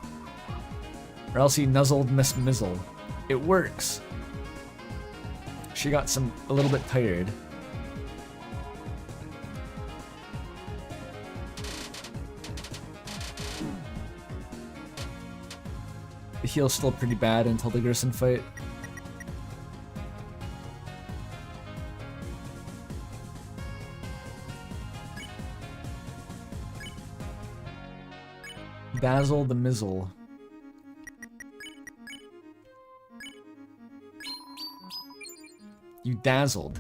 Ralsei nuzzled Miss Mizzle. It works. She got a little bit tired. The heal's still pretty bad until the Gerson fight. Dazzle the Mizzle. You dazzled.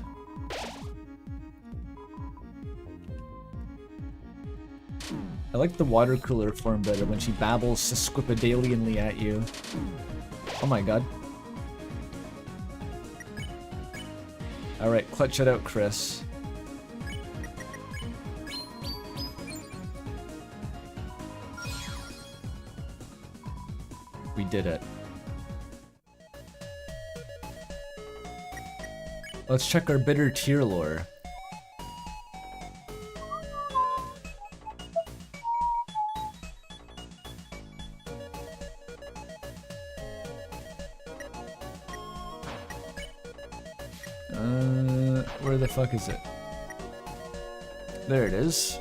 I like the water cooler form better when she babbles sesquipedalianly at you. Oh my god. Alright, clutch it out, Chris. We did it. Let's check our bitter tier lore. Where the fuck is it? There it is.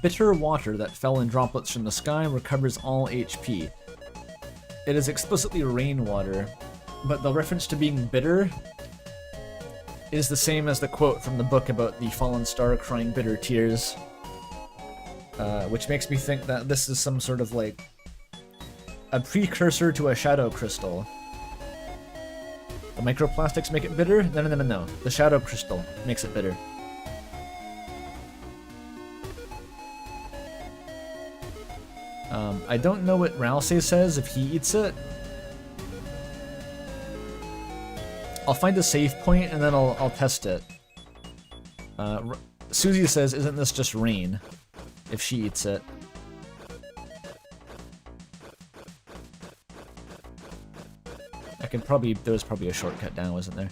Bitter water that fell in droplets from the sky recovers all HP. It is explicitly rainwater, but the reference to being bitter is the same as the quote from the book about the fallen star crying bitter tears. Which makes me think that this is some sort of like a precursor to a shadow crystal. The microplastics make it bitter? No. The shadow crystal makes it bitter. I don't know what Ralsei says if he eats it. I'll find a save point and then I'll test it. Susie says, isn't this just rain? If she eats it. There was probably a shortcut down, wasn't there?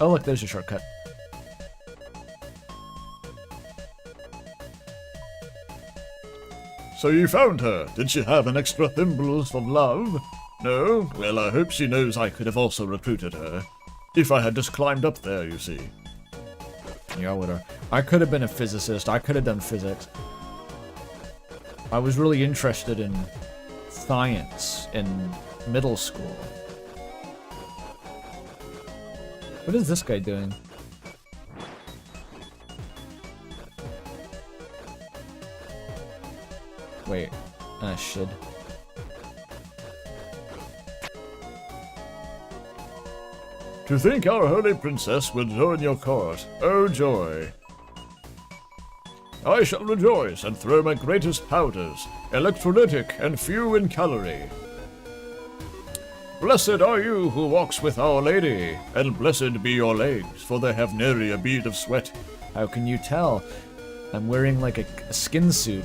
Oh look, there's a shortcut. So you found her. Did she have an extra thimbles of love? No? Well, I hope she knows I could have also recruited her. If I had just climbed up there, you see. Yeah, whatever. I could have been a physicist. I could have done physics. I was really interested in science in middle school. What is this guy doing? Wait. Ah, shit. To think our holy princess would join your court. Oh joy. I shall rejoice and throw my greatest powders, electrolytic and few in calorie. Blessed are you who walks with Our Lady, and blessed be your legs, for they have nary a bead of sweat. How can you tell? I'm wearing like a skin suit.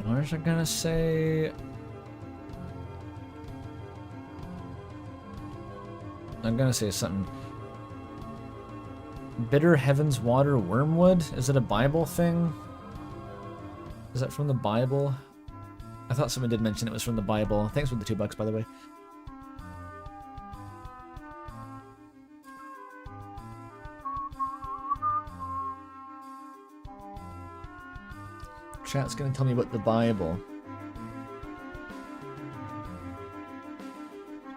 What was I gonna say? I'm gonna say something. Bitter Heaven's Water Wormwood? Is it a Bible thing? Is that from the Bible? I thought someone did mention it was from the Bible. Thanks for the $2, by the way. Chat's gonna tell me about the Bible.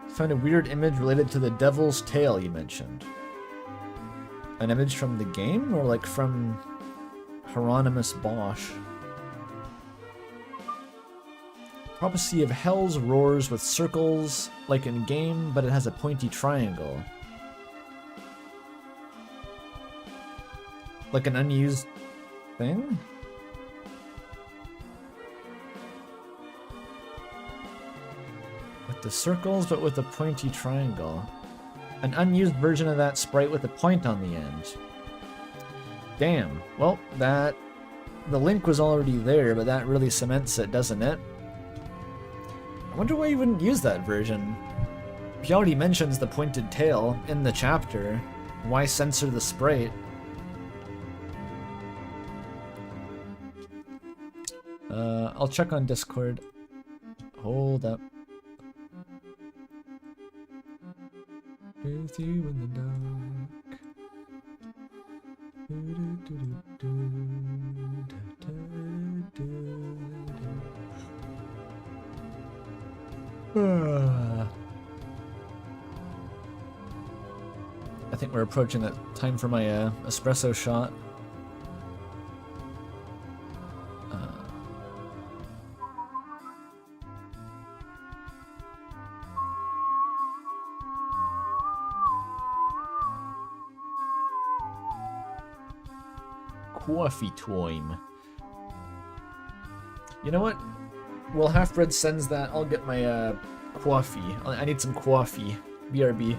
Found a weird image related to the Devil's Tail you mentioned. An image from the game, or like from Hieronymus Bosch? Prophecy of Hell's roars with circles like in game, but it has a pointy triangle. Like an unused thing? With the circles, but with a pointy triangle. An unused version of that sprite with a point on the end. Damn. Well, the link was already there, but that really cements it, doesn't it? I wonder why you wouldn't use that version. He already mentions the pointed tail in the chapter. Why censor the sprite? I'll check on Discord. Hold up. With you in the dark. I think we're approaching that time for my espresso shot. Coffee time. You know what? Well, Half-Bread sends that. I'll get my coffee. I need some coffee. BRB.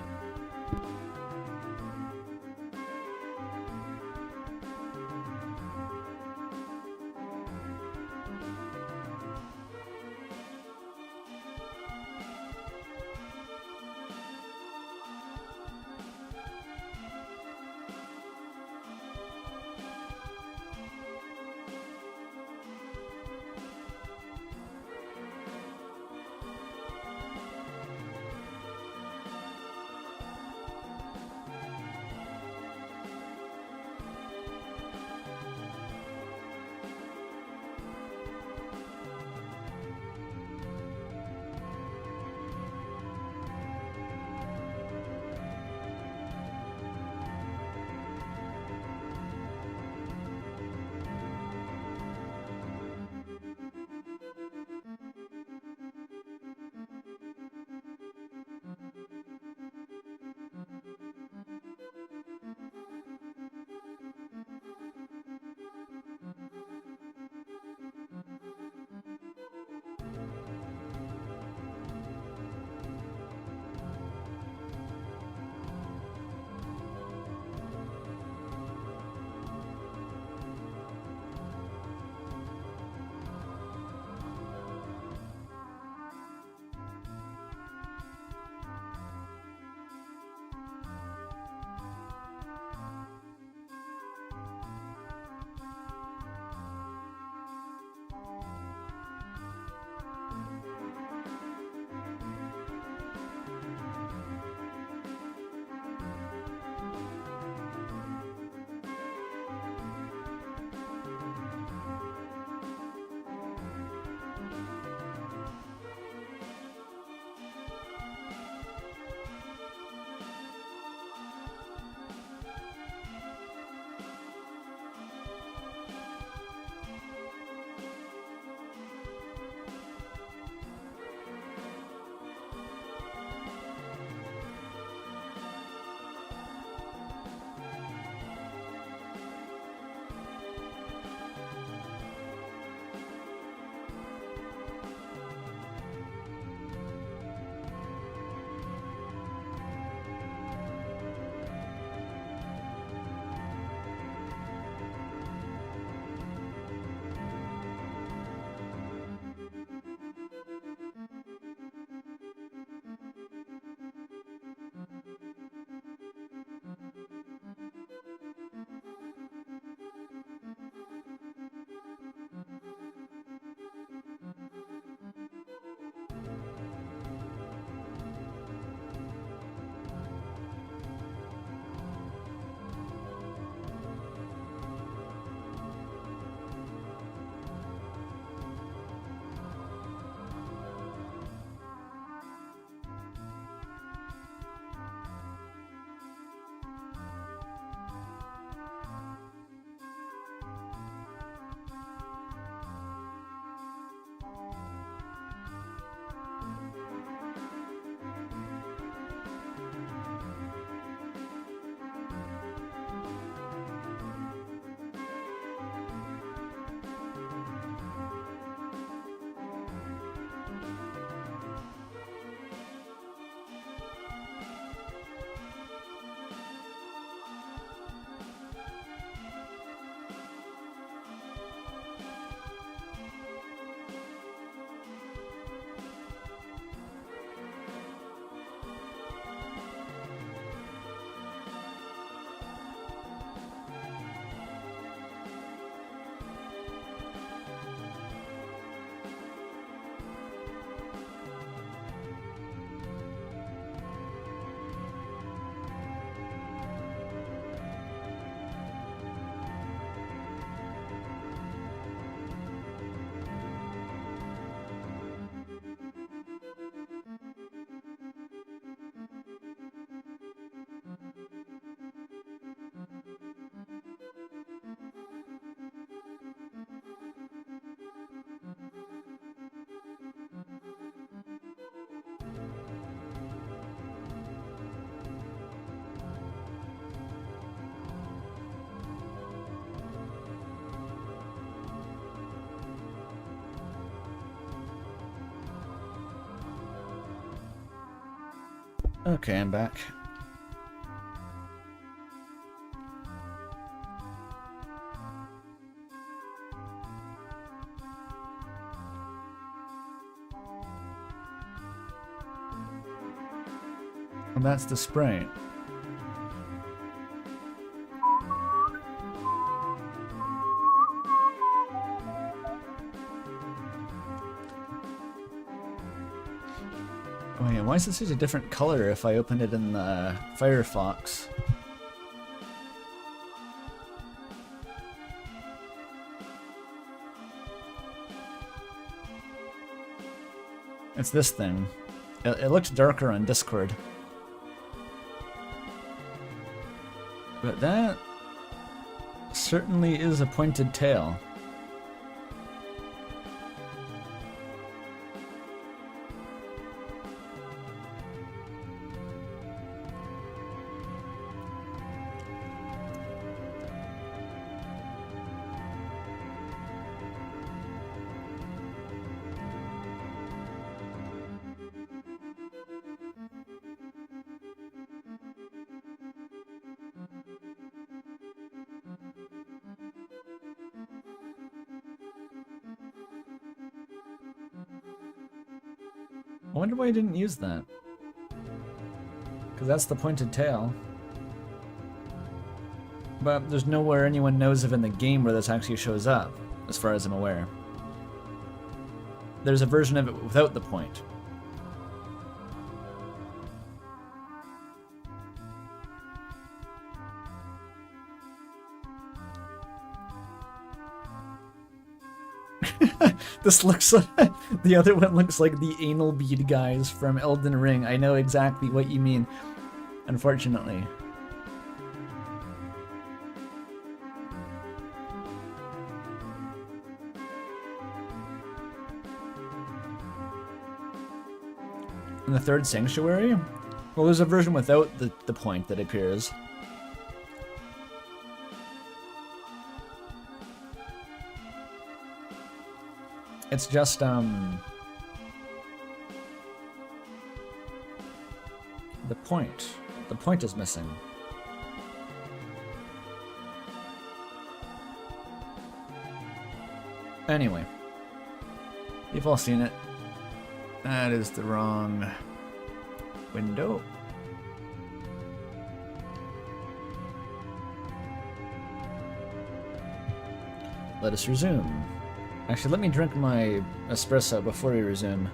Okay, I'm back. And that's the spray. Oh yeah, why is this such a different color if I open it in the Firefox? It's this thing. It looks darker on Discord. But that certainly is a pointed tail. I wonder why I didn't use that. Because that's the pointed tail. But there's nowhere anyone knows of in the game where this actually shows up, as far as I'm aware. There's a version of it without the point. This looks like... the other one looks like the anal bead guys from Elden Ring. I know exactly what you mean, unfortunately. In the third sanctuary? Well, there's a version without the point that appears. It's just, the point. The point is missing. Anyway. You've all seen it. That is the wrong window. Let us resume. Actually, let me drink my espresso before we resume.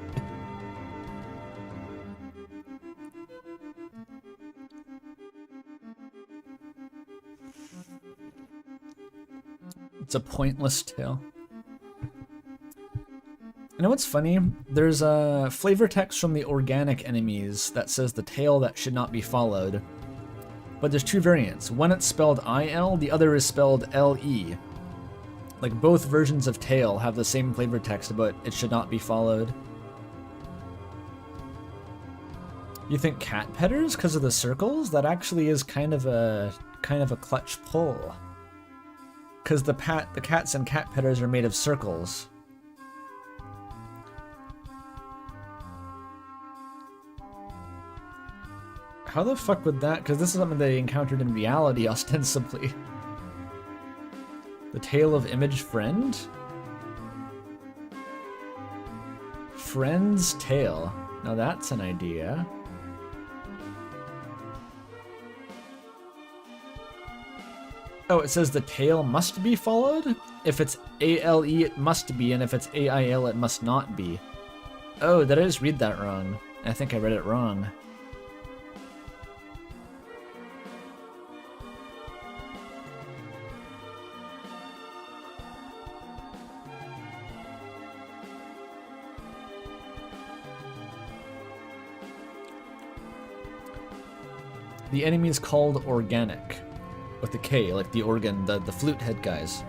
It's a pointless tale. You know what's funny? There's a flavor text from the organic enemies that says the tail that should not be followed. But there's two variants. One it's spelled IL, the other is spelled LE. Like, both versions of tail have the same flavor text, but it should not be followed. You think cat petters because of the circles? That actually is kind of a clutch pull. Because the cats and cat petters are made of circles. How the fuck would that? Because this is something they encountered in reality, ostensibly. The tail of image friend? Friend's tail. Now that's an idea. Oh, it says the tail must be followed? If it's ALE, it must be, and if it's AIL, it must not be. Oh, did I just read that wrong? I think I read it wrong. The enemy is called Organic, with the K, like the organ, the flute head guys.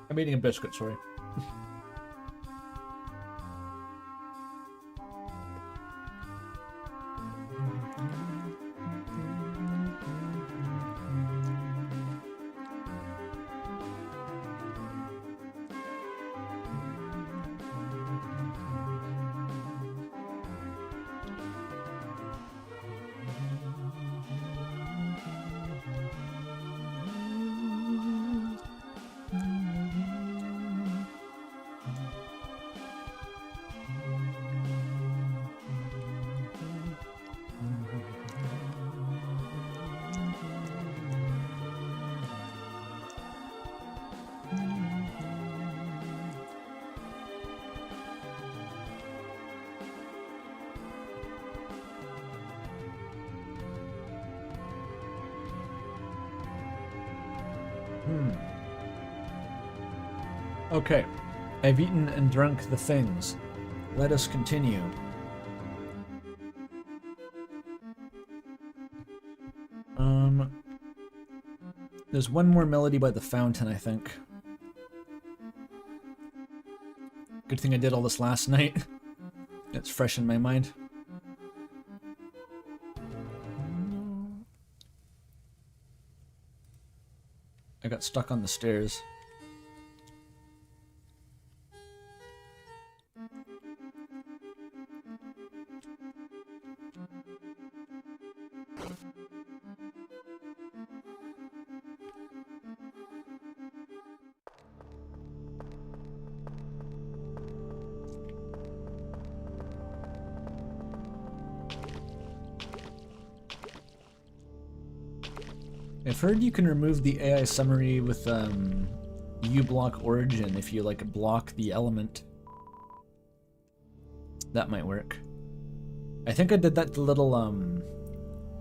I'm eating a biscuit, sorry. Okay, I've eaten and drunk the things. Let us continue. There's one more melody by the fountain, I think. Good thing I did all this last night. It's fresh in my mind. I got stuck on the stairs. I've heard you can remove the AI summary with uBlock Origin if you like block the element. That might work. I think I did that to little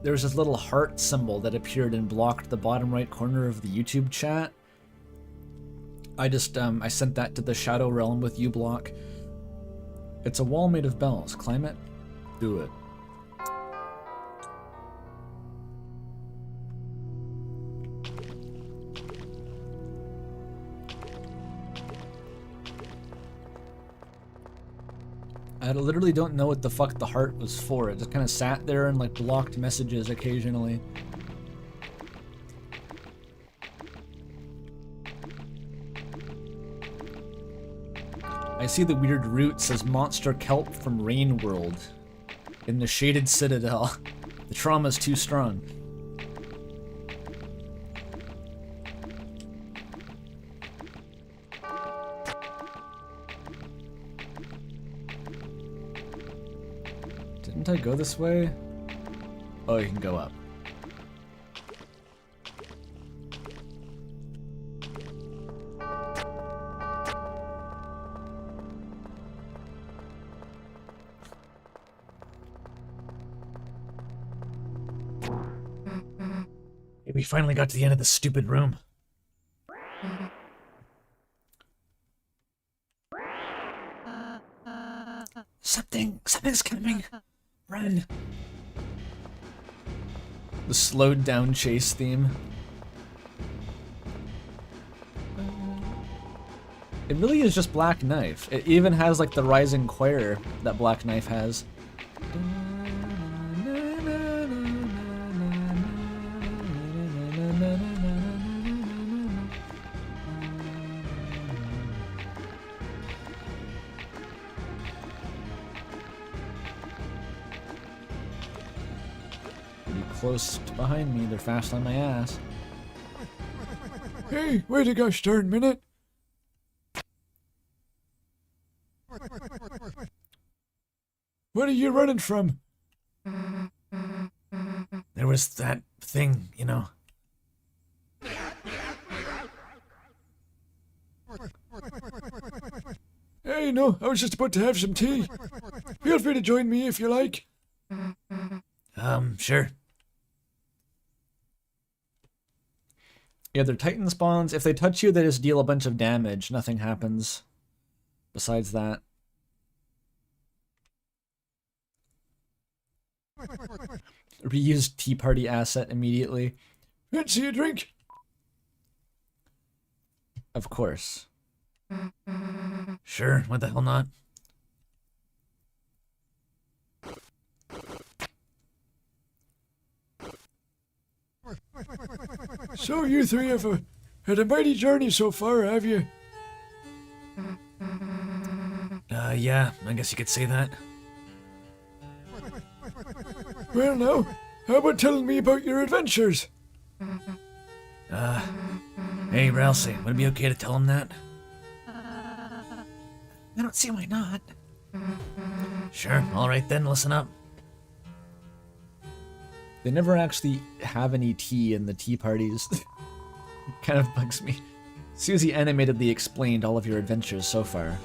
there was this little heart symbol that appeared and blocked the bottom right corner of the YouTube chat. I just I sent that to the Shadow Realm with uBlock. It's a wall made of bells. Climb it? Do it. I literally don't know what the fuck the heart was for. It just kind of sat there and like blocked messages occasionally. I see the weird root says monster kelp from Rain World in the shaded citadel. The trauma's too strong. Didn't I go this way? Oh, you can go up. We finally got to the end of the stupid room. Something's coming. Run. The slowed down chase theme. It really is just Black Knife. It even has like the rising choir that Black Knife has. Close behind me, they're fast on my ass. Hey, wait a gosh darn minute. What are you running from? There was that thing, you know. Hey, no, I was just about to have some tea. Feel free to join me if you like. Sure. Yeah, they're Titan spawns. If they touch you, they just deal a bunch of damage. Nothing happens besides that. Reuse Tea Party asset immediately. Fancy a drink? Of course. Sure, what the hell not? So you three have had a mighty journey so far, have you? Yeah, I guess you could say that. Well now, how about telling me about your adventures? Hey, Ralsei, would it be okay to tell him that? I don't see why not. Sure, alright then, listen up. They never actually have any tea in the tea parties. It kind of bugs me. Susie animatedly explained all of your adventures so far.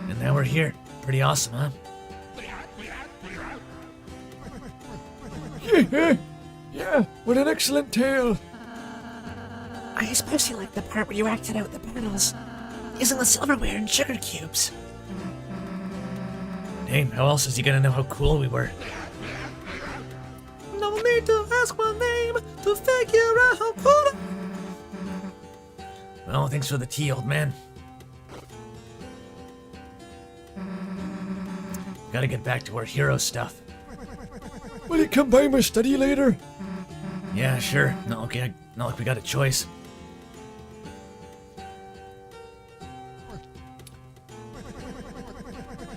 And now we're here. Pretty awesome, huh? Yeah, what an excellent tale. I especially like the part where you acted out the battles, using the silverware and sugar cubes. Hey, how else is he gonna know how cool we were? No need to ask my name to figure out how cool. Well, thanks for the tea, old man. Gotta get back to our hero stuff. Will you come by my study later? Yeah, sure. Not like we got a choice.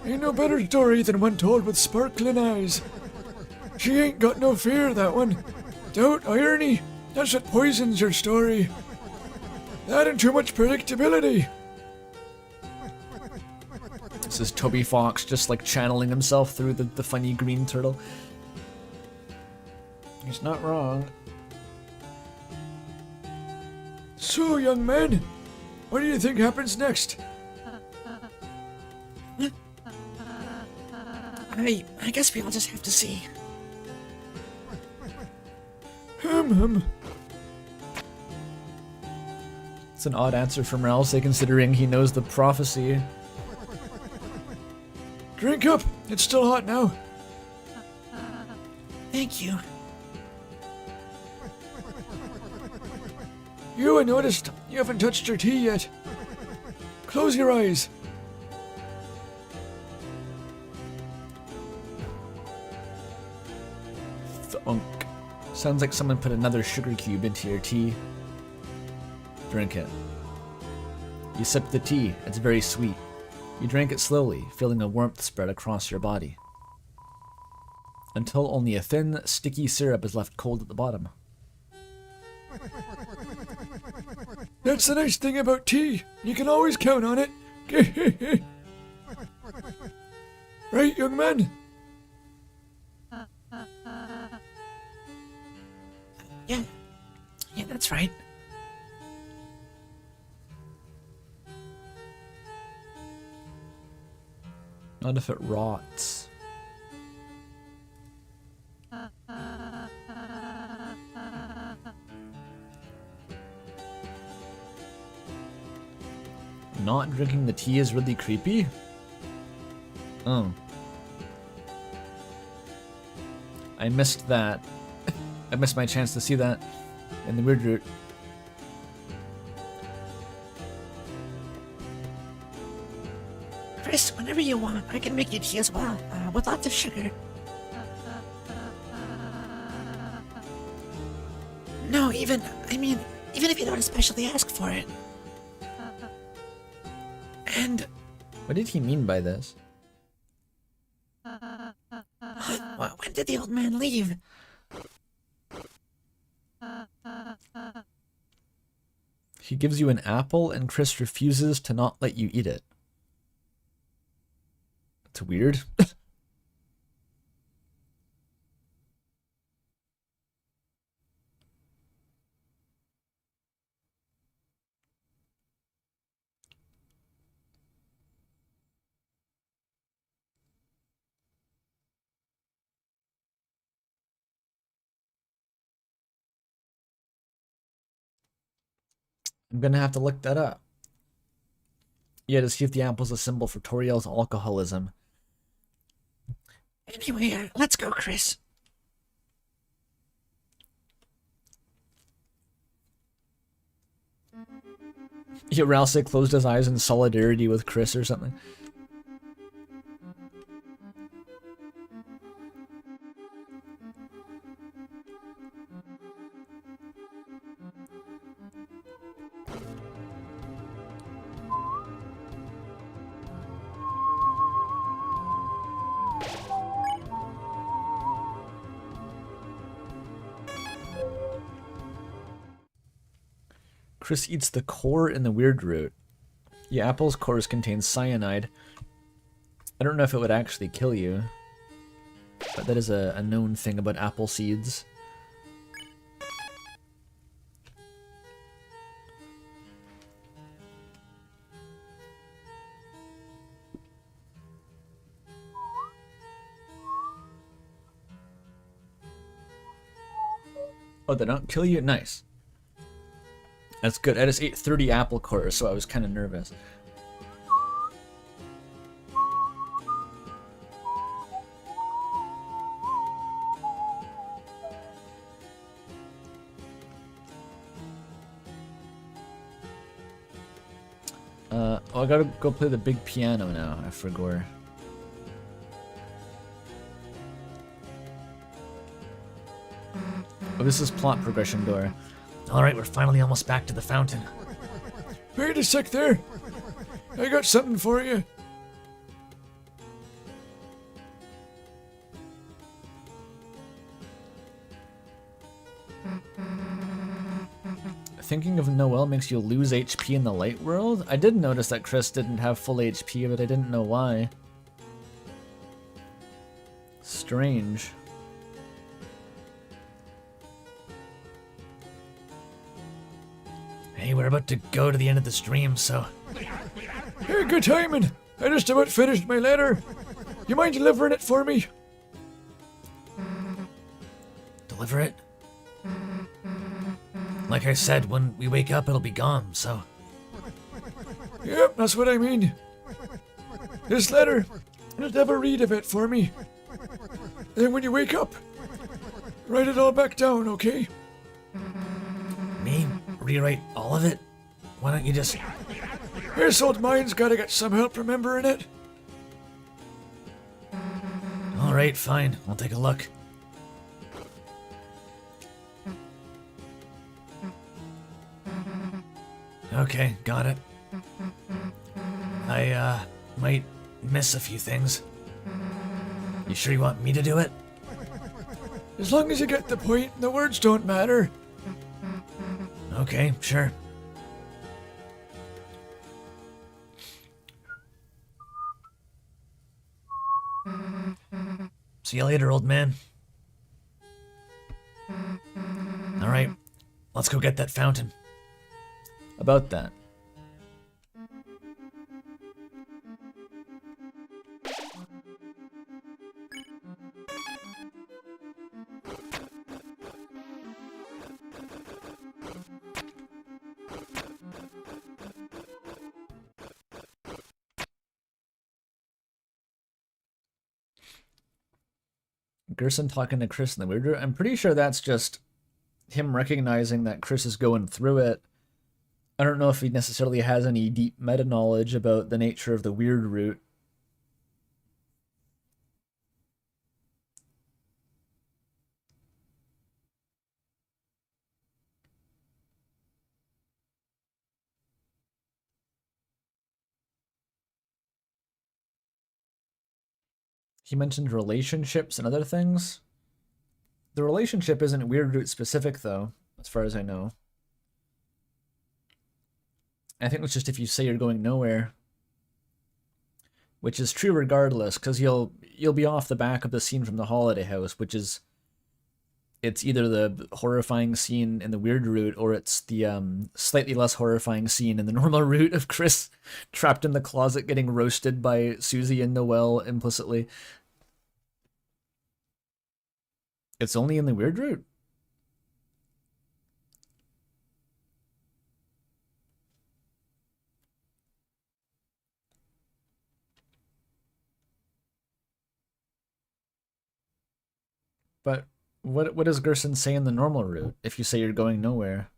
Ain't no better story than one told with sparkling eyes. She ain't got no fear, that one. Doubt, irony, that's what poisons your story. That and too much predictability. This is Toby Fox just like channeling himself through the funny green turtle. He's not wrong. So, young man, what do you think happens next? I guess we all just have to see. It's an odd answer from Ralsei considering he knows the prophecy. Drink up, it's still hot now. Thank you. You, I noticed, you haven't touched your tea yet. Close your eyes. Thunk. Sounds like someone put another sugar cube into your tea. Drink it. You sip the tea. It's very sweet. You drink it slowly, feeling a warmth spread across your body. Until only a thin, sticky syrup is left cold at the bottom. That's the nice thing about tea. You can always count on it. Right, young man? Yeah, that's right. Not if it rots. Not drinking the tea is really creepy? Oh. I missed that. I missed my chance to see that in the weird route. Chris, whenever you want, I can make you tea as well, with lots of sugar. No, even if you don't especially ask for it. And What did he mean by this? when did the old man leave? He gives you an apple and Chris refuses to not let you eat it. It's weird. I'm gonna have to look that up. Yeah, to see if the apple's a symbol for Toriel's alcoholism. Anyway, let's go, Chris. Yeah, Ralsei closed his eyes in solidarity with Chris or something. Chris eats the core in the weird root. Yeah, apple's cores contain cyanide. I don't know if it would actually kill you, but that is a known thing about apple seeds. Oh, they don't kill you? Nice. That's good. I just ate 30 apple cores, so I was kind of nervous. Oh, I gotta go play the big piano now, I forgot. Oh, this is plot progression door. Alright, we're finally almost back to the fountain. Wait a sec there. I got something for you. Thinking of Noelle makes you lose HP in the light world? I did notice that Chris didn't have full HP, but I didn't know why. Strange. Hey, we're about to go to the end of the stream, so... Hey, good timing. I just about finished my letter. You mind delivering it for me? Deliver it? Like I said, when we wake up, it'll be gone, so... Yep, that's what I mean. This letter, just have a read of it for me. Then when you wake up, write it all back down, okay? Me? Rewrite all of it? Why don't you just... This old mind's gotta get some help remembering it. Alright, fine. I'll take a look. Okay, got it. I, might miss a few things. You sure you want me to do it? As long as you get the point, the words don't matter. Okay, sure. See you later, old man. Alright, let's go get that fountain. About that. Gerson talking to Chris in the weird room. I'm pretty sure that's just him recognizing that Chris is going through it. I don't know if he necessarily has any deep meta knowledge about the nature of the weird root. He mentioned relationships and other things. The relationship isn't weird root specific though, as far as I know. I think it's just if you say you're going nowhere, which is true regardless, because you'll be off the back of the scene from the holiday house, which is, it's either the horrifying scene in the weird route or it's the slightly less horrifying scene in the normal route of Chris trapped in the closet getting roasted by Susie and Noelle implicitly. It's only in the weird route. But what does Gerson say in the normal route if you say you're going nowhere?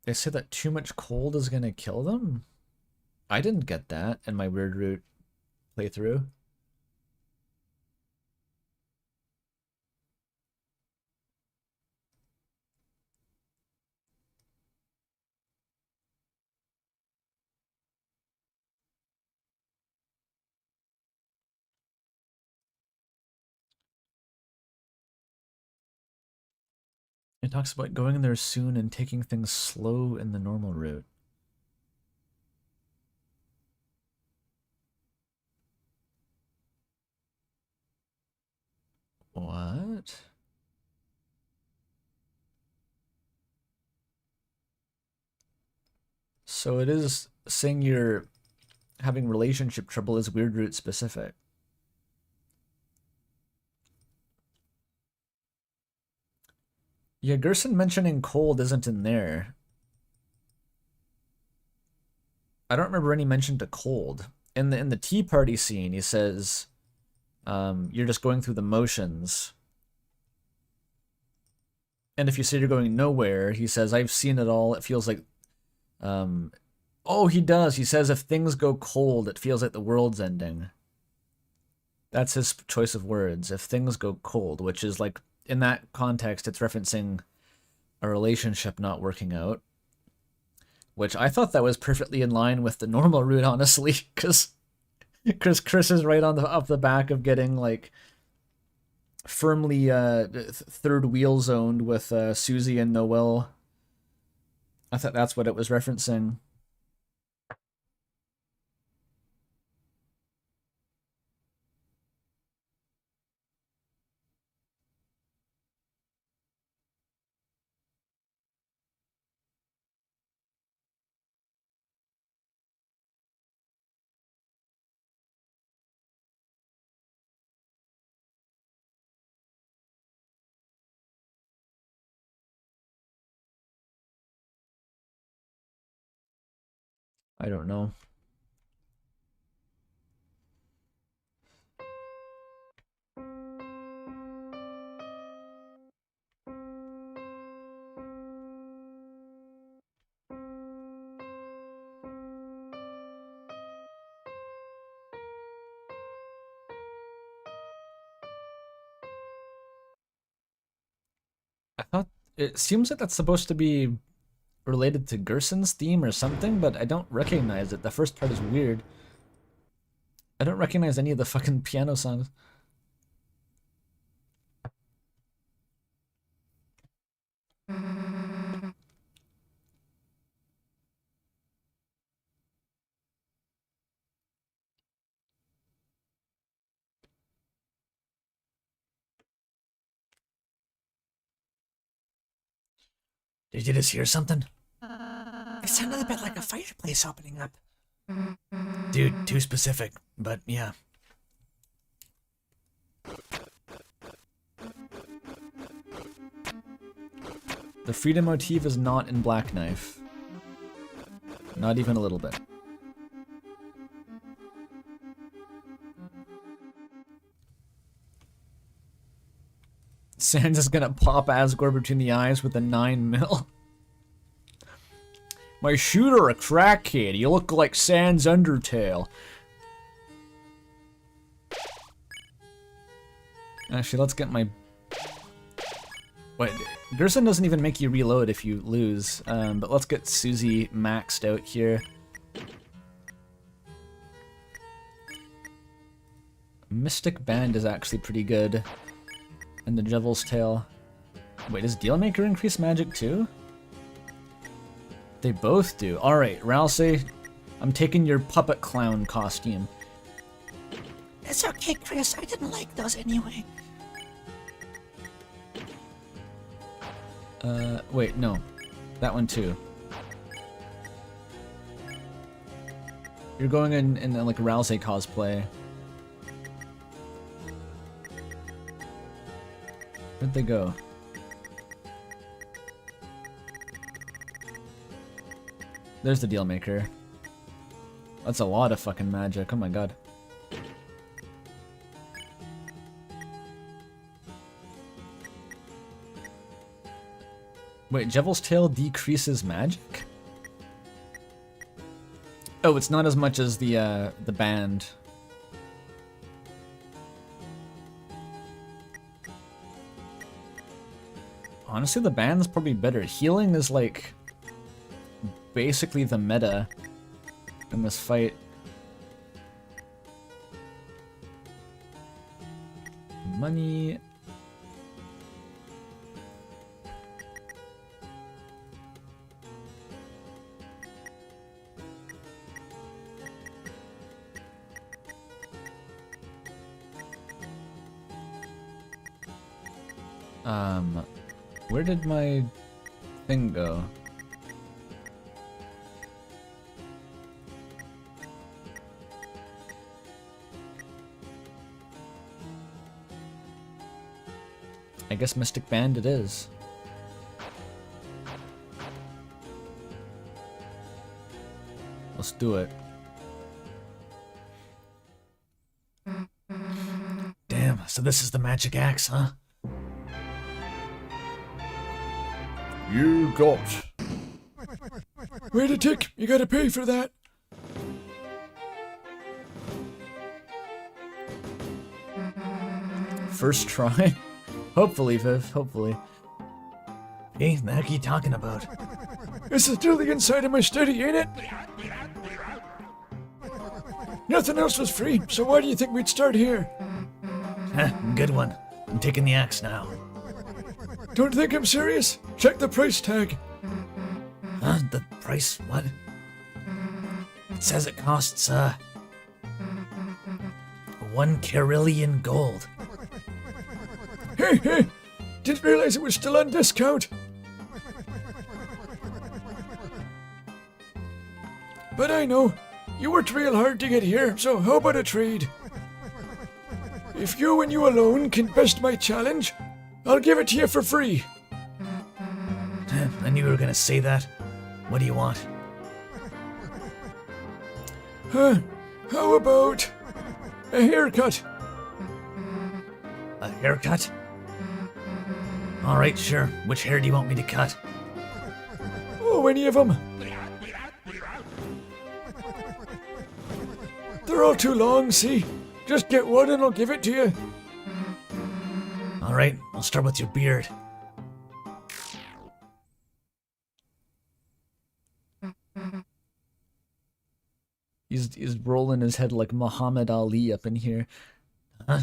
They say that too much cold is gonna kill them? I didn't get that in my Weird Root playthrough. It talks about going there soon and taking things slow in the normal route. What? So it is saying you're having relationship trouble is Weird Root specific. Yeah, Gerson mentioning cold isn't in there. I don't remember any mention to cold. In the tea party scene, he says, you're just going through the motions. And if you say you're going nowhere, he says, I've seen it all. It feels like, oh, he does. He says if things go cold, it feels like the world's ending. That's his choice of words. If things go cold, which is like, in that context, it's referencing a relationship not working out. Which I thought that was perfectly in line with the normal route, honestly, because Chris is right on the up the back of getting like firmly third wheel zoned with Susie and Noel. I thought that's what it was referencing. I don't know. I thought it seems like that's supposed to be related to Gerson's theme or something, but I don't recognize it. The first part is weird. I don't recognize any of the fucking piano songs. Did you just hear something? It sounded a bit like a fireplace opening up. Dude, too specific, but yeah. The freedom motif is not in Black Knife. Not even a little bit. Sans is gonna pop Asgore between the eyes with a 9mm. My shooter a crackhead. You look like Sans Undertale. Actually, let's get my... Wait, Gerson doesn't even make you reload if you lose, but let's get Susie maxed out here. Mystic Band is actually pretty good. And the Devil's Tail. Wait, does Dealmaker increase magic too? They both do. Alright, Ralsei, I'm taking your puppet clown costume. It's okay, Chris. I didn't like those anyway. Wait, no. That one too. You're going in like Ralsei cosplay. Where'd they go? There's the Dealmaker. That's a lot of fucking magic, oh my god. Wait, Devil's Tail decreases magic? Oh, it's not as much as the band. Honestly, the band's probably better. Healing is like basically the meta in this fight. Money. Where did my thing go? I guess Mystic Band it is. Let's do it. Damn, so this is the magic axe, huh? You got. Wait a tick, you gotta pay for that. First try? Hopefully, Viv, hopefully. Hey, the heck are you talking about? This is still the inside of my study, ain't it? Nothing else was free, so why do you think we'd start here? Huh, good one. I'm taking the axe now. Don't think I'm serious? Check the price tag. Huh? The price? What? It says it costs, 1 carillion gold. Hey, hey! Didn't realize it was still on discount. But I know. You worked real hard to get here, so how about a trade? If you and you alone can best my challenge, I'll give it to you for free. I knew you were gonna say that. What do you want? How about a haircut? A haircut? Alright, sure. Which hair do you want me to cut? Oh, any of them. They're all too long, see? Just get one and I'll give it to you. Alright, I'll start with your beard. He's rolling his head like Muhammad Ali up in here. Huh?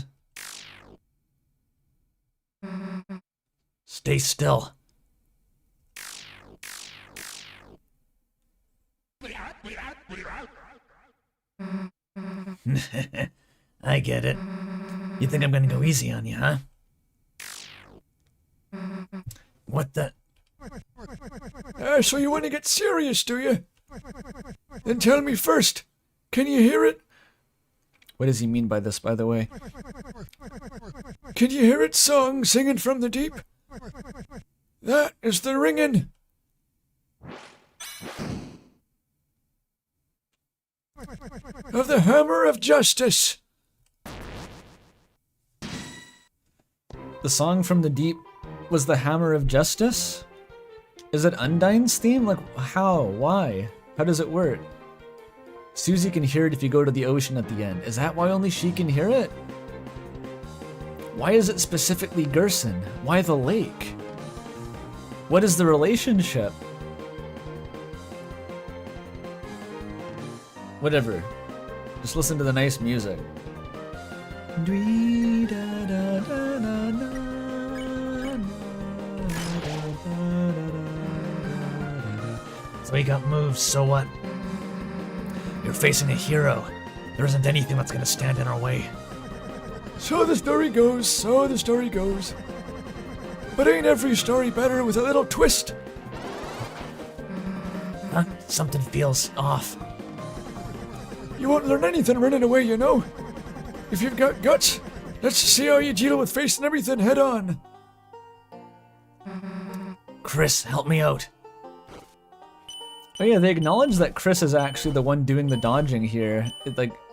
Stay still. I get it. You think I'm gonna go easy on you, huh? What the? So you want to get serious, do you? Then tell me first. Can you hear it? What does he mean by this, by the way? Can you hear its song singing from the deep? That is the ringing. Of the hammer of justice. The song from the deep was the Hammer of Justice? Is it Undyne's theme? Like, how? Why? How does it work? Susie can hear it if you go to the ocean at the end. Is that why only she can hear it? Why is it specifically Gerson? Why the lake? What is the relationship? Whatever. Just listen to the nice music. So we got moves, so what? You're facing a hero. There isn't anything that's gonna stand in our way. So the story goes, so the story goes. But ain't every story better with a little twist? Huh? Something feels off. You won't learn anything running away, you know. If you've got guts, let's see how you deal with facing everything head on. Chris, help me out. Oh yeah, they acknowledge that Chris is actually the one doing the dodging here.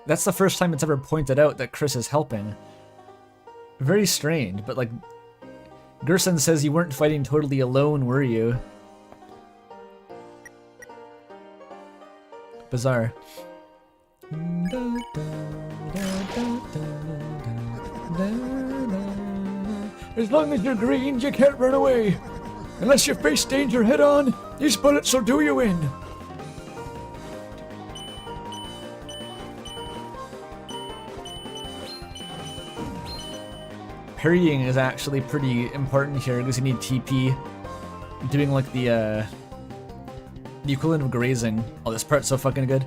That's the first time it's ever pointed out that Chris is helping. Very strange, but like, Gerson says you weren't fighting totally alone, were you? Bizarre. As long as you're green, you can't run away. Unless you face danger head on, these bullets will do you in. Parrying is actually pretty important here because you need TP. Doing like the equivalent of grazing. Oh, this part's so fucking good.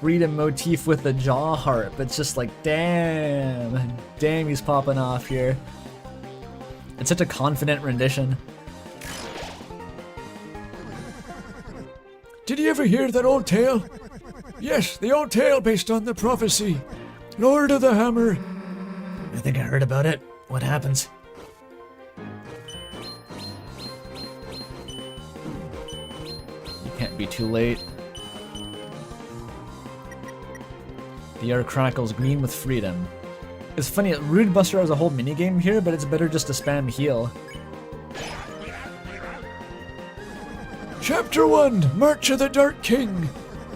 Freedom motif with the jaw harp. It's just like, damn, he's popping off here. It's such a confident rendition. Did you ever hear that old tale? Yes, the old tale based on the prophecy. Lord of the Hammer. I think I heard about it. What happens? You can't be too late. The air crackles green with freedom. It's funny, Rude Buster has a whole minigame here, but it's better just to spam heal. Chapter 1, March of the Dark King.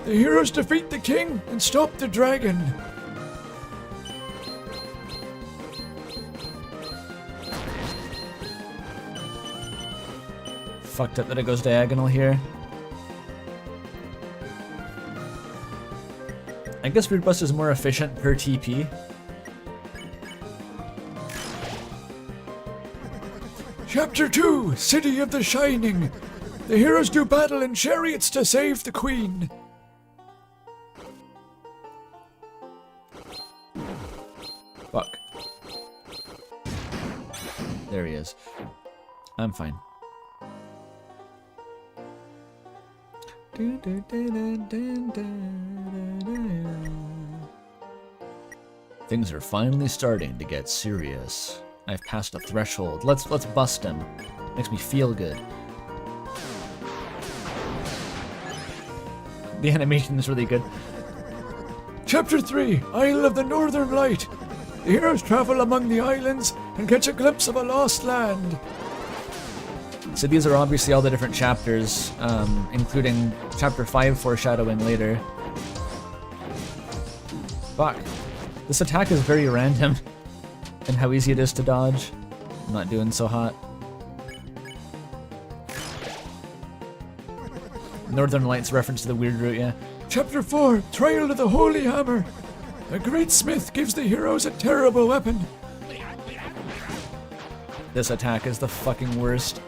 The heroes defeat the king and stop the dragon. Fucked up that it goes diagonal here. I guess Rude Buster is more efficient per TP. Chapter 2, City of the Shining. The heroes do battle in chariots to save the queen. Fuck. There he is. I'm fine. Things are finally starting to get serious. I've passed a threshold. Let's bust him. Makes me feel good. The animation is really good. Chapter 3, Isle of the Northern Light. The heroes travel among the islands and catch a glimpse of a lost land. So these are obviously all the different chapters, including chapter 5 foreshadowing later. Fuck. This attack is very random, and how easy it is to dodge. I'm not doing so hot. Northern Lights reference to the weird route, yeah. Chapter 4, Trial of the Holy Hammer. A great smith gives the heroes a terrible weapon. This attack is the fucking worst.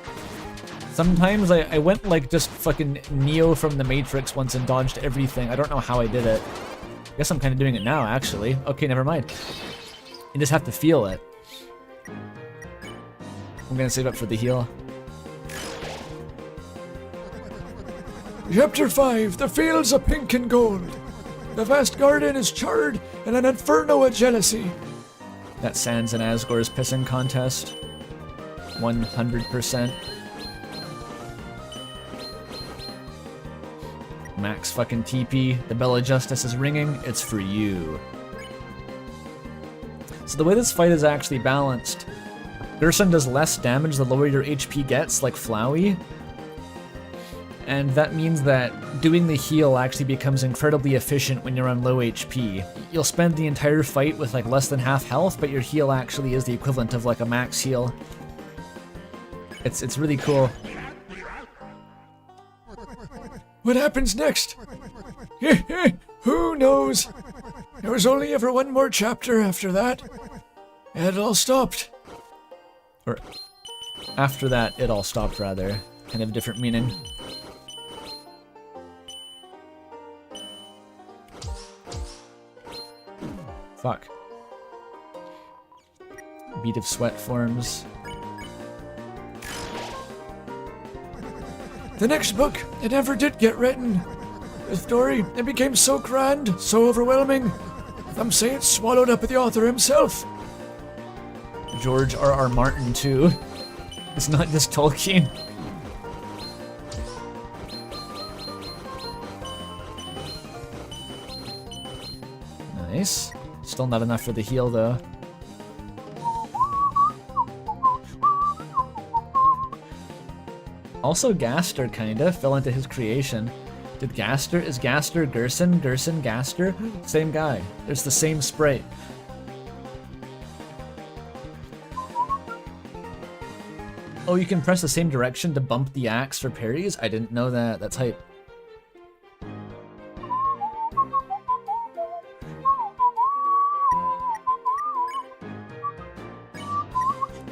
Sometimes I went like just fucking Neo from the Matrix once and dodged everything. I don't know how I did it. I guess I'm kind of doing it now, actually. Okay, never mind. You just have to feel it. I'm gonna save up for the heal. Chapter 5, The Fields of Pink and Gold. The vast garden is charred in an inferno of jealousy. That Sans and Asgore's pissing contest. 100%. Max fucking TP. The Bell of Justice is ringing. It's for you. So the way this fight is actually balanced, Gerson does less damage the lower your HP gets, like Flowey. And that means that doing the heal actually becomes incredibly efficient when you're on low HP. You'll spend the entire fight with like less than half health, but your heal actually is the equivalent of like a max heal. It's really cool. What happens next? Who knows? There was only ever one more chapter after that. It all stopped. Or after that, it all stopped rather. Kind of different meaning. Fuck. Bead of Sweat forms. The next book, it never did get written. The story, it became so grand, so overwhelming. Some say it swallowed up the author himself. George R.R. Martin too. It's not just Tolkien. Nice. Still not enough for the heal, though. Also, Gaster kinda fell into his creation. Is Gaster Gerson? Gerson, Gaster? Same guy. There's the same sprite. Oh, you can press the same direction to bump the axe for parries? I didn't know that. That's hype.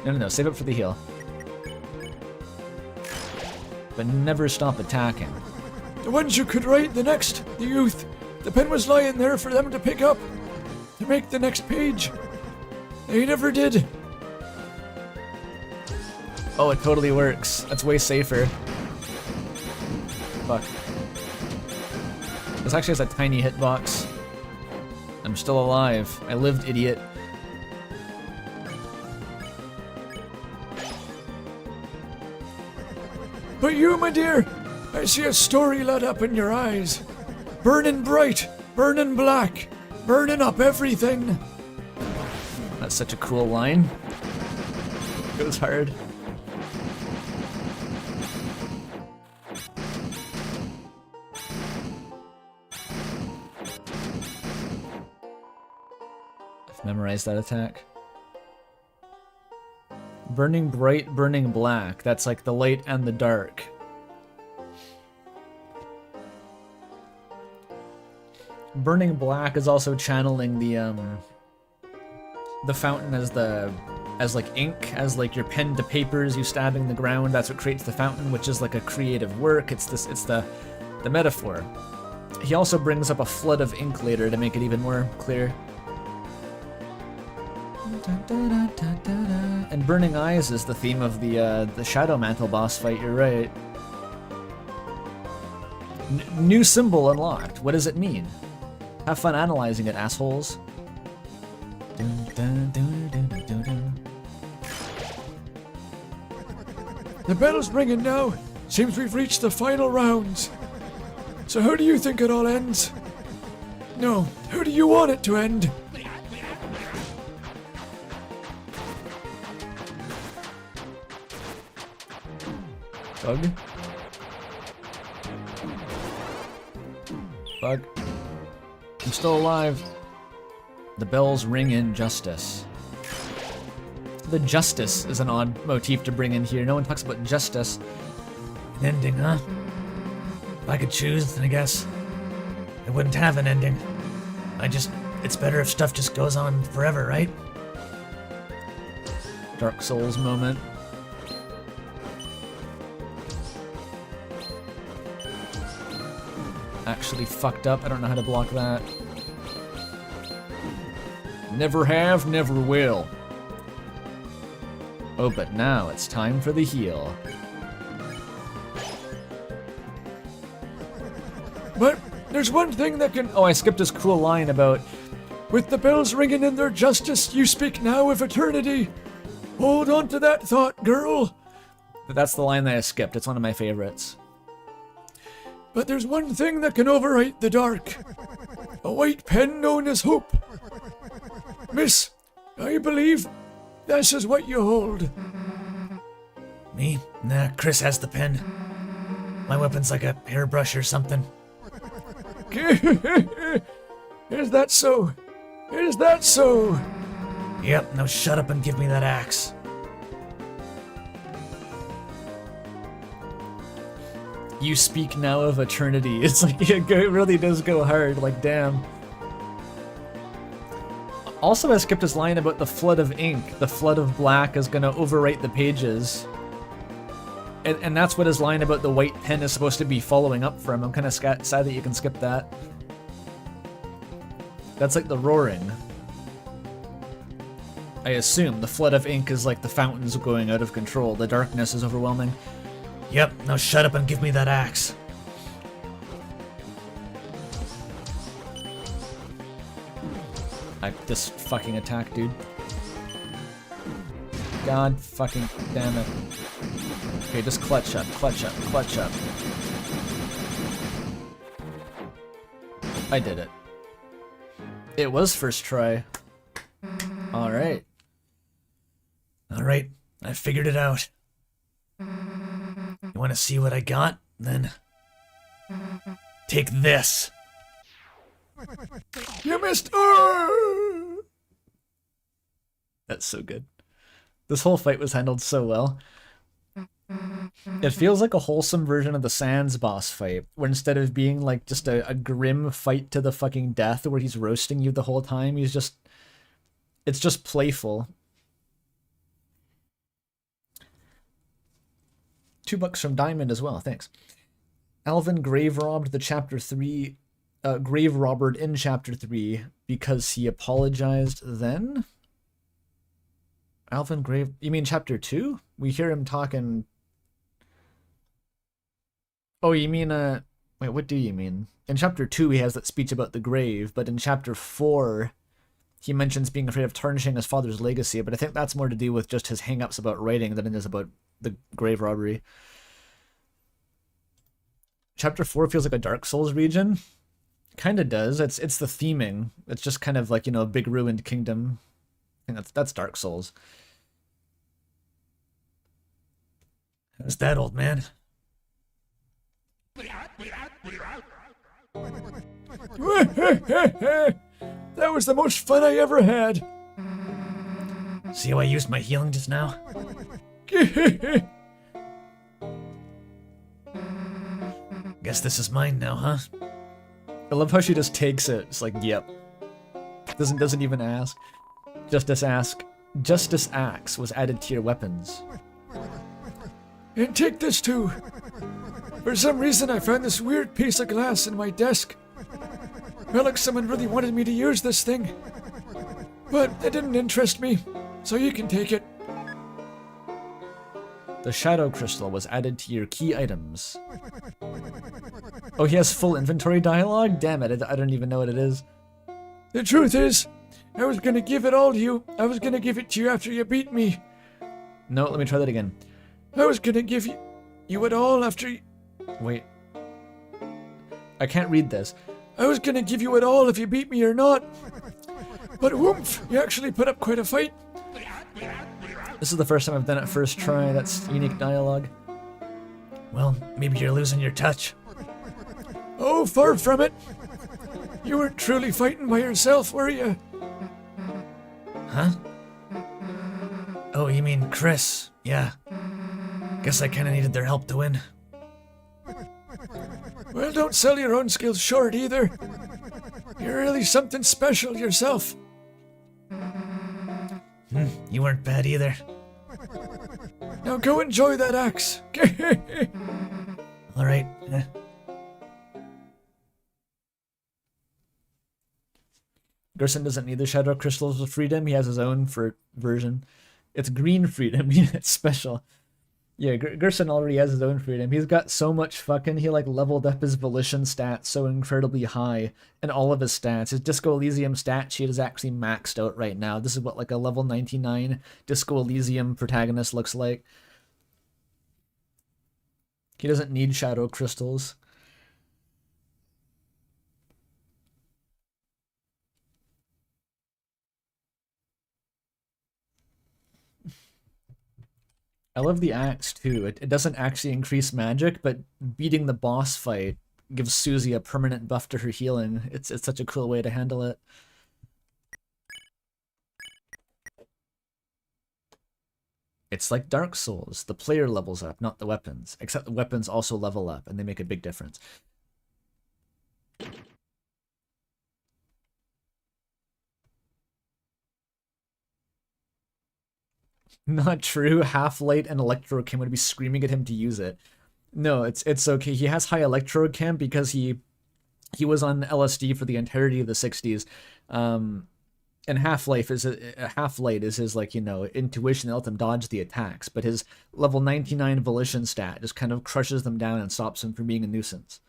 No, save it for the heal. But never stop attacking. The ones you could write the next, the youth. The pen was lying there for them to pick up, to make the next page. They never did. Oh, it totally works. That's way safer. Fuck. This actually has a tiny hitbox. I'm still alive. I lived, idiot. But you, my dear, I see a story lit up in your eyes. Burning bright, burning black, burning up everything. That's such a cool line. Goes hard. I've memorized that attack. Burning bright, burning black. That's like the light and the dark. Burning black is also channeling the fountain as like ink, as like your pen to paper as you stabbing the ground. That's what creates the fountain, which is like a creative work. It's the metaphor. He also brings up a flood of ink later to make it even more clear. And Burning Eyes is the theme of the Shadow Mantle boss fight, you're right. New symbol unlocked. What does it mean? Have fun analyzing it, assholes. The bell's ringing now. Seems we've reached the final rounds. So how do you think it all ends? No, how do you want it to end? Bug? Bug? I'm still alive. The bells ring in justice. The justice is an odd motif to bring in here. No one talks about justice. An ending, huh? If I could choose, I guess I wouldn't have an ending. It's better if stuff just goes on forever, right? Dark Souls moment. Actually fucked up. I don't know how to block that. Never have, never will. Oh, but now it's time for the heal. But there's one thing that can... Oh, I skipped his cool line about... With the bells ringing in their justice, you speak now of eternity. Hold on to that thought, girl. But that's the line that I skipped. It's one of my favorites. But there's one thing that can overwrite the dark. A white pen known as hope. Miss, I believe this is what you hold. Me? Nah, Chris has the pen. My weapon's like a hairbrush or something. Is that so? Is that so? Yep, now shut up and give me that axe. You speak now of eternity. It's like, it really does go hard, like, damn. Also, I skipped his line about the flood of ink. The flood of black is gonna overwrite the pages. And that's what his line about the white pen is supposed to be following up from. I'm kind of sad that you can skip that. That's like the roaring. I assume the flood of ink is like the fountains going out of control. The darkness is overwhelming. Yep, now shut up and give me that axe. This fucking attack, dude. God fucking damn it. Okay, just clutch up, clutch up, clutch up. I did it. It was first try. Alright. Alright, I figured it out. You want to see what I got? Then take this. You missed. That's so good. This whole fight was handled so well. It feels like a wholesome version of the Sans boss fight, where instead of being like just a grim fight to the fucking death where he's roasting you the whole time, it's just playful. $2 from Diamond as well, thanks. Alvin grave robbed the chapter 3, grave robbered in chapter 3 because he apologized then? Alvin grave, you mean chapter 2? We hear him talking. Oh, you mean, wait, what do you mean? In chapter 2 he has that speech about the grave, but in chapter 4 he mentions being afraid of tarnishing his father's legacy, but I think that's more to do with just his hang-ups about writing than it is about the grave robbery. Chapter 4 feels like a Dark Souls region. Kinda does. It's the theming. It's just kind of like, you know, a big ruined kingdom. I think that's Dark Souls. How's that, old man? That was the most fun I ever had. See how I used my healing just now? Guess this is mine now, huh? I love how she just takes it. It's like, yep. Doesn't even ask. Justice Axe was added to your weapons. And take this too. For some reason I found this weird piece of glass in my desk. Felt like someone really wanted me to use this thing. But it didn't interest me, so you can take it. The Shadow Crystal was added to your key items. Oh, he has full inventory dialogue? Damn it, I don't even know what it is. The truth is, I was gonna give it all to you. I was gonna give it to you after you beat me. No, let me try that again. I was gonna give you it all after you... Wait. I can't read this. I was gonna give you it all if you beat me or not. But whoomph, you actually put up quite a fight. This is the first time I've done it first try. That's unique dialogue. Well, maybe you're losing your touch. Oh, far from it. You weren't truly fighting by yourself, were you? Huh? Oh, you mean Chris? Yeah. Guess I kinda needed their help to win. Well, don't sell your own skills short either. You're really something special yourself. You weren't bad either. Now go enjoy that axe. Alright. Gerson doesn't need the Shadow Crystals of Freedom. He has his own version. It's green freedom. It's special. Yeah, Gerson already has his own freedom. He's got so much fucking... He, like, leveled up his Volition stats so incredibly high. And all of his stats. His Disco Elysium stat sheet is actually maxed out right now. This is what, like, a level 99 Disco Elysium protagonist looks like. He doesn't need Shadow Crystals. I love the axe too. It doesn't actually increase magic, but beating the boss fight gives Susie a permanent buff to her healing. It's such a cool way to handle it. It's like Dark Souls. The player levels up, not the weapons. Except the weapons also level up, and they make a big difference. Not true. Half-Light and Electrochem would be screaming at him to use it. No, it's okay. He has high Electrochem because he was on LSD for the entirety of the 60s. And Half-Light is his, like, you know, intuition that lets him dodge the attacks, but his level 99 Volition stat just kind of crushes them down and stops him from being a nuisance.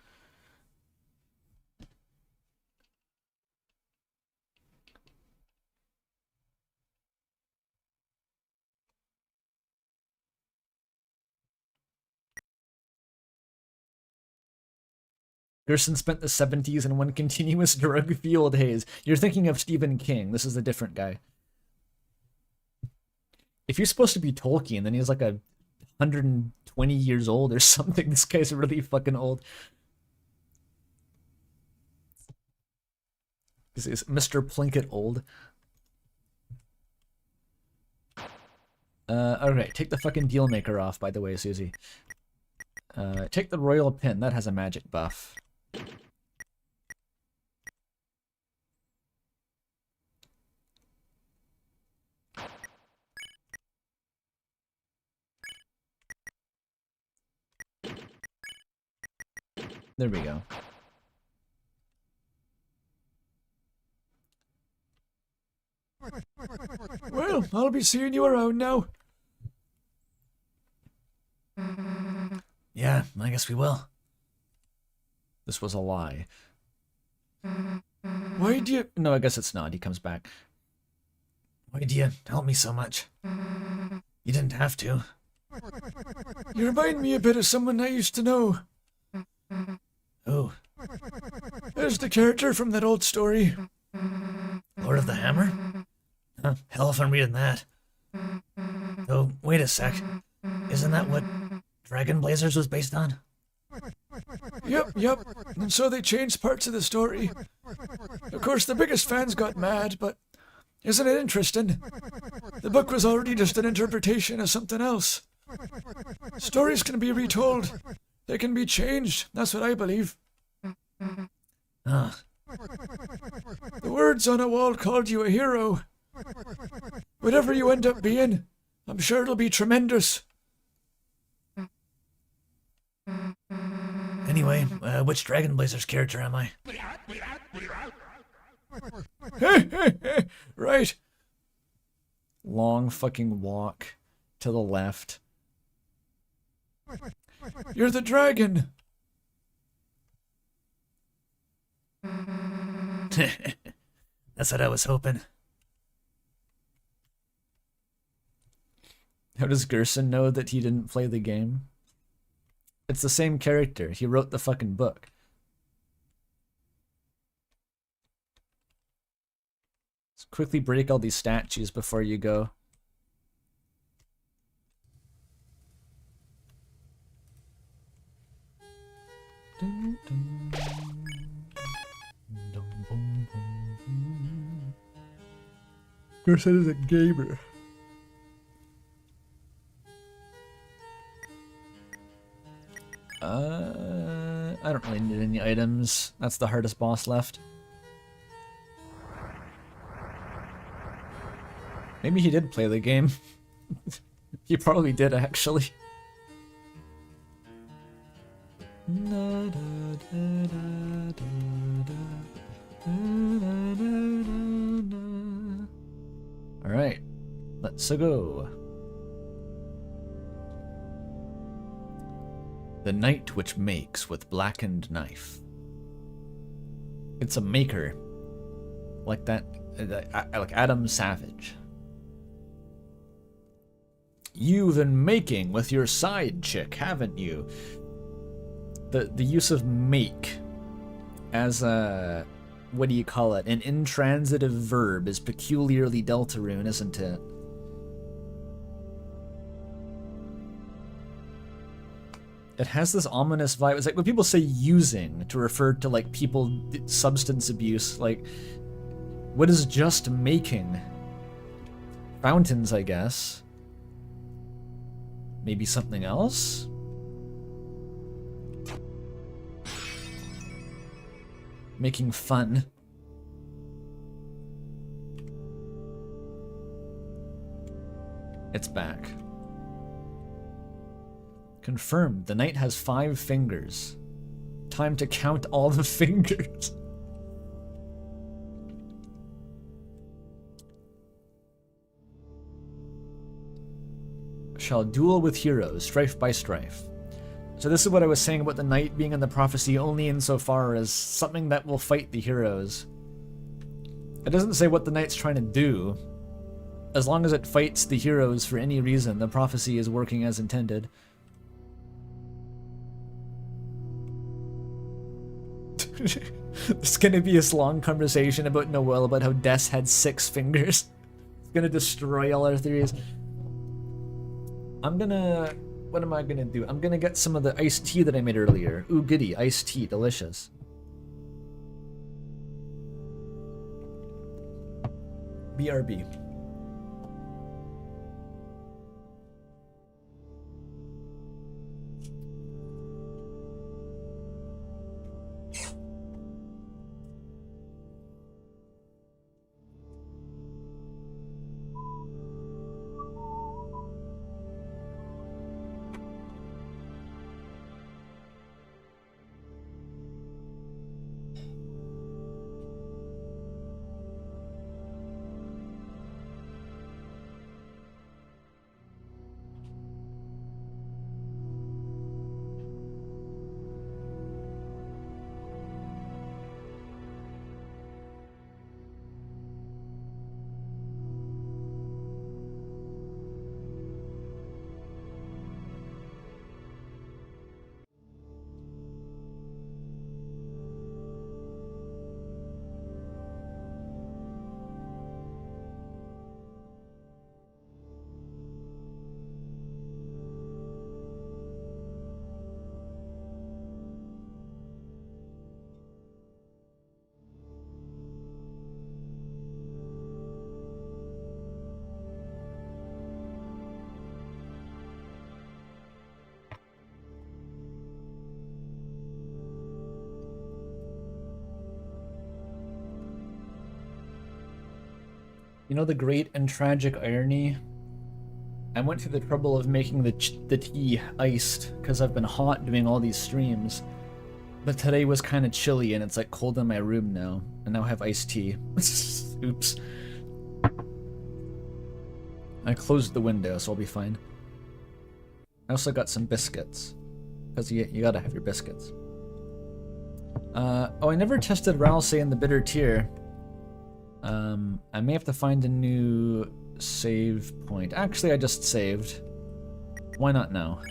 Gerson spent the 70s in one continuous drug-fueled haze. You're thinking of Stephen King. This is a different guy. If you're supposed to be Tolkien, then he's like 120 years old or something. This guy's really fucking old. Is Mr. Plinkett old? Alright, take the fucking deal maker off, by the way, Susie. Take the royal pin. That has a magic buff. There we go. Well, I'll be seeing you around now. Yeah, I guess we will. This was a lie. Why do you... No, I guess it's not. He comes back. Why do you help me so much? You didn't have to. You remind me a bit of someone I used to know. Who? There's the character from that old story. Lord of the Hammer? Huh, hell if I'm reading that. Oh, wait a sec. Isn't that what Dragon Blazers was based on? Yep. And so they changed parts of the story. Of course, the biggest fans got mad, but isn't it interesting? The book was already just an interpretation of something else. Stories can be retold. They can be changed. That's what I believe. Ah, The words on a wall called you a hero. Whatever you end up being, I'm sure it'll be tremendous. anyway, which Dragon Blazers character am I? Right. Long fucking walk to the left. You're the dragon. That's what I was hoping. How does Gerson know that he didn't play the game? It's the same character. He wrote the fucking book. Let's quickly break all these statues before you go. Gerson is a gamer. I don't really need any items. That's the hardest boss left. Maybe he did play the game. He probably did, actually. Alright, let's go. The Knight Which Makes with Blackened Knife. It's a maker. Like that, like Adam Savage. You've been making with your side chick, haven't you? The use of make as a, what do you call it? An intransitive verb is peculiarly Deltarune, isn't it? It has this ominous vibe. It's like when people say using to refer to like people, substance abuse, like what is just making? Fountains, I guess. Maybe something else? Making fun. It's back. Confirmed. The knight has 5 fingers. Time to count all the fingers. Shall duel with heroes, strife by strife. So this is what I was saying about the knight being in the prophecy only insofar as something that will fight the heroes. It doesn't say what the knight's trying to do. As long as it fights the heroes for any reason, the prophecy is working as intended. It's gonna be this long conversation about Noel about how Des had 6 fingers. It's gonna destroy all our theories. What am I gonna do? I'm gonna get some of the iced tea that I made earlier. Ooh, goody, iced tea, delicious. BRB. You know the great and tragic irony? I went through the trouble of making the tea iced because I've been hot doing all these streams. But today was kind of chilly and it's like cold in my room now. And now I have iced tea. Oops. I closed the window so I'll be fine. I also got some biscuits. Because you gotta have your biscuits. Oh, I never tested Ralsei in the bitter tier. I may have to find a new save point. Actually, I just saved. Why not now?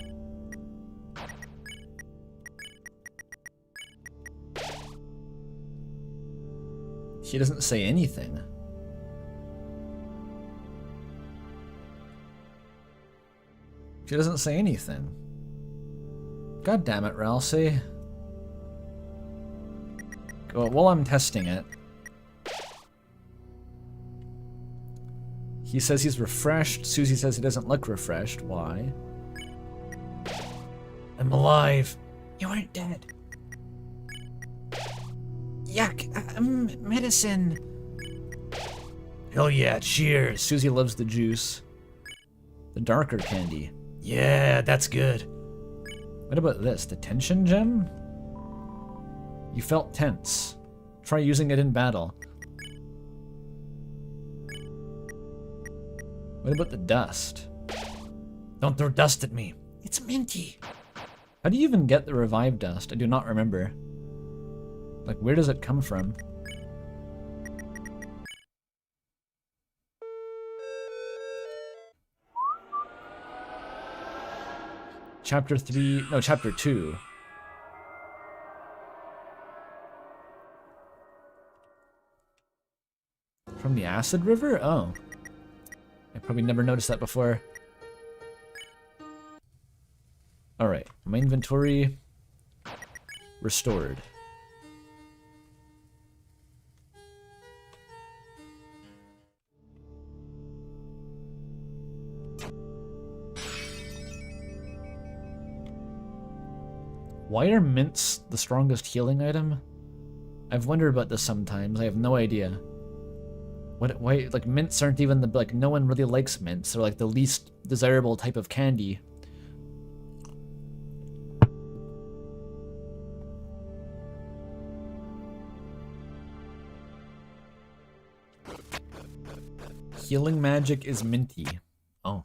She doesn't say anything. She doesn't say anything. God damn it, Ralsei. Well, while I'm testing it, he says he's refreshed. Susie says he doesn't look refreshed. Why? I'm alive. You aren't dead. Yuck, medicine. Hell yeah, cheers. Susie loves the juice. The darker candy. Yeah, that's good. What about this? The tension gem? You felt tense. Try using it in battle. What about the dust? Don't throw dust at me. It's minty. How do you even get the revived dust? I do not remember. Like, where does it come from? Chapter 3... No, Chapter 2. From the Acid River? Oh. I probably never noticed that before. Alright, my inventory restored. Why are mints the strongest healing item? I've wondered about this sometimes. I have no idea. Why, like, mints aren't even the, like, no one really likes mints. They're, like, the least desirable type of candy. Healing magic is minty. Oh.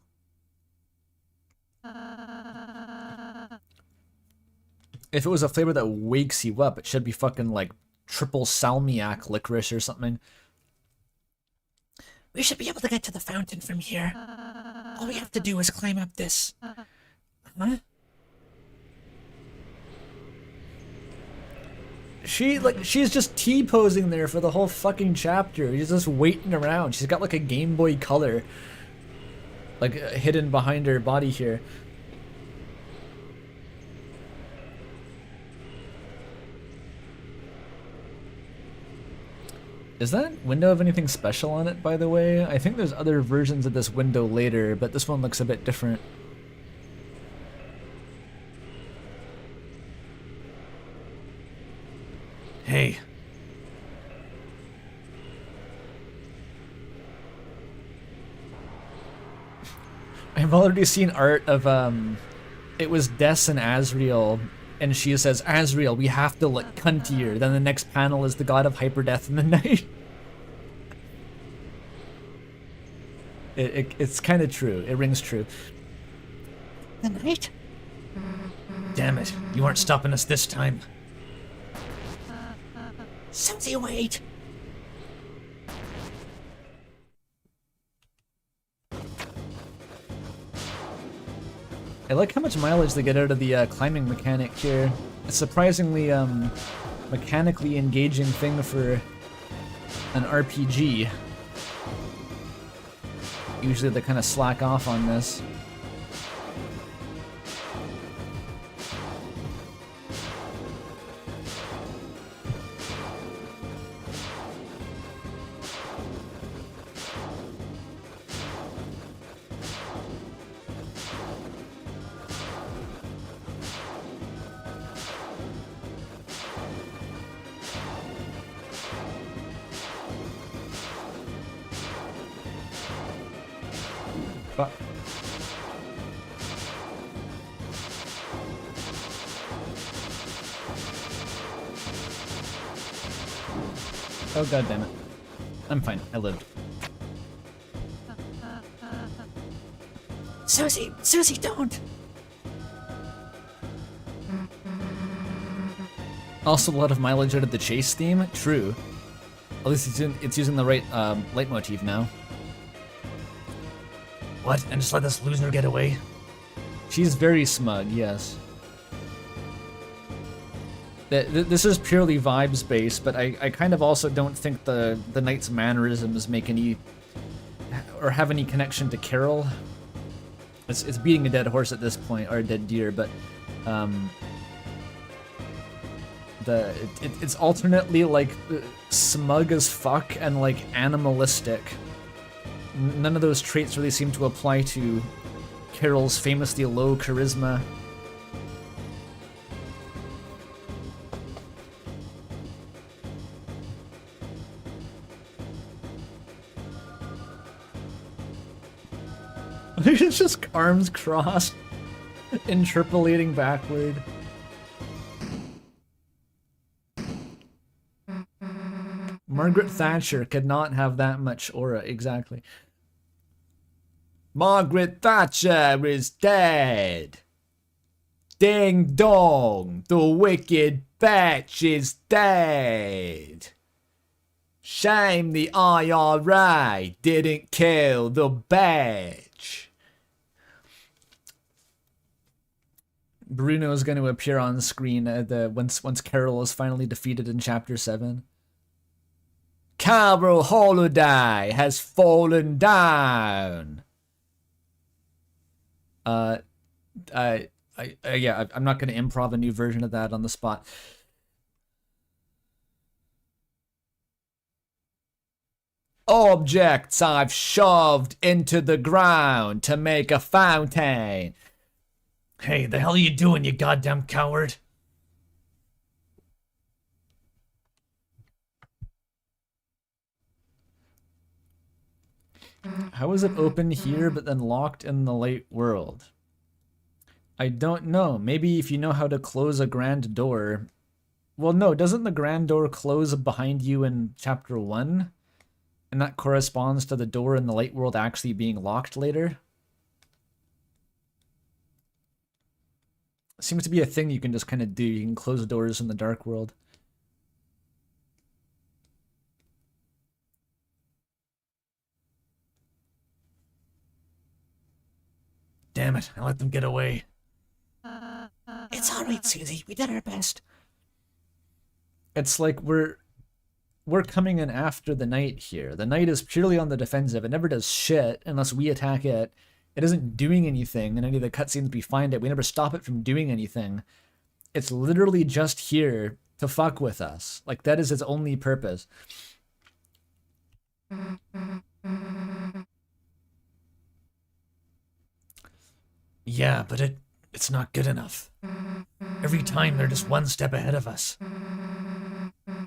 If it was a flavor that wakes you up, it should be fucking, like, triple salmiak licorice or something. We should be able to get to the fountain from here. All we have to do is climb up this. Huh? She's just T-posing there for the whole fucking chapter. She's just waiting around. She's got like a Game Boy Color, like hidden behind her body here. Is that window have anything special on it, by the way? I think there's other versions of this window later, but this one looks a bit different. Hey. I've already seen art of, it was Des and Asriel, and she says, Asriel, we have to look cuntier. Then the next panel is the god of hyperdeath in the night. It's kind of true. It rings true. The night? Damn it. You aren't stopping us this time. Susie, wait! I like how much mileage they get out of the climbing mechanic here. It's surprisingly mechanically engaging thing for an RPG. Usually they kind of slack off on this. But oh god damn it. I'm fine. I lived. Susie, don't! Also a lot of mileage out of the chase theme. True. At least it's using the right leitmotif now. What? And just let this loser get away? She's very smug, yes. This is purely vibes based, but I kind of also don't think the knight's mannerisms make any or have any connection to Carol. It's beating a dead horse at this point, or a dead deer, but it's alternately like smug as fuck and like animalistic. None of those traits really seem to apply to Carol's famously low charisma. It's just arms crossed, interpolating backward. Margaret Thatcher could not have that much aura, exactly. Margaret Thatcher is dead. Ding dong, the wicked bitch is dead. Shame the IRA didn't kill the bitch. Bruno is going to appear on screen once Carol is finally defeated in Chapter 7. Carol Holiday has fallen down. Yeah, I'm not going to improv a new version of that on the spot. Objects I've shoved into the ground to make a fountain. Hey, the hell are you doing, you goddamn coward? How is it open here but then locked in the light world? I don't know. Maybe if you know how to close a grand door. Well, no, doesn't the grand door close behind you in Chapter 1? And that corresponds to the door in the light world actually being locked later? Seems to be a thing you can just kind of do. You can close doors in the dark world. Damn it, I let them get away. It's alright, Susie. We did our best. It's like we're coming in after the knight here. The knight is purely on the defensive. It never does shit unless we attack it. It isn't doing anything in any of the cutscenes we find it. We never stop it from doing anything. It's literally just here to fuck with us. Like, that is its only purpose. Yeah, but it's not good enough. Every time they're just one step ahead of us.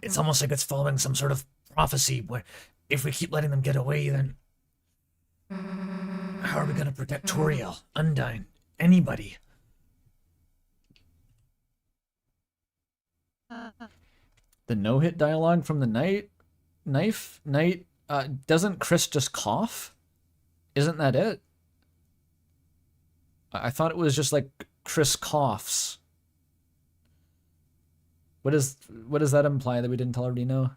It's almost like it's following some sort of prophecy where if we keep letting them get away, then how are we going to protect Toriel, Undyne, anybody? The no-hit dialogue from the knight? Doesn't Chris just cough? Isn't that it? I thought it was just like Chris coughs. What does that imply that we didn't already know?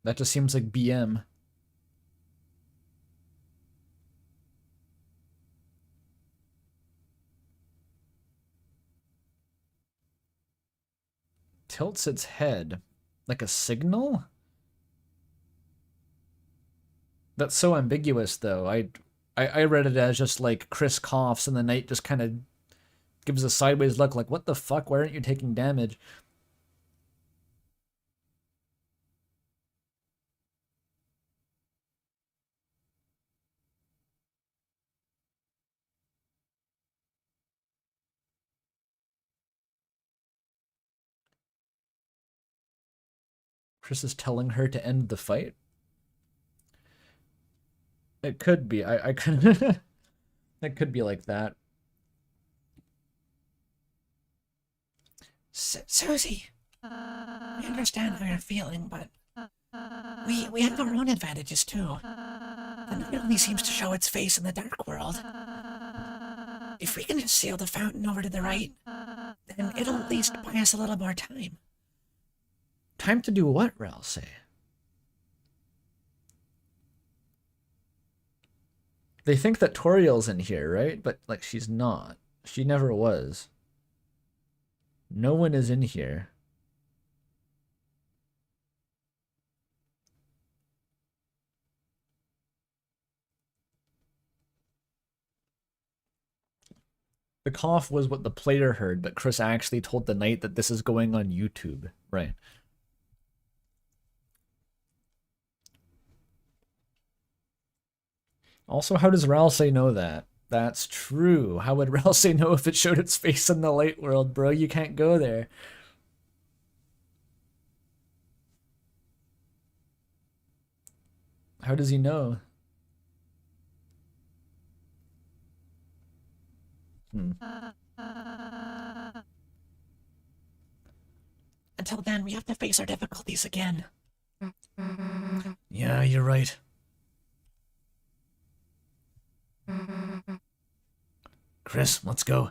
That just seems like BM. Tilts its head. Like a signal? That's so ambiguous, though. I read it as just like Chris coughs and the knight just kind of gives a sideways look like, what the fuck? Why aren't you taking damage? Chris is telling her to end the fight? It could be. I could. It could be like that. Susie, I understand how you're feeling, but we have our own advantages too. The night only seems to show its face in the dark world. If we can just sail the fountain over to the right, then it'll at least buy us a little more time. Time to do what, Ralsei? They think that Toriel's in here, right? But, like, she's not. She never was. No one is in here. The cough was what the player heard, but Chris actually told the knight that this is going on YouTube. Right. Also, how does Ralsei know that? That's true. How would Ralsei know if it showed its face in the light world, bro? You can't go there. How does he know? Until then, we have to face our difficulties again. Yeah, you're right. Chris, let's go.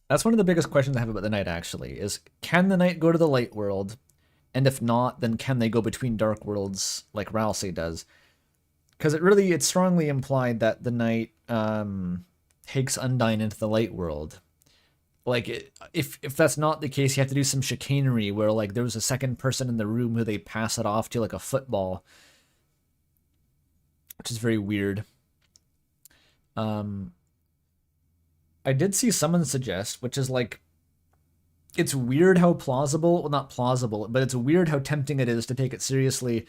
That's one of the biggest questions I have about the knight, actually, is can the knight go to the light world? And if not, then can they go between dark worlds like Ralsei does? Because it's strongly implied that the knight takes Undyne into the light world. Like, if that's not the case, you have to do some chicanery where, like, there was a second person in the room who they pass it off to like a football. Which is very weird. I did see someone suggest, which is like, it's weird how plausible, well, not plausible, but it's weird how tempting it is to take it seriously,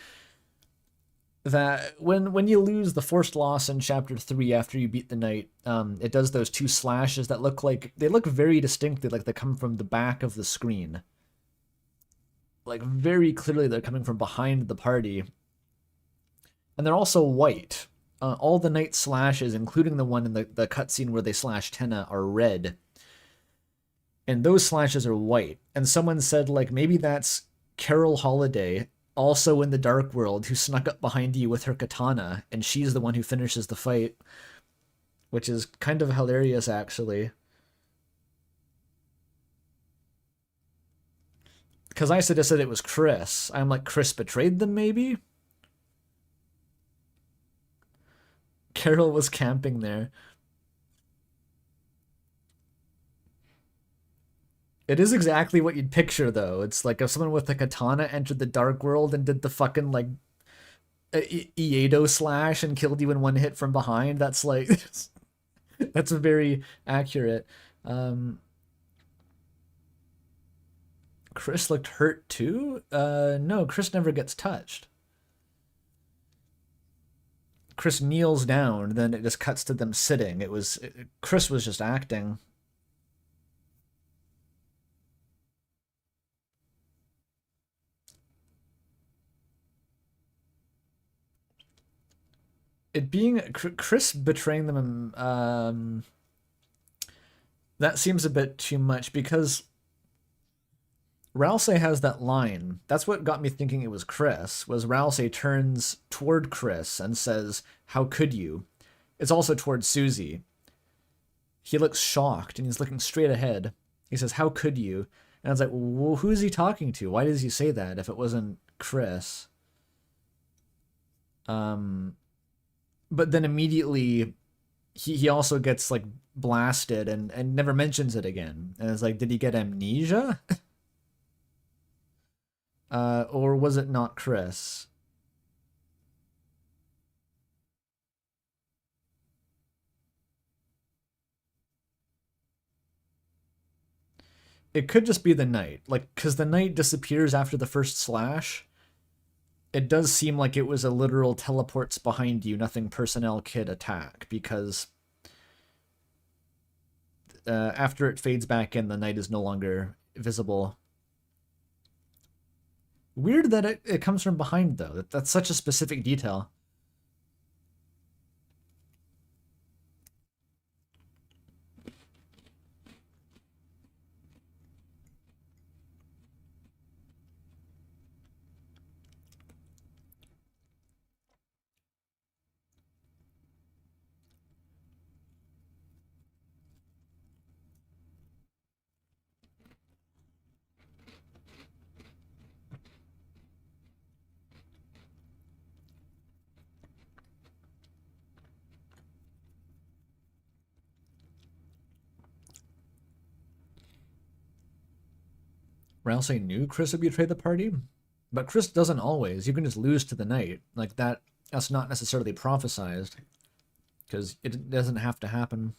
that when you lose the first loss in Chapter 3 after you beat the knight, it does those two slashes that look like, they look very distinctly like they come from the back of the screen. Like, very clearly they're coming from behind the party. And they're also white. All the knight slashes, including the one in the cutscene where they slash Tenna, are red. And those slashes are white. And someone said, like, maybe that's Carol Holiday, also in the Dark World, who snuck up behind you with her katana, and she's the one who finishes the fight. Which is kind of hilarious, actually. Because I suggested it was Chris. I'm like, Chris betrayed them, maybe? Carol was camping there. It is exactly what you'd picture, though. It's like if someone with a katana entered the dark world and did the fucking, like, Iedo slash and killed you in one hit from behind. That's like... that's very accurate. Chris looked hurt, too? No, Chris never gets touched. Chris kneels down, then it just cuts to them sitting. Chris was just acting. It being Chris betraying them, that seems a bit too much because Ralsei has that line. That's what got me thinking it was Chris, was Ralsei turns toward Chris and says, "How could you?" It's also toward Susie. He looks shocked and he's looking straight ahead. He says, "How could you?" And I was like, well, who is he talking to? Why does he say that if it wasn't Chris? But then immediately he also gets like blasted and never mentions it again. And it's like, did he get amnesia? Or was it not Chris? It could just be the knight, like, because the knight disappears after the first slash. It does seem like it was a literal teleports behind you, nothing personnel kit attack, because after it fades back in, the knight is no longer visible. Weird that it comes from behind, though. That's such a specific detail. Ralsei knew Chris would betray the party, but Chris doesn't always. You can just lose to the knight. Like, that's not necessarily prophesized, because it doesn't have to happen.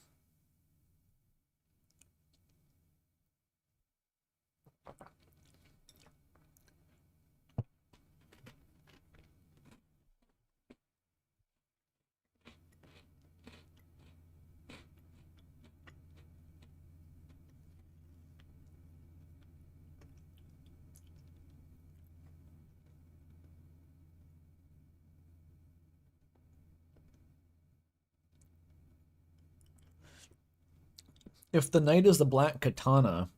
If the knight is the black katana,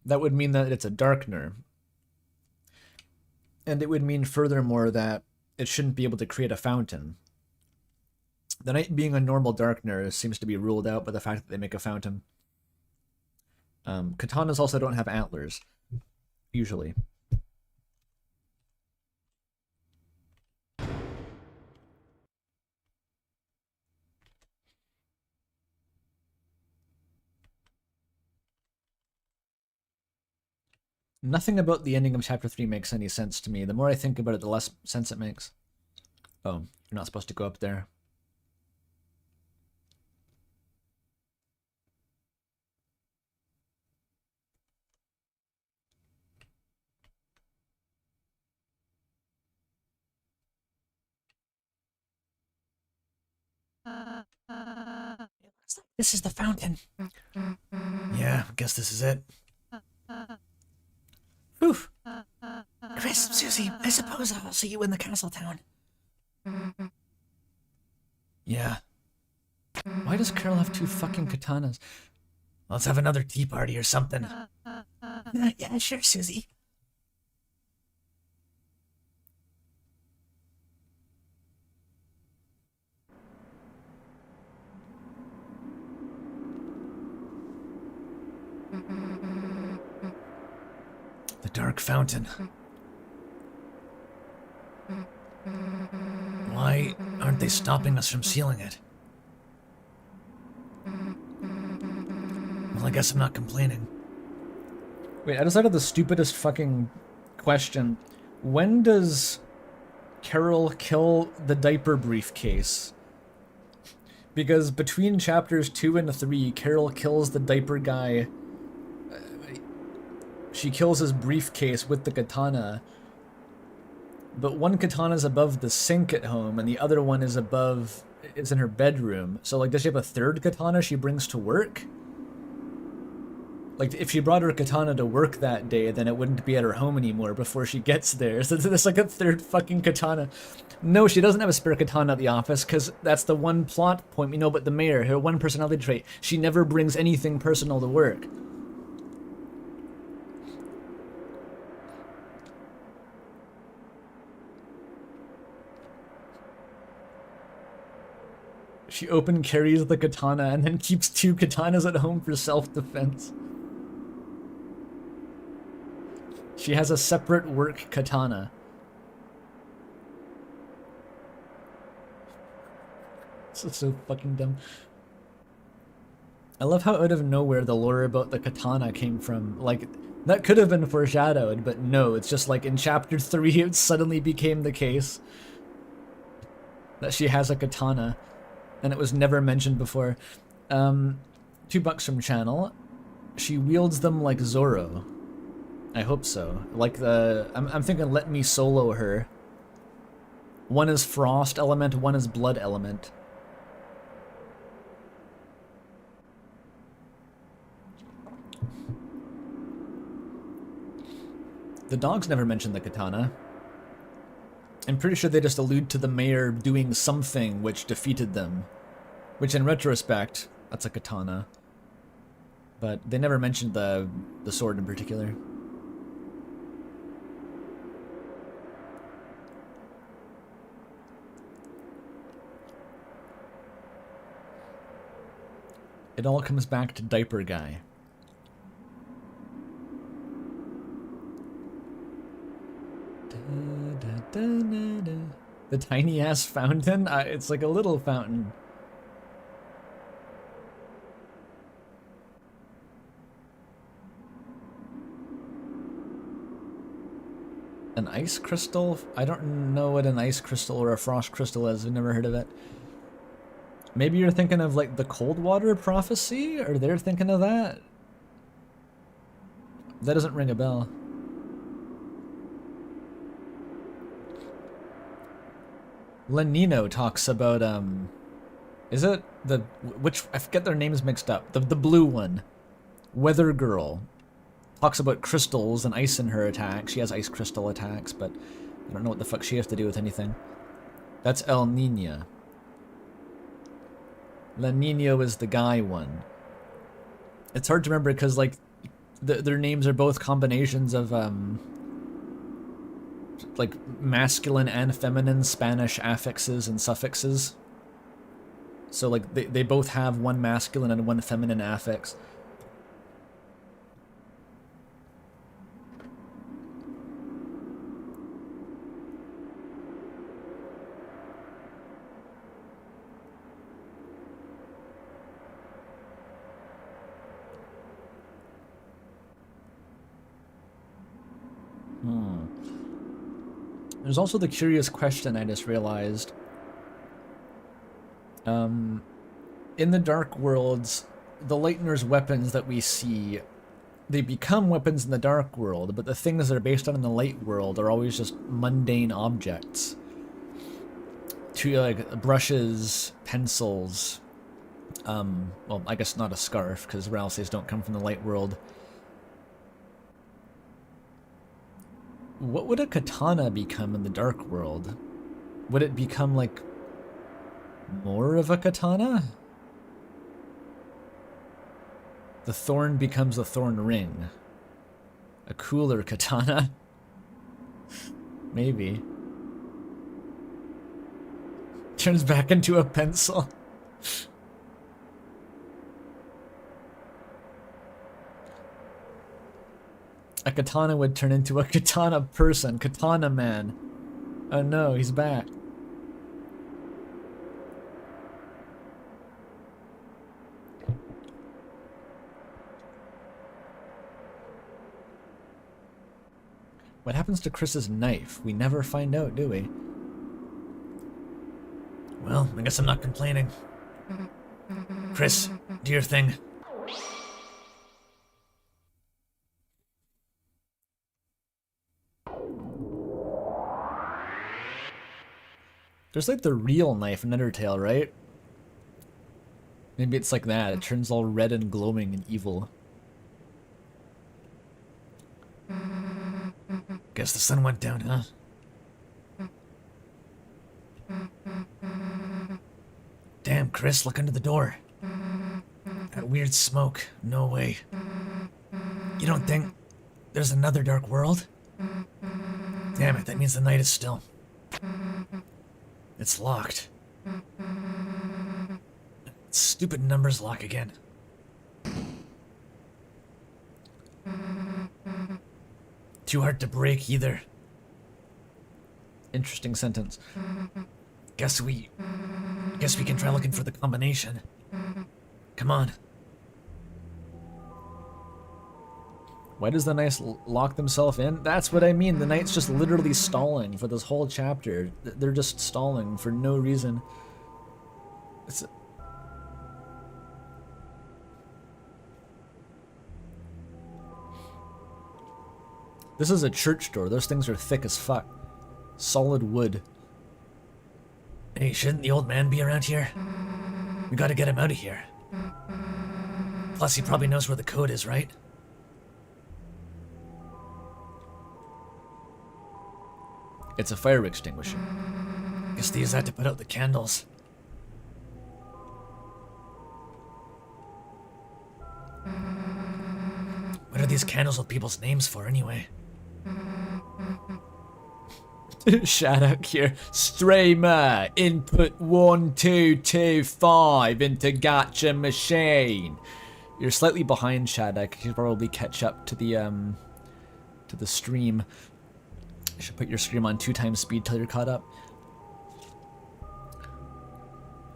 that would mean that it's a darkener. And it would mean furthermore that it shouldn't be able to create a fountain. The knight being a normal darkener seems to be ruled out by the fact that they make a fountain. Katanas also don't have antlers, usually. Nothing about the ending of Chapter 3 makes any sense to me. The more I think about it, the less sense it makes. Oh, you're not supposed to go up there. This is the fountain. Yeah, I guess this is it. Whew. Chris, Susie, I suppose I'll see you in the castle town. Yeah. Why does Carol have two fucking katanas? Let's have another tea party or something. Yeah, sure, Susie. The dark fountain. Why aren't they stopping us from sealing it? Well, I guess I'm not complaining. Wait, I just thought of the stupidest fucking question. When does Carol kill the diaper briefcase? Because between chapters 2 and 3, Carol kills the diaper guy. She kills his briefcase with the katana. But one katana's above the sink at home, and the other one is in her bedroom. So, like, does she have a third katana she brings to work? Like, if she brought her katana to work that day, then it wouldn't be at her home anymore before she gets there. So there's like a third fucking katana. No, she doesn't have a spare katana at the office, because that's the one plot point we know about the mayor, her one personality trait. She never brings anything personal to work. She open carries the katana and then keeps 2 katanas at home for self-defense. She has a separate work katana. This is so fucking dumb. I love how out of nowhere the lore about the katana came from. Like, that could have been foreshadowed, but no, it's just like in chapter 3 it suddenly became the case that she has a katana, and it was never mentioned before. $2 from channel. She wields them like Zoro. I hope so. Like I'm thinking let me solo her. One is frost element, one is blood element. The dogs never mention the katana. I'm pretty sure they just allude to the mayor doing something which defeated them. Which in retrospect, that's a katana. But they never mentioned the sword in particular. It all comes back to Diaper Guy. The tiny ass fountain? It's like a little fountain. An ice crystal? I don't know what an ice crystal or a frost crystal is. I've never heard of it. Maybe you're thinking of like the Coldwater prophecy? Or they're thinking of that? That doesn't ring a bell. Lenino talks about, is it which, I forget their names mixed up. The blue one. Weather Girl. Talks about crystals and ice in her attacks. She has ice crystal attacks, but I don't know what the fuck she has to do with anything. That's El Nina. La Nino is the guy one. It's hard to remember because, like, their names are both combinations of, like, masculine and feminine Spanish affixes and suffixes. So, like, they both have one masculine and one feminine affix. There's also the curious question I just realized. In the Dark Worlds, the Lightner's weapons that we see, they become weapons in the Dark World, but the things that are based on in the Light World are always just mundane objects. Like brushes, pencils, well, I guess not a scarf, because Ralsei's don't come from the Light World. What would a katana become in the Dark World? Would it become, like, more of a katana? The thorn becomes a thorn ring. A cooler katana? Maybe. Turns back into a pencil. A katana would turn into a katana person. Katana man. Oh no, he's back. What happens to Chris's knife? We never find out, do we? Well, I guess I'm not complaining. Chris, do your thing. There's like the real knife in Undertale, right? Maybe it's like that. It turns all red and glowing and evil. Guess the sun went down, huh? Damn, Chris, look under the door. That weird smoke. No way. You don't think there's another dark world? Damn it, that means the night is still. It's locked. Stupid numbers lock again. Too hard to break either. Interesting sentence. Guess we can try looking for the combination. Come on. Why does the knight lock themselves in? That's what I mean. The knight's just literally stalling for this whole chapter. They're just stalling for no reason. It's... This is a church door. Those things are thick as fuck. Solid wood. Hey, shouldn't the old man be around here? We gotta get him out of here. Plus, he probably knows where the code is, right? It's a fire extinguisher. Guess they use that to put out the candles. What are these candles with people's names for, anyway? Shout here. Streamer, input 1225 into gacha machine. You're slightly behind, Shadak. You should probably catch up to the stream. You should put your stream on 2 times speed till you're caught up.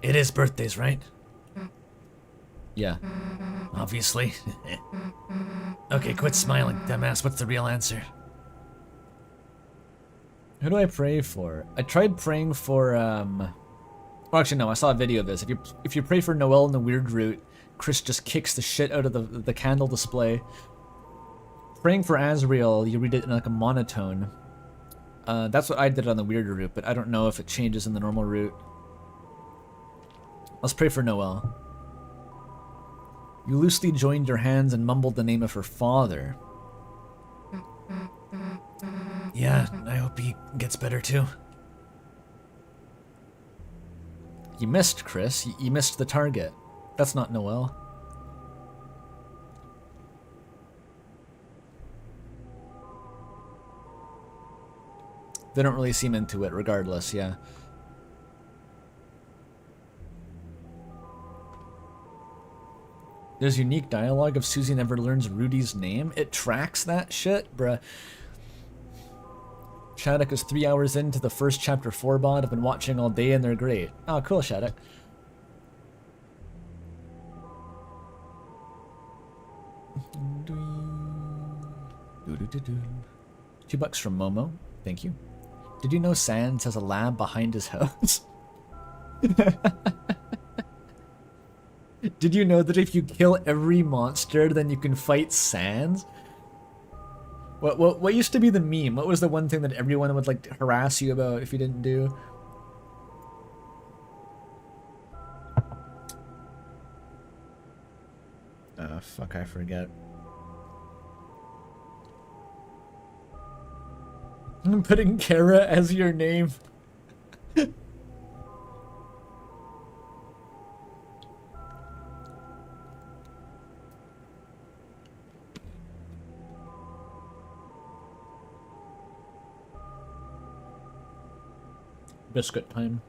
It is birthdays, right? Yeah. Obviously. Okay, quit smiling, dumbass. What's the real answer? Who do I pray for? I tried praying for well, actually no, I saw a video of this. If you pray for Noel in the weird route, Chris just kicks the shit out of the candle display. Praying for Azrael, you read it in like a monotone. That's what I did on the weirder route, but I don't know if it changes in the normal route. Let's pray for Noel. You loosely joined your hands and mumbled the name of her father. Yeah, I hope he gets better too. You missed, Chris. You missed the target. That's not Noel. They don't really seem into it regardless, yeah. There's unique dialogue if Susie never learns Rudy's name. It tracks that shit, bruh. Shattuck is 3 hours into the first chapter 4 bod. I've been watching all day and they're great. Oh, cool, Shattuck. $2 from Momo. Thank you. Did you know Sans has a lab behind his house? Did you know that if you kill every monster, then you can fight Sans? What used to be the meme? What was the one thing that everyone would like harass you about if you didn't do? Fuck, I forget. I'm putting Kara as your name. Biscuit time.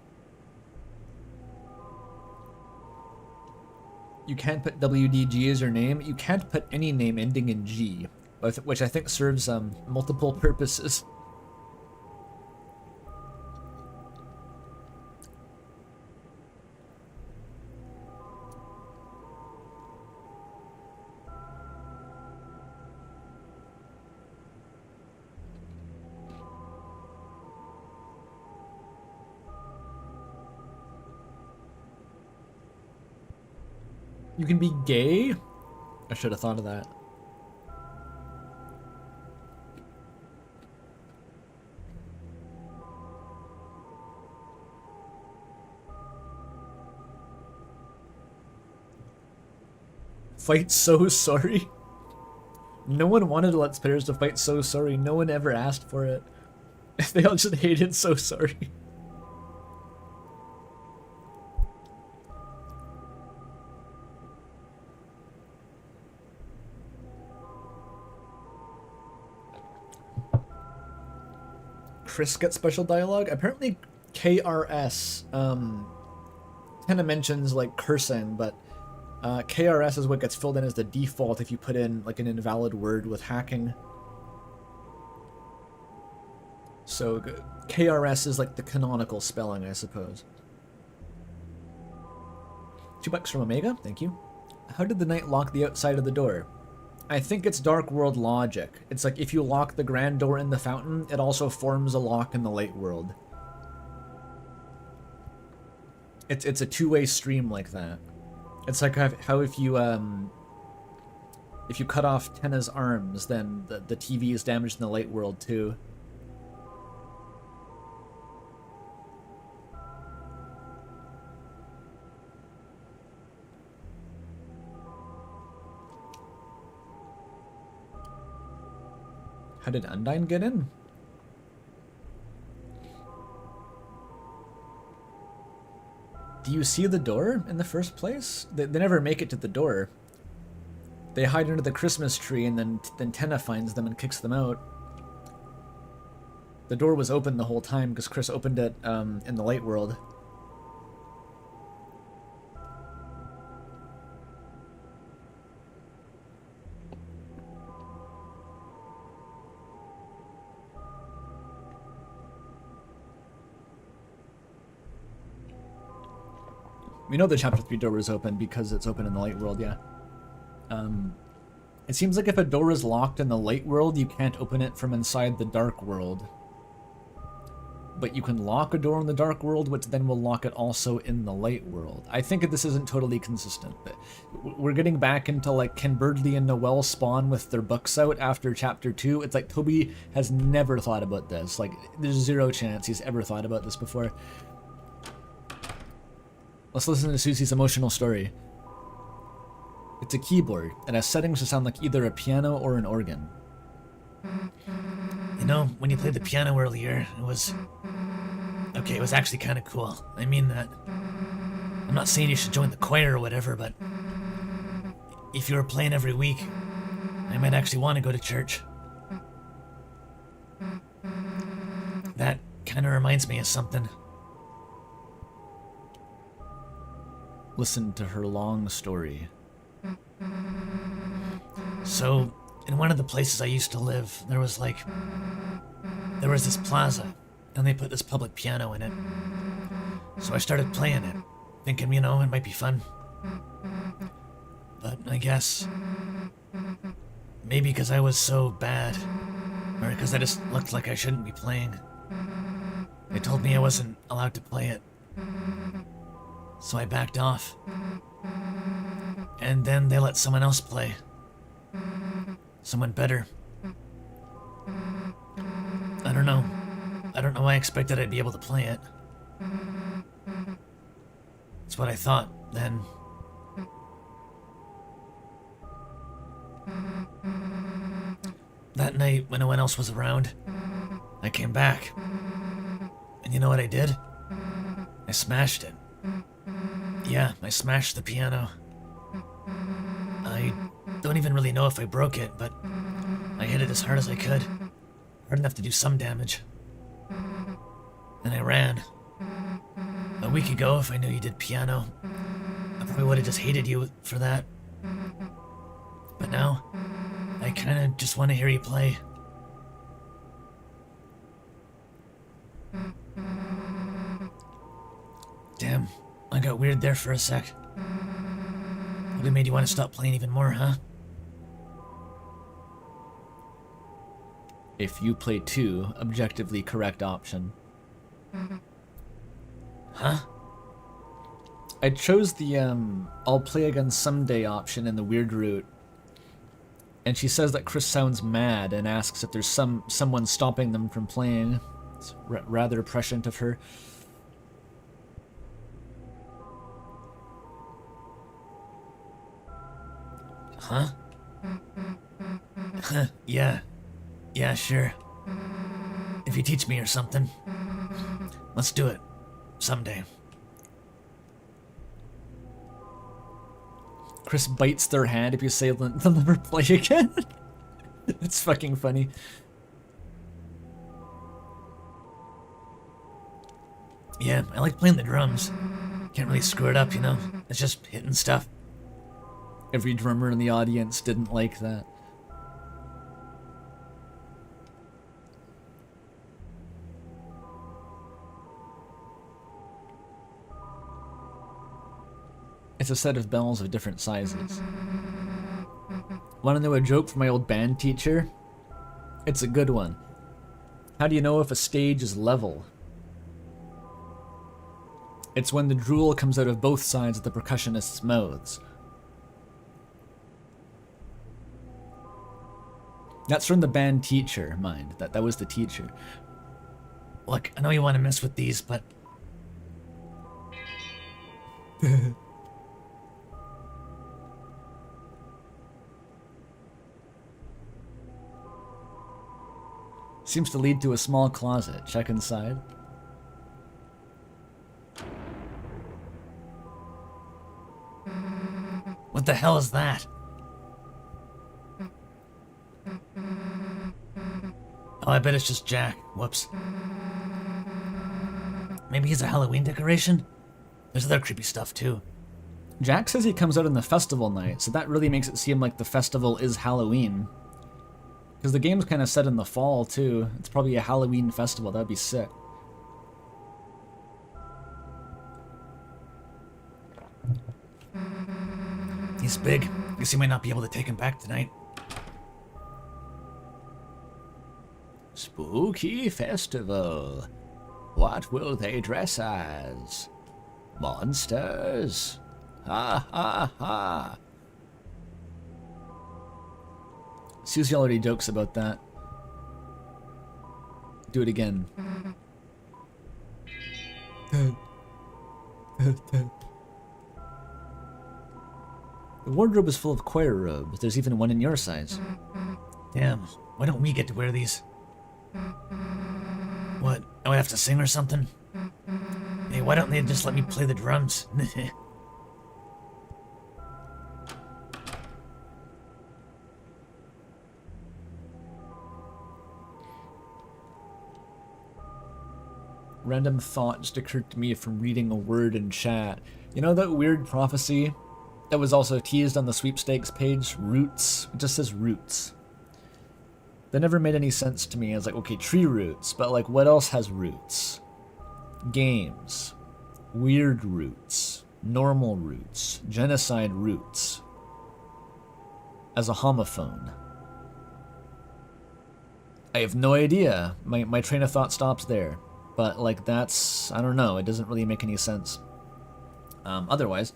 You can't put WDG as your name. You can't put any name ending in G, which I think serves multiple purposes. You can be gay? I should have thought of that. Fight So Sorry? No one wanted Let's Players to fight So Sorry. No one ever asked for it. They all just hated So Sorry. Chris gets special dialogue? Apparently KRS kind of mentions like cursing, but KRS is what gets filled in as the default if you put in like an invalid word with hacking. So KRS is like the canonical spelling, I suppose. $2 from Omega, thank you. How did the knight lock the outside of the door? I think it's Dark World logic. It's like if you lock the grand door in the fountain, it also forms a lock in the Light World. It's a two-way stream like that. It's like how if you cut off Tenna's arms, then the TV is damaged in the Light World too. How did Undyne get in? Do you see the door in the first place? They never make it to the door. They hide under the Christmas tree and then Tenna finds them and kicks them out. The door was open the whole time because Chris opened it in the Light World. We know the Chapter 3 door is open because it's open in the Light World, yeah. It seems like if a door is locked in the Light World, you can't open it from inside the Dark World. But you can lock a door in the Dark World, which then will lock it also in the Light World. I think this isn't totally consistent, but we're getting back into like, can Birdley and Noelle spawn with their books out after Chapter 2? It's like Toby has never thought about this. Like, there's zero chance he's ever thought about this before. Let's listen to Susie's emotional story. It's a keyboard. It has settings to sound like either a piano or an organ. You know, when you played the piano earlier, it was... Okay, it was actually kind of cool. I mean that. I'm not saying you should join the choir or whatever, but... if you were playing every week, I might actually want to go to church. That kind of reminds me of something. Listen to her long story. So, in one of the places I used to live, there was this plaza, and they put this public piano in it. So I started playing it, thinking, you know, it might be fun. But I guess, maybe because I was so bad, or because I just looked like I shouldn't be playing, they told me I wasn't allowed to play it. So I backed off. And then they let someone else play. Someone better. I don't know. I don't know why I expected I'd be able to play it. It's what I thought then. That night, when no one else was around, I came back. And you know what I did? I smashed it. Yeah, I smashed the piano. I don't even really know if I broke it, but I hit it as hard as I could. Hard enough to do some damage. Then I ran. A week ago, if I knew you did piano, I probably would have just hated you for that. But now, I kinda just want to hear you play. Damn, I got weird there for a sec. Probably made you want to stop playing even more, huh? If you play 2, objectively correct option. Huh? I chose the I'll play again someday option in the weird route. And she says that Chris sounds mad and asks if there's someone stopping them from playing. It's rather prescient of her. Huh? Yeah. Yeah, sure. If you teach me or something. Let's do it. Someday. Chris bites their hand if you say they'll never play again. It's fucking funny. Yeah, I like playing the drums. Can't really screw it up, you know? It's just hitting stuff. Every drummer in the audience didn't like that. It's a set of bells of different sizes. Want to know a joke from my old band teacher? It's a good one. How do you know if a stage is level? It's when the drool comes out of both sides of the percussionist's mouths. That's from the band teacher, mind. That was the teacher. Look, I know you want to mess with these, but... Seems to lead to a small closet. Check inside. What the hell is that? Oh, I bet it's just Jack. Whoops. Maybe he's a Halloween decoration? There's other creepy stuff, too. Jack says he comes out on the festival night, so that really makes it seem like the festival is Halloween. Because the game's kind of set in the fall, too. It's probably a Halloween festival. That'd be sick. He's big. Guess you might not be able to take him back tonight. Spooky festival. What will they dress as? Monsters? Ha ha ha. Susie already jokes about that. Do it again. The wardrobe is full of choir robes. There's even one in your size. Damn, why don't we get to wear these? What, do I have to sing or something? Hey, why don't they just let me play the drums? Random thought just occurred to me from reading a word in chat. You know that weird prophecy that was also teased on the sweepstakes page? Roots. It just says roots. That never made any sense to me. I was like, okay, tree roots, but like what else has roots? Games. Weird roots. Normal roots. Genocide roots. As a homophone. I have no idea. My train of thought stops there. But, like, that's... I don't know. It doesn't really make any sense. Otherwise...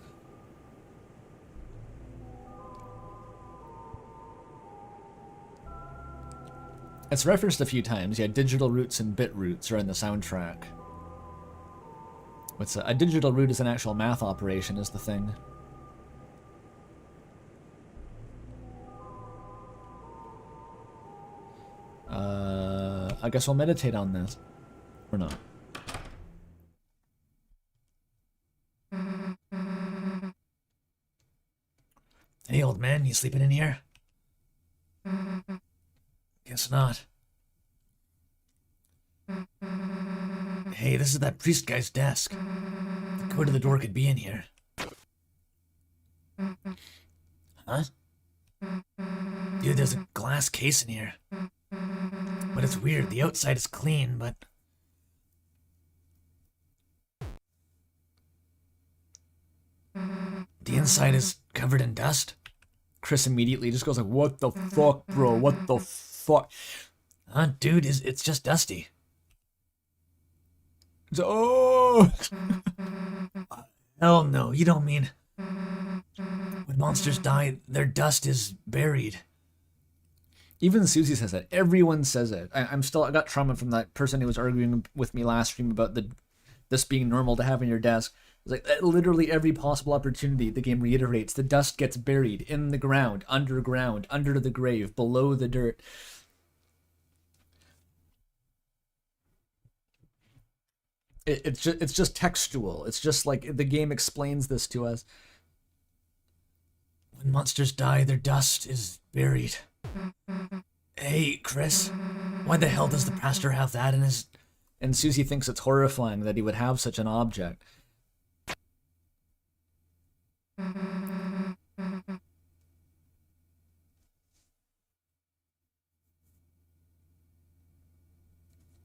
It's referenced a few times. Yeah, digital roots and bit roots are in the soundtrack. What's a digital root is an actual math operation, is the thing. I guess we'll meditate on this. Or not. Hey, old man, you sleeping in here? Guess not. Hey, this is that priest guy's desk. The code of the door could be in here. Huh? Dude, there's a glass case in here. But it's weird. The outside is clean, but... the inside is covered in dust. Chris immediately just goes like, what the fuck, bro? What the fuck? Huh, dude, it's just dusty. Oh! Hell no, you don't mean... When monsters die, their dust is buried. Even Susie says it. Everyone says it. I got trauma from that person who was arguing with me last stream about this being normal to have on your desk. It's like literally every possible opportunity the game reiterates. The dust gets buried in the ground, underground, under the grave, below the dirt. It's just textual. It's just like the game explains this to us. When monsters die, their dust is buried. Hey, Chris, why the hell does the pastor have that in his... And Susie thinks it's horrifying that he would have such an object.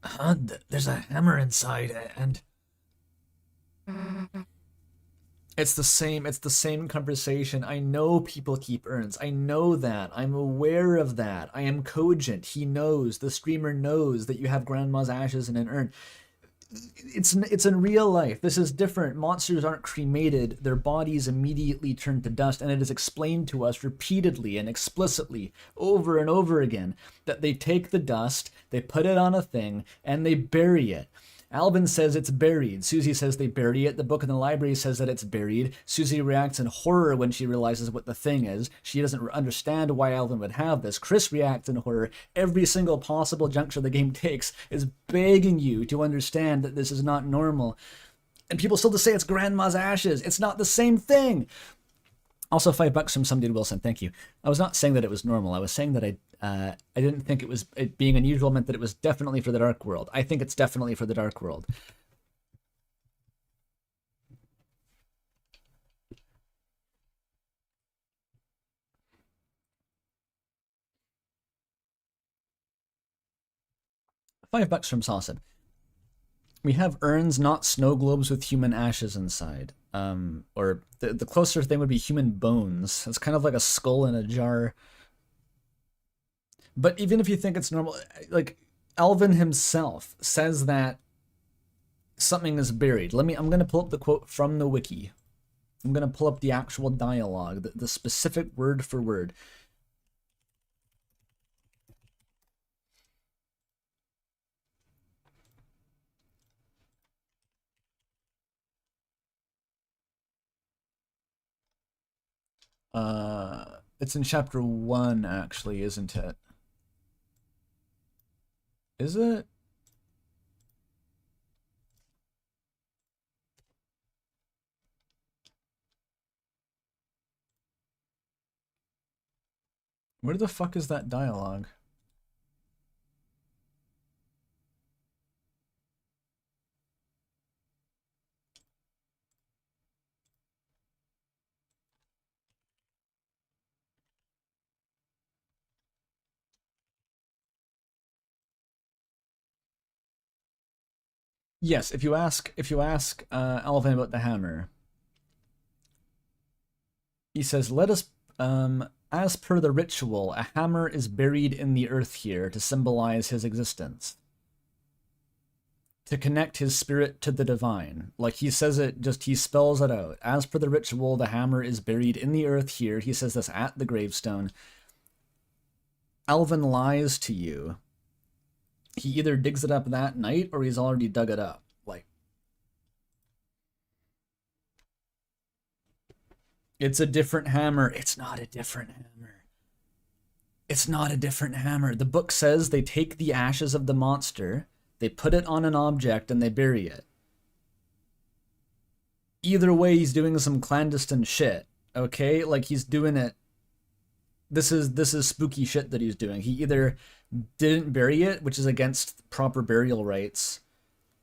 Huh? There's a hammer inside, and... It's the same conversation. I know people keep urns. I know that. I'm aware of that. I am cogent. He knows. The streamer knows that you have grandma's ashes in an urn. It's in real life. This is different. Monsters aren't cremated. Their bodies immediately turn to dust, and it is explained to us repeatedly and explicitly over and over again that they take the dust, they put it on a thing, and they bury it. Alvin says it's buried. Susie says they bury it. The book in the library says that it's buried. Susie reacts in horror when she realizes what the thing is. She doesn't understand why Alvin would have this. Chris reacts in horror. Every single possible juncture the game takes is begging you to understand that this is not normal. And people still just say it's grandma's ashes. It's not the same thing. Also, $5 from some dude Wilson. Thank you. I was not saying that it was normal. I was saying that I didn't think it being unusual meant that it was definitely for the Dark World. I think it's definitely for the Dark World. $5 from Sawsib. We have urns, not snow globes with human ashes inside. Or the closer thing would be human bones. It's kind of like a skull in a jar. But even if you think it's normal, like Alvin himself says that something is buried. I'm going to pull up the quote from the wiki. I'm going to pull up the actual dialogue, the specific word for word. It's in chapter 1, actually, isn't it? Is it? Where the fuck is that dialogue? Yes, if you ask Alvin about the hammer, he says, "Let us, as per the ritual, a hammer is buried in the earth here to symbolize his existence, to connect his spirit to the divine." Like he says it, he spells it out. As per the ritual, the hammer is buried in the earth here. He says this at the gravestone. Alvin lies to you. He either digs it up that night or he's already dug it up. Like, it's a different hammer. It's not a different hammer. It's not a different hammer. The book says they take the ashes of the monster, they put it on an object, and they bury it. Either way, he's doing some clandestine shit, okay? Like, he's doing it. This is spooky shit that he's doing. He either didn't bury it, which is against proper burial rites,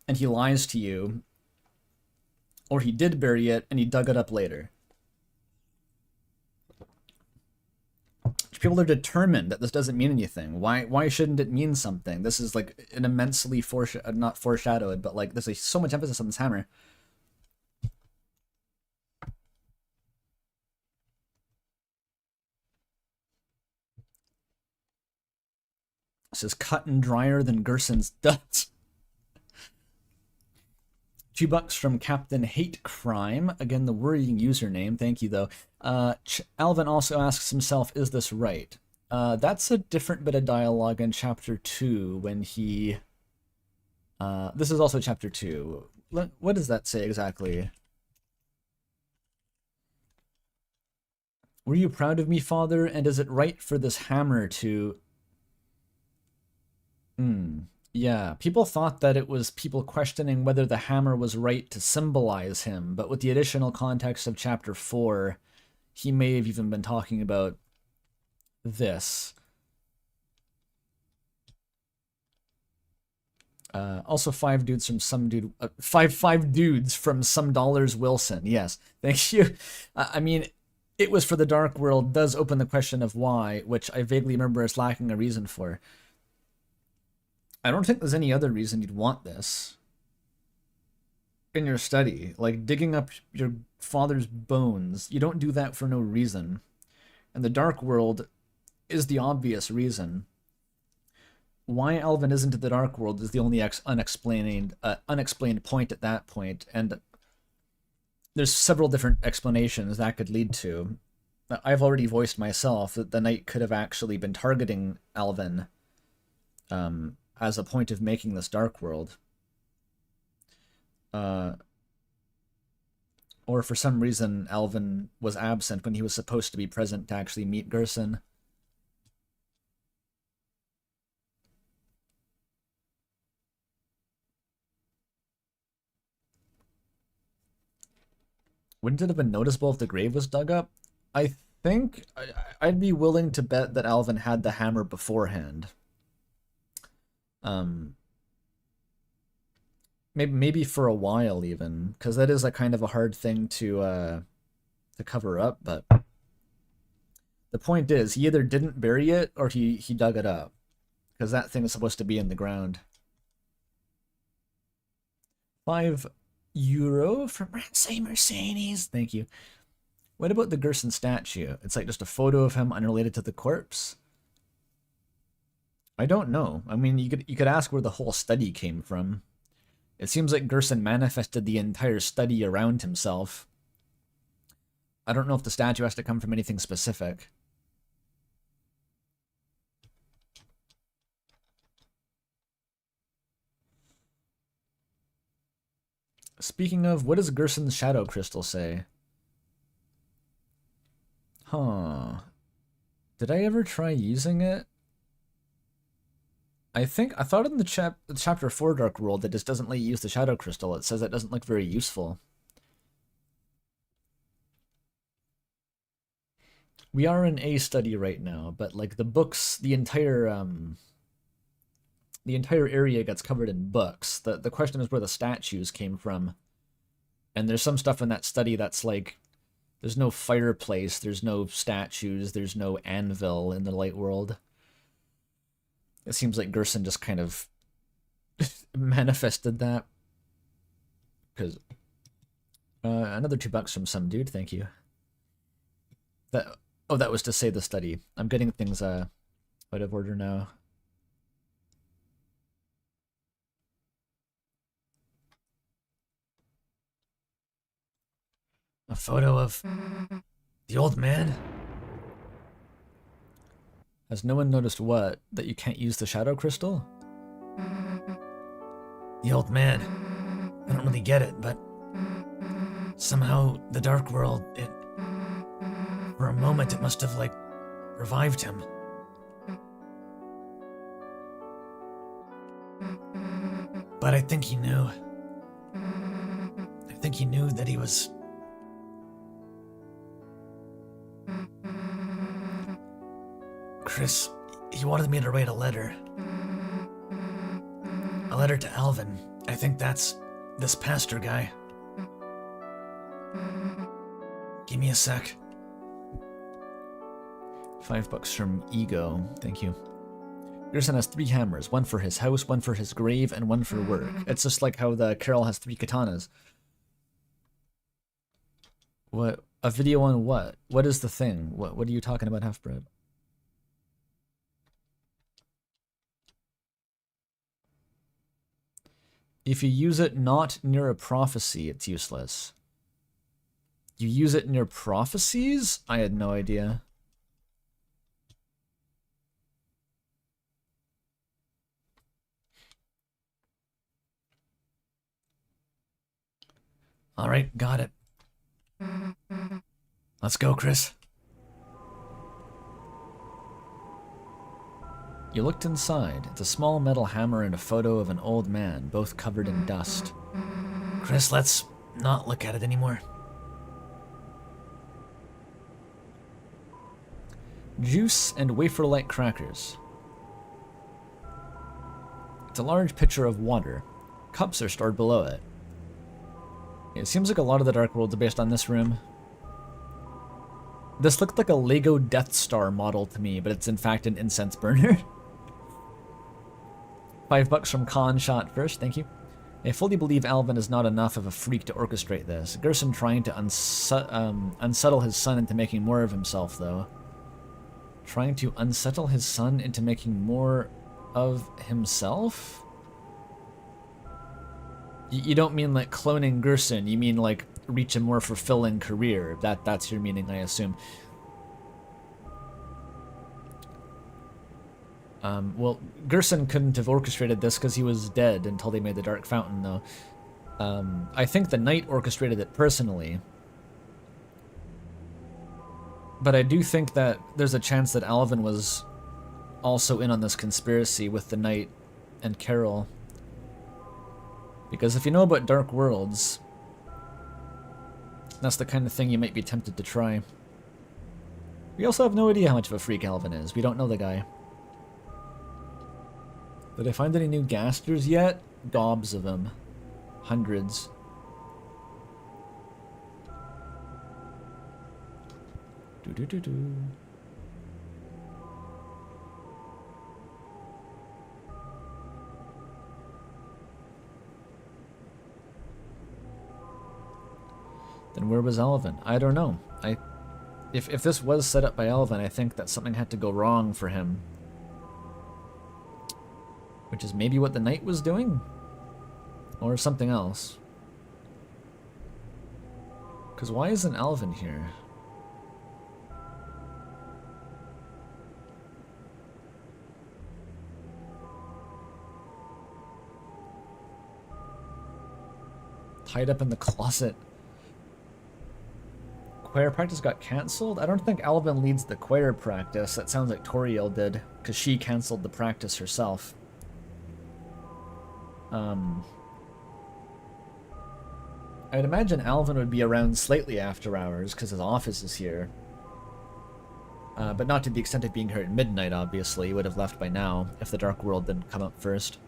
and he lies to you, or he did bury it and he dug it up later. People are determined that this doesn't mean anything. Why shouldn't it mean something? This is like an immensely not foreshadowed, but like there's so much emphasis on this hammer. This is cut and drier than Gerson's nuts. $2 from Captain Hate Crime. Again, the worrying username. Thank you, though. Alvin also asks himself, is this right? That's a different bit of dialogue in Chapter 2 when he... this is also Chapter 2. What does that say exactly? Were you proud of me, father? And is it right for this hammer to... Yeah, people thought that it was people questioning whether the hammer was right to symbolize him, but with the additional context of Chapter 4, he may have even been talking about this. Also, five dudes from some dude. Five dudes from some dollars Wilson. Yes, thank you. I mean, it was for the Dark World does open the question of why, which I vaguely remember as lacking a reason for. I don't think there's any other reason you'd want this in your study. Like digging up your father's bones. You don't do that for no reason. And the Dark World is the obvious reason. Why Alvin isn't in the Dark World is the only unexplained point at that point. And there's several different explanations that could lead to. I've already voiced myself that the Knight could have actually been targeting Alvin as a point of making this Dark World. Or for some reason, Alvin was absent when he was supposed to be present to actually meet Gerson. Wouldn't it have been noticeable if the grave was dug up? I think I'd be willing to bet that Alvin had the hammer beforehand. Maybe for a while even, because that is a kind of a hard thing to cover up. But the point is, he either didn't bury it or he dug it up, because that thing is supposed to be in the ground. €5 from Ransay Mercedes. Thank you. What about the Gerson statue? It's like just a photo of him unrelated to the corpse. I don't know. I mean, you could ask where the whole study came from. It seems like Gerson manifested the entire study around himself. I don't know if the statue has to come from anything specific. Speaking of, what does Gerson's shadow crystal say? Huh. Did I ever try using it? I thought in the Chapter 4 Dark World that just doesn't let you use the shadow crystal. It says it doesn't look very useful. We are in a study right now, but like the books, the entire area gets covered in books. The question is where the statues came from. And there's some stuff in that study that's like, there's no fireplace, there's no statues, there's no anvil in the light world. It seems like Gerson just kind of manifested that. Because another $2 from some dude, thank you. That was to say the study. I'm getting things out of order now. A photo of the old man? Has no one noticed what? That you can't use the shadow crystal? The old man. I don't really get it, but somehow the Dark World, for a moment it must have, like, revived him. But I think he knew. I think he knew that he was... Chris, he wanted me to write a letter. A letter to Alvin. I think that's this pastor guy. Give me a sec. $5 from Ego. Thank you. Gerson has 3 hammers. One for his house, one for his grave, and one for work. It's just like how the Carol has 3 katanas. What? A video on what? What is the thing? What are you talking about, Half-Breed? If you use it not near a prophecy, it's useless. You use it near prophecies? I had no idea. Alright, got it. Let's go, Chris. You looked inside. It's a small metal hammer and a photo of an old man, both covered in dust. Chris, let's not look at it anymore. Juice and wafer-like crackers. It's a large pitcher of water. Cups are stored below it. It seems like a lot of the Dark Worlds are based on this room. This looked like a Lego Death Star model to me, but it's in fact an incense burner. $5 from Khan shot first, thank you. I fully believe Alvin is not enough of a freak to orchestrate this. Gerson trying to unsettle his son into making more of himself, though. Trying to unsettle his son into making more of himself? You don't mean like cloning Gerson, you mean like reach a more fulfilling career. That's your meaning, I assume. Well, Gerson couldn't have orchestrated this because he was dead until they made the Dark Fountain, though. I think the Knight orchestrated it personally. But I do think that there's a chance that Alvin was also in on this conspiracy with the Knight and Carol. Because if you know about Dark Worlds, that's the kind of thing you might be tempted to try. We also have no idea how much of a freak Alvin is. We don't know the guy. Did I find any new gasters yet? Gobs of them. Hundreds. Do-do-do-do. Then where was Alvin? I don't know. If this was set up by Alvin, I think that something had to go wrong for him. Which is maybe what the Knight was doing? Or something else. Because why isn't Alvin here? Tied up in the closet. Choir practice got cancelled? I don't think Alvin leads the choir practice. That sounds like Toriel did, because she cancelled the practice herself. I'd imagine Alvin would be around slightly after hours, because his office is here. But not to the extent of being here at midnight, obviously. He would have left by now, if the Dark World didn't come up first.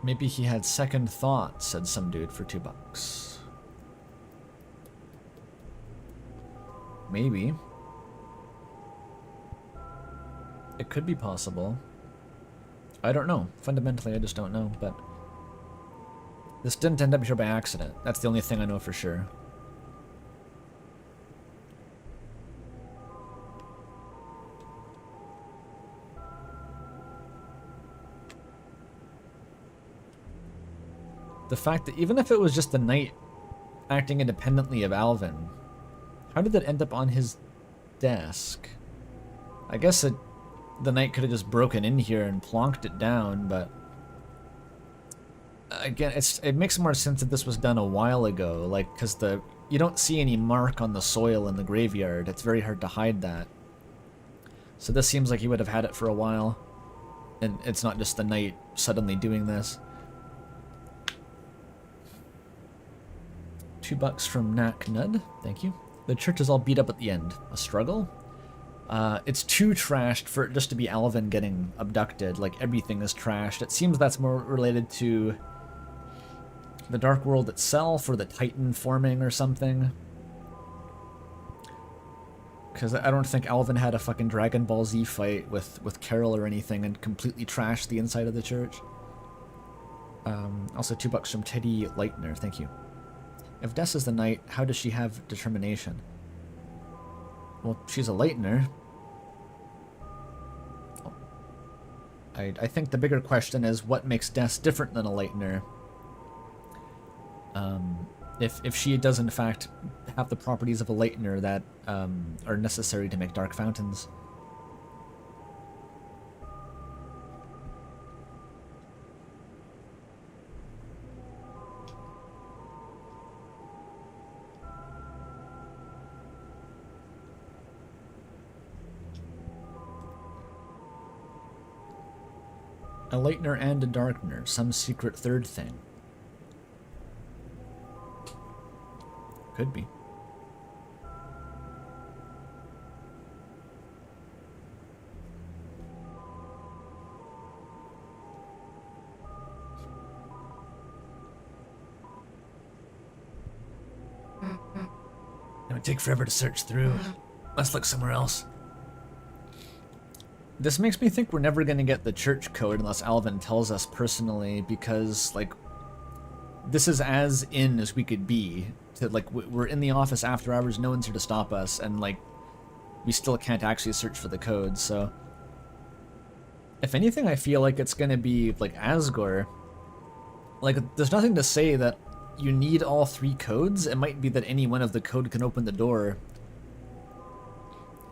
Maybe he had second thoughts, said some dude for $2. Maybe. It could be possible. I don't know. Fundamentally, I just don't know, but... This didn't end up here by accident. That's the only thing I know for sure. The fact that even if it was just the Knight acting independently of Alvin, how did that end up on his desk? I guess the Knight could have just broken in here and plonked it down, but again, it makes more sense that this was done a while ago, like, because you don't see any mark on the soil in the graveyard. It's very hard to hide that. So this seems like he would have had it for a while, and it's not just the Knight suddenly doing this. $2 from Knack Nud, thank you. The church is all beat up at the end. A struggle? It's too trashed for it just to be Alvin getting abducted. Like, everything is trashed. It seems that's more related to the Dark World itself, or the Titan forming or something. Because I don't think Alvin had a fucking Dragon Ball Z fight with Carol or anything and completely trashed the inside of the church. Also $2 from Teddy Leitner, thank you. If Des is the knight, how does she have determination? Well, she's a Leitner. I think the bigger question is what makes Des different than a Leitner? If she does in fact have the properties of a Leitner that are necessary to make dark fountains. A Leitner and a Darkner, some secret third thing. Could be. It would take forever to search through. Let's look somewhere else. This makes me think we're never going to get the church code unless Alvin tells us personally, because, like, this is as in as we could be. To, like, we're in the office after hours, no one's here to stop us, and, like, we still can't actually search for the code, so... If anything, I feel like it's going to be, like, Asgore. Like, there's nothing to say that you need all 3 codes. It might be that any one of the code can open the door.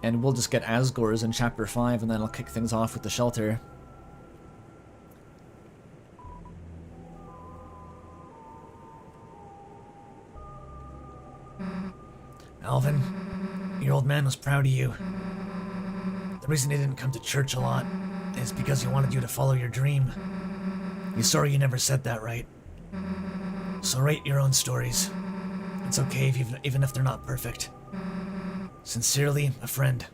And we'll just get Asgore's in Chapter 5, and then I'll kick things off with the shelter. Alvin, your old man was proud of you. The reason he didn't come to church a lot is because he wanted you to follow your dream. He's sorry you never said that right. So write your own stories. It's okay if even if they're not perfect. Sincerely, a friend.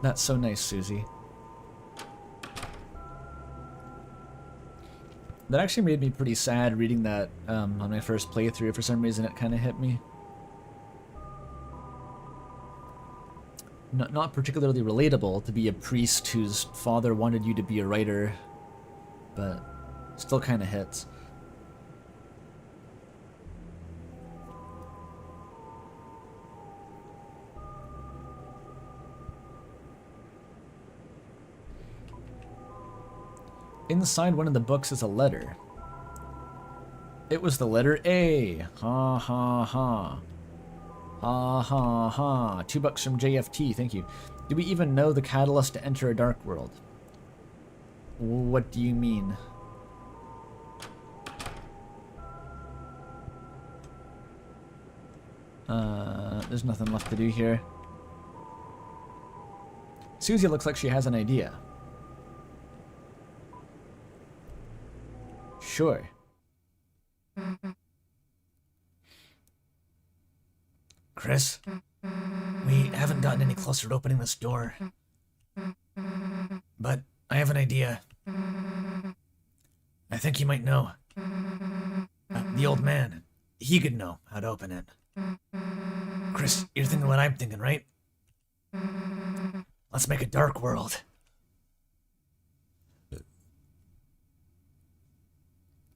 That's so nice, Susie. That actually made me pretty sad reading that on my first playthrough. For some reason, it kind of hit me. Not particularly relatable to be a priest whose father wanted you to be a writer, but still kind of hits. Inside one of the books is a letter. It was the letter A. Ha ha ha. Ha ha ha. $2 from JFT, thank you. Do we even know the catalyst to enter a dark world? What do you mean? There's nothing left to do here. Susie looks like she has an idea. Sure. Chris, we haven't gotten any closer to opening this door. But I have an idea. I think you might know. The old man, he could know how to open it. Chris, you're thinking what I'm thinking, right? Let's make a dark world.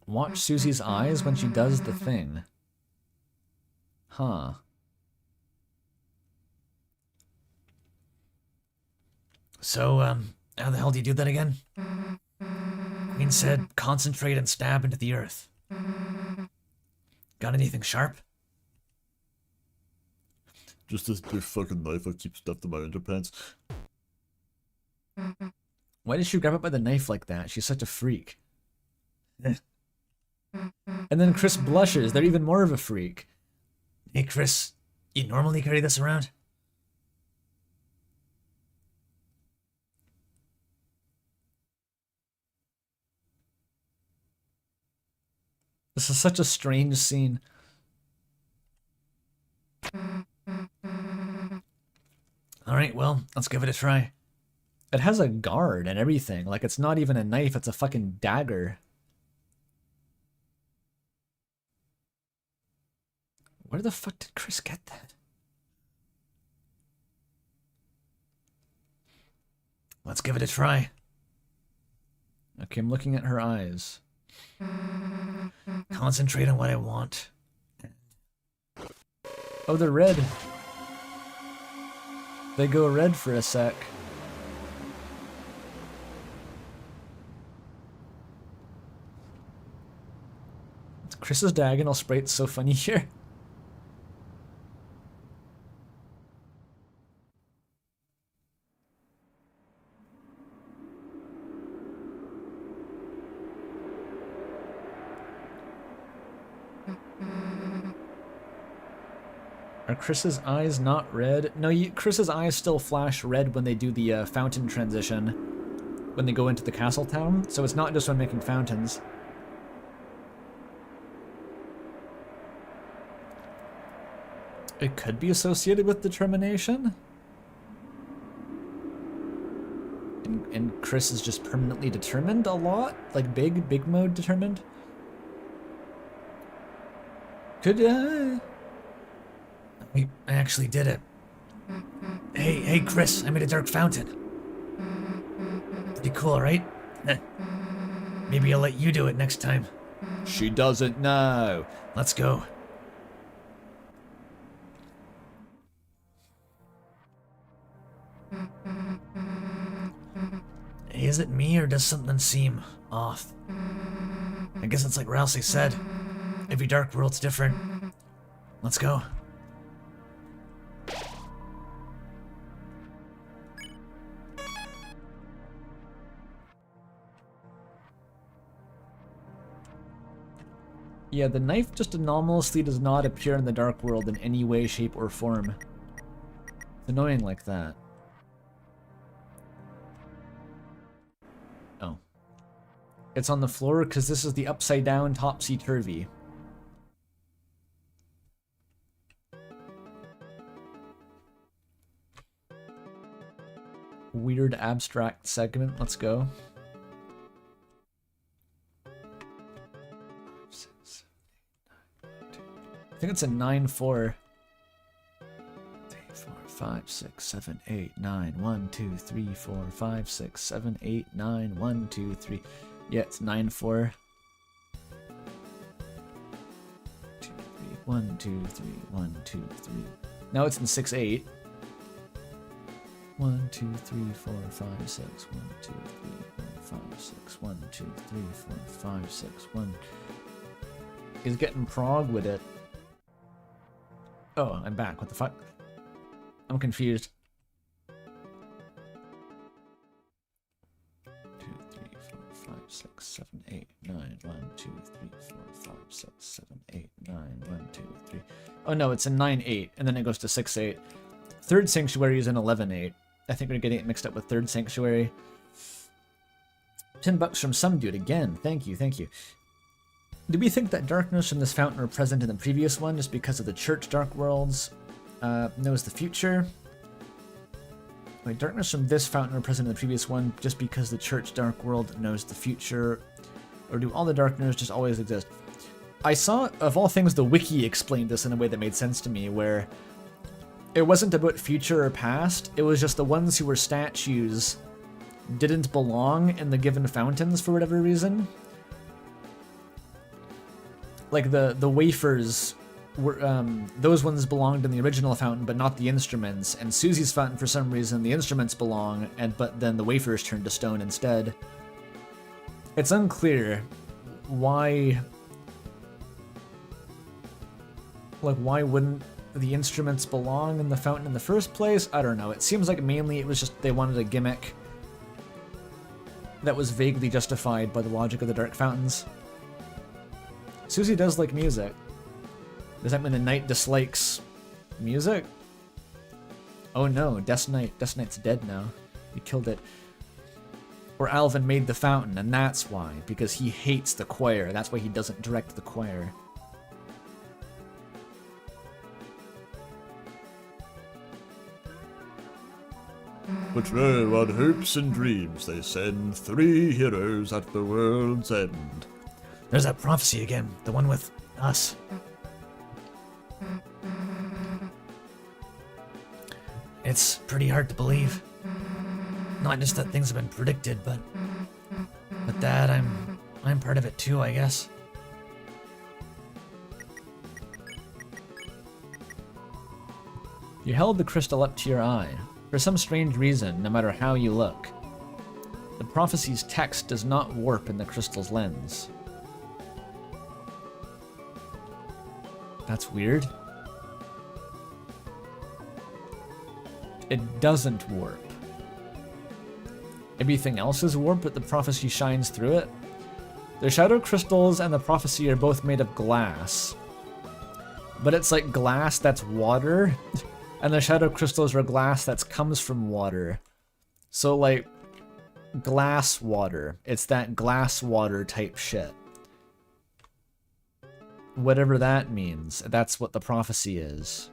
Watch Susie's eyes when she does the thing. Huh. So, how the hell do you do that again? Queen said, concentrate and stab into the earth. Got anything sharp? Just this big fucking knife I keep stuffed in my underpants. Why did she grab it by the knife like that? She's such a freak. And then Chris blushes. They're even more of a freak. Hey, Chris, you normally carry this around? This is such a strange scene. Alright, well, let's give it a try. It has a guard and everything. Like, it's not even a knife, it's a fucking dagger. Where the fuck did Chris get that? Let's give it a try. Okay, I'm looking at her eyes. Concentrate on what I want. Oh, they're red. They go red for a sec. Chris's diagonal sprite's so funny here. Are Chris's eyes not red? No, Chris's eyes still flash red when they do the fountain transition. When they go into the castle town. So it's not just when making fountains. It could be associated with determination. And Chris is just permanently determined a lot? Like big mode determined? Could, I actually did it. Hey, Chris, I made a dark fountain. Pretty cool, right? Maybe I'll let you do it next time. She doesn't know. Let's go. Is it me, or does something seem off? I guess it's like Rousey said. Every dark world's different. Let's go. yeah, the knife just anomalously does not appear in the dark world in any way, shape, or form. It's annoying like that. Oh. It's on the floor because this is the upside down topsy-turvy. Weird abstract segment, let's go. 6, 8, 9, 2. I think it's a 9-4. 3, 4, 5, 6, 7, 8, 9, 1, 2, 3, 4, 5, 6, 7, 8, 9, 1, 2, 3. Yeah, it's 9-4. 2, 3, 1, 2, 3, 1, 2, 3. Now it's in 6-8. 1, 2, 3, 4, 5, 6. 1, 2, 3, 4, 5, 6. 1, 2, 3, 4, 5, 6. 1. He's getting prog with it. Oh, I'm back. What the fuck? I'm confused. 2, 3, 4, 5, 6, 7, 8, 9. 1, 2, 3, 4, 5, 6, 7, 8, 9. 1, 2, 3. Oh no, it's a 9-8, and then it goes to 6-8. Third Sanctuary is an 11-8. I think we're getting it mixed up with Third Sanctuary. $10 from some dude again. Thank you, thank you. Do we think that darkness from this fountain were present in the previous one just because of the church dark worlds knows the future? Wait, darkness from this fountain were present in the previous one just because the church dark world knows the future? Or do all the darkness just always exist? I saw, of all things, the wiki explained this in a way that made sense to me, where it wasn't about future or past, it was just the ones who were statues didn't belong in the given fountains for whatever reason. Like the wafers were, those ones belonged in the original fountain, but not the instruments. And Susie's fountain, for some reason, the instruments belong, but then the wafers turned to stone instead. It's unclear why. Like, why wouldn't the instruments belong in the fountain in the first place? I don't know. It seems like mainly it was just they wanted a gimmick that was vaguely justified by the logic of the dark fountains. Susie does like music. Does that mean the knight dislikes music? Oh no, Death Knight's dead now. We killed it. Or Alvin made the fountain, and that's why. Because he hates the choir. That's why he doesn't direct the choir. But no, on hopes and dreams they send 3 heroes at the world's end. There's that prophecy again, the one with us. It's pretty hard to believe. Not just that things have been predicted, but that I'm part of it too, I guess. You held the crystal up to your eye. For some strange reason, no matter how you look, the prophecy's text does not warp in the crystal's lens. That's weird. It doesn't warp. Everything else is warped, but the prophecy shines through it. The shadow crystals and the prophecy are both made of glass. But it's like glass that's water, and the shadow crystals are glass that comes from water. So like, glass water. It's that glass water type shit. Whatever that means, that's what the prophecy is.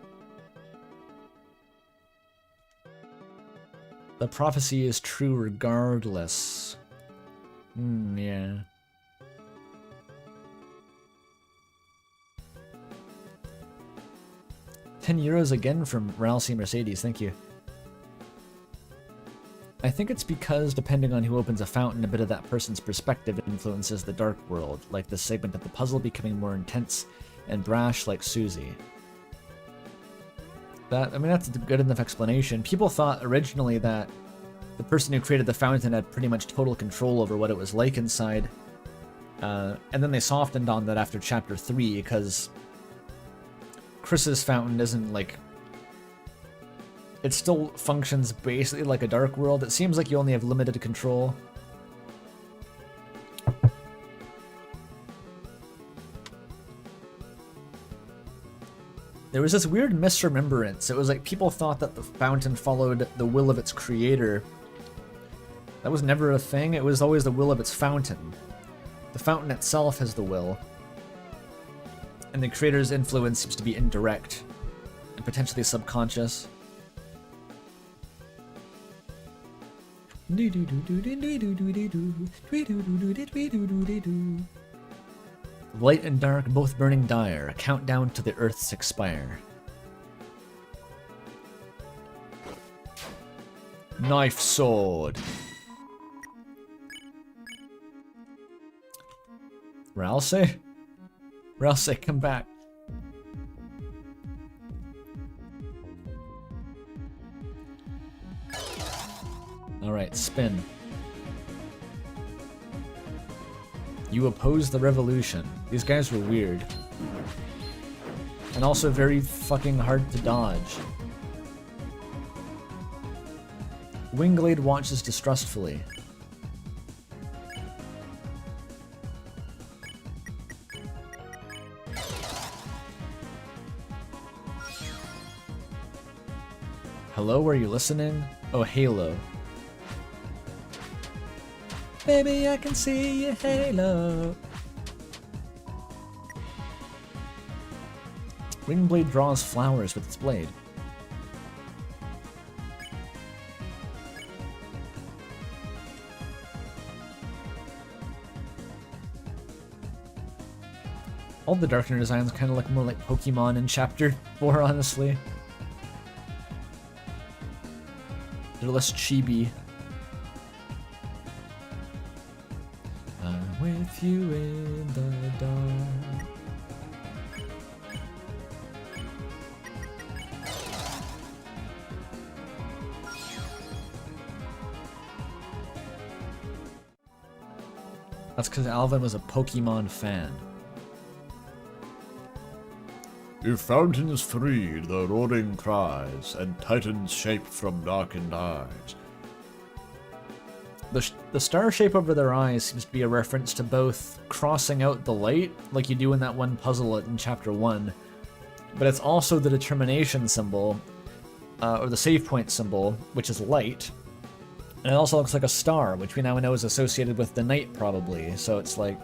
The prophecy is true regardless. Yeah. €10 again from Ralsei Mercedes, thank you. I think it's because, depending on who opens a fountain, a bit of that person's perspective influences the dark world, like the segment of the puzzle becoming more intense and brash like Susie. That's a good enough explanation. People thought originally that the person who created the fountain had pretty much total control over what it was like inside. And then they softened on that after chapter 3, because Chris's fountain isn't like... It still functions basically like a dark world. It seems like you only have limited control. There was this weird misremembrance. It was like people thought that the fountain followed the will of its creator. That was never a thing. It was always the will of its fountain. The fountain itself has the will. And the creator's influence seems to be indirect and potentially subconscious. Light and dark, both burning dire, a countdown to the Earth's expire. Knife sword. Ralsei? Ralsei, come back. Alright, spin. You oppose the revolution. These guys were weird. And also very fucking hard to dodge. Wingblade watches distrustfully. Hello, are you listening? Oh, Halo. Baby, I can see your halo. Wingblade draws flowers with its blade. All the Darkner designs kind of look more like Pokemon in Chapter 4, honestly. They're less chibi. I'm with you in the dark. That's because Alvin was a Pokemon fan. If fountains freed the roaring cries, and titans shape from darkened eyes. The star shape over their eyes seems to be a reference to both crossing out the light, like you do in that one puzzle in Chapter 1, but it's also the determination symbol, or the save point symbol, which is light, and it also looks like a star, which we now know is associated with the night, probably, so it's like,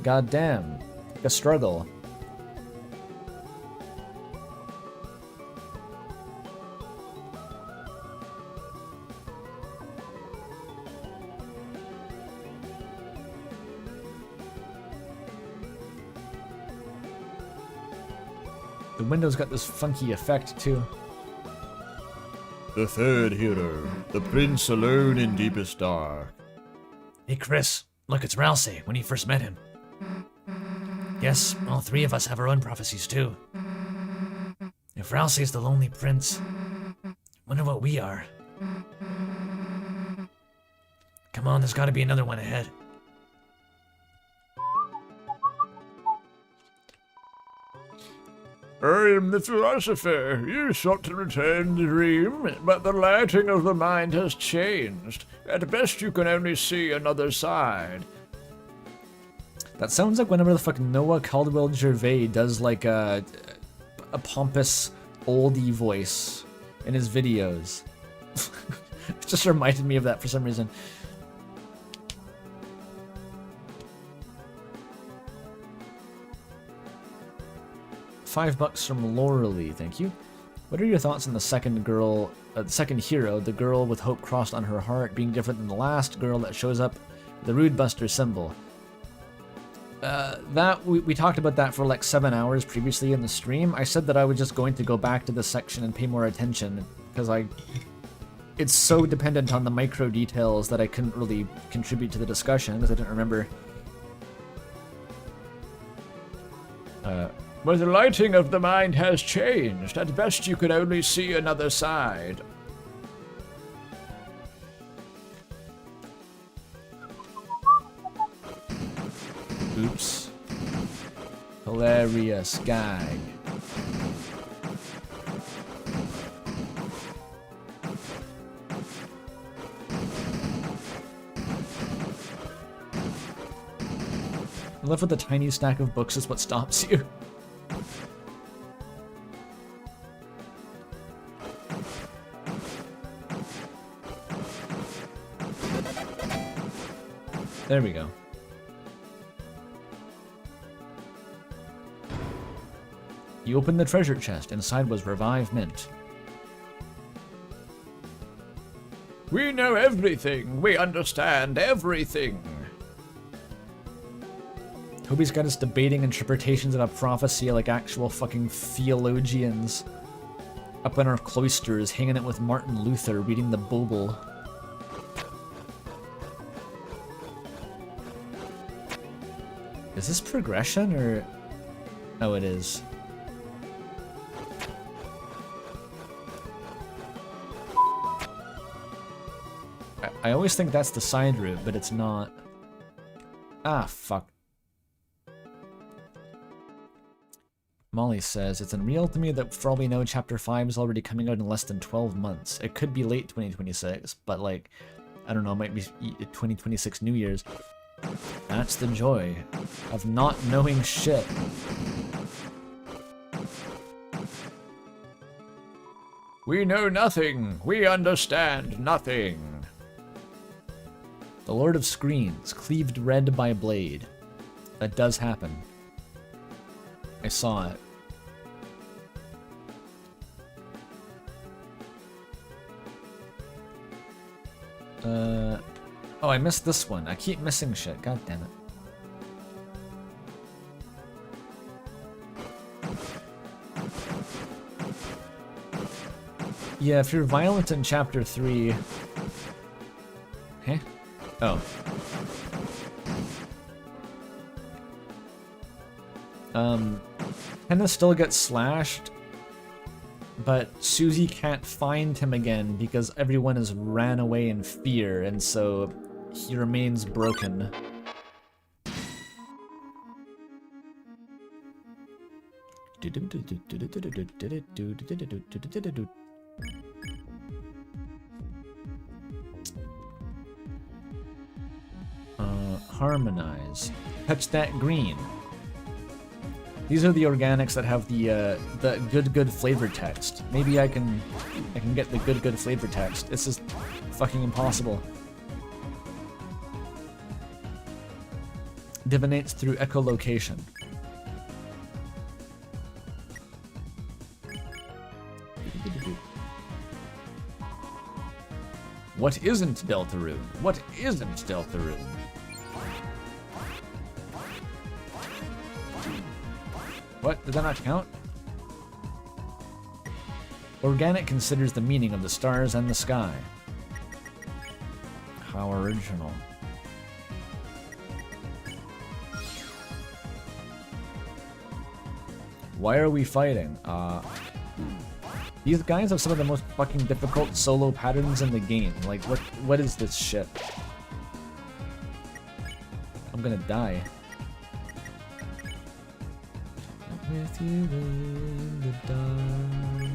goddamn, like a struggle. The window's got this funky effect, too. The third hero, the prince alone in deepest dark. Hey Chris, look, it's Ralsei when you first met him. Yes, all three of us have our own prophecies too. If Ralsei's the lonely prince, wonder what we are. Come on, there's gotta be another one ahead. I am the philosopher. You sought to return the dream, but the lighting of the mind has changed. At best you can only see another side. That sounds like whenever the fucking Noah Caldwell Gervais does like a pompous oldie voice in his videos. It just reminded me of that for some reason. $5 from Lauralee, thank you. What are your thoughts on the second girl, the second hero, the girl with hope crossed on her heart, being different than the last girl that shows up, the Rude Buster symbol? We talked about that for like 7 hours previously in the stream. I said that I was just going to go back to this section and pay more attention because it's so dependent on the micro details that I couldn't really contribute to the discussion because I didn't remember. But the lighting of the mind has changed. At best you can only see another side. Oops. Hilarious gag. I love what the tiny stack of books is what stops you. There we go. You opened the treasure chest. Inside was Revive Mint. We know everything. We understand everything. Toby's got us debating interpretations of a prophecy like actual fucking theologians. Up in our cloisters, hanging out with Martin Luther, reading the Bible. Is this progression or... Oh, it is. I always think that's the side route, but it's not. Ah, fuck. Molly says, it's unreal to me that for all we know, Chapter 5 is already coming out in less than 12 months. It could be late 2026, but like, I don't know, it might be 2026 New Year's. That's the joy of not knowing shit. We know nothing. We understand nothing. The Lord of Screens, cleaved red by blade. That does happen. I saw it. Oh, I missed this one. I keep missing shit. God damn it. Yeah, if you're violent in Chapter 3... Huh? Oh. Kenneth still gets slashed, but Susie can't find him again because everyone has ran away in fear, and so he remains broken. Harmonize. Touch that green. These are the organics that have the good flavor text. Maybe I can get the good flavor text. This is fucking impossible. Divinates through echolocation. What isn't Deltarune? What isn't Deltarune? What? Did that not count? Organic considers the meaning of the stars and the sky. How original. Why are we fighting? These guys have some of the most fucking difficult solo patterns in the game. Like, what is this shit? I'm gonna die. With you in the dark.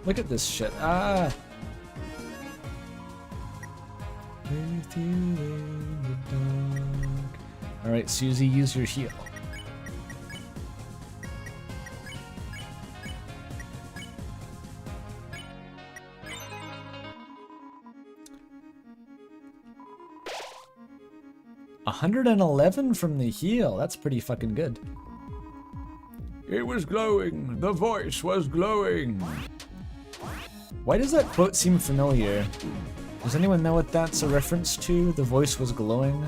Look at this shit. Ah! With you in the dark. Alright, Susie, use your heal. $111 from the heal. That's pretty fucking good. It was glowing. The voice was glowing. Why does that quote seem familiar? Does anyone know what that's a reference to? The voice was glowing?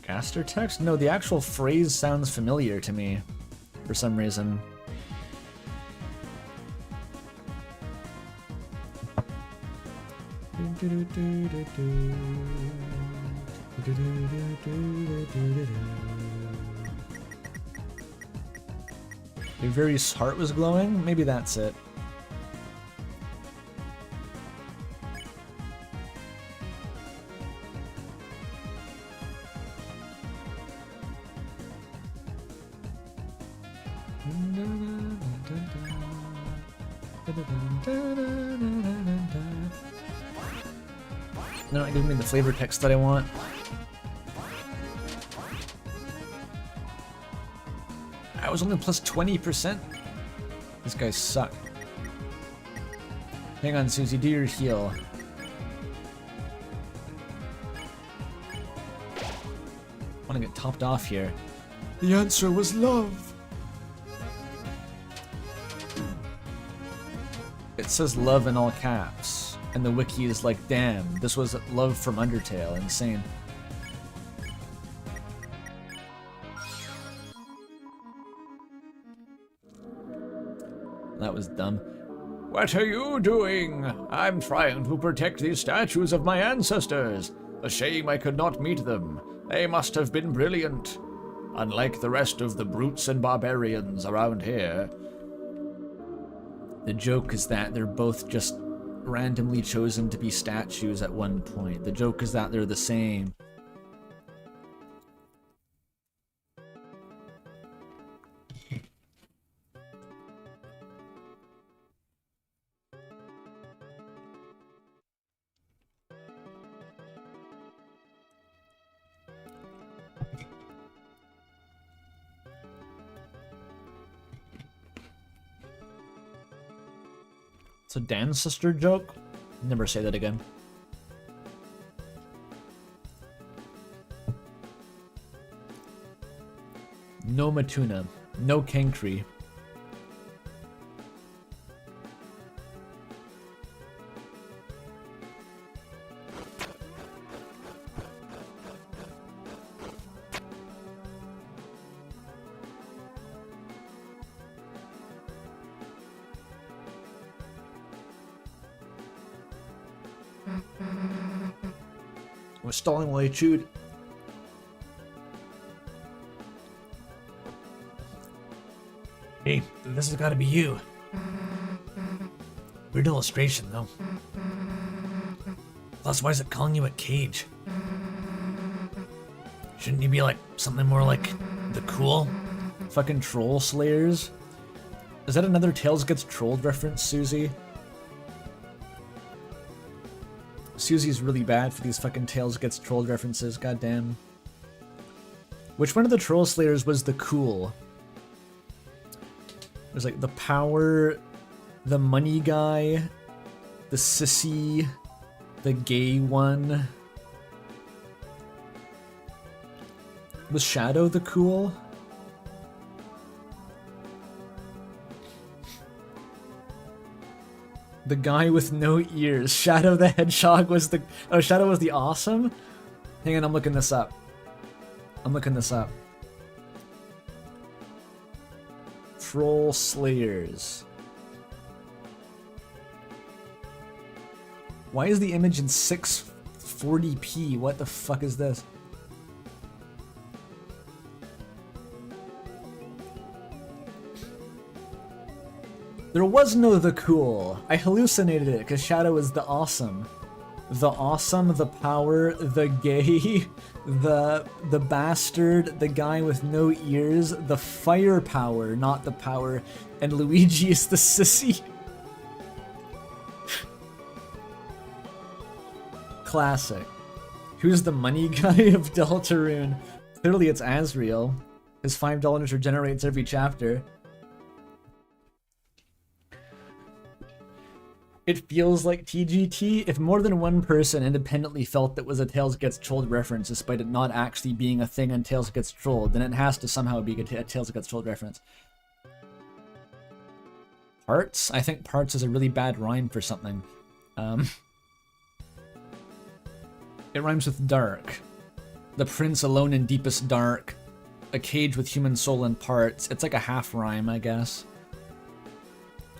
Caster text? No, the actual phrase sounds familiar to me for some reason. Your very heart was glowing? Maybe that's it. No, it gave me the flavor text that I want. I was only plus 20%. These guys suck. Hang on, Susie, do your heal. I want to get topped off here. The answer was love. It says love in all caps, and the wiki is like, damn, this was love from Undertale. Insane. That was dumb. What are you doing? I'm trying to protect these statues of my ancestors. A shame I could not meet them. They must have been brilliant. Unlike the rest of the brutes and barbarians around here. The joke is that they're both just randomly chosen to be statues at one point. The joke is that they're the same. It's a dance sister joke? Never say that again. No Matuna. No Kankri. Was stalling while he chewed. Hey, this has got to be you. Weird illustration, though. Plus, why is it calling you a cage? Shouldn't you be like something more like the cool? Fucking troll slayers? Is that another Tails Gets Trolled reference, Susie? Susie's really bad for these fucking Tails Gets Trolled references, goddamn. Which one of the Troll Slayers was the cool? There's like the power, the money guy, the sissy, the gay one. Was Shadow the cool? The guy with no ears. Shadow the Hedgehog was the... Oh, Shadow was the awesome? Hang on, I'm looking this up. Troll Slayers. Why is the image in 640p? What the fuck is this? There was no the cool. I hallucinated it because Shadow is the awesome. The awesome, the power, the gay, the bastard, the guy with no ears, the firepower, not the power, and Luigi is the sissy. Classic. Who's the money guy of Deltarune? Clearly it's Asriel. His $5 regenerates every chapter. It feels like TGT. If more than one person independently felt that was a Tails Gets Trolled reference, despite it not actually being a thing on Tails Gets Trolled, then it has to somehow be a Tails Gets Trolled reference. Parts? I think parts is a really bad rhyme for something. It rhymes with dark. The prince alone in deepest dark. A cage with human soul and parts. It's like a half rhyme, I guess.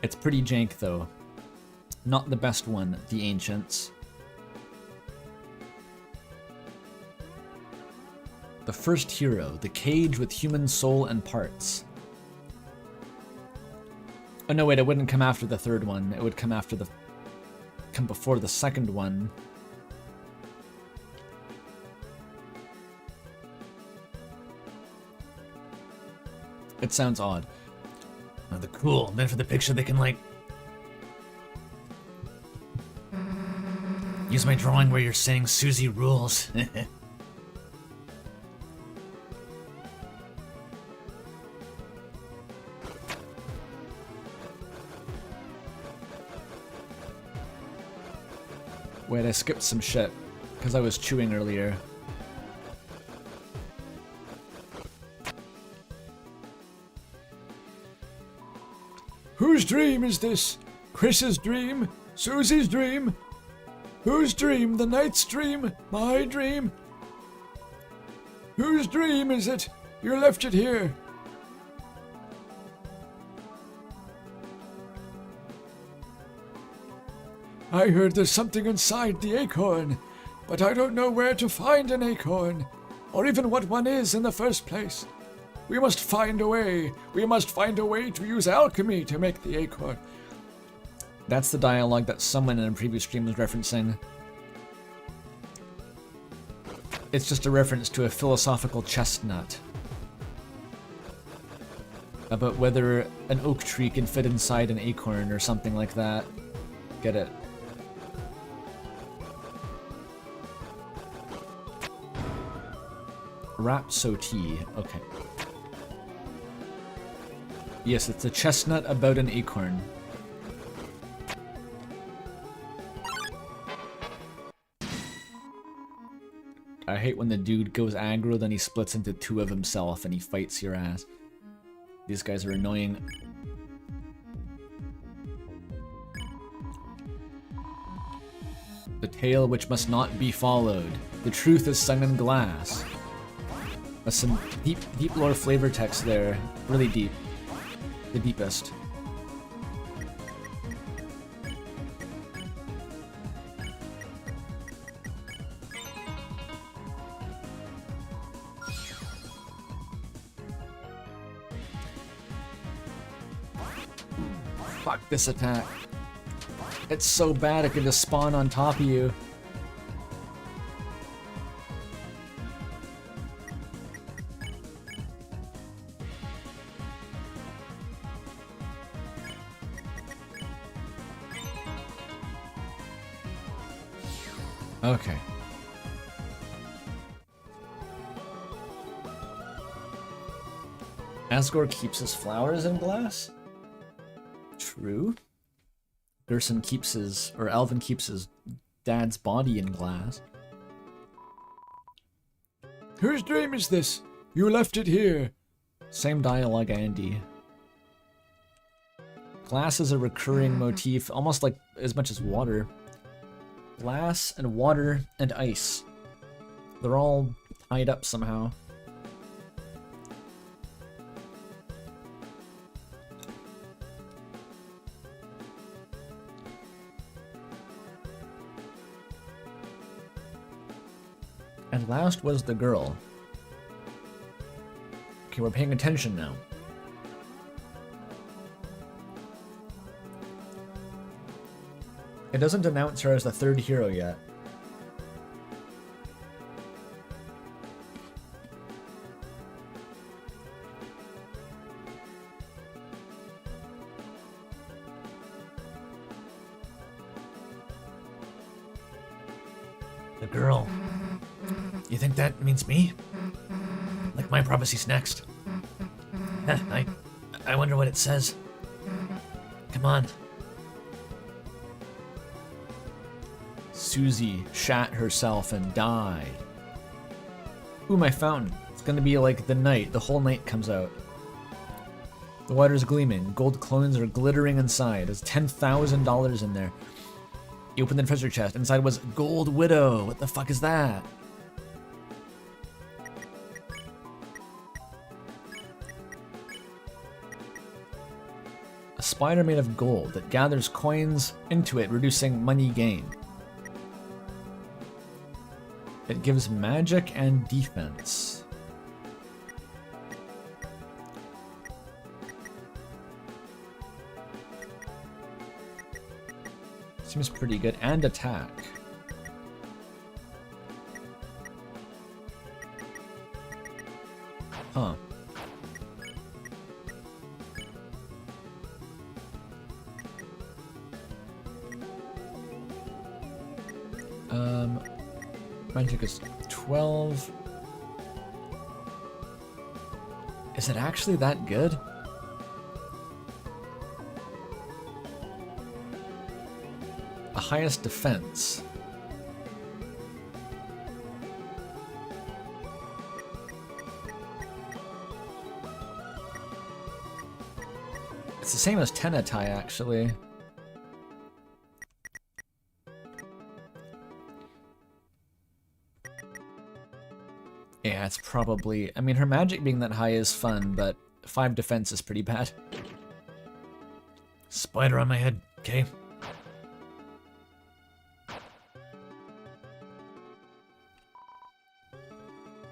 It's pretty jank though. Not the best one, the ancients. The first hero, the cage with human soul and parts. Oh no, wait, it wouldn't come after the third one. It would come before the second one. It sounds odd. Oh, the cool. Then for the picture they can like use my drawing where you're saying Susie rules. Wait, I skipped some shit because I was chewing earlier. Whose dream is this? Chris's dream? Susie's dream? Whose dream? The knight's dream? My dream? Whose dream is it? You left it here. I heard there's something inside the acorn, but I don't know where to find an acorn, or even what one is in the first place. We must find a way. We must find a way to use alchemy to make the acorn. That's the dialogue that someone in a previous stream was referencing. It's just a reference to a philosophical chestnut. About whether an oak tree can fit inside an acorn or something like that. Get it? Rhapsody. Okay. Yes, it's a chestnut about an acorn. I hate when the dude goes aggro, then he splits into two of himself and he fights your ass. These guys are annoying. The tale which must not be followed. The truth is sung in glass. That's some deep lore flavor text there. Really deep. The deepest. Fuck this attack. It's so bad it can just spawn on top of you. Okay. Asgore keeps his flowers in glass? True. Gerson keeps his, or Alvin keeps his dad's body in glass. Whose dream is this? You left it here. Same dialogue, Andy. Glass is a recurring motif, almost like as much as water. Glass and water and ice. They're all tied up somehow. And last was the girl. Okay, we're paying attention now. It doesn't announce her as the third hero yet. The girl. You think that means me? Like my prophecy's next? Huh, I wonder what it says. Come on. Susie shat herself and died. Ooh, my fountain. It's gonna be like the night. The whole night comes out. The water's gleaming. Gold clones are glittering inside. There's $10,000 in there. You open the treasure chest. Inside was Gold Widow. What the fuck is that? A spider made of gold that gathers coins into it, reducing money gain. It gives magic and defense. Seems pretty good. And attack. Huh. Magic is 12. Is it actually that good? The highest defense. It's the same as Tenetai, actually. Yeah, it's probably... I mean, her magic being that high is fun, but 5 defense is pretty bad. Spider on my head, okay?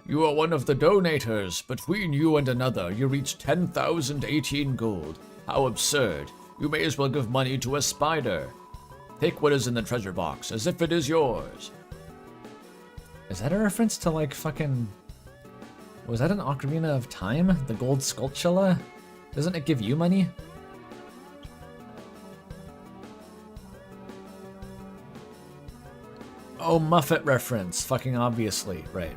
You are one of the donators. Between you and another, you reach 10,018 gold. How absurd. You may as well give money to a spider. Take what is in the treasure box, as if it is yours. Is that a reference to, like, fucking... Was that an Ocarina of Time? The gold Skulltula? Doesn't it give you money? Oh, Muffet reference. Fucking obviously. Right.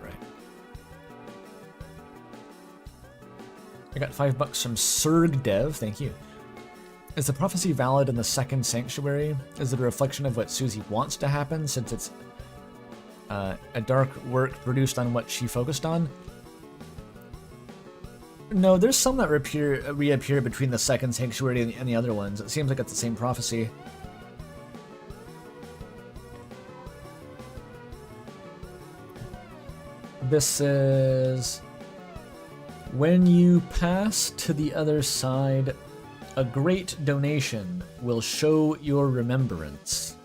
I got $5 from Surgdev. Thank you. Is the prophecy valid in the second sanctuary? Is it a reflection of what Susie wants to happen, since it's a dark work produced on what she focused on? No, there's some that reappear between the second sanctuary and the other ones. It seems like it's the same prophecy. This is... When you pass to the other side, a great donation will show your remembrance.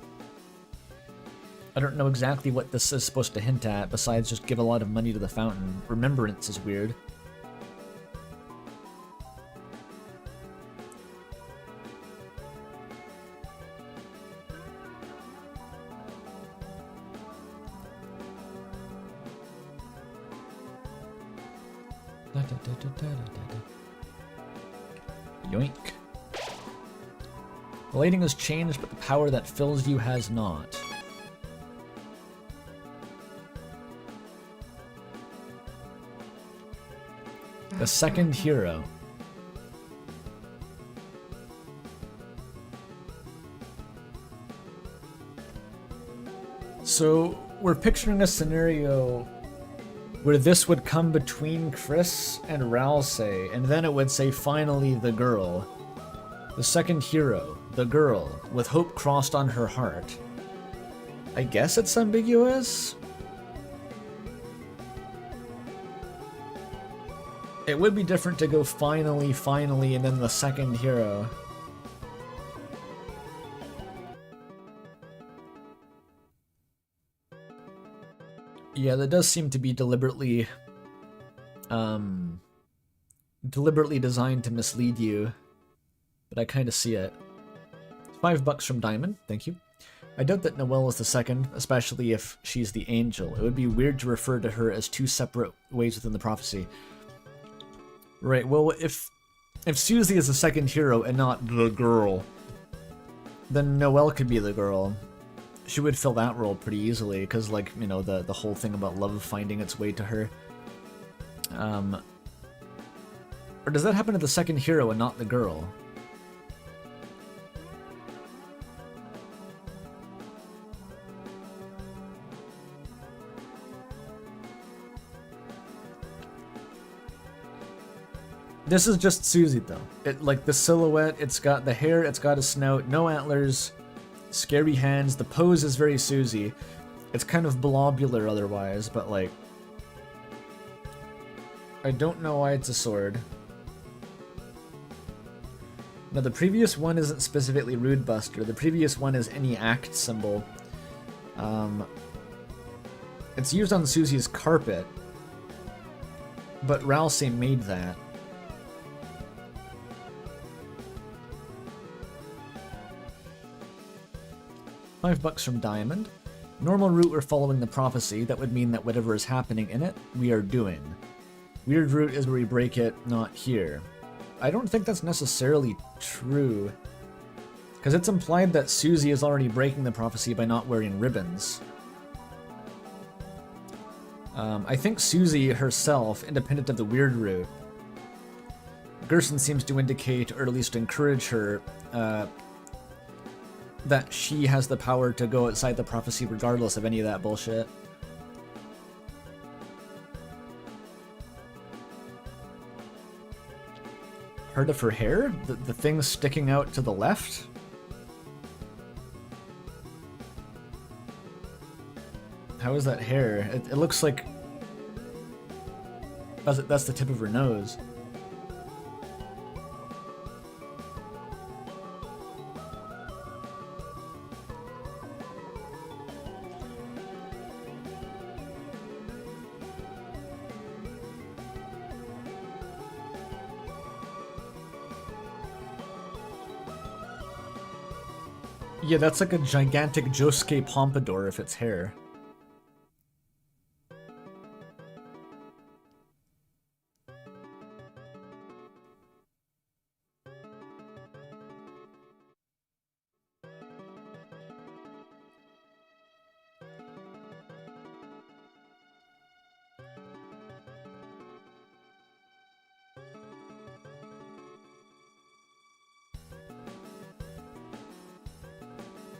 I don't know exactly what this is supposed to hint at, besides just give a lot of money to the fountain. Remembrance is weird. Yoink. The lighting has changed, but the power that fills you has not. The second hero. So, we're picturing a scenario where this would come between Chris and Ralsei, and then it would say finally the girl. The second hero, the girl, with hope crossed on her heart. I guess it's ambiguous? It would be different to go finally, finally, and then the second hero. Yeah, that does seem to be deliberately designed to mislead you, but I kind of see it. $5 from Diamond, thank you. I doubt that Noelle is the second, especially if she's the angel. It would be weird to refer to her as two separate ways within the prophecy. Right, well, if Susie is the second hero and not the girl, then Noelle could be the girl. She would fill that role pretty easily, because, like, you know, the whole thing about love finding its way to her. Or does that happen to the second hero and not the girl? This is just Susie, though. Like, the silhouette, it's got the hair, it's got a snout, no antlers, scary hands. The pose is very Susie. It's kind of blobular otherwise, but, like, I don't know why it's a sword. Now, the previous one isn't specifically Rude Buster. The previous one is any act symbol. It's used on Susie's carpet, but Ralsei made that. $5 from Diamond. Normal route, we're following the prophecy. That would mean that whatever is happening in it, we are doing. Weird route is where we break it, not here. I don't think that's necessarily true, because it's implied that Susie is already breaking the prophecy by not wearing ribbons. I think Susie herself, independent of the weird route, Gerson seems to indicate, or at least encourage her, that she has the power to go outside the prophecy regardless of any of that bullshit. Part of her hair? The thing sticking out to the left? How is that hair? It looks like... That's the tip of her nose. Yeah, that's like a gigantic Josuke pompadour if it's hair.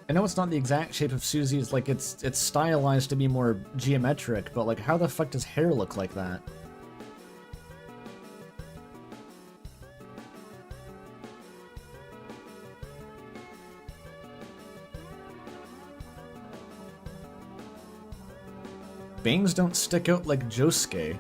I know it's not the exact shape of Susie's, like, it's stylized to be more geometric, but, like, how the fuck does hair look like that? Bangs don't stick out like Josuke.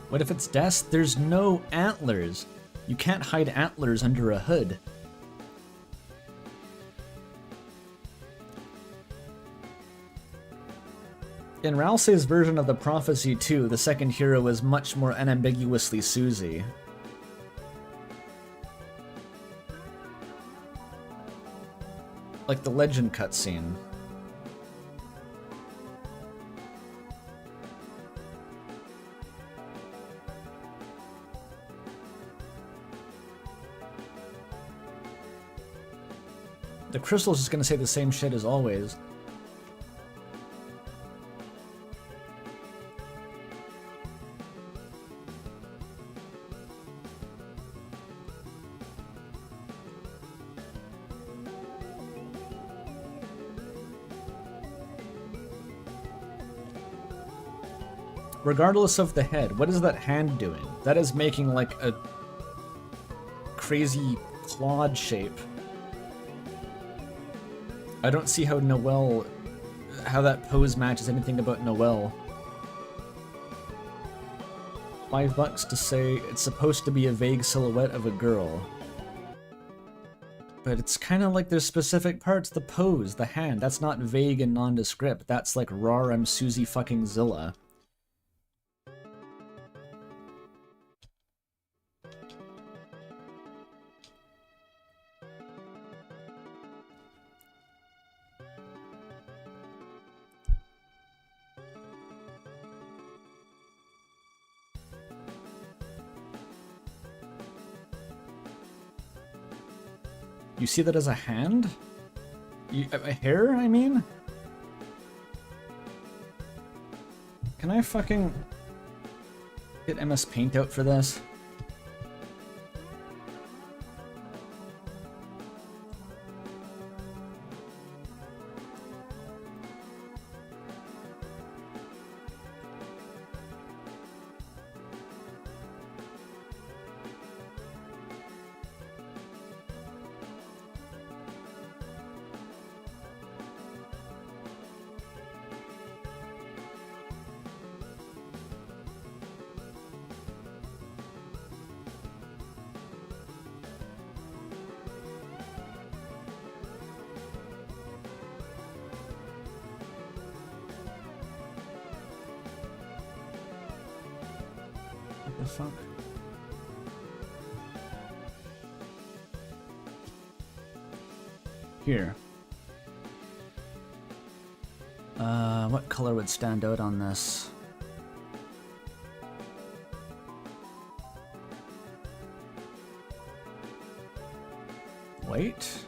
What if it's desk? There's no antlers. You can't hide antlers under a hood. In Ralsei's version of the prophecy too, the second hero is much more unambiguously Susie. Like the legend cutscene. The crystal's just gonna say the same shit as always. Regardless of the head, what is that hand doing? That is making like a crazy clawed shape. I don't see how Noelle, how that pose matches anything about Noelle. $5 to say it's supposed to be a vague silhouette of a girl. But it's kind of like there's specific parts, the pose, the hand, that's not vague and nondescript. That's like rawr, I'm Susie fucking Zilla. You see that as a hand? A hair, I mean? Can I fucking get MS Paint out for this? What the fuck? Here. What color would stand out on this? White?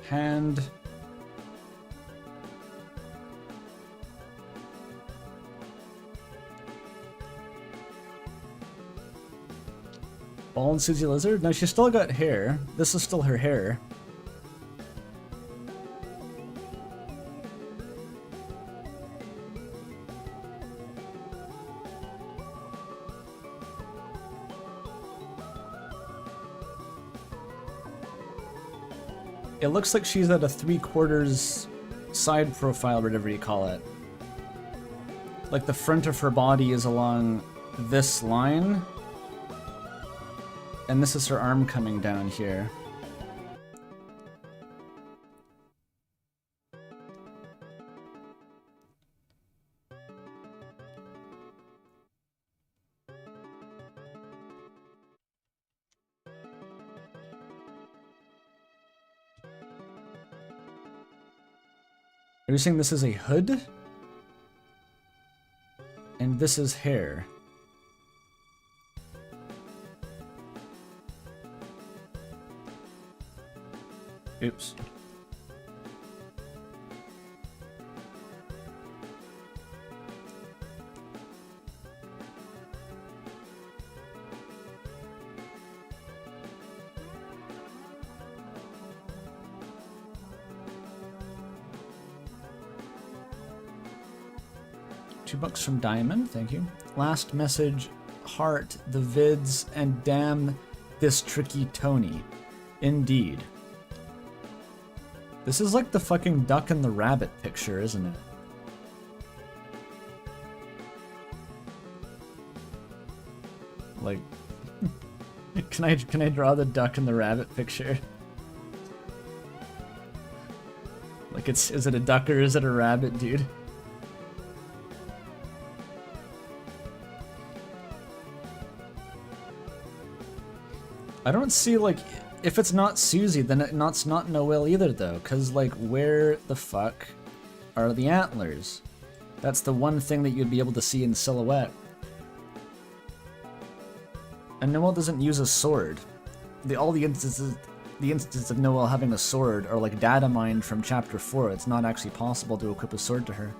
Hand. Bald Susie Lizard? No, she's still got hair. This is still her hair. It looks like she's at a 3/4 side profile, whatever you call it. Like the front of her body is along this line. And this is her arm coming down here. Are you saying this is a hood? And this is hair. Oops. $2 from Diamond, thank you. Last message, heart, the vids, and damn this tricky Tony. Indeed. This is like the fucking Duck and the Rabbit picture, isn't it? Like, can I draw the Duck and the Rabbit picture? like it's, is it a duck or is it a rabbit, dude? I don't see, like, if it's not Susie, then it's not Noelle either, though, because, like, where the fuck are the antlers? That's the one thing that you'd be able to see in silhouette. And Noelle doesn't use a sword. All the instances of Noelle having a sword are, like, data mined from Chapter 4. It's not actually possible to equip a sword to her.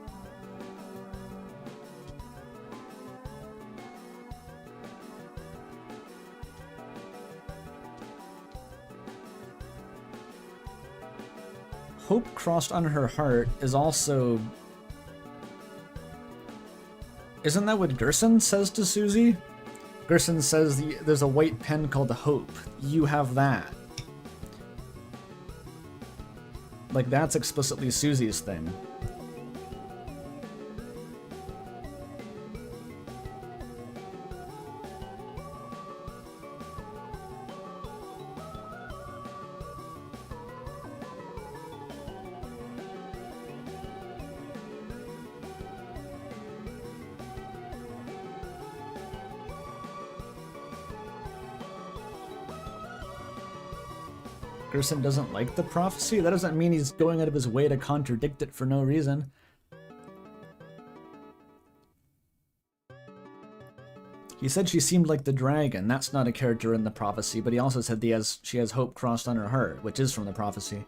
Hope crossed on her heart is also... Isn't that what Gerson says to Susie? Gerson says there's a white pen called Hope. You have that. Like, that's explicitly Susie's thing. Gerson doesn't like the prophecy? That doesn't mean he's going out of his way to contradict it for no reason. He said she seemed like the dragon. That's not a character in the prophecy, but he also said she has hope crossed on her heart, which is from the prophecy.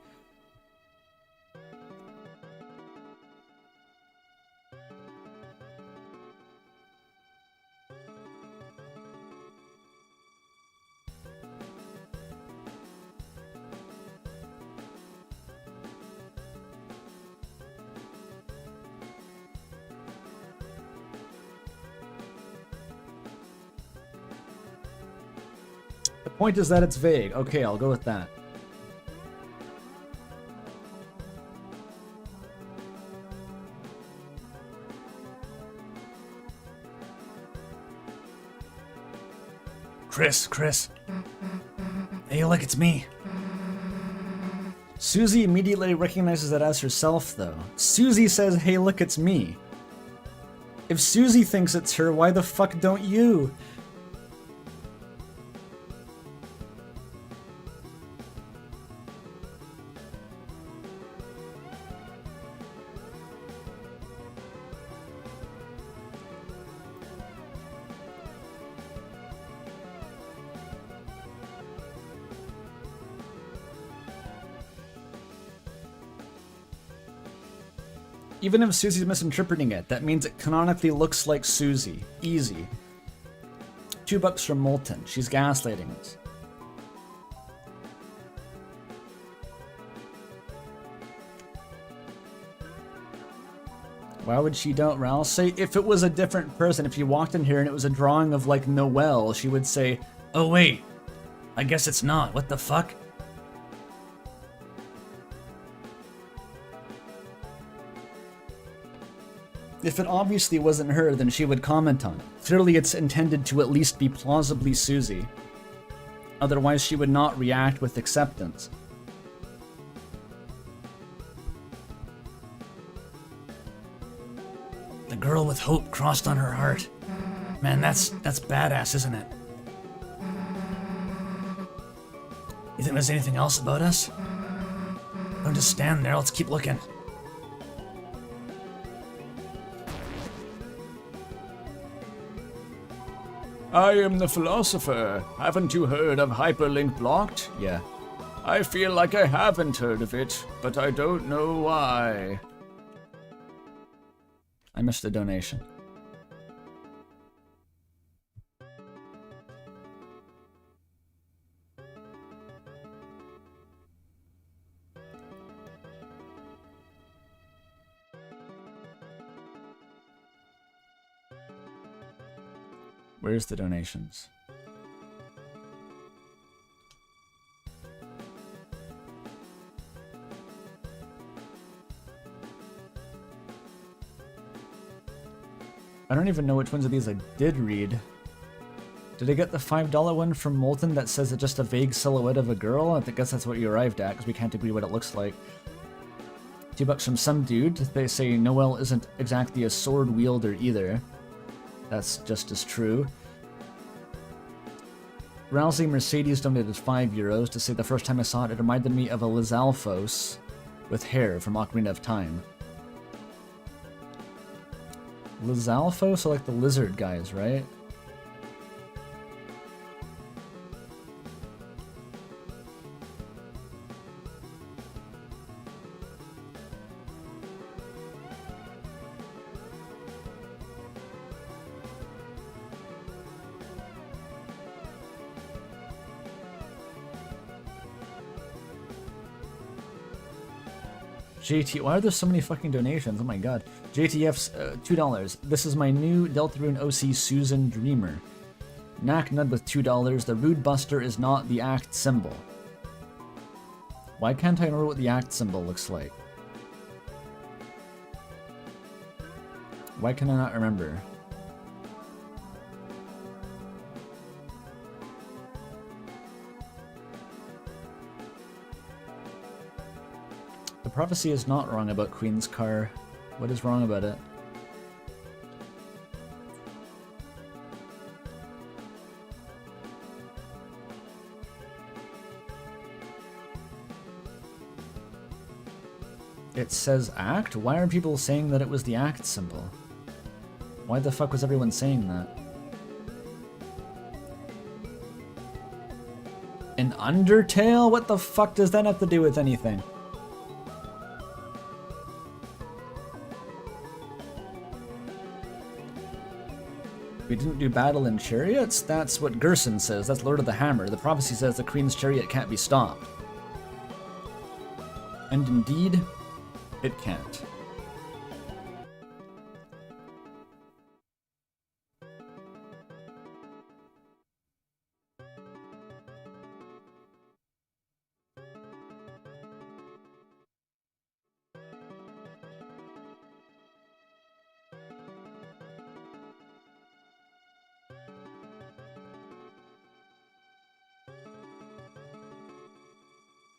The point is that it's vague. Okay, I'll go with that. Chris. Hey, look, it's me. Susie immediately recognizes it as herself, though. Susie says, hey, look, it's me. If Susie thinks it's her, why the fuck don't you? Even if Susie's misinterpreting it, that means it canonically looks like Susie. Easy. $2 from Molten. She's gaslighting us. Why would she don't, Ral? Say, if it was a different person, if you walked in here and it was a drawing of, like, Noelle, she would say, oh wait, I guess it's not. What the fuck? If it obviously wasn't her, then she would comment on it. Clearly it's intended to at least be plausibly Susie. Otherwise she would not react with acceptance. The girl with hope crossed on her heart. Man, that's badass, isn't it? You think there's anything else about us? Don't just stand there, let's keep looking. I am the philosopher. Haven't you heard of Hyperlink Blocked? Yeah. I feel like I haven't heard of it, but I don't know why. I missed a donation. Where's the donations? I don't even know which ones of these I did read. Did I get the $5 one from Molten that says it's just a vague silhouette of a girl? I guess that's what you arrived at, because we can't agree what it looks like. $2 from some dude. They say Noel isn't exactly a sword wielder either. That's just as true. Rousey Mercedes donated €5 to say the first time I saw it, it reminded me of a Lizalfos with hair from Ocarina of Time. Lizalfos are like the lizard guys, right? JT, why are there so many fucking donations? Oh my god. JTF's $2. This is my new Deltarune OC Susan Dreamer. Knack Nud with $2. The Rude Buster is not the act symbol. Why can't I remember what the act symbol looks like? Why can I not remember? The prophecy is not wrong about Queen's car. What is wrong about it? It says act? Why are people saying that it was the act symbol? Why the fuck was everyone saying that? An Undertale? What the fuck does that have to do with anything? We didn't do battle in chariots? That's what Gerson says. That's Lord of the Hammer. The prophecy says the Queen's chariot can't be stopped. And indeed, it can't.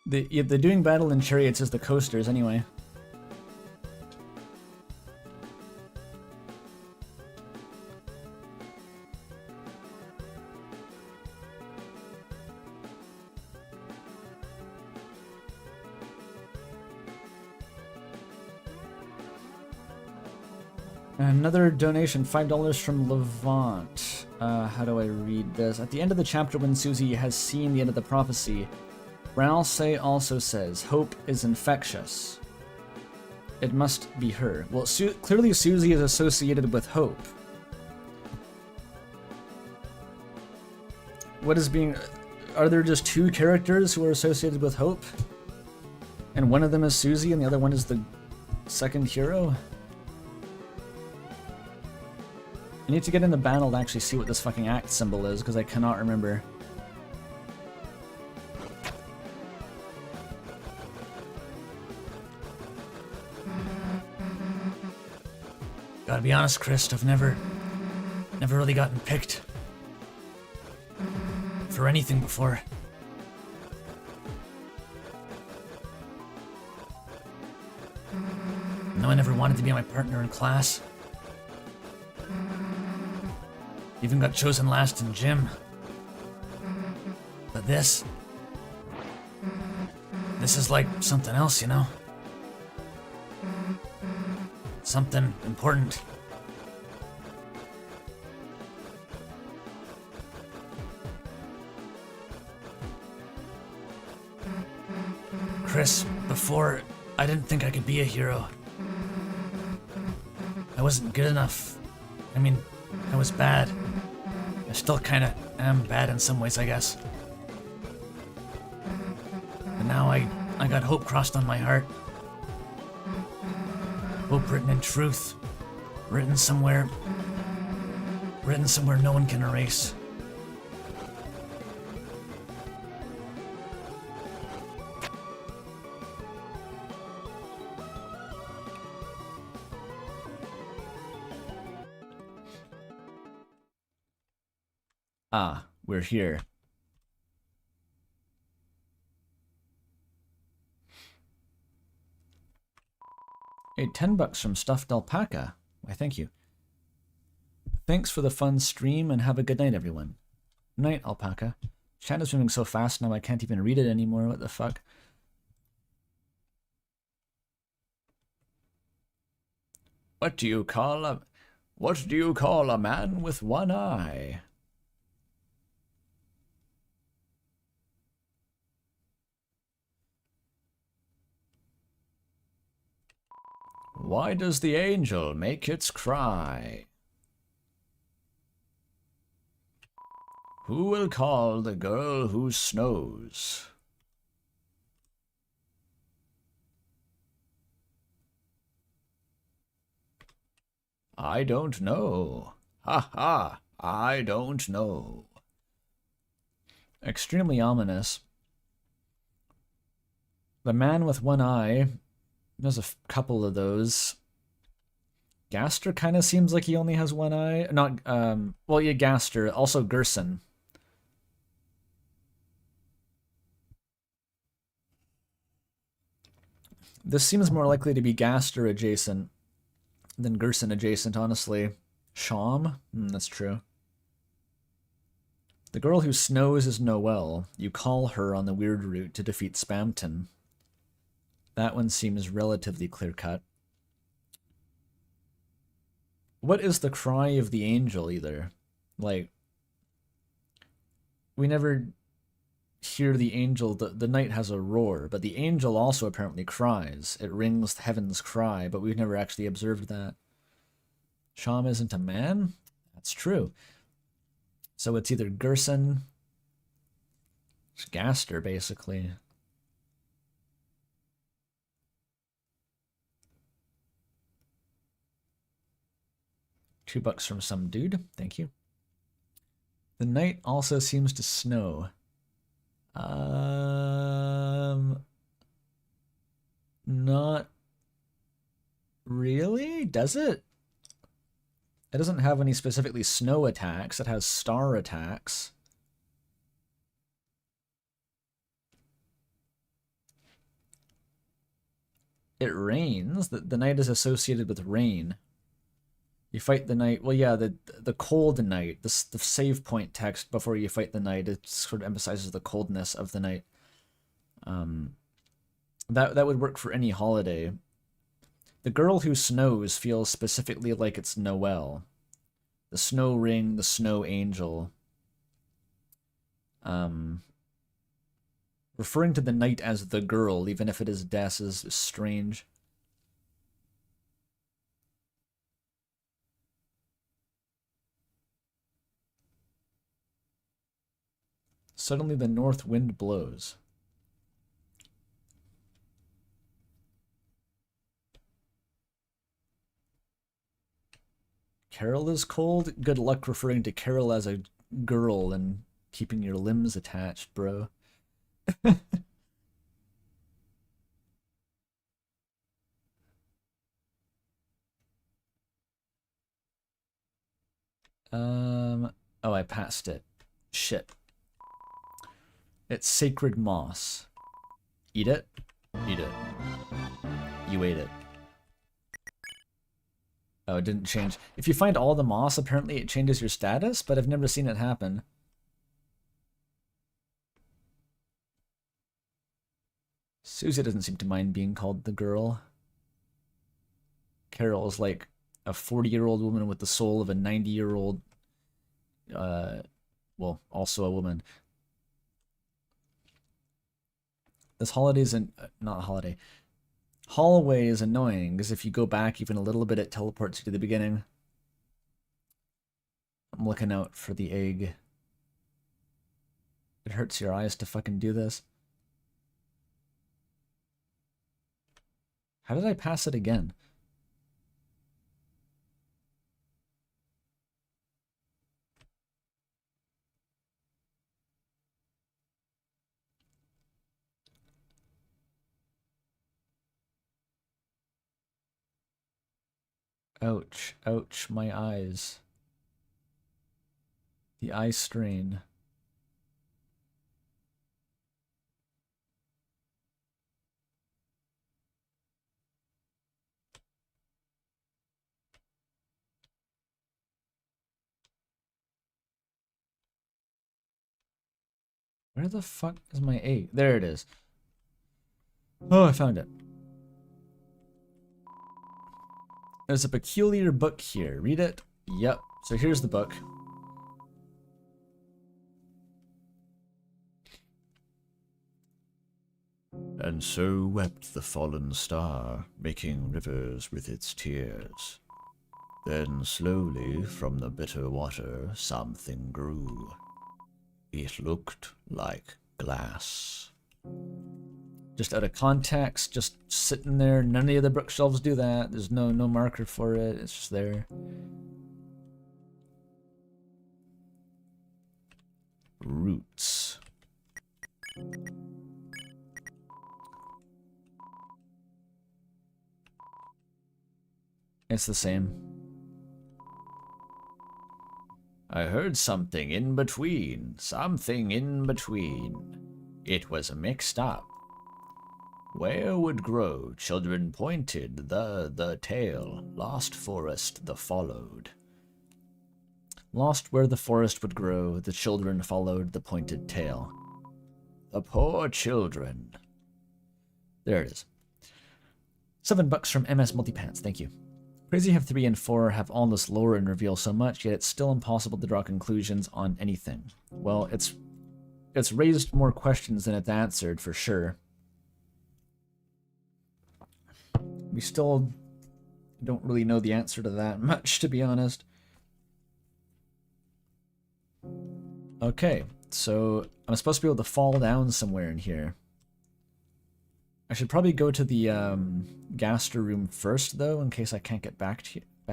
They're doing battle in chariots as the coasters anyway. Another donation, $5 from Levant. How do I read this? At the end of the chapter when Susie has seen the end of the prophecy, Ralsei also says, hope is infectious. It must be her. Well, clearly Susie is associated with hope. What is being... Are there just two characters who are associated with hope? And one of them is Susie and the other one is the second hero? I need to get in the battle to actually see what this fucking act symbol is, because I cannot remember. Gotta be honest, Chris, I've never really gotten picked for anything before. No, I never wanted to be my partner in class. Even got chosen last in gym. But this is like something else, you know? Something important. Chris, before, I didn't think I could be a hero. I wasn't good enough. I mean, I was bad. I still kinda am bad in some ways, I guess. And now I got hope crossed on my heart. Hope written in truth. Written somewhere no one can erase. Ah, we're here. Hey, $10 from Stuffed Alpaca. Why, thank you. Thanks for the fun stream and have a good night, everyone. Night, Alpaca. Chat is moving so fast now I can't even read it anymore. What the fuck? What do you call a man with one eye? Why does the angel make its cry? Who will call the girl who snows? I don't know. Ha ha, I don't know. Extremely ominous. The man with one eye, there's a couple of those. Gaster kind of seems like he only has one eye. Not, well, yeah, Gaster. Also Gerson. This seems more likely to be Gaster adjacent than Gerson adjacent, honestly. Sham? That's true. The girl who snows is Noelle. You call her on the weird route to defeat Spamton. That one seems relatively clear-cut. What is the cry of the angel, either? Like, we never hear the angel, the knight has a roar, but the angel also apparently cries. It rings heaven's cry, but we've never actually observed that. Sham isn't a man? That's true. So it's either Gerson, it's Gaster, basically. $2 from some dude. Thank you. The night also seems to snow. Not really? Does it? It doesn't have any specifically snow attacks. It has star attacks. It rains. The night is associated with rain. You fight the night. Well, yeah, the cold night. The save point text before you fight the night. It sort of emphasizes the coldness of the night. That would work for any holiday. The girl who snows feels specifically like it's Noelle. The snow ring, the snow angel. Referring to the night as the girl, even if it is Des, is strange. Suddenly the north wind blows. Carol is cold? Good luck referring to Carol as a girl and keeping your limbs attached, bro. Oh, I passed it. Shit. It's sacred moss. Eat it? Eat it. You ate it. Oh, it didn't change. If you find all the moss, apparently it changes your status, but I've never seen it happen. Susie doesn't seem to mind being called the girl. Carol is like a 40-year-old woman with the soul of a 90-year-old, well, also a woman. This holiday's not holiday. Hallway is annoying, because if you go back even a little bit, it teleports you to the beginning. I'm looking out for the egg. It hurts your eyes to fucking do this. How did I pass it again? Ouch, ouch, my eyes. The eye strain. Where the fuck is my 8? There it is. Oh, I found it. There's a peculiar book here. Read it? Yep. So here's the book. And so wept the fallen star, making rivers with its tears. Then slowly from the bitter water something grew. It looked like glass. Just out of context, just sitting there. None of the other bookshelves do that. There's no marker for it. It's just there. Roots. It's the same. I heard something in between. Something in between. It was mixed up. Where would grow, children pointed, the tail. Lost forest, the followed. Lost where the forest would grow, the children followed the pointed tail. The poor children. There it is. $7 from MS Multipants, thank you. Crazy how 3 and 4 have all this lore and reveal so much, yet it's still impossible to draw conclusions on anything. Well, it's raised more questions than it's answered, for sure. We still don't really know the answer to that much, to be honest. Okay, so I'm supposed to be able to fall down somewhere in here. I should probably go to the Gaster room first, though, in case I can't get back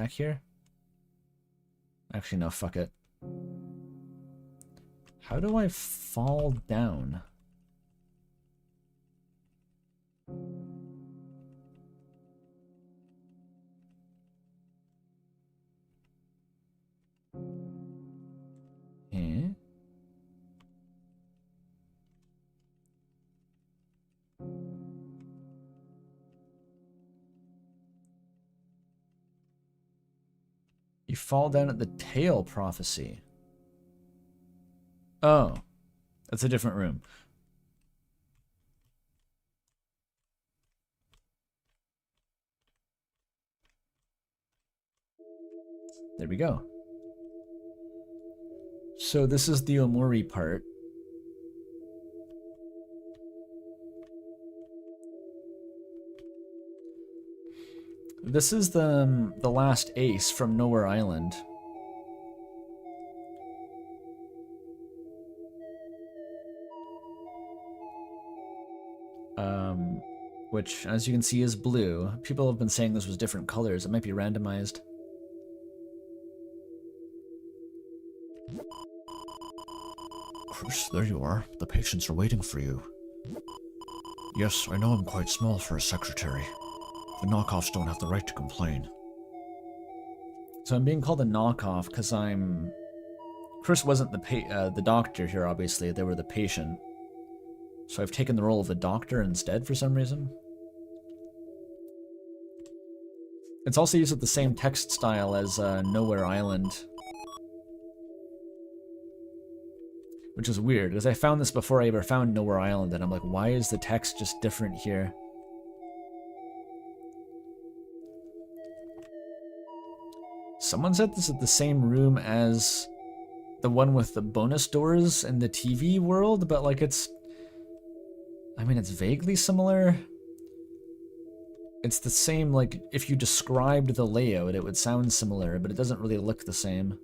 here. Actually, no, fuck it. How do I fall down? Eh? You fall down at the tail prophecy. Oh, that's a different room. There we go. So this is the Omori part. This is the last ace from Nowhere Island. Which, as you can see, is blue. People have been saying this was different colors. It might be randomized. Chris, there you are. The patients are waiting for you. Yes, I know I'm quite small for a secretary. The knockoffs don't have the right to complain. So I'm being called a knockoff because I'm... Chris wasn't the doctor here, obviously. They were the patient. So I've taken the role of the doctor instead for some reason. It's also used with the same text style as Nowhere Island. Which is weird, because I found this before I ever found Nowhere Island, and I'm like, why is the text just different here? Someone said this is the same room as the one with the bonus doors in the TV world, but like it's... I mean, it's vaguely similar. It's the same, like, if you described the layout, it would sound similar, but it doesn't really look the same.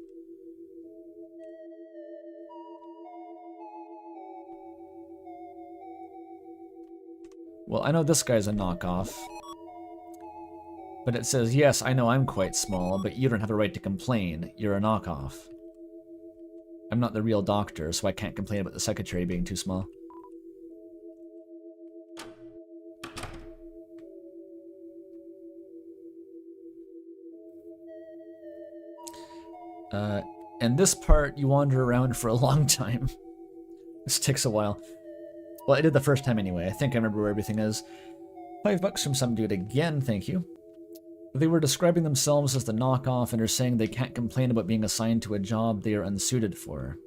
Well, I know this guy's a knockoff. But it says, yes, I know I'm quite small, but you don't have a right to complain. You're a knockoff. I'm not the real doctor, so I can't complain about the secretary being too small. And this part, you wander around for a long time. This takes a while. Well, I did the first time anyway. I think I remember where everything is. $5 from some dude again, thank you. They were describing themselves as the knockoff and are saying they can't complain about being assigned to a job they are unsuited for.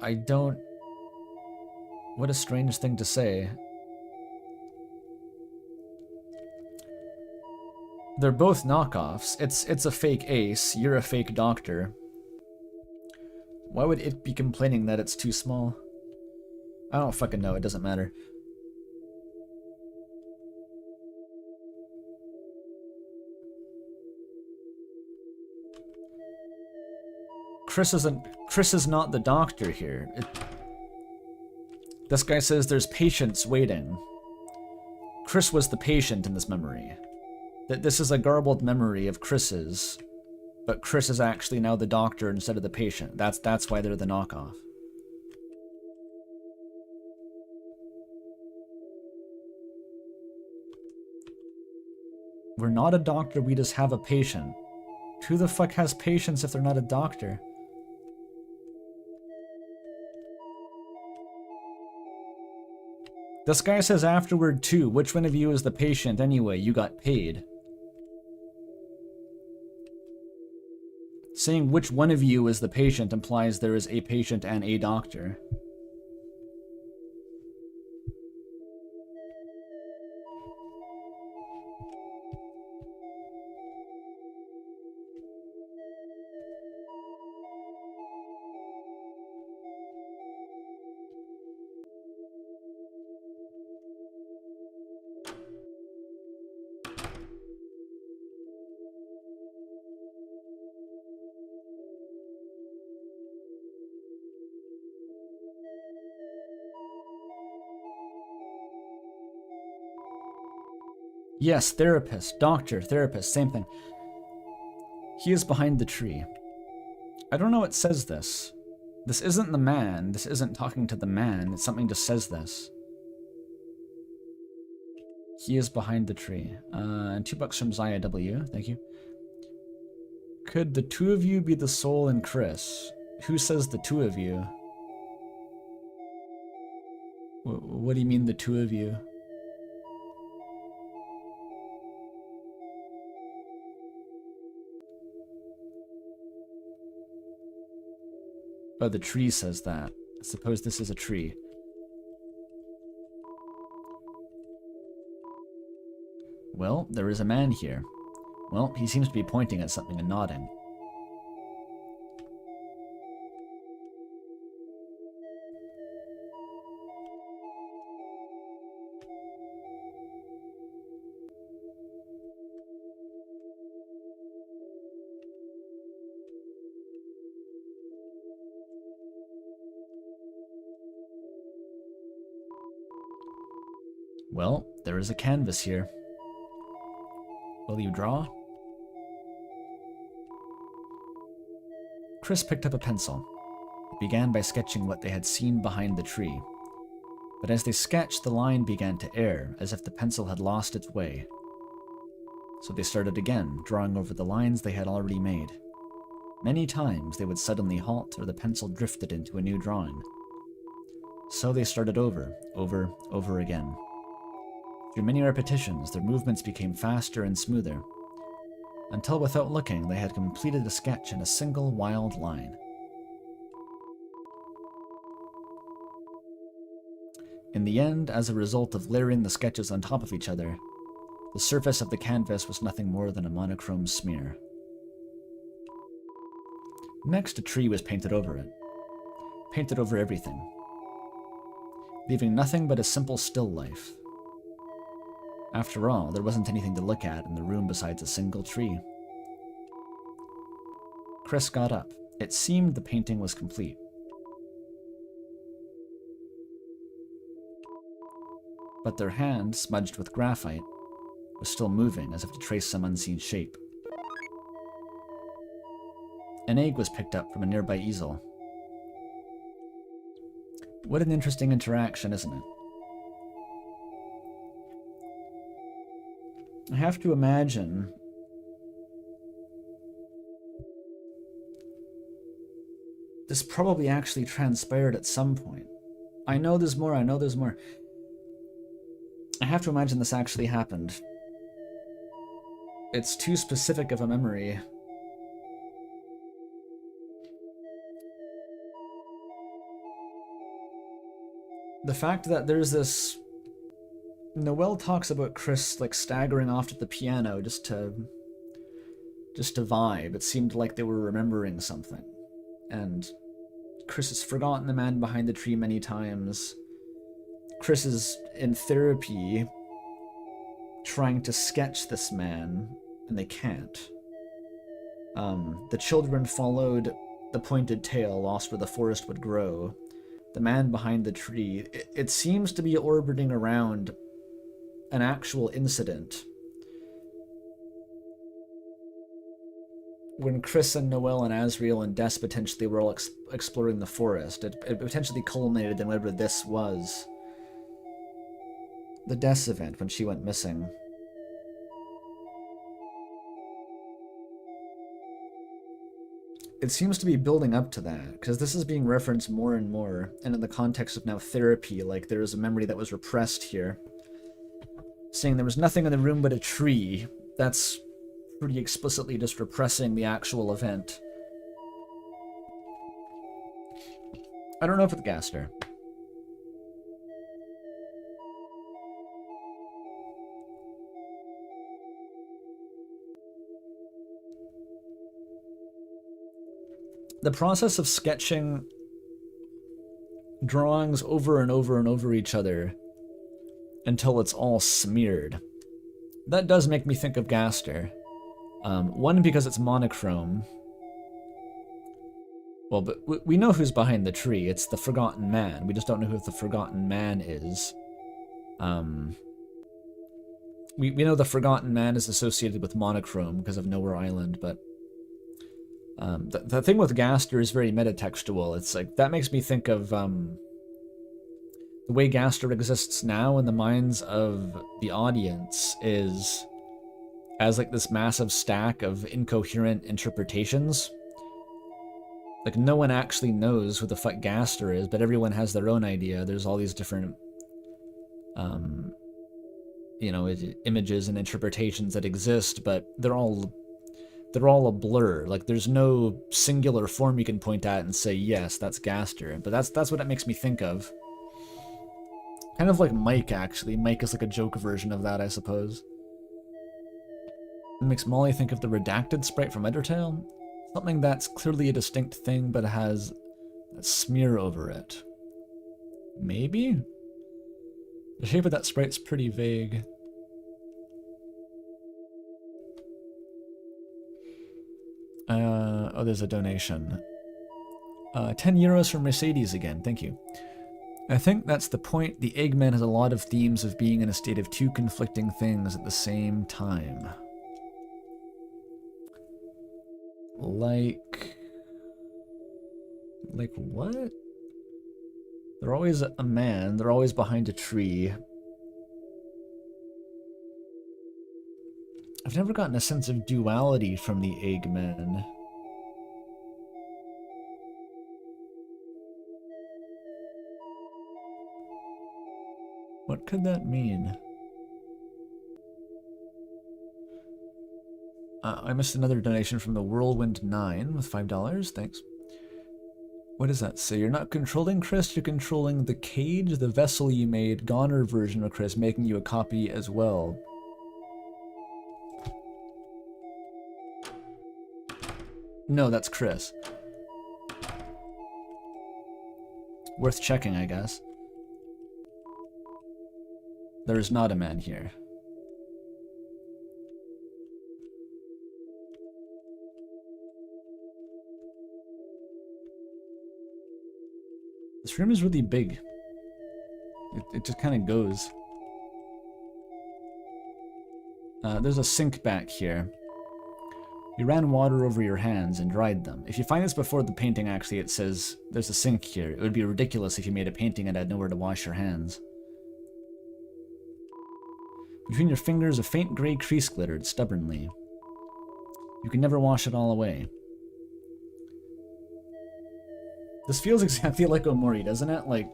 I don't... What a strange thing to say. They're both knockoffs. It's a fake ace. You're a fake doctor. Why would it be complaining that it's too small? I don't fucking know. It doesn't matter. Chris is not the doctor here. This guy says there's patients waiting. Chris was the patient in this memory. That this is a garbled memory of Chris's, but Chris is actually now the doctor instead of the patient. That's why they're the knockoff. We're not a doctor, we just have a patient. Who the fuck has patients if they're not a doctor? This guy says afterward too. Which one of you is the patient anyway? You got paid. Saying which one of you is the patient implies there is a patient and a doctor. Yes, therapist, doctor, therapist, same thing. He is behind the tree. I don't know what says this. This isn't the man. This isn't talking to the man. It's something just says this. He is behind the tree. And $2 from Zaya W. Thank you. Could the two of you be the soul and Chris? Who says the two of you? What do you mean the two of you? Oh, the tree says that. I suppose this is a tree. Well, there is a man here. Well, he seems to be pointing at something and nodding. Well, there is a canvas here. Will you draw? Chris picked up a pencil. It began by sketching what they had seen behind the tree. But as they sketched, the line began to err, as if the pencil had lost its way. So they started again, drawing over the lines they had already made. Many times they would suddenly halt, or the pencil drifted into a new drawing. So they started over again. Through many repetitions, their movements became faster and smoother, until without looking, they had completed a sketch in a single wild line. In the end, as a result of layering the sketches on top of each other, the surface of the canvas was nothing more than a monochrome smear. Next, a tree was painted over it. Painted over everything, leaving nothing but a simple still life. After all, there wasn't anything to look at in the room besides a single tree. Chris got up. It seemed the painting was complete. But their hand, smudged with graphite, was still moving as if to trace some unseen shape. An egg was picked up from a nearby easel. What an interesting interaction, isn't it? I have to imagine this probably actually transpired at some point. I know there's more. I have to imagine this actually happened. It's too specific of a memory. The fact that there's this... Noelle talks about Chris, like, staggering off to the piano just to vibe. It seemed like they were remembering something. And Chris has forgotten the man behind the tree many times. Chris is in therapy trying to sketch this man, and they can't. The children followed the pointed tail, lost where the forest would grow. The man behind the tree, it seems to be orbiting around an actual incident. When Chris and Noelle and Asriel and Des potentially were all exploring the forest, it potentially culminated in whatever this was. The Des event, when she went missing. It seems to be building up to that, because this is being referenced more and more, and in the context of now therapy, like there is a memory that was repressed here. Saying there was nothing in the room but a tree. That's pretty explicitly just repressing the actual event. I don't know if it's Gaster. The process of sketching drawings over and over and over each other until it's all smeared. That does make me think of Gaster. One, because it's monochrome. Well, but we know who's behind the tree. It's the Forgotten Man. We just don't know who the Forgotten Man is. We know the Forgotten Man is associated with monochrome because of Nowhere Island, but the thing with Gaster is very metatextual. It's like, that makes me think of the way Gaster exists now in the minds of the audience is as like this massive stack of incoherent interpretations. Like, no one actually knows who the fuck Gaster is, but everyone has their own idea. There's all these different, you know, images and interpretations that exist, but they're all a blur. Like, there's no singular form you can point at and say, yes, that's Gaster. But that's what it makes me think of. Kind of like Mike, actually. Mike is like a joke version of that, I suppose. It makes Molly think of the redacted sprite from Undertale. Something that's clearly a distinct thing, but has a smear over it. Maybe? The shape of that sprite's pretty vague. Oh, there's a donation. 10 euros from Mercedes again, thank you. I think that's the point. The Eggman has a lot of themes of being in a state of two conflicting things at the same time. Like what? They're always a man, they're always behind a tree. I've never gotten a sense of duality from the Eggman. What could that mean? I missed another donation from the Whirlwind 9 with $5. Thanks. What does that say? You're not controlling Chris, you're controlling the cage, the vessel you made, Goner version of Chris, making you a copy as well. No, that's Chris. Worth checking, I guess. There is not a man here. This room is really big. It just kind of goes. There's a sink back here. You ran water over your hands and dried them. If you find this before the painting, actually, it says there's a sink here. It would be ridiculous if you made a painting and had nowhere to wash your hands. Between your fingers, a faint gray crease glittered stubbornly. You can never wash it all away. This feels exactly like Omori, doesn't it? Like,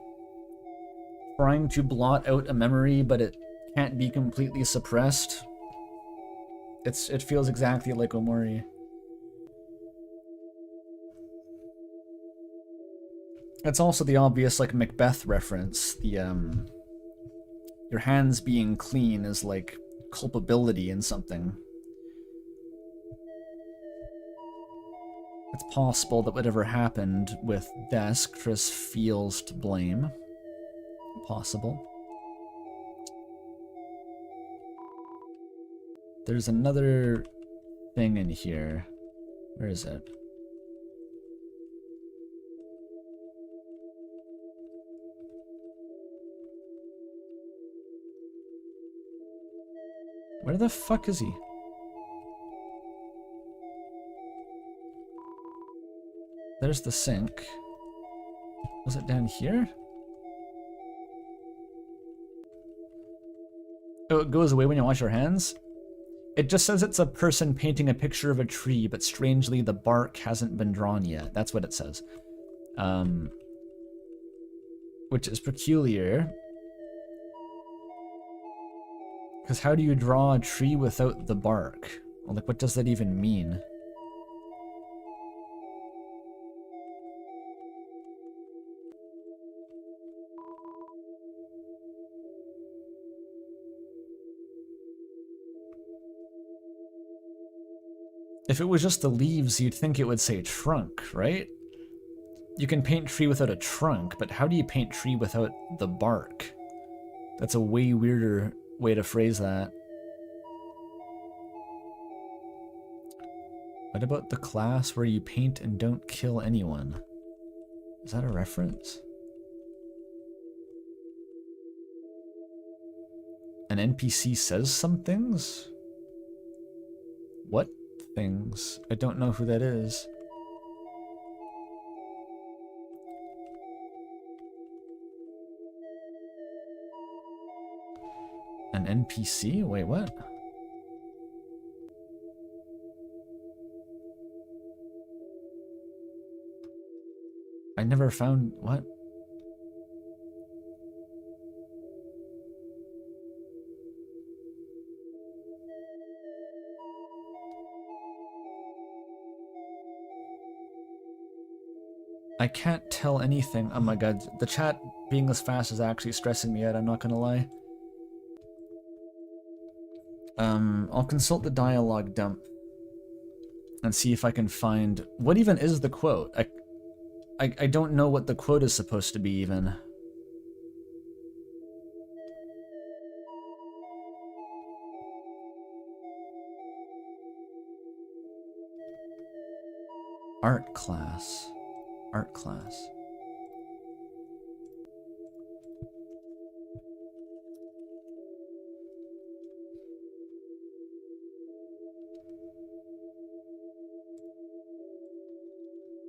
trying to blot out a memory, but it can't be completely suppressed. It feels exactly like Omori. It's also the obvious like Macbeth reference. The your hands being clean is like culpability in something. It's possible that whatever happened with Desk, Chris feels to blame. Possible. There's another thing in here. Where is it? Where the fuck is he? There's the sink. Was it down here? Oh, it goes away when you wash your hands? It just says it's a person painting a picture of a tree, but strangely the bark hasn't been drawn yet. That's what it says. Which is peculiar. Because how do you draw a tree without the bark? Well, like, what does that even mean? If it was just the leaves, you'd think it would say trunk, right? You can paint tree without a trunk, but how do you paint tree without the bark? That's a way weirder way to phrase that. What about the class where you paint and don't kill anyone? Is that a reference? An NPC says some things? What things? I don't know who that is. An NPC? Wait, what? I never found... what? I can't tell anything. Oh my god, the chat being this fast is actually stressing me out, I'm not gonna lie. I'll consult the dialogue dump and see if I can find... what even is the quote? I don't know what the quote is supposed to be, even. Art class. Art class.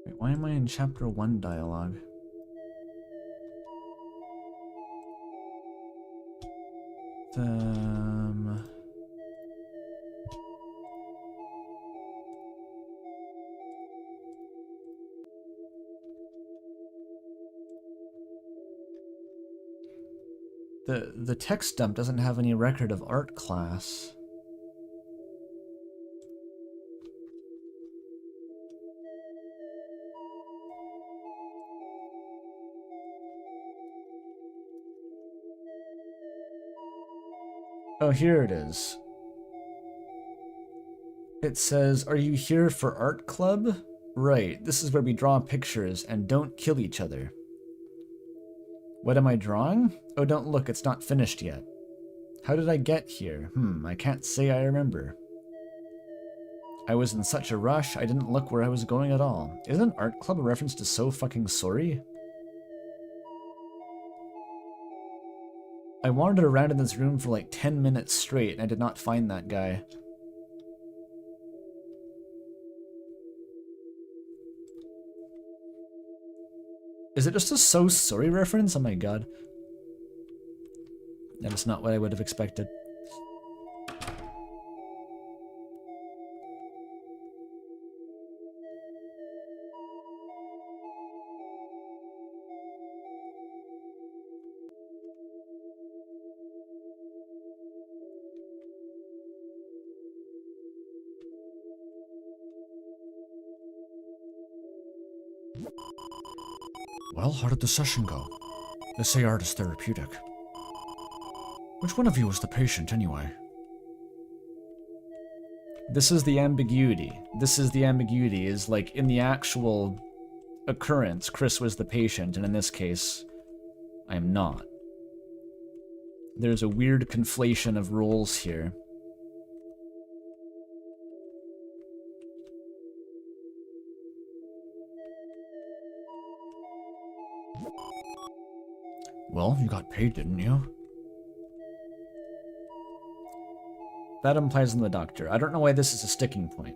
Wait, why am I in chapter 1 dialogue? The text dump doesn't have any record of art class. Oh, here it is. It says, "Are you here for art club?" Right, this is where we draw pictures and don't kill each other. What am I drawing? Oh, don't look, it's not finished yet. How did I get here? I can't say I remember. I was in such a rush, I didn't look where I was going at all. Isn't art club a reference to So Fucking Sorry? I wandered around in this room for like 10 minutes straight and I did not find that guy. Is it just a So Sorry reference? Oh my god. That is not what I would have expected. Well, how did the session go? They say art is therapeutic. Which one of you was the patient, anyway? This is the ambiguity. This is the ambiguity, is like in the actual occurrence, Chris was the patient, and in this case, I am not. There's a weird conflation of roles here. Well, you got paid, didn't you? That implies I'm the doctor. I don't know why this is a sticking point.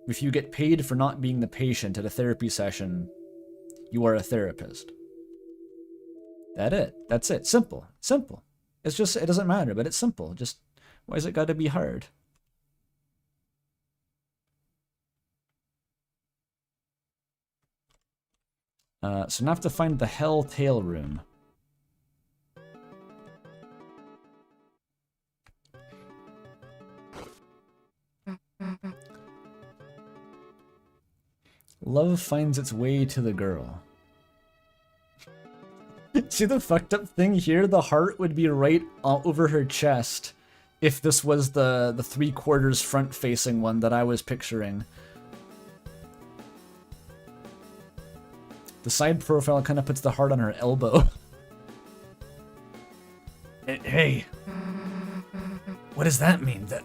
If you get paid for not being the patient at a therapy session, you are a therapist. That's it. Simple. Simple. It's just, it doesn't matter, but it's simple. Just, why has it got to be hard? So now I have to find the Hell Tail Room. Love finds its way to the girl. See the fucked up thing here? The heart would be right over her chest if this was the 3/4 front-facing one that I was picturing. The side profile kind of puts the heart on her elbow. Hey, what does that mean? That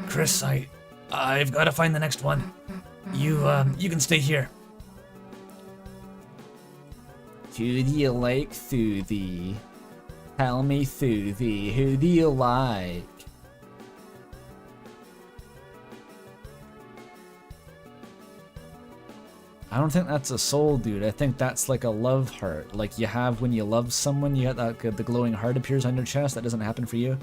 Chris, I've got to find the next one. You can stay here. Who do you like, Thuthi? Tell me, Thuthi, who do you like? I don't think that's a soul, dude. I think that's like a love heart. Like you have when you love someone, you get that the glowing heart appears on your chest. That doesn't happen for you.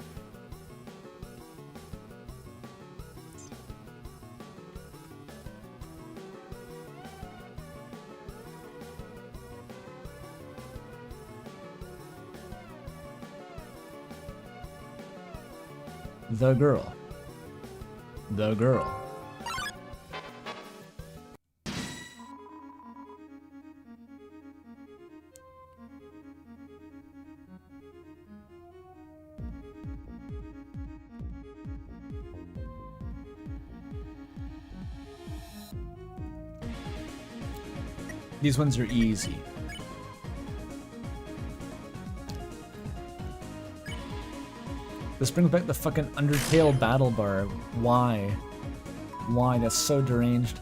The girl. The girl. These ones are easy. This brings back the fucking Undertale battle bar. Why? Why? That's so deranged.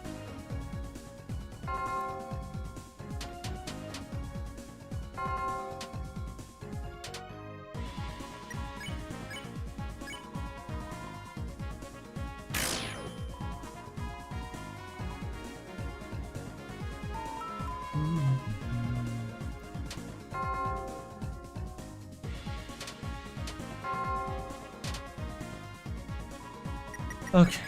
Okay.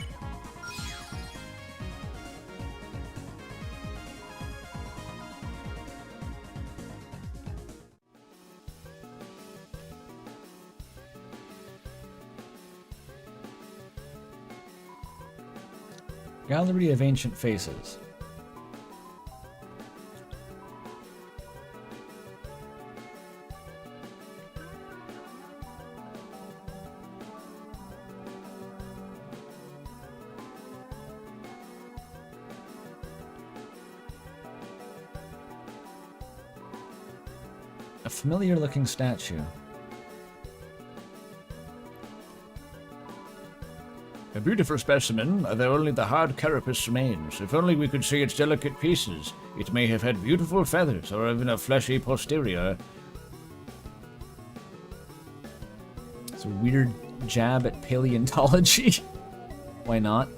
Gallery of Ancient Faces. A familiar looking statue. A beautiful specimen, though only the hard carapace remains. If only we could see its delicate pieces. It may have had beautiful feathers, or even a fleshy posterior. It's a weird jab at paleontology. Why not?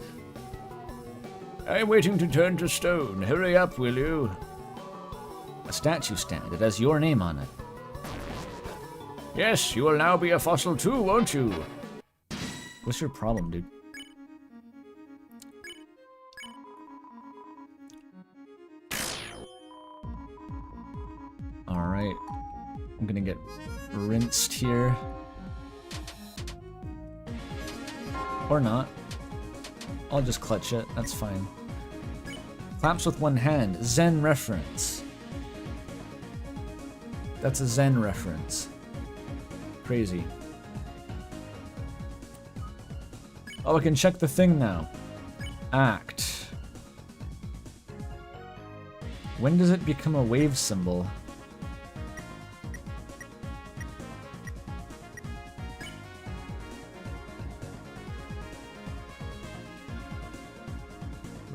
I'm waiting to turn to stone. Hurry up, will you? A statue stand. It has your name on it. Yes, you will now be a fossil too, won't you? What's your problem, dude? Alright. I'm gonna get rinsed here. Or not. I'll just clutch it. That's fine. Claps with one hand. Zen reference. That's a Zen reference. Crazy. Oh, I can check the thing now. Act. When does it become a wave symbol?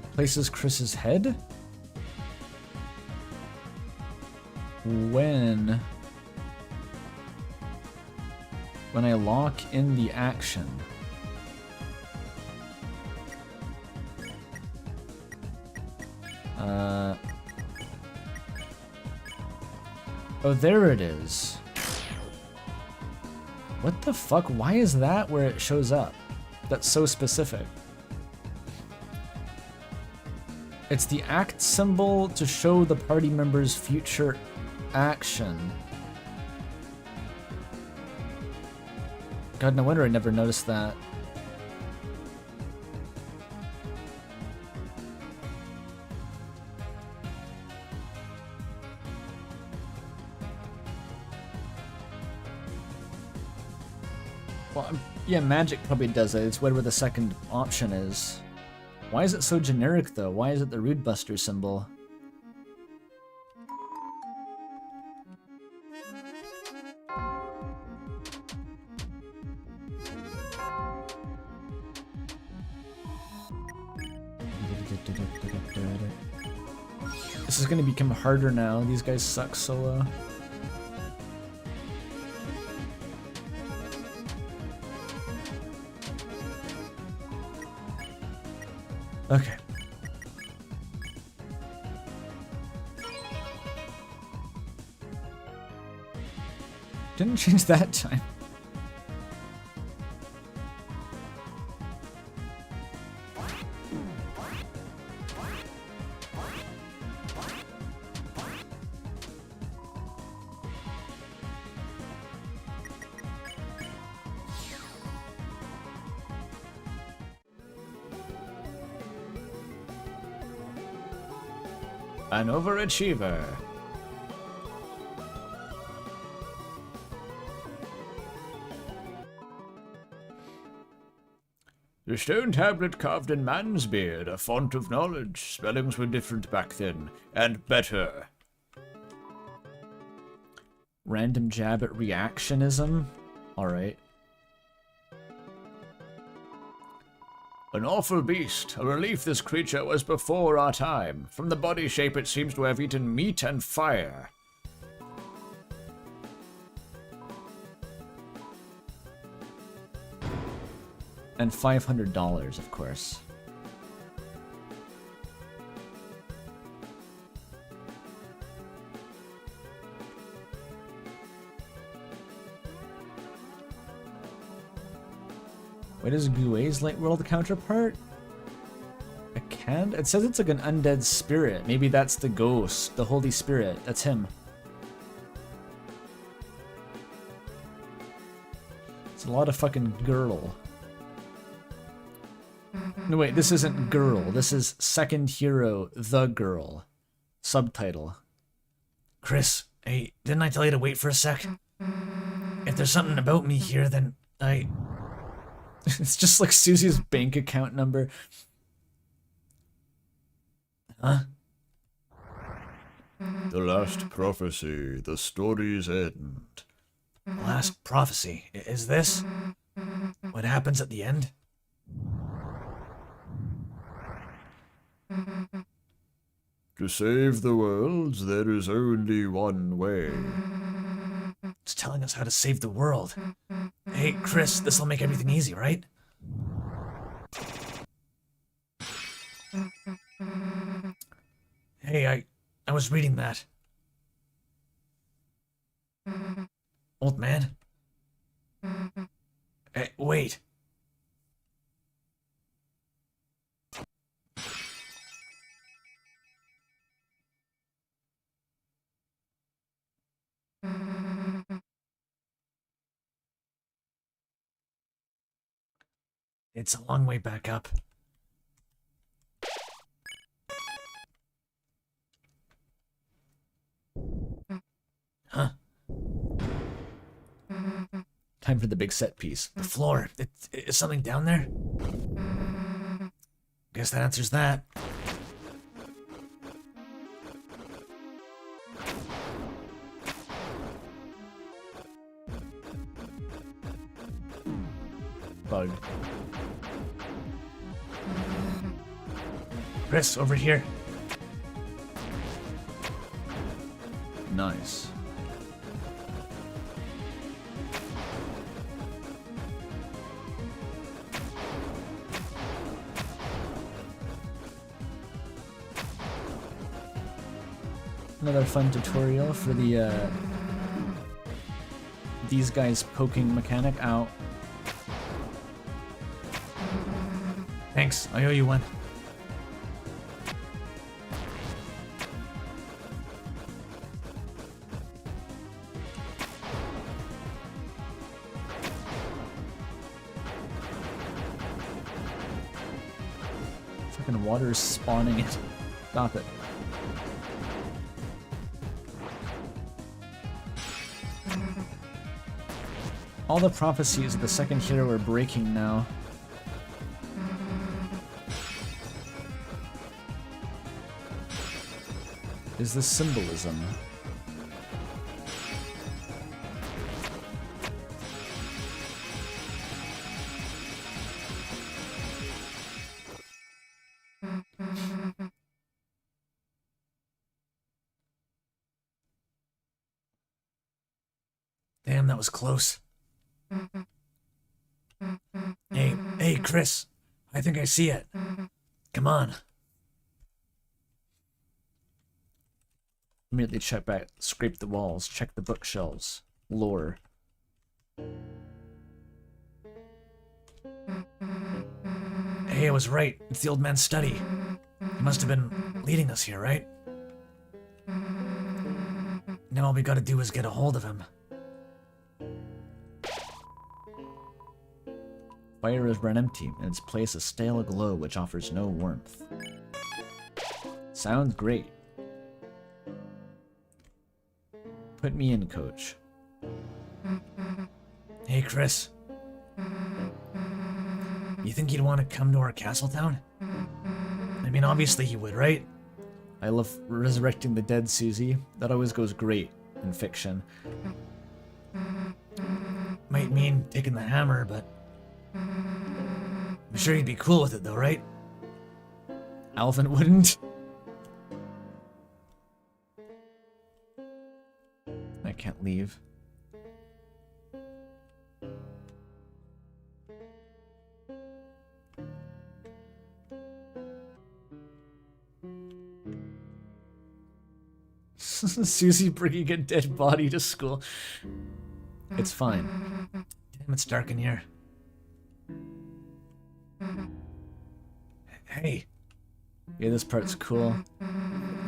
Replaces Chris's head? When I lock in the action. Oh, there it is. What the fuck? Why is that where it shows up? That's so specific. It's the act symbol to show the party member's future action. God, no wonder I never noticed that. Well, yeah, Magic probably does it. It's whatever the second option is. Why is it so generic, though? Why is it the Rude Buster symbol? This is gonna become harder now. These guys suck solo. Okay. Didn't change that time. An overachiever. The stone tablet carved in man's beard, a font of knowledge. Spellings were different back then, and better. Random jab at reactionism? Alright. An awful beast, a relief this creature was before our time. From the body shape it seems to have eaten meat and fire. And $500, of course. What is Gue's Light World counterpart? A can? It says it's like an undead spirit. Maybe that's the ghost, the Holy Spirit. That's him. It's a lot of fucking girl. No, wait, this isn't girl. This is second hero, the girl. Subtitle. Chris, hey, didn't I tell you to wait for a sec? If there's something about me here, then It's just like Susie's bank account number. Huh? The last prophecy, the story's end. Last prophecy. Is this what happens at the end? To save the world, there is only one way. It's telling us how to save the world. Hey, Chris, this'll make everything easy, right? Hey, I was reading that. Old man? Hey, wait. It's a long way back up. Time for the big set piece. The floor. Is something down there? Guess that answers that. Bug. Chris, over here. Nice. Another fun tutorial for the these guys poking mechanic out. Thanks, I owe you one. Fucking water's spawning it. Stop it. All the prophecies of the second hero are breaking now. Is this symbolism? Damn, that was close. Hey, Chris. I think I see it. Come on. Immediately check back, scrape the walls, check the bookshelves. Lore. Hey, I was right. It's the old man's study. He must have been leading us here, right? Now all we gotta do is get a hold of him. Fire is run empty, in its place a stale glow which offers no warmth. Sounds great. Put me in, coach. Hey, Chris. You think he'd want to come to our castle town? I mean, obviously he would, right? I love resurrecting the dead, Susie. That always goes great in fiction. Might mean taking the hammer, but... I'm sure he'd be cool with it though, right? Alvin wouldn't. I can't leave. Susie bringing a dead body to school. It's fine. Damn, it's dark in here. Hey. Yeah, this part's cool.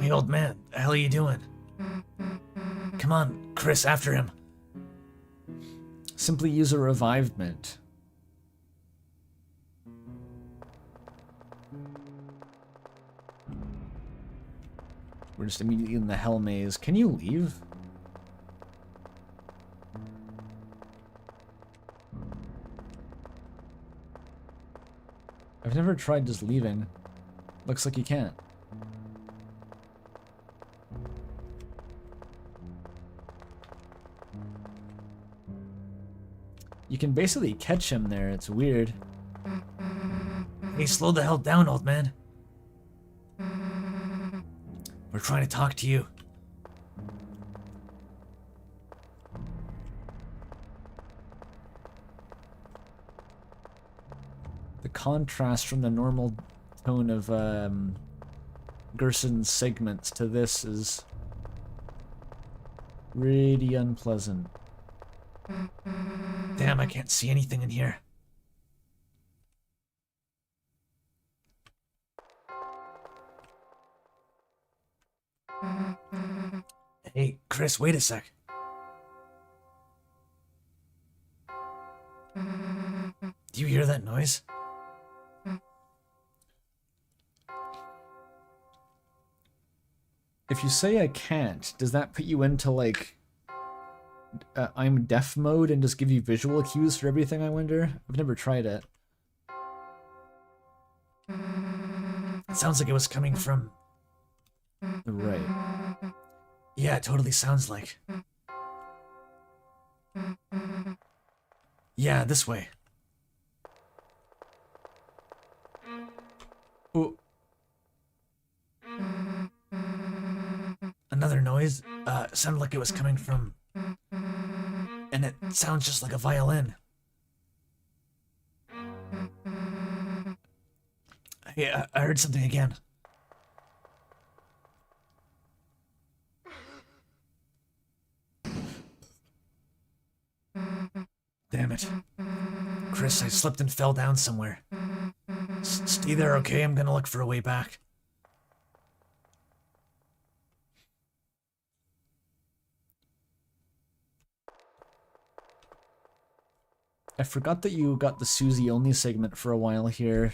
Hey, old man. The hell are you doing? Come on, Chris, after him. Simply use a revivement. We're just immediately in the hell maze. Can you leave? I've never tried just leaving. Looks like you can't. You can basically catch him there, it's weird. Hey, slow the hell down, old man. We're trying to talk to you. The contrast from the normal tone of Gerson's segments to this is really unpleasant. Damn, I can't see anything in here. Hey, Chris, wait a sec. Do you hear that noise? If you say I can't, does that put you into, like, I'm deaf mode and just give you visual cues for everything, I wonder? I've never tried it. It sounds like it was coming from... Right. Yeah, it totally sounds like. Yeah, this way. Ooh. Another noise. Sounded like it was coming from... And it sounds just like a violin. Yeah, I heard something again. Damn it. Chris, I slipped and fell down somewhere. Stay there, okay? I'm gonna look for a way back. I forgot that you got the Susie only segment for a while here,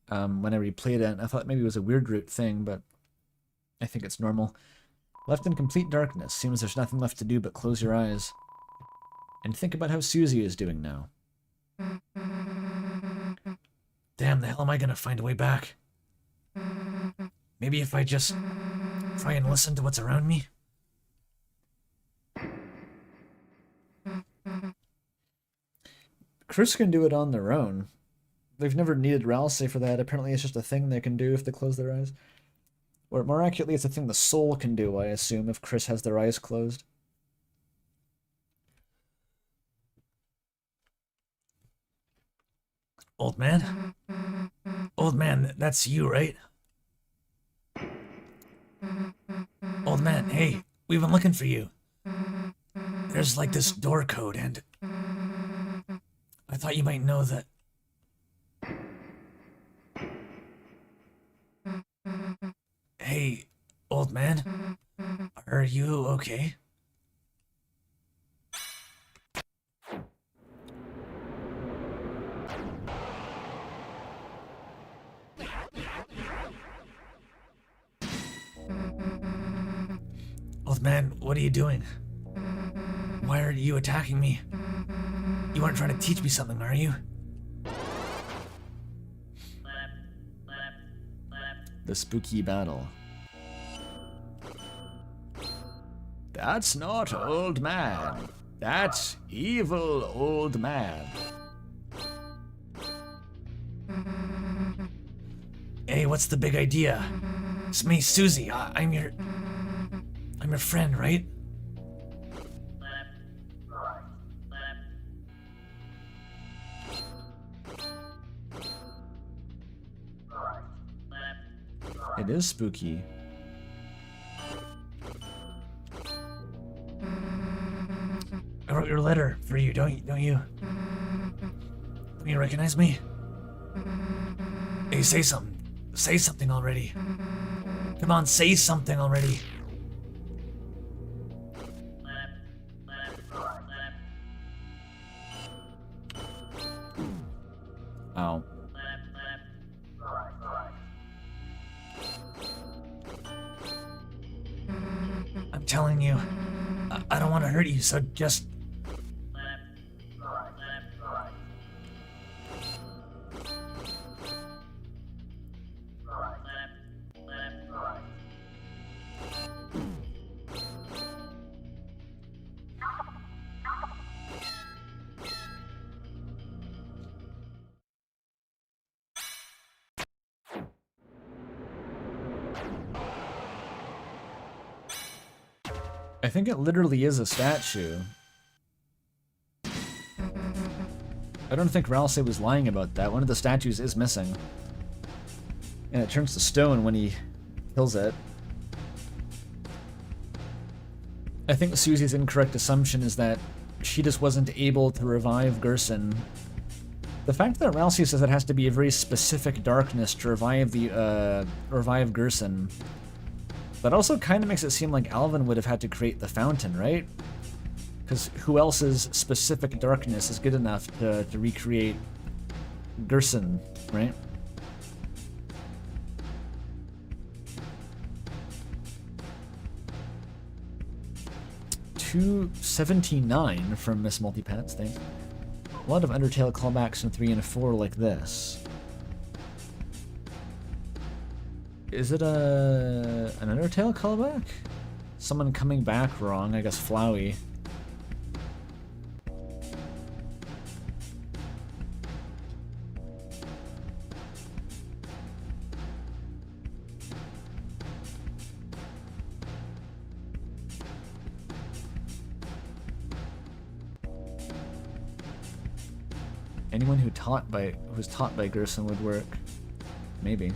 whenever you played it. I thought maybe it was a weird root thing, but I think it's normal. Left in complete darkness. Seems there's nothing left to do but close your eyes. And think about how Susie is doing now. Damn, the hell am I gonna find a way back? Maybe if I just try and listen to what's around me? Chris can do it on their own. They've never needed Ralsei for that. Apparently it's just a thing they can do if they close their eyes. Or more accurately, it's a thing the soul can do, I assume, if Chris has their eyes closed. Old man? Old man, that's you, right? Old man, hey, we've been looking for you. There's like this door code and... I thought you might know that... Hey, old man, are you okay? Old man, what are you doing? Why are you attacking me? You aren't trying to teach me something, are you? The spooky battle. That's not old man. That's evil old man. Hey, what's the big idea? It's me, Susie. I'm your friend, right? It is spooky. I wrote your letter for you, don't you? Don't you recognize me? Hey, say something. Say something already. Come on, say something already. Ow. I'm telling you, I don't want to hurt you, so just... I think it literally is a statue. I don't think Ralsei was lying about that. One of the statues is missing. And it turns to stone when he kills it. I think Susie's incorrect assumption is that she just wasn't able to revive Gerson. The fact that Ralsei says it has to be a very specific darkness to revive revive Gerson, that also kind of makes it seem like Alvin would have had to create the fountain, right? Because who else's specific darkness is good enough to recreate Gerson, right? 279 from Miss Multipants, thanks. A lot of Undertale callbacks in 3 and 4 like this. Is it an Undertale callback? Someone coming back wrong, I guess Flowey. Anyone who was taught by Gerson would work. Maybe.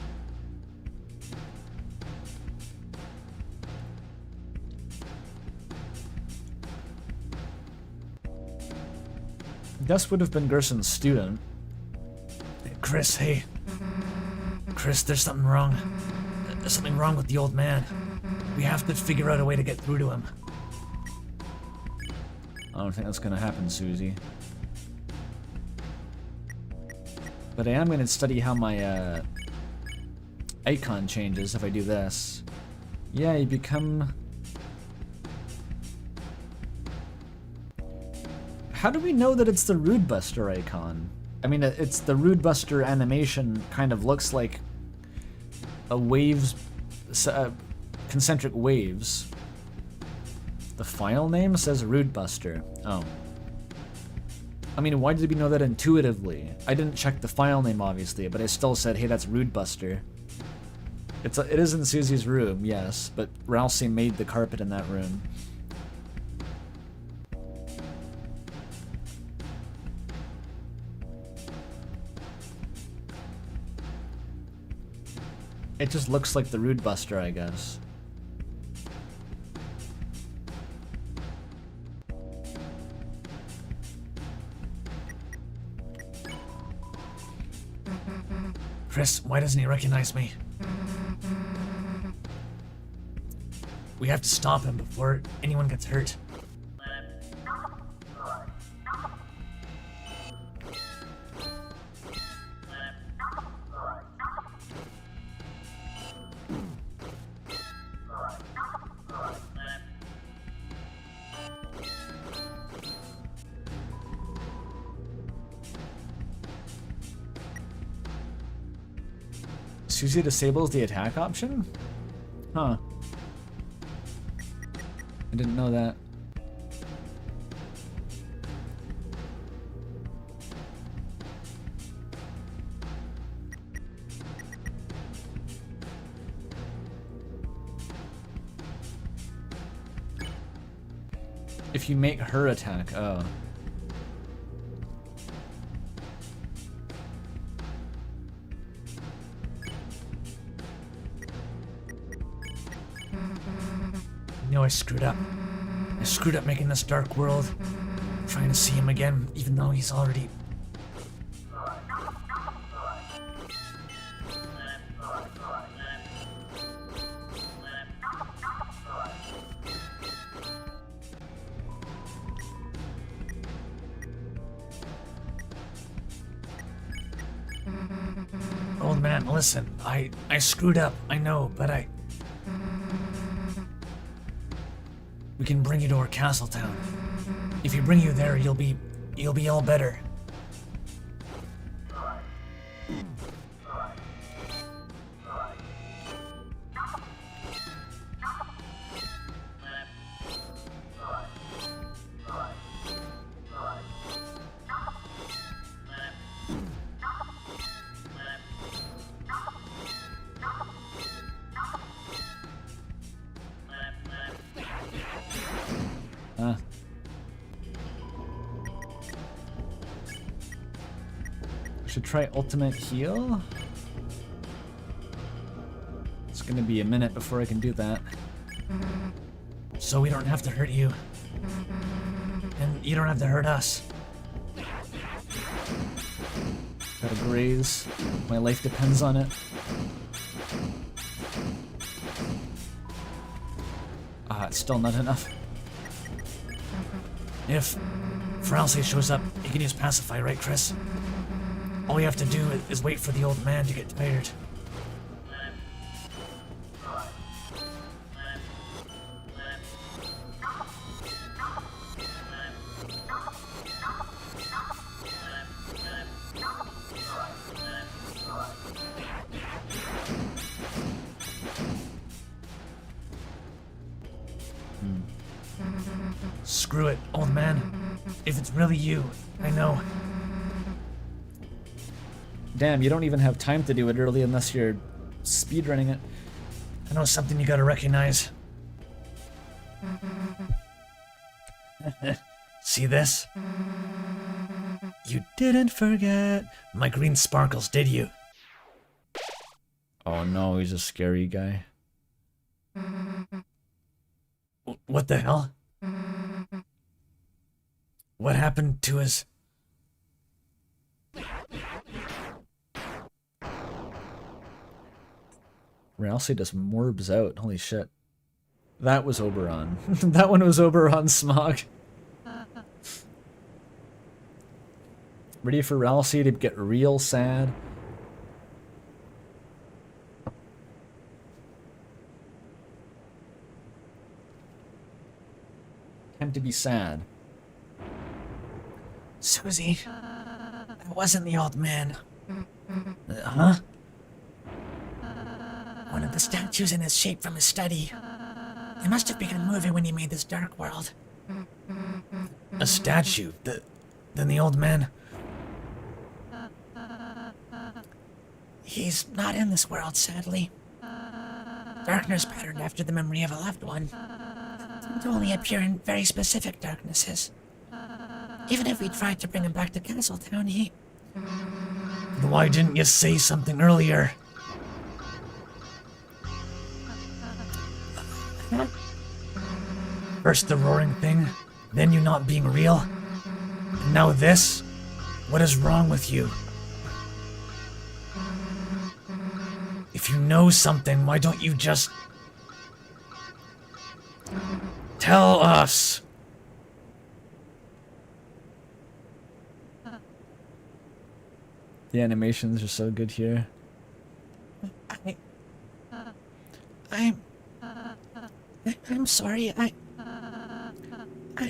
Gus would have been Gerson's student. Hey, Chris, hey. Chris, there's something wrong. There's something wrong with the old man. We have to figure out a way to get through to him. I don't think that's gonna happen, Susie. But I am gonna study how my icon changes if I do this. Yeah, you become... How do we know that it's the Rude Buster icon? I mean, it's the Rude Buster animation kind of looks like a waves, concentric waves. The file name says Rude Buster. Oh. I mean, why did we know that intuitively? I didn't check the file name, obviously, but I still said, hey, that's Rude Buster. It is in Susie's room, yes, but Ralsei made the carpet in that room. It just looks like the Rude Buster, I guess. Chris, why doesn't he recognize me? We have to stop him before anyone gets hurt. Susie disables the attack option? Huh. I didn't know that. If you make her attack, oh. I screwed up. I screwed up making this dark world. Trying to see him again, even though he's already... Old man, listen. I screwed up, I know, but we can bring you to our castle town. If we bring you there, you'll be all better. Should try ultimate heal. It's gonna be a minute before I can do that. So we don't have to hurt you. And you don't have to hurt us. Gotta graze. My life depends on it. Ah, it's still not enough. If Ralsei shows up, you can use Pacify, right, Chris? All we have to do is wait for the old man to get tired. screw it, old man. If it's really you, I know. Damn, you don't even have time to do it early unless you're speedrunning it. I know something you gotta recognize. See this? You didn't forget my green sparkles, did you? Oh no, he's a scary guy. What the hell? What happened to his... Ralsei just morbs out. Holy shit. That was Oberon. That one was Oberon Smog. Ready for Ralsei to get real sad? Time to be sad. Susie, that wasn't the old man. Huh? One of the statues in his shape from his study. He must have begun moving when he made this dark world. A statue? Then the old man? He's not in this world, sadly. Darkness patterned after the memory of a loved one. Seem to only appear in very specific darknesses. Even if we tried to bring him back to Castletown, he... Why didn't you say something earlier? First the roaring thing, then you not being real, and now this? What is wrong with you? If you know something, why don't you just... tell us? The animations are so good here. I'm sorry. I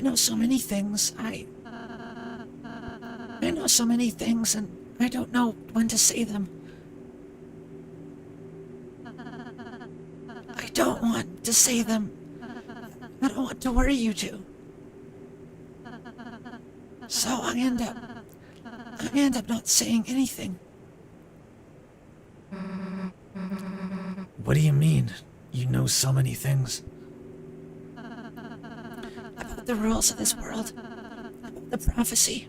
know so many things. I know so many things, and I don't know when to say them. I don't want to say them. I don't want to worry you two. So I end up not saying anything. What do you mean? You know so many things. About the rules of this world. About the prophecy.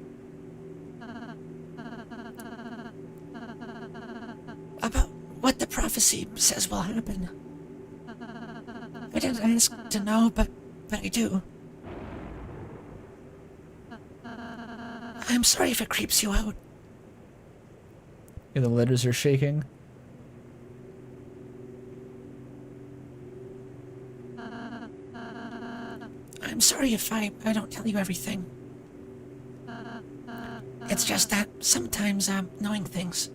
About what the prophecy says will happen. I didn't ask to know, but I do. I'm sorry if it creeps you out. Yeah, the letters are shaking. I'm sorry if I don't tell you everything. It's just that sometimes knowing things,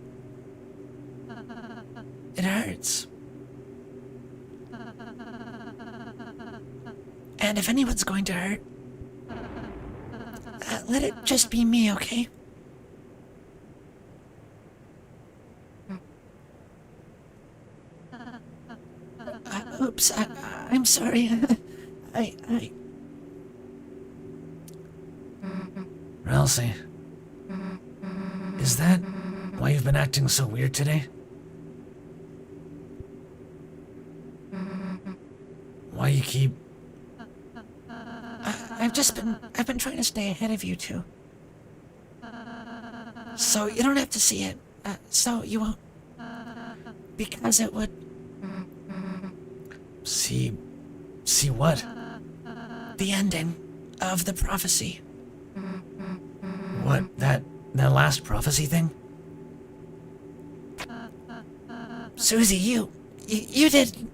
it hurts. And if anyone's going to hurt, let it just be me, okay? Oops, I'm sorry. I... Ralsei, is that why you've been acting so weird today? Why you keep... I've been trying to stay ahead of you two. So you don't have to see it. So you won't. Because it would... See what? The ending of the prophecy. What, that last prophecy thing? Susie, you did...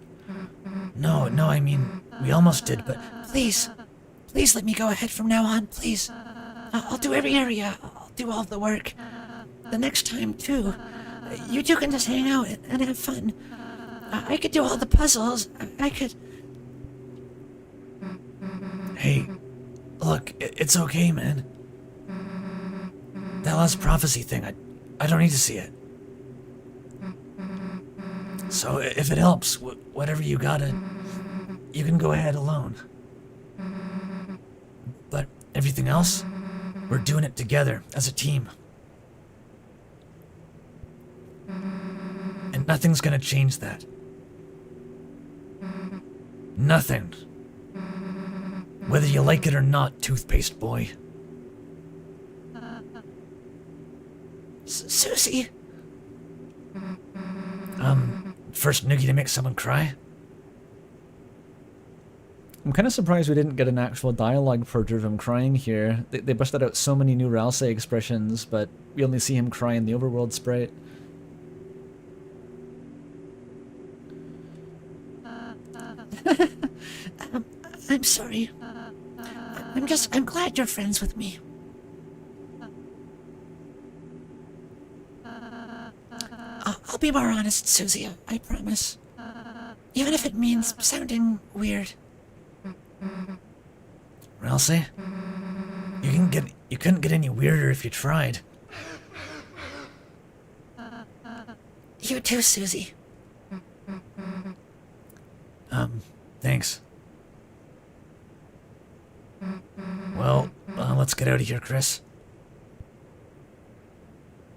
No, I mean, we almost did, but... Please let me go ahead from now on, please. I'll do every area. I'll do all the work. The next time, too. You two can just hang out and have fun. I could do all the puzzles. I could... Hey, look, it's okay, man. That last prophecy thing, I don't need to see it. So if it helps, whatever you gotta, you can go ahead alone. Everything else, we're doing it together as a team. And nothing's gonna change that. Nothing. Whether you like it or not, toothpaste boy. Susie? First noogie to make someone cry? I'm kind of surprised we didn't get an actual dialogue purge of him crying here. They busted out so many new Ralsei expressions, but we only see him cry in the overworld sprite. I'm sorry. I'm glad you're friends with me. I'll be more honest, Susie, I promise. Even if it means sounding weird. Ralsei, you couldn't get any weirder if you tried. You too, Susie. Thanks. Well, let's get out of here, Chris.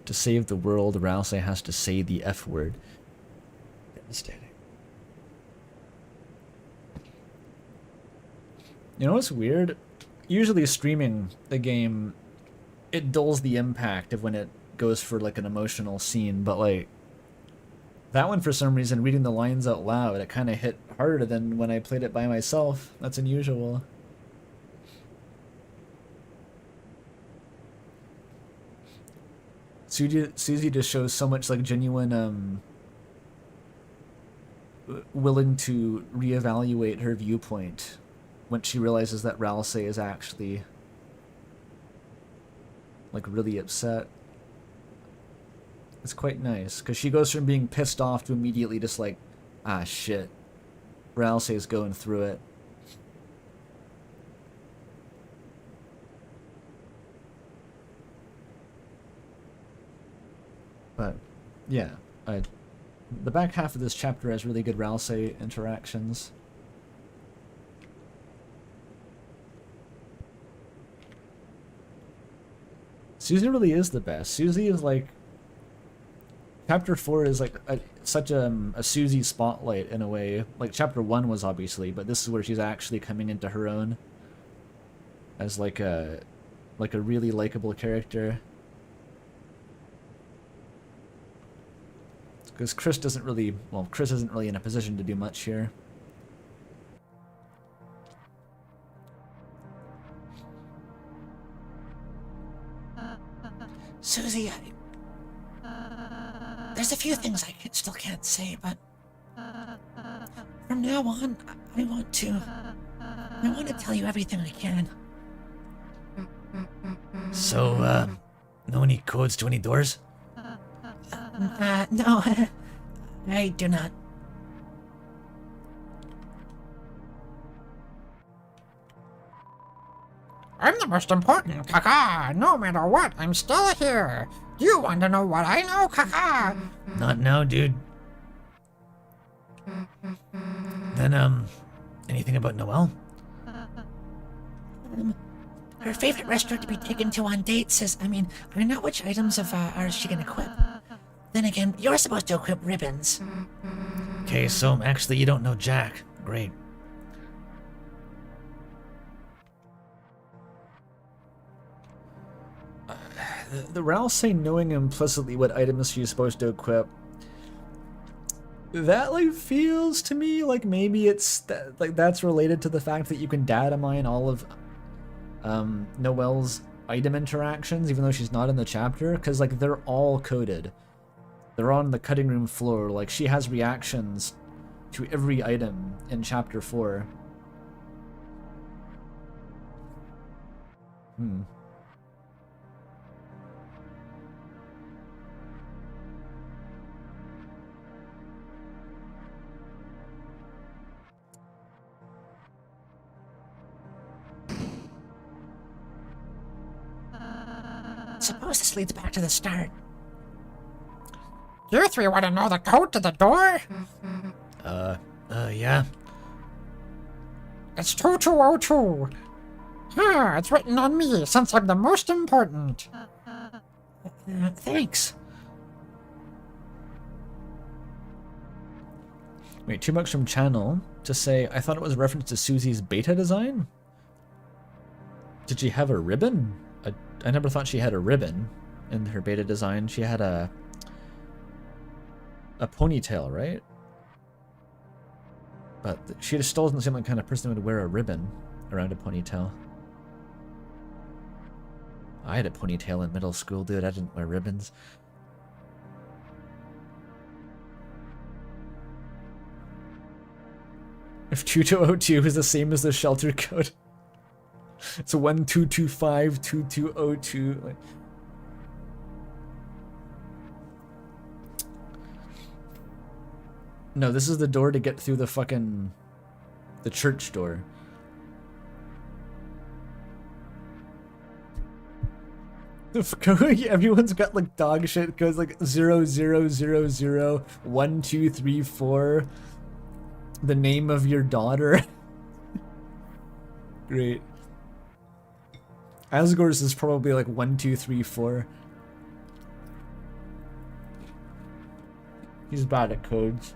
To save the world, Ralsei has to say the F word. Devastating. You know what's weird? Usually streaming the game, it dulls the impact of when it goes for like an emotional scene, but like that one for some reason, reading the lines out loud, it kind of hit harder than when I played it by myself. That's unusual. Susie just shows so much like genuine willing to reevaluate her viewpoint once she realizes that Ralsei is actually like really upset. It's quite nice because she goes from being pissed off to immediately just like, ah shit, Ralsei's going through it. But yeah, the back half of this chapter has really good Ralsei interactions. Susie really is the best. Susie is like, chapter 4 is like such a Susie spotlight in a way. Like chapter 1 was obviously, but this is where she's actually coming into her own as like a really likable character. Because Chris isn't really in a position to do much here. Susie, there's a few things I still can't say, but from now on, I want to tell you everything I can. So, know any codes to any doors? No, I do not. I'm the most important, Kaka. No matter what, I'm still here. Do you want to know what I know, Kaka? Not now, dude. Then, anything about Noelle? Her favorite restaurant to be taken to on dates is, I know which items are she gonna equip. Then again, you're supposed to equip ribbons. Okay, so actually you don't know Jack. Great. The Ralsei knowing implicitly what items she's supposed to equip, that like feels to me like maybe it's that's related to the fact that you can data mine all of Noelle's item interactions, even though she's not in the chapter, because like they're all coded. They're on the cutting room floor. Like she has reactions to every item in chapter 4. Suppose this leads back to the start. You three want to know the code to the door? Yeah. It's 2202. Haha, it's written on me since I'm the most important. Thanks. Wait, 2 bucks from channel to say, I thought it was a reference to Susie's beta design? Did she have a ribbon? I never thought she had a ribbon in her beta design. She had a ponytail, right? But she just still doesn't seem like the kind of person who would wear a ribbon around a ponytail. I had a ponytail in middle school, dude. I didn't wear ribbons. If 2202 is the same as the shelter code, it's 12252202. Like, no, this is the door to get through the fucking the church door. Everyone's got like dog shit. It goes like 00001234. The name of your daughter. Great. Asgore's is probably like 1234. He's bad at codes.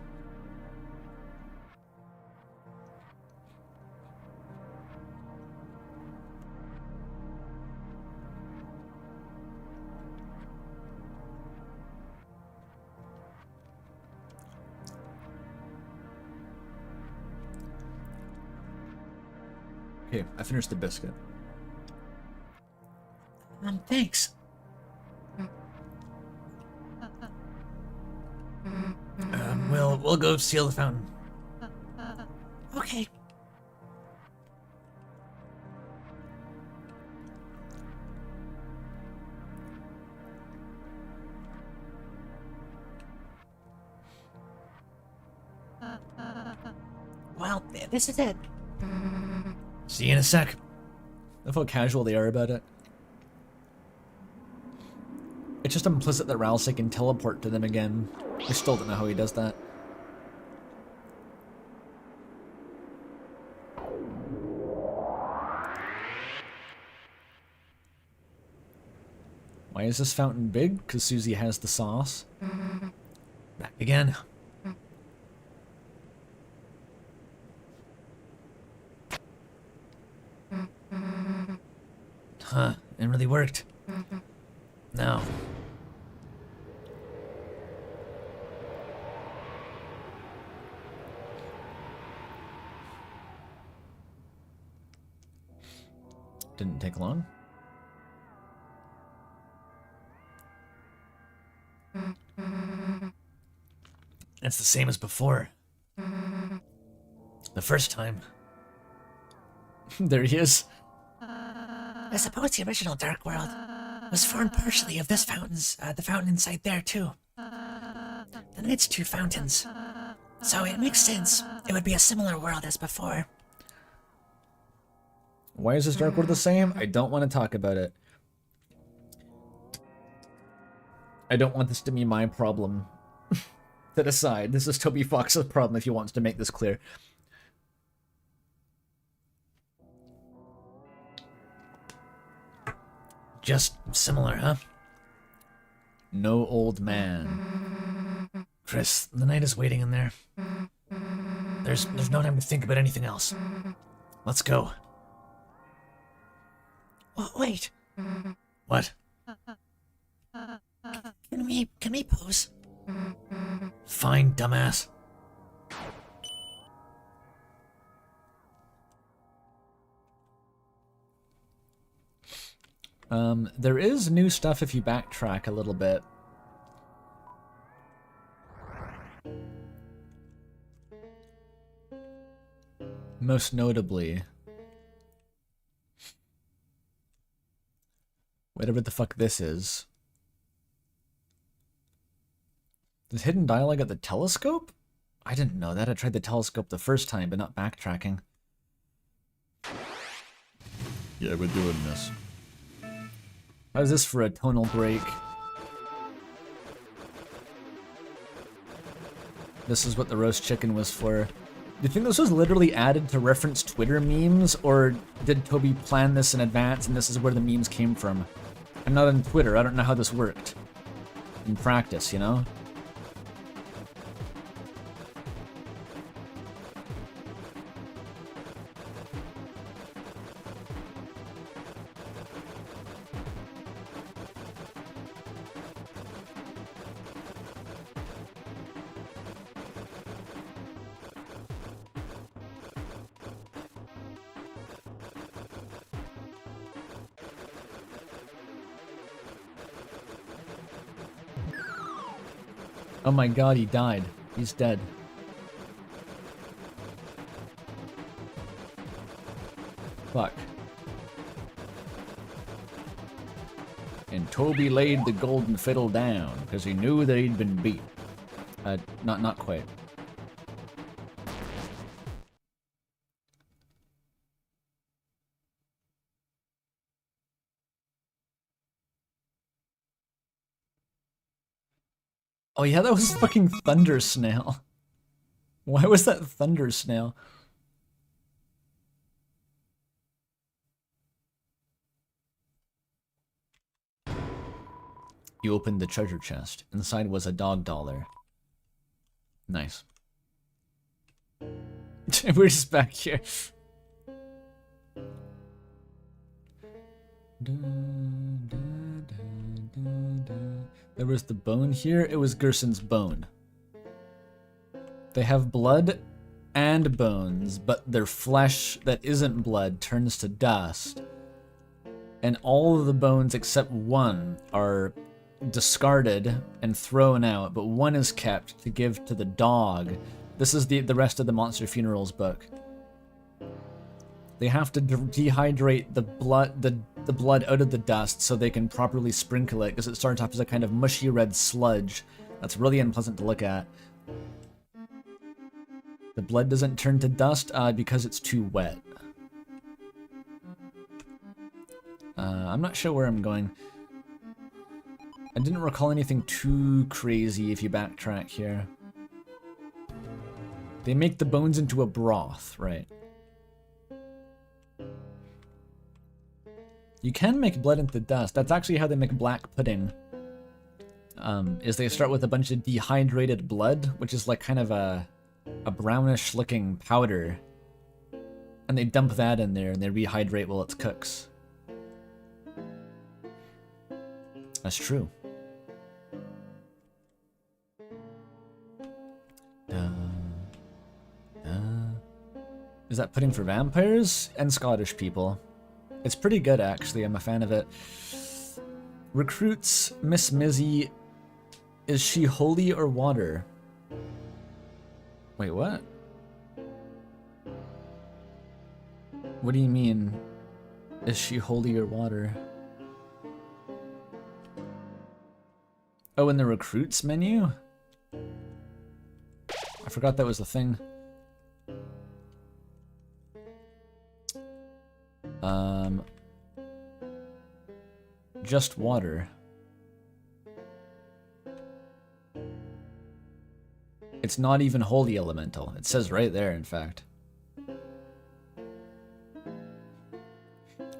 Okay, I finished the biscuit. Thanks. We'll go seal the fountain. Okay. Well, this is it. See you in a sec. I love how casual they are about it. It's just implicit that Ralsei can teleport to them again. I still don't know how he does that. Why is this fountain big? Because Susie has the sauce. Back again. Huh, it really worked. No. Didn't take long. It's the same as before. The first time. There he is. I suppose the original Dark World was formed partially of this fountain's, the fountain inside there too. Then it's 2 fountains. So it makes sense. It would be a similar world as before. Why is this Dark World the same? I don't want to talk about it. I don't want this to be my problem. To decide. This is Toby Fox's problem if he wants to make this clear. Just similar, huh? No old man. Chris, the night is waiting in there. There's no time to think about anything else. Let's go. Wait. What? Can we pose? Fine, dumbass. There is new stuff if you backtrack a little bit. Most notably, whatever the fuck this is. There's hidden dialogue at the telescope? I didn't know that. I tried the telescope the first time, but not backtracking. Yeah, we're doing this. How's this for a tonal break? This is what the roast chicken was for. Do you think this was literally added to reference Twitter memes, or did Toby plan this in advance and this is where the memes came from? I'm not on Twitter, I don't know how this worked. In practice, you know? Oh my god, he died. He's dead. Fuck. And Toby laid the golden fiddle down, because he knew that he'd been beat. Not quite. Oh yeah, that was fucking Thunder Snail. Why was that Thunder Snail? You opened the treasure chest. Inside was a dog dollar. Nice. We're just back here. There was the bone here. It was Gerson's bone. They have blood and bones, but their flesh that isn't blood turns to dust. And all of the bones except one are discarded and thrown out, but one is kept to give to the dog. This is the rest of the Monster Funerals book. They have to dehydrate the blood out of the dust so they can properly sprinkle it, because it starts off as a kind of mushy red sludge that's really unpleasant to look at. The blood doesn't turn to dust because it's too wet. I'm not sure where I'm going. I didn't recall anything too crazy if you backtrack here. They make the bones into a broth, right? You can make blood into dust. That's actually how they make black pudding. Is they start with a bunch of dehydrated blood, which is like kind of a brownish looking powder. And they dump that in there and they rehydrate while it cooks. That's true. Is that pudding for vampires and Scottish people? It's pretty good, actually. I'm a fan of it. Recruits Miss Mizzy. Is she holy or water? Wait, what? What do you mean? Is she holy or water? Oh, in the recruits menu? I forgot that was the thing. Just water. It's not even holy elemental. It says right there, in fact.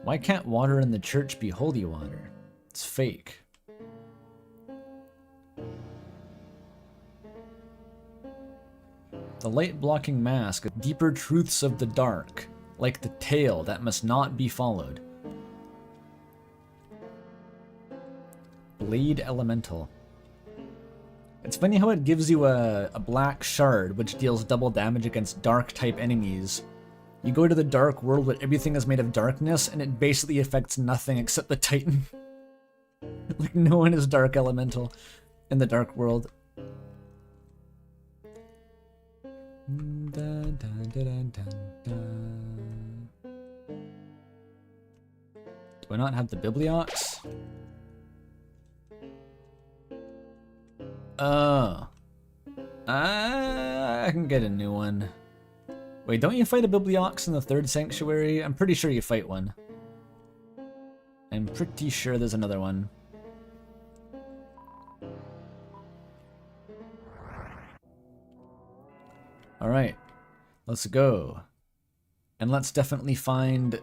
Why can't water in the church be holy water? It's fake. The light-blocking mask, deeper truths of the dark, like the tale that must not be followed. Blade Elemental. It's funny how it gives you a black shard, which deals double damage against dark-type enemies. You go to the dark world where everything is made of darkness, and it basically affects nothing except the Titan. Like, no one is dark elemental in the dark world. Do I not have the Bibliox? Oh. I can get a new one. Wait, don't you fight a Bibliox in the third sanctuary? I'm pretty sure you fight one. I'm pretty sure there's another one. Alright. Let's go. And let's definitely find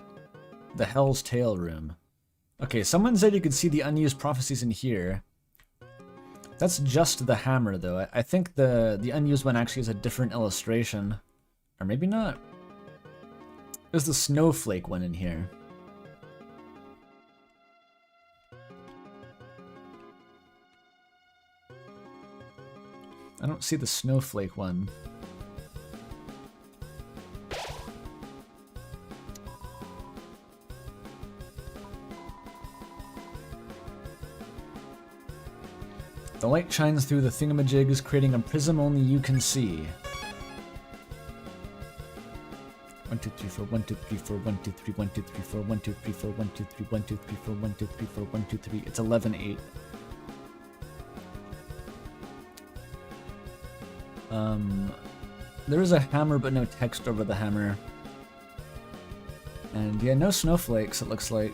the Hell's Tail room. Okay, someone said you could see the unused prophecies in here. That's just the hammer, though. I think the unused one actually is a different illustration. Or maybe not. There's the snowflake one in here. I don't see the snowflake one. The light shines through the thingamajigs, creating a prism only you can see. 1, 2, 3, 4, 1, 2, 3, 4, 1, 2, 3, 1, 2, 3, 4, 1, 2, 3, 4, 1, 2, 3, 1, 2, 3, 4, 1, 2, 3, 4, 1, 2, 3. It's 11-8. There is a hammer, but no text over the hammer. And yeah, no snowflakes, it looks like.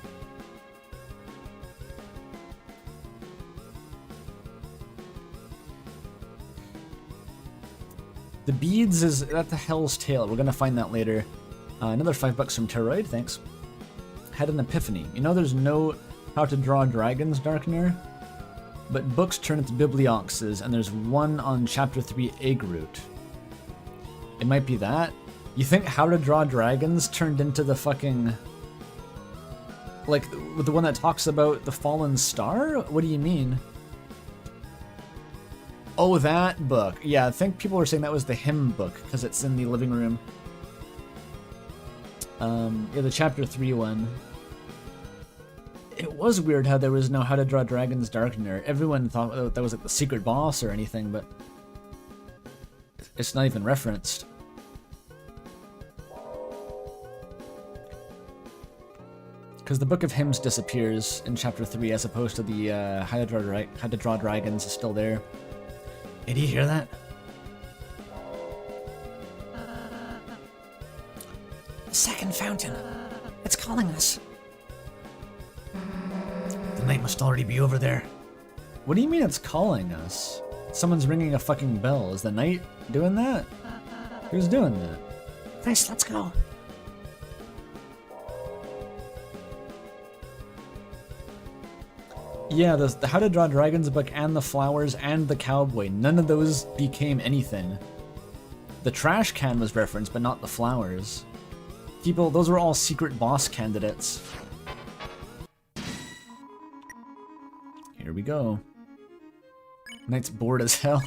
The beads is at the Hell's Tail. We're gonna find that later. Another $5 from Teroid, thanks. Had an epiphany. You know there's no How to Draw Dragons Darkener? But books turn into biblioxes, and there's one on Chapter 3 Egg Root. It might be that. You think How to Draw Dragons turned into the fucking... like, the one that talks about the fallen star? What do you mean? Oh, that book. Yeah, I think people were saying that was the hymn book, because it's in the living room. Yeah, the Chapter 3 one. It was weird how there was no How to Draw Dragons Darkener. Everyone thought that was like the secret boss or anything, but... it's not even referenced. Because the Book of Hymns disappears in Chapter 3 as opposed to the How to Draw Dragons is still there. Did you hear that? The second fountain. It's calling us. The night must already be over there. What do you mean it's calling us? Someone's ringing a fucking bell. Is the knight doing that? Who's doing that? Nice, let's go. Yeah, the How to Draw Dragons book and the flowers and the cowboy, none of those became anything. The trash can was referenced, but not the flowers. People, those were all secret boss candidates. Here we go. Knight's bored as hell.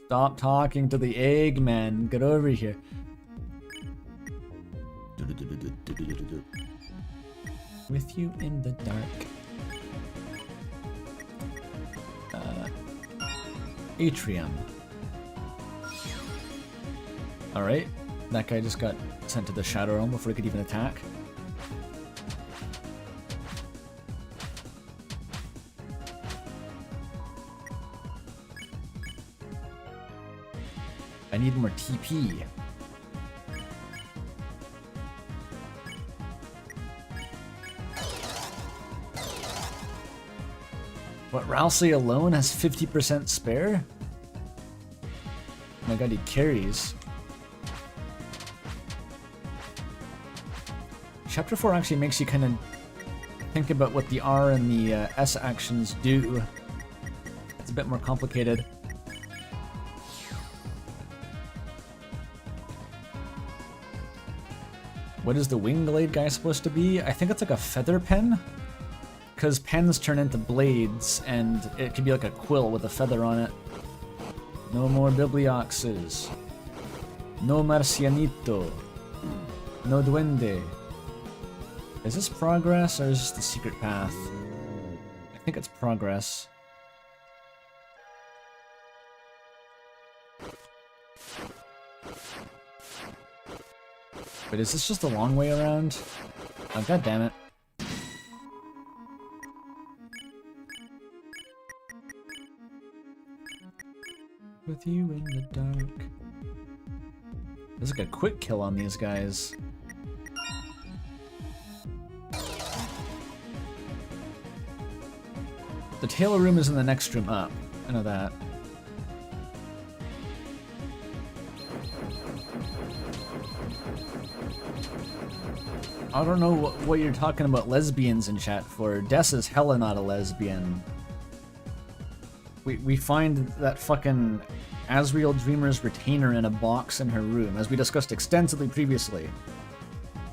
Stop talking to the Eggman. Get over here. With you in the dark. Atrium. Alright, that guy just got sent to the Shadow Realm before he could even attack. I need more TP. What, Ralsei alone has 50% spare? Oh my god, he carries. Chapter 4 actually makes you kind of think about what the R and the S actions do. It's a bit more complicated. What is the wing blade guy supposed to be? I think it's like a feather pen. Because pens turn into blades, and it can be like a quill with a feather on it. No more biblioxes. No marcianito. No duende. Is this progress, or is this the secret path? I think it's progress. Wait, is this just a long way around? Oh, god damn it. With you in the dark. There's like a quick kill on these guys. The Taylor room is in the next room up. I know that. I don't know what you're talking about lesbians in chat for. Des is hella not a lesbian. We find that fucking Asriel Dreamer's retainer in a box in her room, as we discussed extensively previously.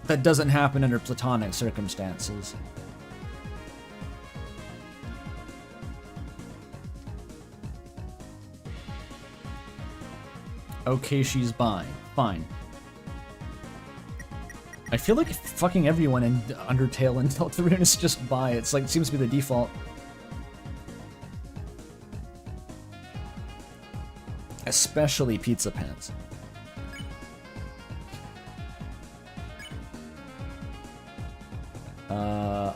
That doesn't happen under platonic circumstances. Okay, she's bi. Fine. I feel like fucking everyone in Undertale and Deltarune is just bi. It's like, seems to be the default. Especially Pizza Pants.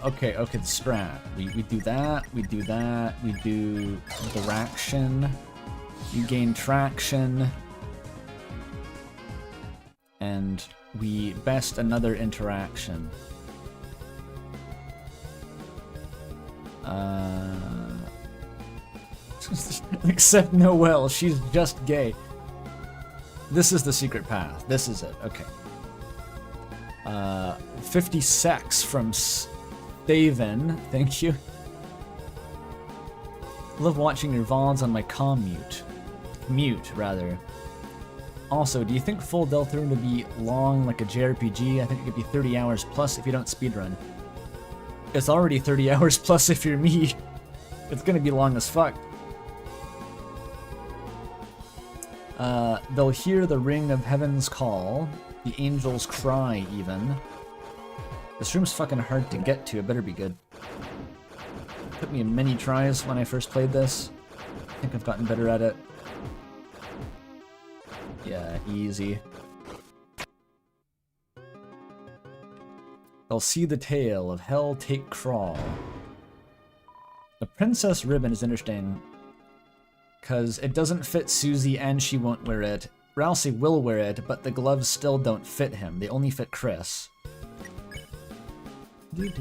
Okay, the strat. We do that, we do direction. You gain traction. And we best another interaction. Except Noelle, she's just gay. This is the secret path. This is it. Okay. 50 sex from Staven. Thank you. Love watching your VODs on my mute, rather. Also, do you think full Deltarune would be long like a JRPG? I think it could be 30 hours plus if you don't speedrun. It's already 30 hours plus if you're me. It's gonna be long as fuck. They'll hear the ring of heaven's call, the angels cry even. This room's fucking hard to get to, it better be good. Took me many tries when I first played this. I think I've gotten better at it. Yeah, easy. They'll see the tale of hell take crawl. The princess ribbon is interesting, because it doesn't fit Susie and she won't wear it. Ralsei will wear it, but the gloves still don't fit him. They only fit Chris. And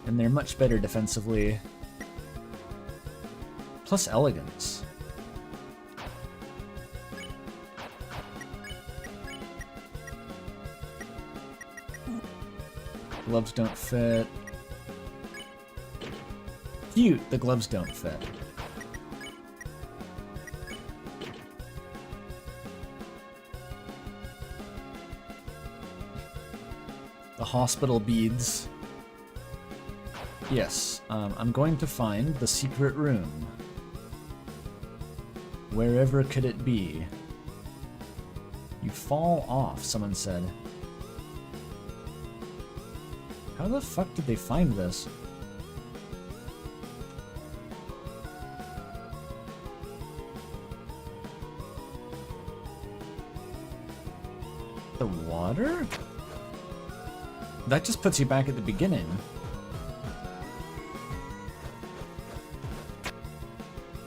they're much better defensively. Plus elegance. Gloves don't fit. Cute, the gloves don't fit. The hospital beads. Yes, I'm going to find the secret room. Wherever could it be? You fall off, someone said. How the fuck did they find this? The water? That just puts you back at the beginning.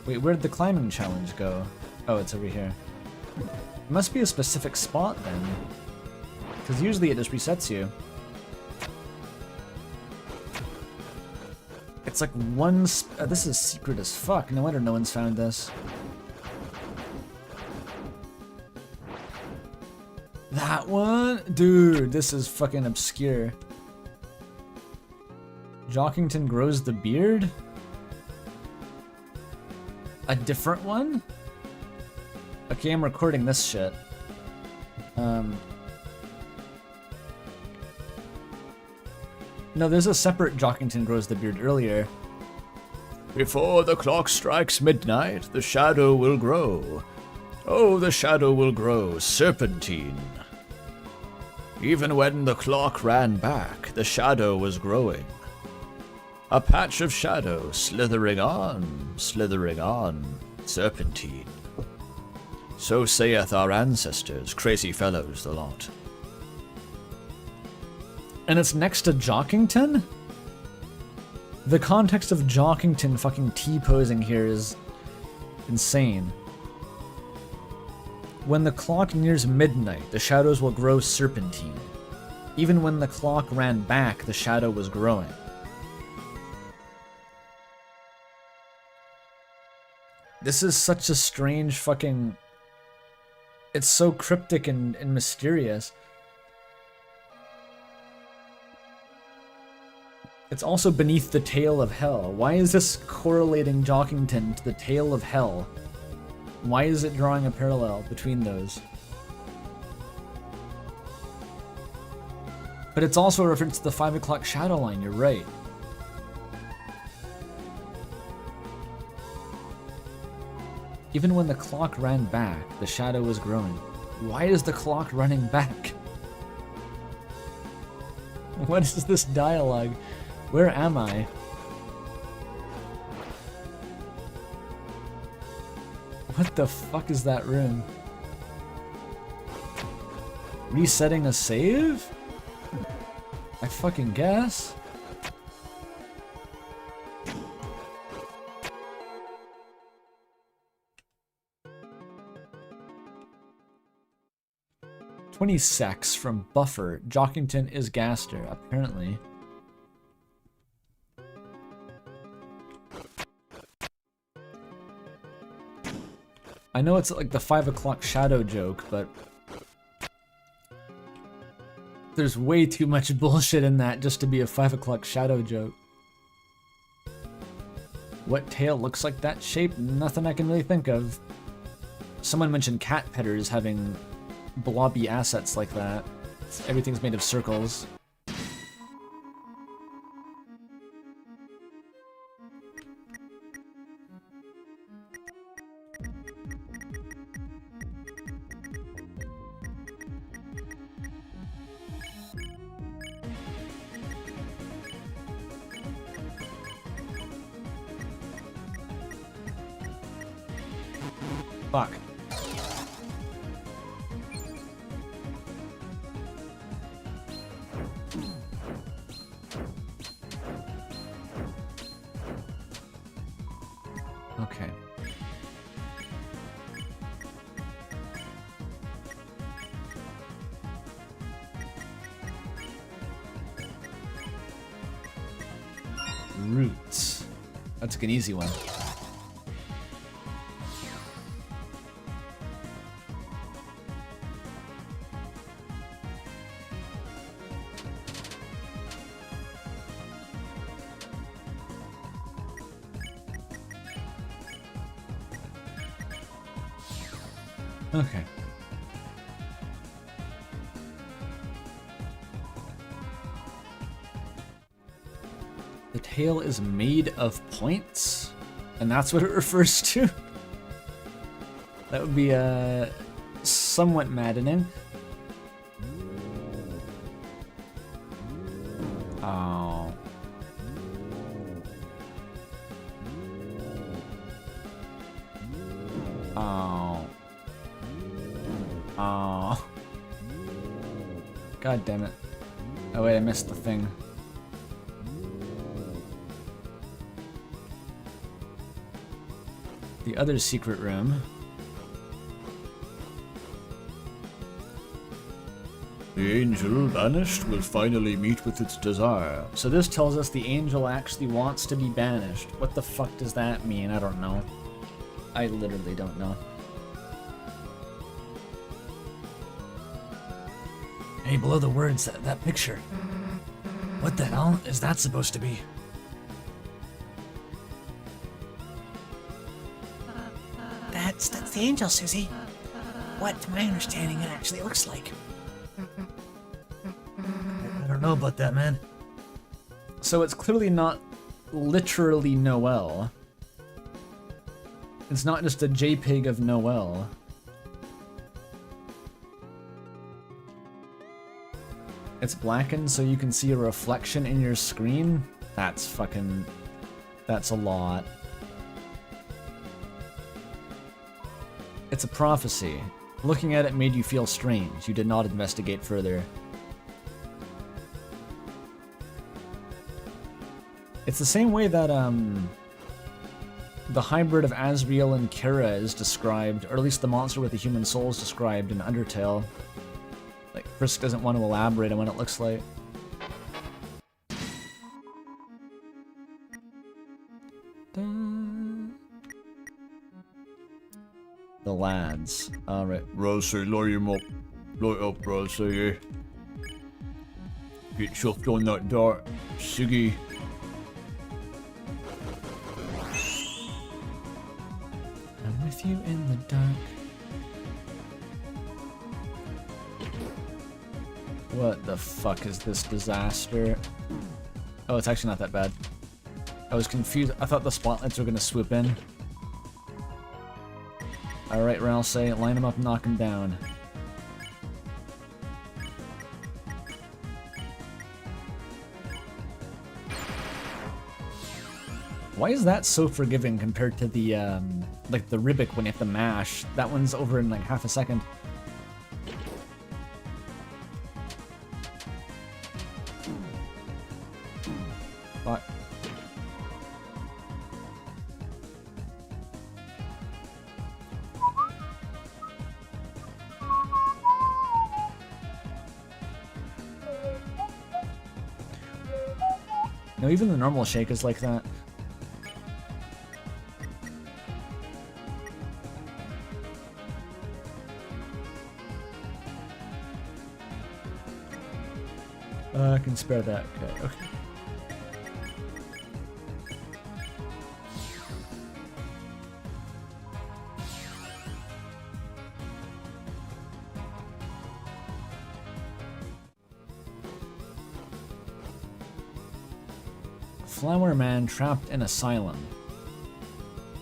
Wait, where'd the climbing challenge go? Oh, it's over here. It must be a specific spot then. Because usually it just resets you. It's like one this is secret as fuck. No wonder no one's found this. That one? Dude, this is fucking obscure. Jockington grows the beard? A different one? Okay, I'm recording this shit. No, there's a separate Jockington grows the beard earlier. Before the clock strikes midnight, the shadow will grow. Oh, the shadow will grow, serpentine. Even when the clock ran back, the shadow was growing. A patch of shadow slithering on, serpentine. So saith our ancestors, crazy fellows the lot. And it's next to Jockington? The context of Jockington fucking T-posing here is insane. When the clock nears midnight, the shadows will grow serpentine. Even when the clock ran back, the shadow was growing. This is such a strange fucking... It's so cryptic and mysterious. It's also beneath the tail of hell. Why is this correlating Jockington to the tail of hell? Why is it drawing a parallel between those? But it's also a reference to the 5 o'clock shadow line, you're right. Even when the clock ran back, the shadow was growing. Why is the clock running back? What is this dialogue? Where am I? What the fuck is that room? Resetting a save? I fucking guess. "20 secs from Buffer. Jockington is Gaster, apparently." I know it's like the 5 o'clock shadow joke, but there's way too much bullshit in that just to be a 5 o'clock shadow joke. What tail looks like that shape? Nothing I can really think of. Someone mentioned cat petters having blobby assets like that. Everything's made of circles. Fuck. Okay. Roots. That's an easy one. Okay. The tail is made of points? And that's what it refers to? That would be somewhat maddening. Oh. Oh. Oh. God damn it. Oh wait, I missed the thing. The other secret room. The angel, banished, will finally meet with its desire. So this tells us the angel actually wants to be banished. What the fuck does that mean? I don't know. I literally don't know. Hey, below the words, that picture. What the hell is that supposed to be? That's the angel, Susie. What, to my understanding, it actually looks like. I don't know about that, man. So it's clearly not literally Noel. It's not just a JPEG of Noel. It's blackened so you can see a reflection in your screen? That's fucking... that's a lot. It's a prophecy. Looking at it made you feel strange. You did not investigate further. It's the same way that, the hybrid of Asriel and Kira is described, or at least the monster with the human soul is described in Undertale. Like, Frisk doesn't want to elaborate on what it looks like. The lads. Alright. Rossi, light him up. Light up, Rossi, yeah. Get chuffed on that dart, Siggy. I'm with you in the dark. What the fuck is this disaster? Oh, it's actually not that bad. I was confused. I thought the spotlights were gonna swoop in. Alright, Ralsei, line him up and knock him down. Why is that so forgiving compared to the, like the Ribic when you have to mash? That one's over in like half a second. Fuck. No, even the normal shake is like that. I can spare that. Okay, okay. Flower man trapped in asylum.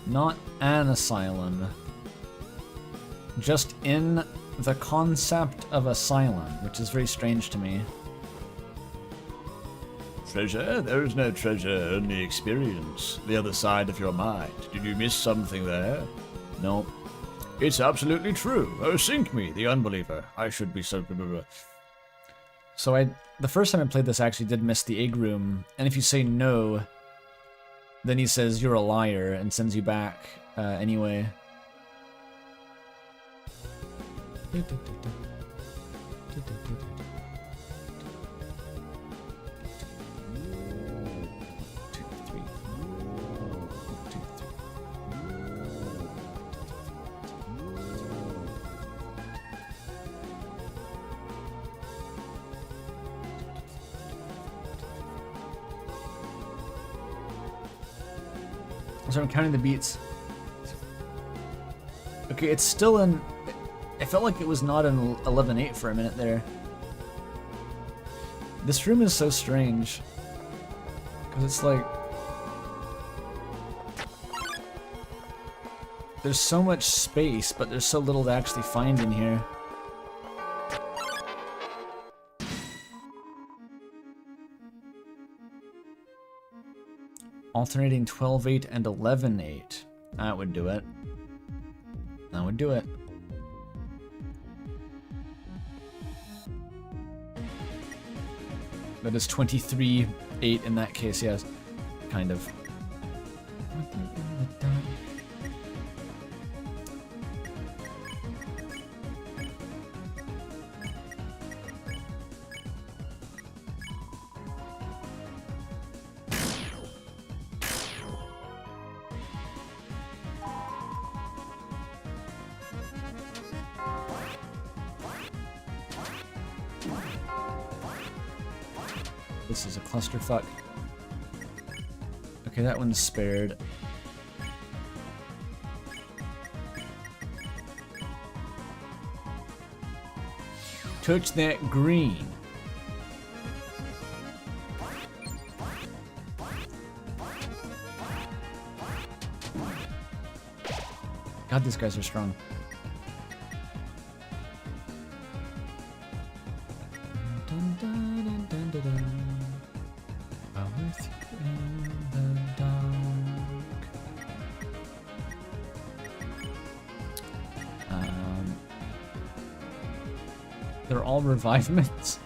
Not an asylum. Just in the concept of asylum, which is very strange to me. Treasure? There is no treasure, only experience. The other side of your mind. Did you miss something there? Nope. It's absolutely true. Oh, sink me, the unbeliever. I should be so... So the first time I played this, I actually did miss the egg room, and if you say no, then he says you're a liar and sends you back anyway. So I'm counting the beats. Okay, it's still in... I felt like it was not in 11-8 for a minute there. This room is so strange. Because it's like... There's so much space, but there's so little to actually find in here. Alternating 12-8 and 11-8. That would do it. That would do it. That is 23-8 in that case, yes. Kind of. This is a clusterfuck. Okay, that one's spared. Touch that green. God, these guys are strong. Dun, dun, dun, dun, dun, dun. I'm with you in the dark. They're all revivements.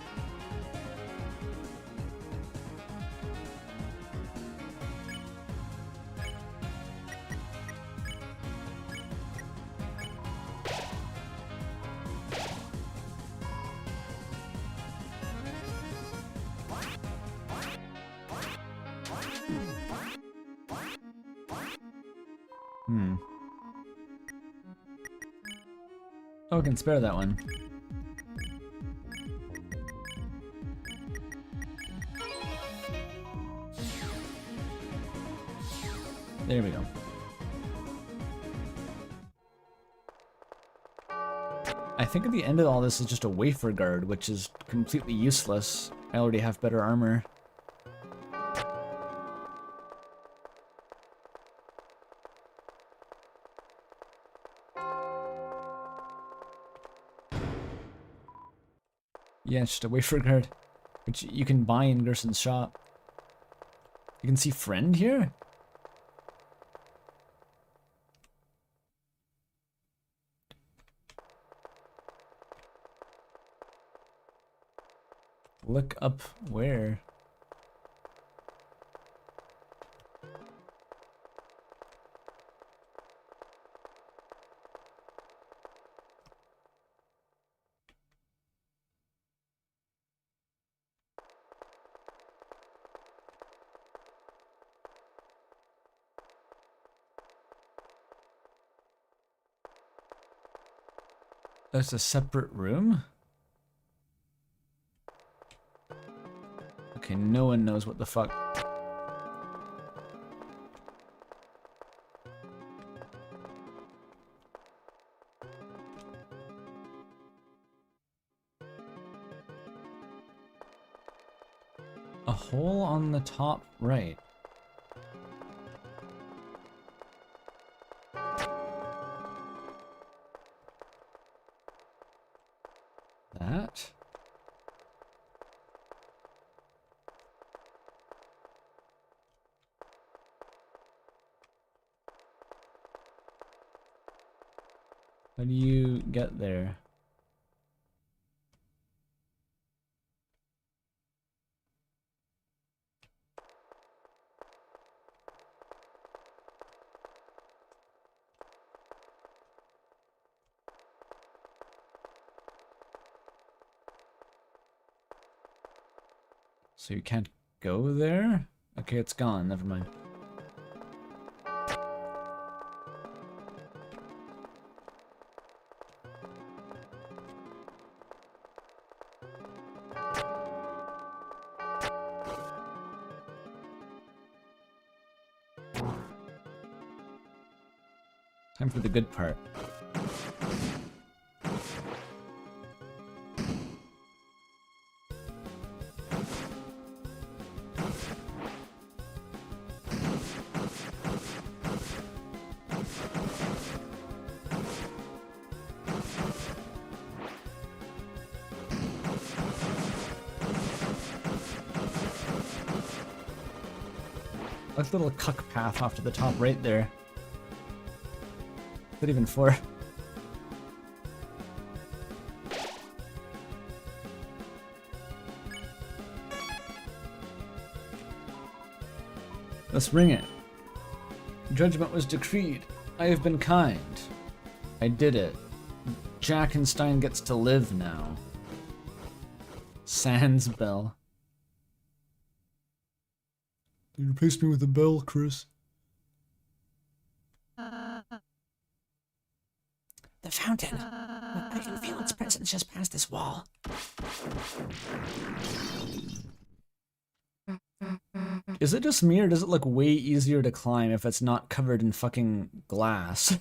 Oh, I can spare that one. There we go. I think at the end of all this is just a wafer guard, which is completely useless. I already have better armor. Yeah, it's just a wafer guard, which you can buy in Gerson's shop. You can see friend here? Look up where? That's a separate room? Okay, no one knows what the fuck. A hole on the top right. That? How do you get there? So you can't go there? Okay, it's gone. Never mind. Time for the good part. Like a little cuck path off to the top right there. Not even for. Let's ring it. Judgment was decreed. I have been kind. I did it. Jackenstein gets to live now. Sans bell. You replaced me with a bell, Chris. The fountain. I can feel its presence just past this wall. Is it just me or does it look way easier to climb if it's not covered in fucking glass?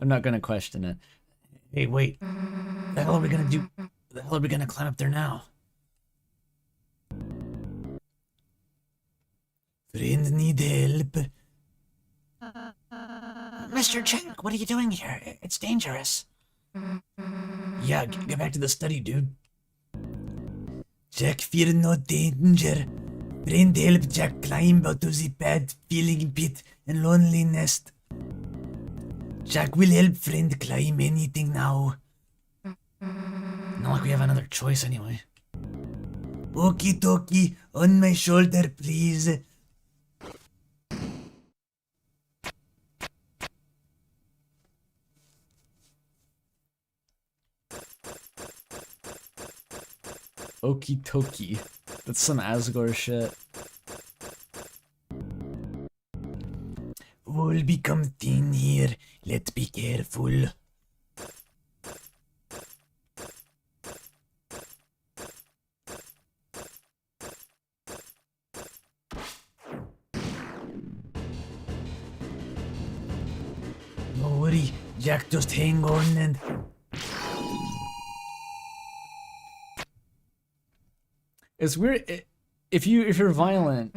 I'm not gonna question it. Hey, wait. The hell are we gonna do? The hell are we gonna climb up there now? Friend need help. Mr. Jack, what are you doing here? It's dangerous. Yeah, get back to the study, dude. Jack fear no danger. Friend help Jack climb out of the bad feeling pit and loneliness. Jack will help friend climb anything now. Not like we have another choice anyway. Okie dokie, on my shoulder, please. Okie dokie. That's some Asgore shit. We'll become thin here. Let's be careful. worry, Jack, just hang on and... It's weird. If you're violent,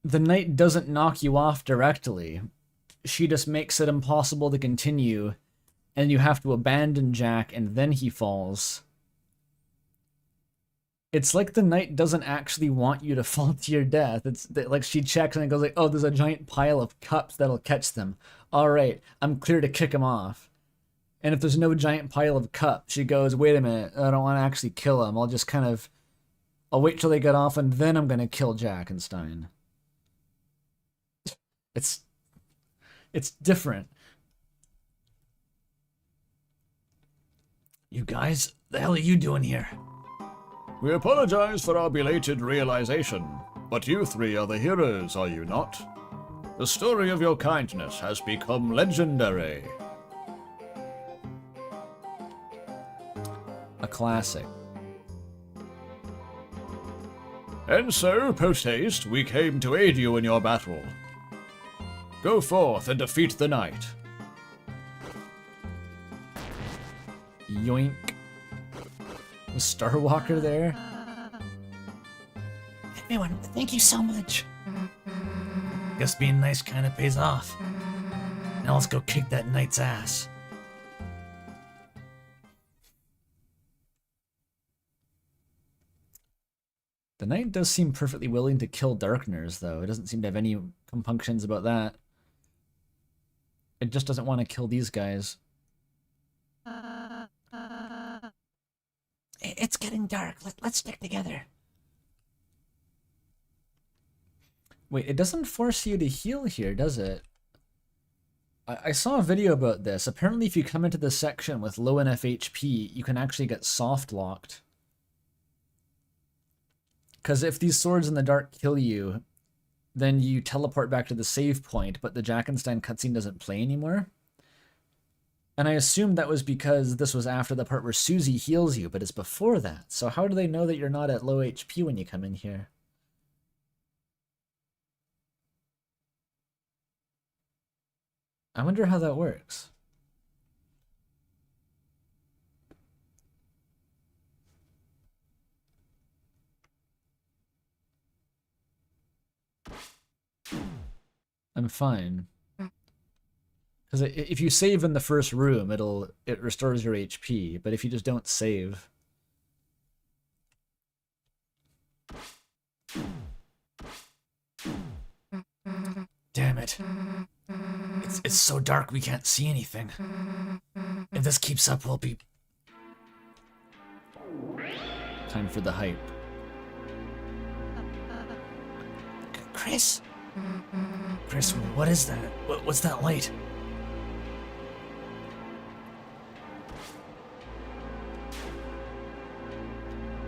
the knight doesn't knock you off directly. She just makes it impossible to continue, and you have to abandon Jack, and then he falls. It's like the knight doesn't actually want you to fall to your death. It's like she checks and it goes like, oh, there's a giant pile of cups that'll catch them. All right, I'm clear to kick him off. And if there's no giant pile of cups, she goes, wait a minute, I don't want to actually kill him. I'll wait till they get off and then I'm going to kill Jackenstein. It's different. You guys, the hell are you doing here? We apologize for our belated realization, but you three are the heroes, are you not? The story of your kindness has become legendary. A classic. And so, post-haste, we came to aid you in your battle. Go forth and defeat the knight. Yoink. Was Starwalker there? Everyone, thank you so much. Guess being nice kinda pays off. Now let's go kick that knight's ass. The knight does seem perfectly willing to kill Darkners, though. It doesn't seem to have any compunctions about that. It just doesn't want to kill these guys. It's getting dark. Let's stick together. Wait, it doesn't force you to heal here, does it? I saw a video about this. Apparently if you come into this section with low enough HP, you can actually get soft locked. Because if these swords in the dark kill you, then you teleport back to the save point, but the Jackenstein cutscene doesn't play anymore. And I assumed that was because this was after the part where Susie heals you, but it's before that. So how do they know that you're not at low HP when you come in here? I wonder how that works. I'm fine. Because if you save in the first room, it restores your HP, but if you just don't save... Damn it. It's so dark we can't see anything. If this keeps up, we'll be... Time for the hype. Chris? Chris, what is that? What's that light?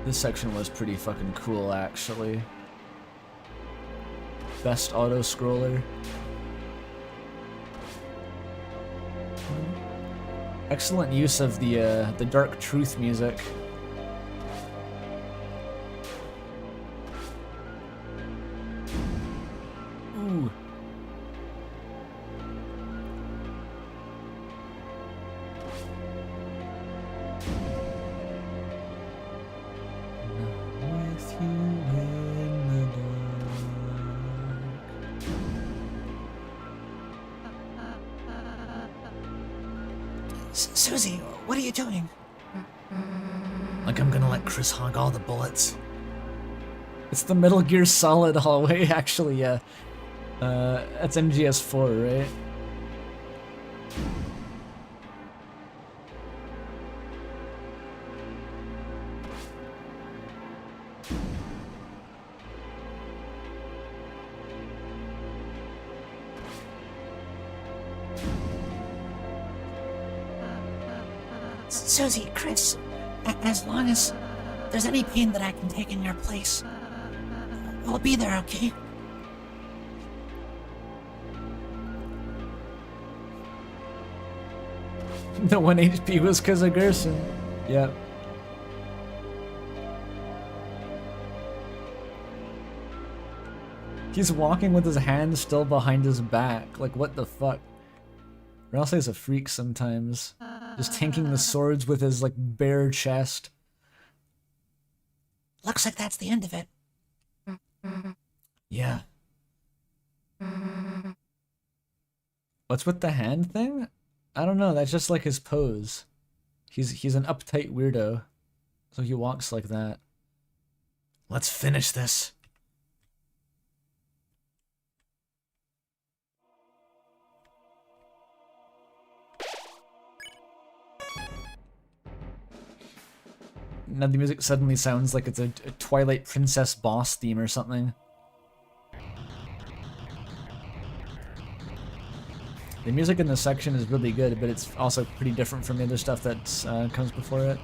This section was pretty fucking cool, actually. Best auto-scroller. Excellent use of the Dark Truth music. Ooh. With you in the dark. Susie, what are you doing? Like I'm gonna let Chris hog all the bullets. It's the Metal Gear Solid hallway, actually, yeah. That's MGS4, right? Susie, Chris, as long as there's any pain that I can take in your place, I'll be there, okay? The 1 HP was because of Gerson. Yep. He's walking with his hands still behind his back. Like, what the fuck? Ralsei's a freak sometimes. Just tanking the swords with his, like, bare chest. Looks like that's the end of it. Yeah. What's with the hand thing? I don't know, that's just like his pose. He's an uptight weirdo. So he walks like that. Let's finish this. Now the music suddenly sounds like it's a Twilight Princess boss theme or something. The music in this section is really good, but it's also pretty different from the other stuff that comes before it.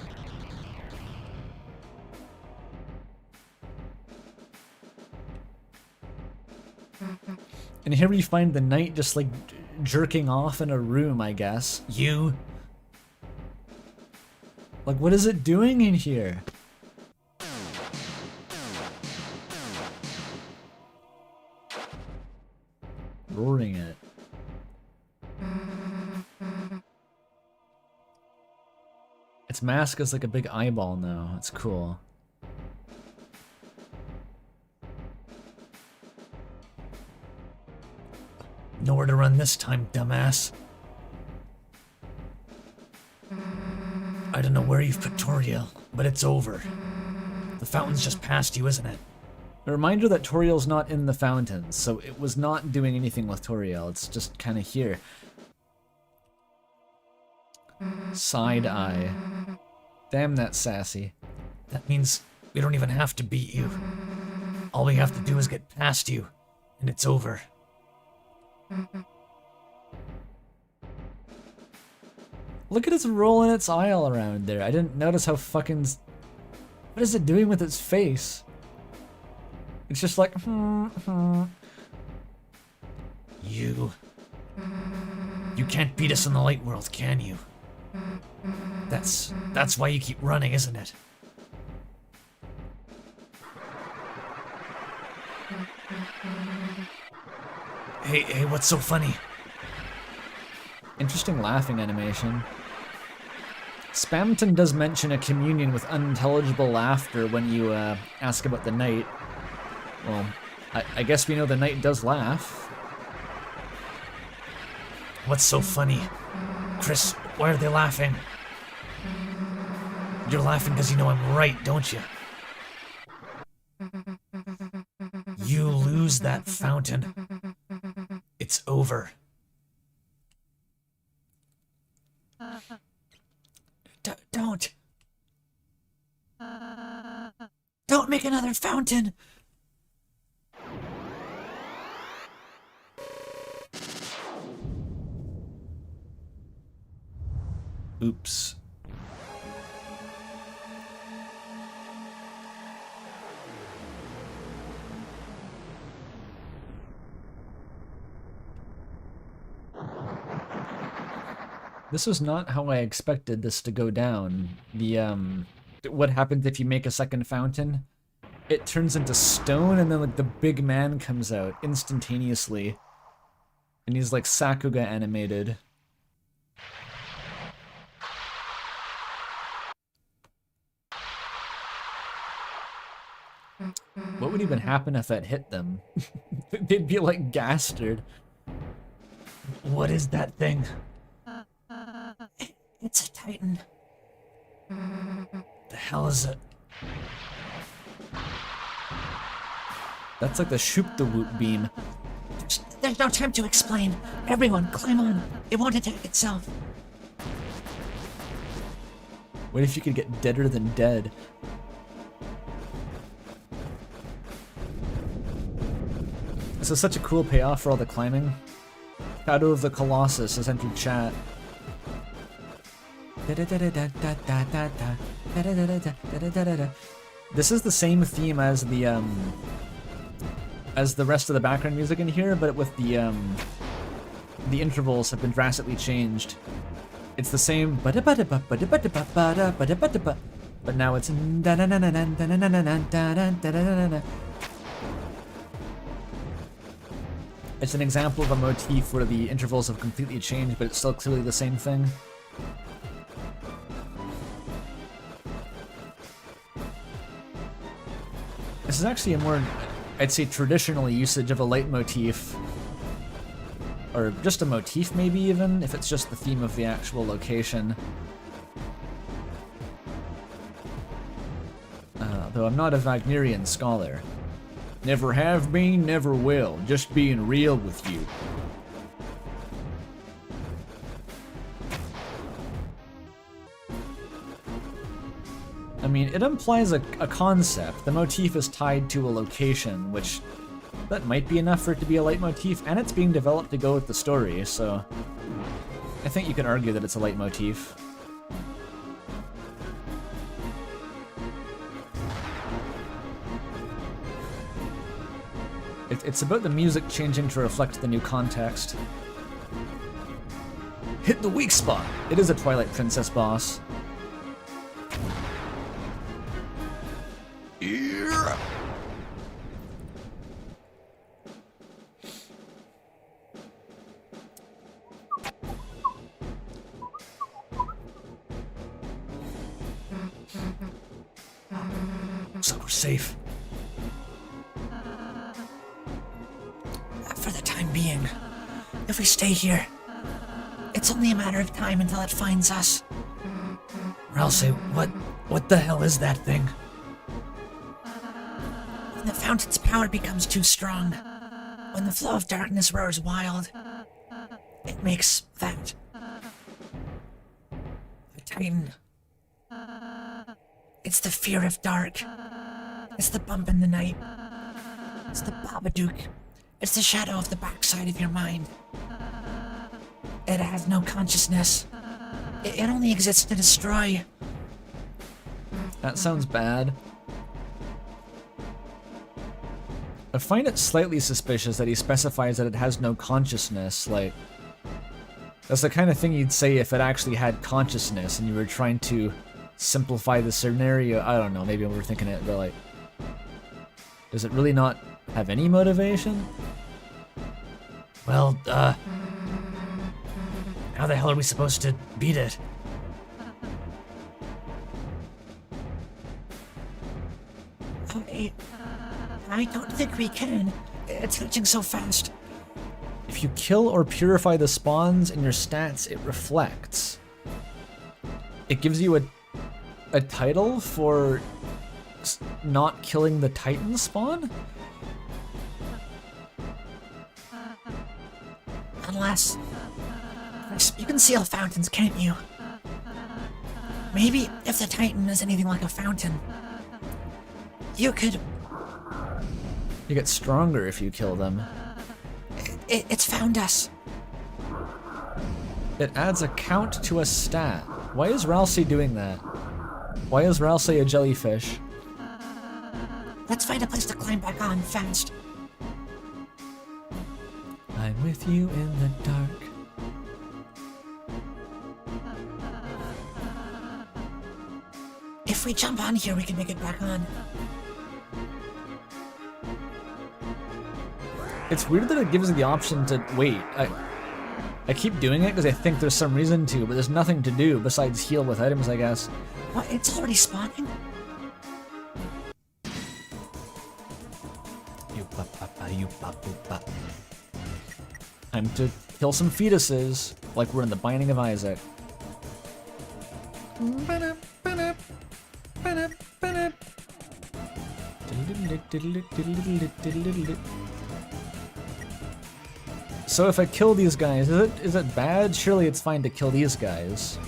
And here we find the knight just like jerking off in a room, I guess. You. Like, what is it doing in here? Roaring it. Its mask is like a big eyeball now. It's cool. Nowhere to run this time, dumbass. I don't know where you've put Toriel, but it's over. The fountain's just past you, isn't it? A reminder that Toriel's not in the fountain, so it was not doing anything with Toriel. It's just kind of here. Side eye. Damn, that's sassy. That means we don't even have to beat you. All we have to do is get past you, and it's over. Look at its rolling its eye all around there. I didn't notice how fucking... What is it doing with its face? It's just like, You can't beat us in the light world, can you? That's why you keep running, isn't it? Hey, what's so funny? Interesting laughing animation. Spamton does mention a communion with unintelligible laughter when you ask about the knight. Well, I guess we know the knight does laugh. What's so funny? Chris, why are they laughing? You're laughing because you know I'm right, don't you? You lose that fountain. It's over. Don't. Don't make another fountain! Oops. This is not how I expected this to go down. What happens if you make a second fountain? It turns into stone and then like the big man comes out instantaneously. And he's like Sakuga animated. What would even happen if that hit them? They'd be like Gastard. What is that thing? It's a titan. The hell is it? That's like the shoop the whoop beam. There's no time to explain. Everyone, climb on. It won't attack itself. What if you could get deader than dead? This is such a cool payoff for all the climbing. Shadow of the Colossus has entered chat. This is the same theme as the rest of the background music in here, but with the intervals have been drastically changed. It's the same, but now it's It's an example of a motif where the intervals have completely changed, but it's still clearly the same thing. This is actually a more, I'd say, traditional usage of a leitmotif. Or just a motif, maybe even, if it's just the theme of the actual location. Though I'm not a Wagnerian scholar. Never have been, never will. Just being real with you. I mean, it implies a concept. The motif is tied to a location, which that might be enough for it to be a leitmotif, and it's being developed to go with the story, so I think you can argue that it's a leitmotif. It's about the music changing to reflect the new context. Hit the weak spot! It is a Twilight Princess boss. Yeah. So we're safe. For the time being, if we stay here, it's only a matter of time until it finds us. Ralsei, what the hell is that thing? When the fountain's power becomes too strong, when the flow of darkness roars wild, it makes that a titan. It's the fear of dark. It's the bump in the night. It's the Babadook. It's the shadow of the backside of your mind. It has no consciousness. It only exists to destroy. That sounds bad. I find it slightly suspicious that he specifies that it has no consciousness, like... That's the kind of thing you'd say if it actually had consciousness and you were trying to simplify the scenario. I don't know, maybe I'm overthinking it, but like... Does it really not have any motivation? Well, how the hell are we supposed to beat it? I don't think we can. It's switching so fast. If you kill or purify the spawns in your stats, it reflects. It gives you a title for not killing the Titan spawn? Unless you can seal fountains, can't you? Maybe if the Titan is anything like a fountain, you could... You get stronger if you kill them. It's found us. It adds a count to a stat. Why is Ralsei doing that? Why is Ralsei a jellyfish? Let's find a place to climb back on fast. I'm with you in the dark. If we jump on here, we can make it back on. It's weird that it gives you the option to wait. I keep doing it because I think there's some reason to, but there's nothing to do besides heal with items, I guess. What? It's already spawning? Time to kill some fetuses, like we're in the Binding of Isaac. So if I kill these guys, is it bad? Surely it's fine to kill these guys.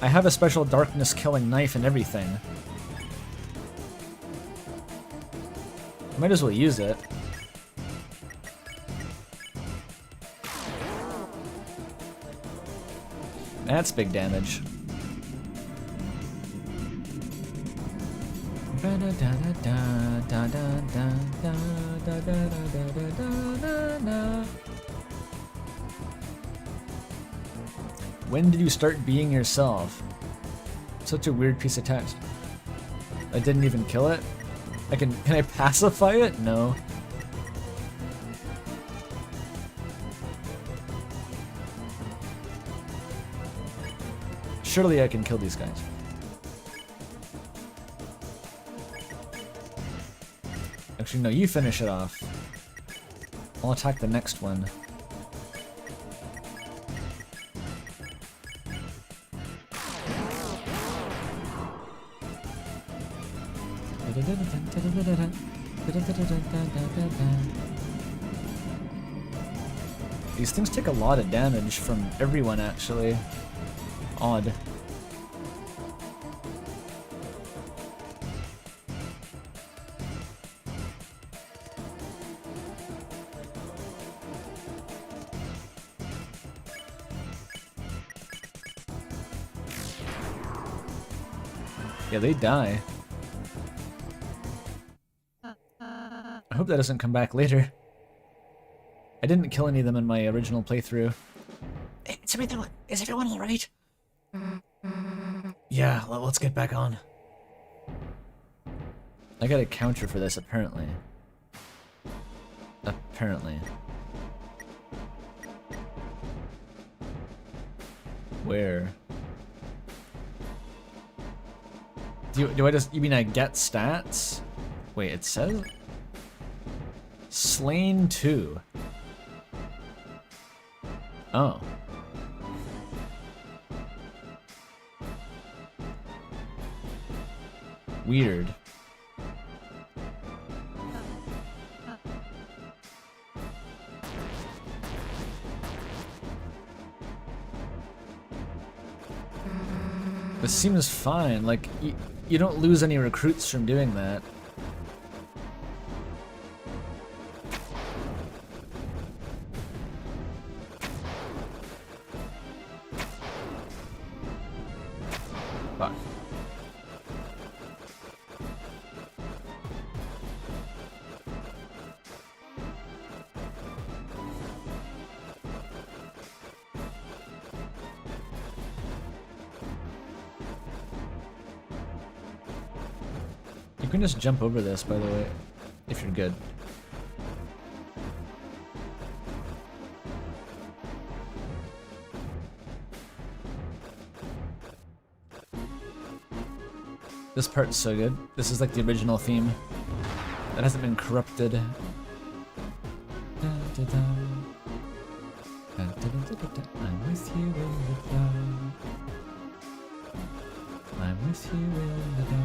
I have a special darkness killing knife and everything. Might as well use it. That's big damage. When did you start being yourself? Such a weird piece of text. I didn't even kill it? Can I pacify it? No. Surely I can kill these guys. Actually, no, you finish it off. I'll attack the next one. These things take a lot of damage from everyone, actually. Odd. Yeah, they die. I hope that doesn't come back later. I didn't kill any of them in my original playthrough. Is everyone alright? Yeah, let's get back on. I got a counter for this, apparently. Apparently. Where? Do I just... You mean I get stats? Wait, it says... Slain 2. Oh. Weird. This seems fine. Like, you don't lose any recruits from doing that. Fuck. You can just jump over this, by the way, if you're good. This part's so good. This is like the original theme. That hasn't been corrupted. I'm with you in the dark. I'm with you in the dark.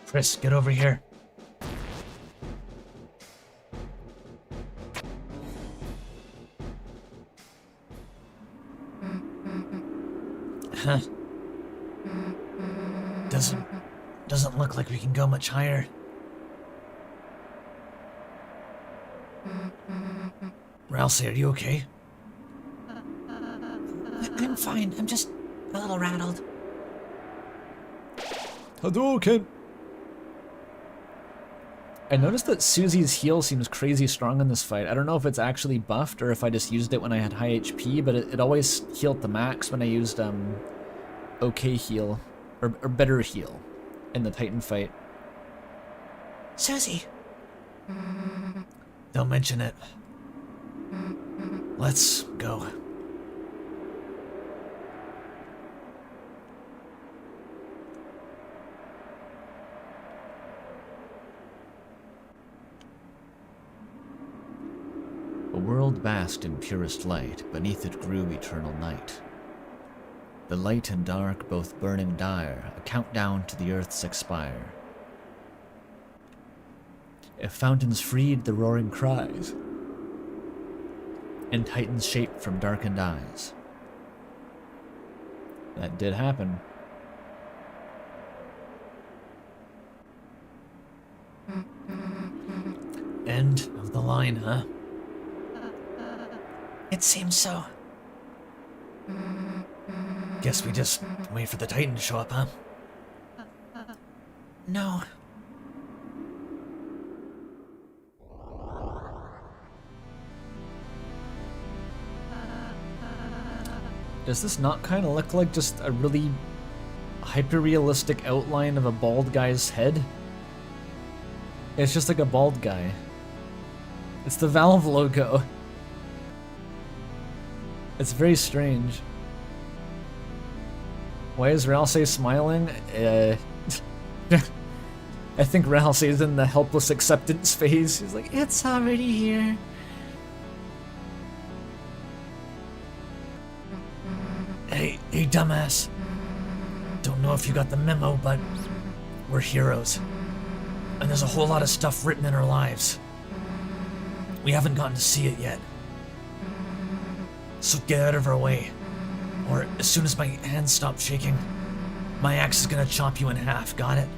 Chris, get over here. Huh. Doesn't look like we can go much higher. Ralsei, are you okay? I'm fine. I'm just a little rattled. Hadouken! I noticed that Susie's heal seems crazy strong in this fight. I don't know if it's actually buffed or if I just used it when I had high HP, but it always healed the max when I used okay heal, or better heal in the Titan fight. Susie! Don't mention it. Let's go. A world basked in purest light, beneath it grew eternal night. The light and dark both burning dire, a countdown to the earth's expire. If fountains freed the roaring cries, and titans shaped from darkened eyes. That did happen. End of the line, huh? It seems so. Guess we just wait for the Titan to show up, huh? No. Does this not kind of look like just a really hyper-realistic outline of a bald guy's head? It's just like a bald guy. It's the Valve logo. It's very strange. Why is Ralsei smiling? I think Ralsei is in the helpless acceptance phase. He's like, it's already here. Hey, dumbass. Don't know if you got the memo, but we're heroes. And there's a whole lot of stuff written in our lives. We haven't gotten to see it yet. So get out of our way. Or as soon as my hands stop shaking, my axe is gonna chop you in half, got it?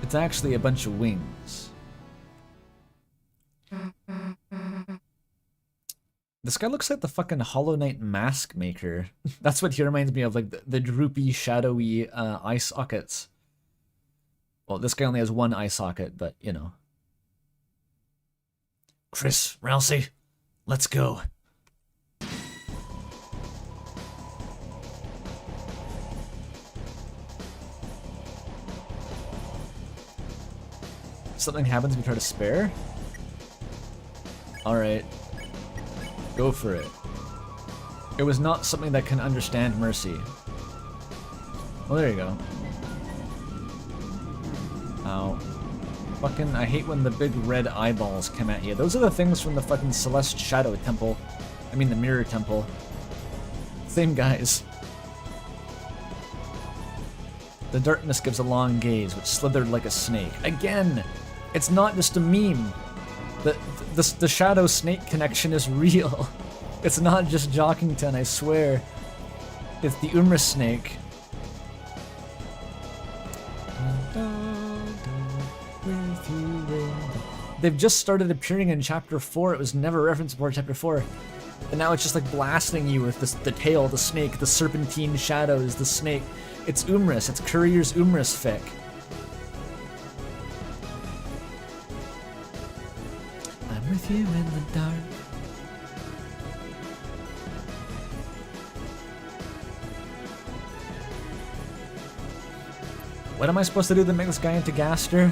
It's actually a bunch of wings. This guy looks like the fucking Hollow Knight mask maker. That's what he reminds me of, like the droopy, shadowy eye sockets. Well, this guy only has one eye socket, but you know. Chris, Ralsei, let's go. Something happens if you try to spare? Alright. Go for it. It was not something that can understand mercy. Well, there you go. Ow. Fucking, I hate when the big red eyeballs come at you. Those are the things from the fucking Celeste Shadow Temple. I mean the Mirror Temple. Same guys. The darkness gives a long gaze, which slithered like a snake. Again! It's not just a meme. The Shadow Snake connection is real. It's not just Jockington, I swear. It's the Umra Snake. They've just started appearing in Chapter 4. It was never referenced before Chapter 4. And now it's just like blasting you with the tail, the snake, the serpentine shadows, the snake. It's Umris. It's Courier's Umris fic. I'm with you in the dark. What am I supposed to do to make this guy into Gaster?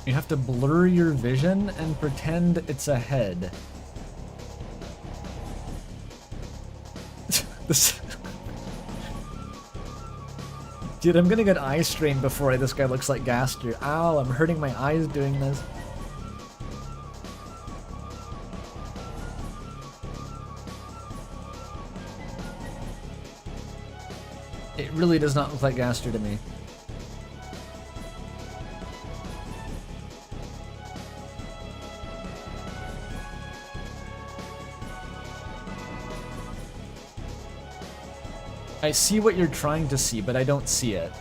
You have to blur your vision and pretend it's a head. This... Dude, I'm gonna get eye strain before this guy looks like Gaster. Ow, I'm hurting my eyes doing this. It really does not look like Gaster to me. I see what you're trying to see, but I don't see it.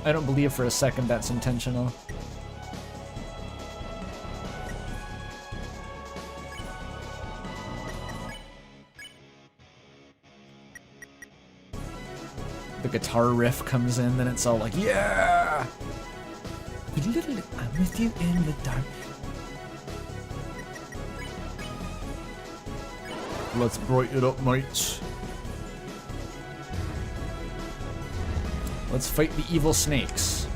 I don't believe for a second that's intentional. The guitar riff comes in, then it's all like, yeah! I'm with you in the dark. Let's brighten it up, mates. Let's fight the evil snakes.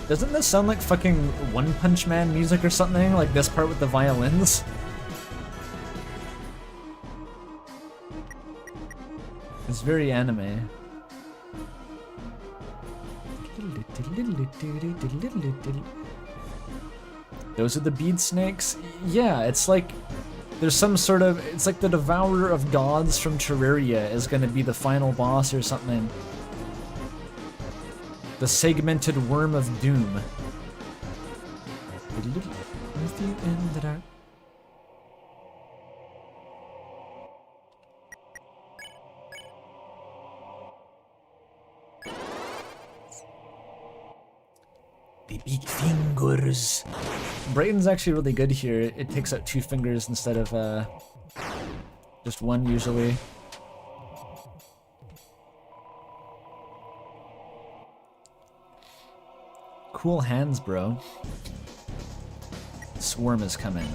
Doesn't this sound like fucking One Punch Man music or something? Like this part with the violins? It's very anime. Those are the bead snakes? Yeah, it's like there's some sort of, it's like the Devourer of Gods from Terraria is gonna be the final boss or something. The segmented Worm of Doom. With you in the dark. The big fingers. Brayton's actually really good here. It takes out 2 fingers instead of just 1 usually. cool hands, bro. Swarm is coming.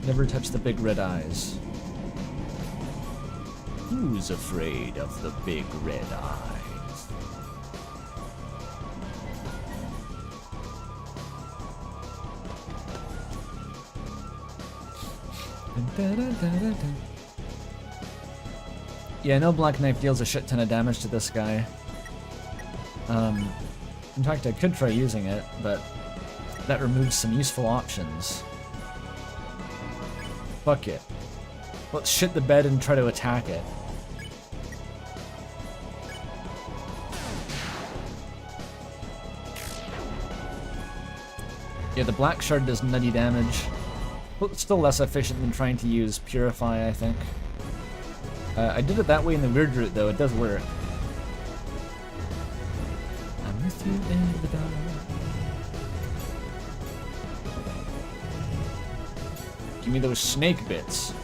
Never touch the big red eyes. Who's afraid of the big red eyes? Yeah, I know Black Knife deals a shit ton of damage to this guy. In fact, I could try using it, but that removes some useful options. Fuck it. Let's shit the bed and try to attack it. Yeah, the black shard does nutty damage. Well, it's still less efficient than trying to use Purify, I think. I did it that way in the weird route, though. It does work. I'm with you in the dark. Give me those snake bits.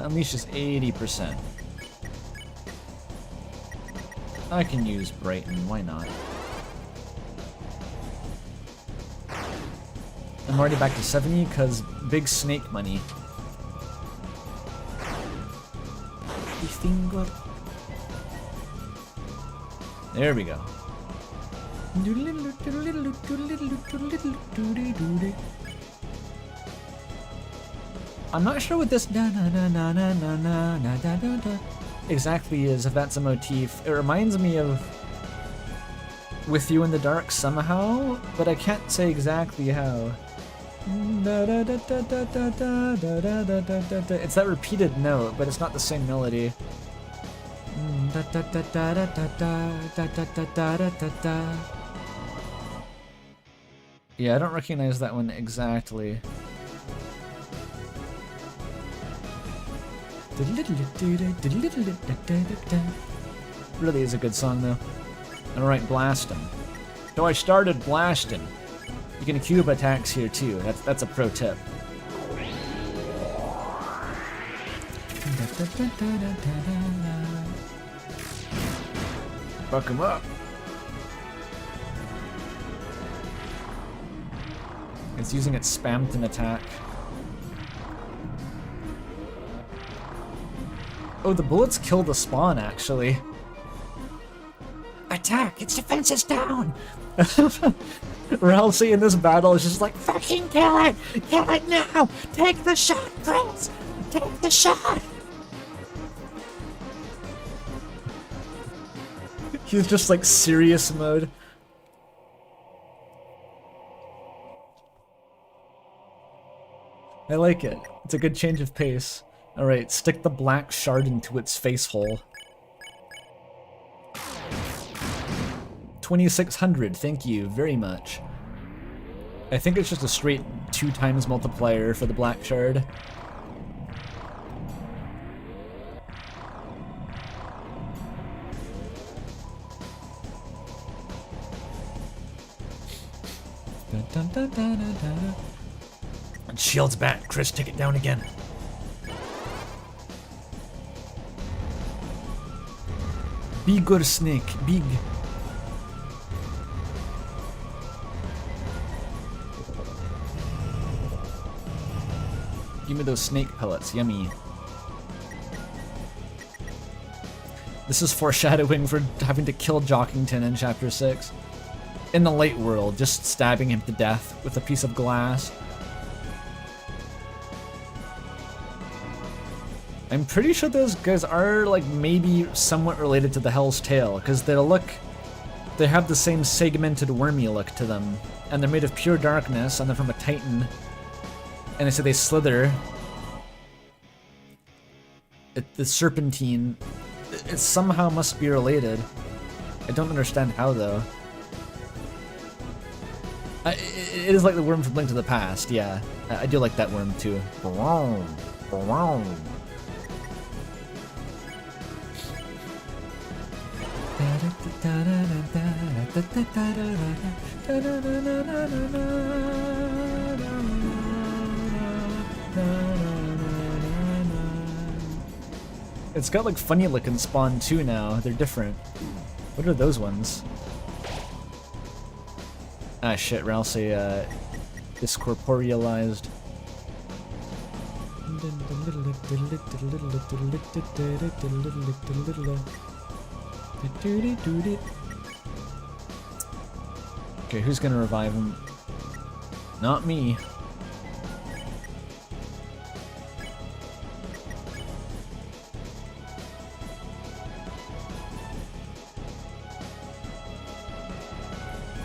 Unleash is 80%. I can use Brighten, why not? I'm already back to 70 because big snake money. Finger. There we go. I'm not sure what this exactly is, if that's a motif. It reminds me of With You in the Dark somehow, but I can't say exactly how. It's that repeated note, but it's not the same melody. Yeah, I don't recognize that one exactly. Really is a good song though. Alright, blast him. So I started blasting. You can cube attacks here too. That's a pro tip. Fuck him up. It's using its spam to attack. Oh, the bullets kill the spawn actually. Attack! Its defense is down! Ralsei in this battle is just like, Fucking kill it! Kill it now! Take the shot, Prince! Take the shot! he's just like serious mode. I like it. It's a good change of pace. Alright, stick the black shard into its face hole. 2600, thank you very much. I think it's just a straight 2 times multiplier for the black shard. And shield's back. Chris, take it down again. Bigger snake, big. Give me those snake pellets, yummy. This is foreshadowing for having to kill Jockington in Chapter 6. In the light world, just stabbing him to death with a piece of glass. I'm pretty sure those guys are, like, maybe somewhat related to the Hell's Tail, because they have the same segmented wormy look to them, and they're made of pure darkness, and they're from a titan. And they slither. The serpentine, it somehow must be related. I don't understand how though. It is like the worm from Link to the Past, yeah. I do like that worm too. It's got like funny looking spawn too now. They're different. What are those ones? Ah shit, Ralsei discorporealized. Okay, who's gonna revive him? Not me.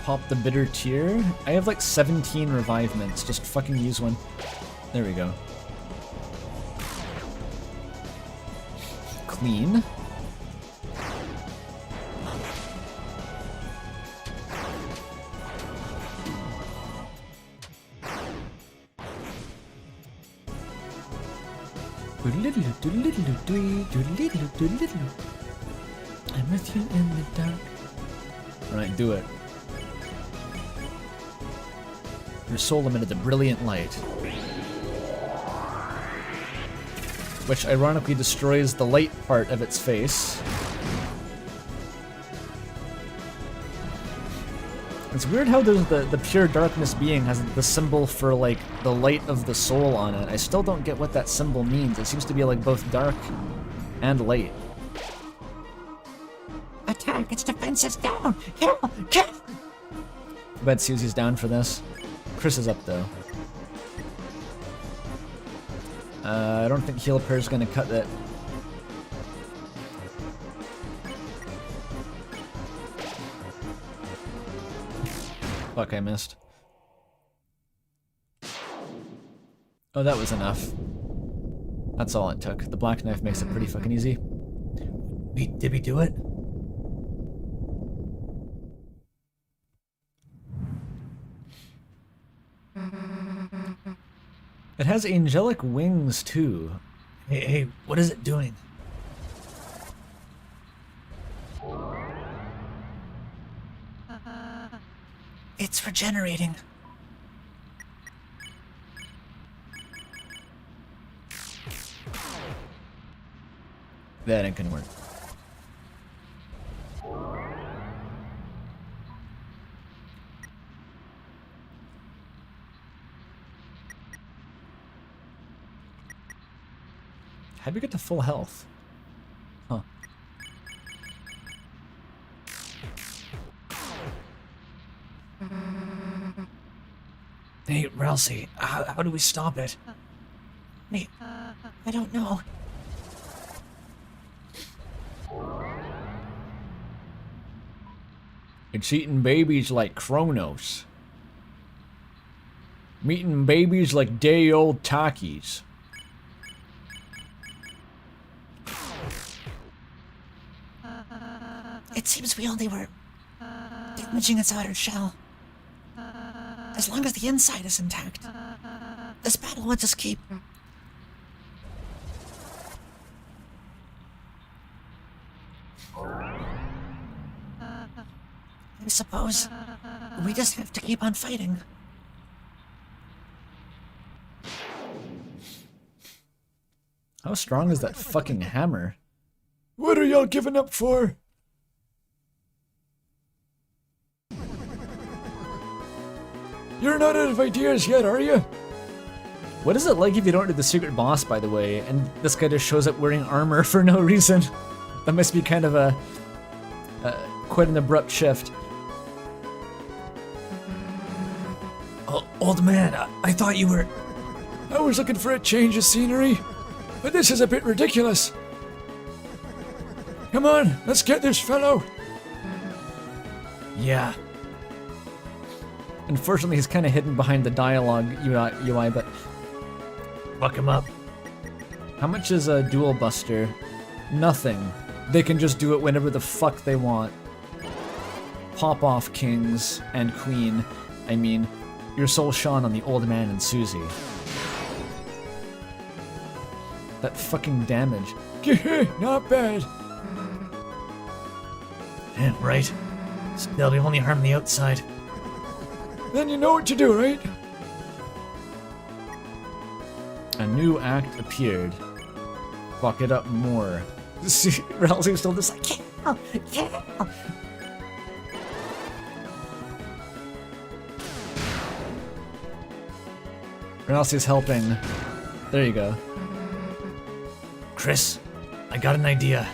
Pop the bitter tear. I have like 17 revivements. Just fucking use one. There we go. Clean. I'm with you in the dark. Right, do it. Your soul emitted the brilliant light, which ironically destroys the light part of its face. It's weird how there's the pure darkness being has the symbol for like the light of the soul on it. I still don't get what that symbol means. It seems to be like both dark and light. Attack, its defense is down. Kill, kill. I bet Susie's down for this. Chris is up though. I don't think Heal Prayer is gonna cut that. Fuck, I missed. Oh, that was enough. That's all it took. The black knife makes it pretty fucking easy. Did we do it? It has angelic wings too. Hey, what is it doing? It's regenerating. That ain't gonna work. How'd we get to full health? Huh. Hey, Ralsei, how do we stop it? Wait, I don't know. It's eating babies like Kronos. Meeting babies like day-old Takis. It seems we only were damaging its outer shell. As long as the inside is intact, this battle will just keep. I suppose we just have to keep on fighting. How strong is that fucking hammer? What are y'all giving up for? You're not out of ideas yet, are you? What is it like if you don't do the secret boss, by the way, and this guy just shows up wearing armor for no reason? That must be kind of a quite an abrupt shift. Oh, old man, I thought you were... I was looking for a change of scenery, but this is a bit ridiculous. Come on, let's get this fellow. Yeah. Unfortunately, he's kind of hidden behind the dialogue UI, but Fuck him up. how much is a Dual Buster? Nothing. They can just do it whenever the fuck they want. Pop off, kings and queen. I mean, your soul shone on the old man and Susie. That fucking damage. Not bad. Yeah, right. Still, we've only harmed the outside. Then you know what to do, right? A new act appeared. Fuck it up more. See, Ralsei's still just like, Kill! Kill! Ralsei's helping. There you go. Chris, I got an idea.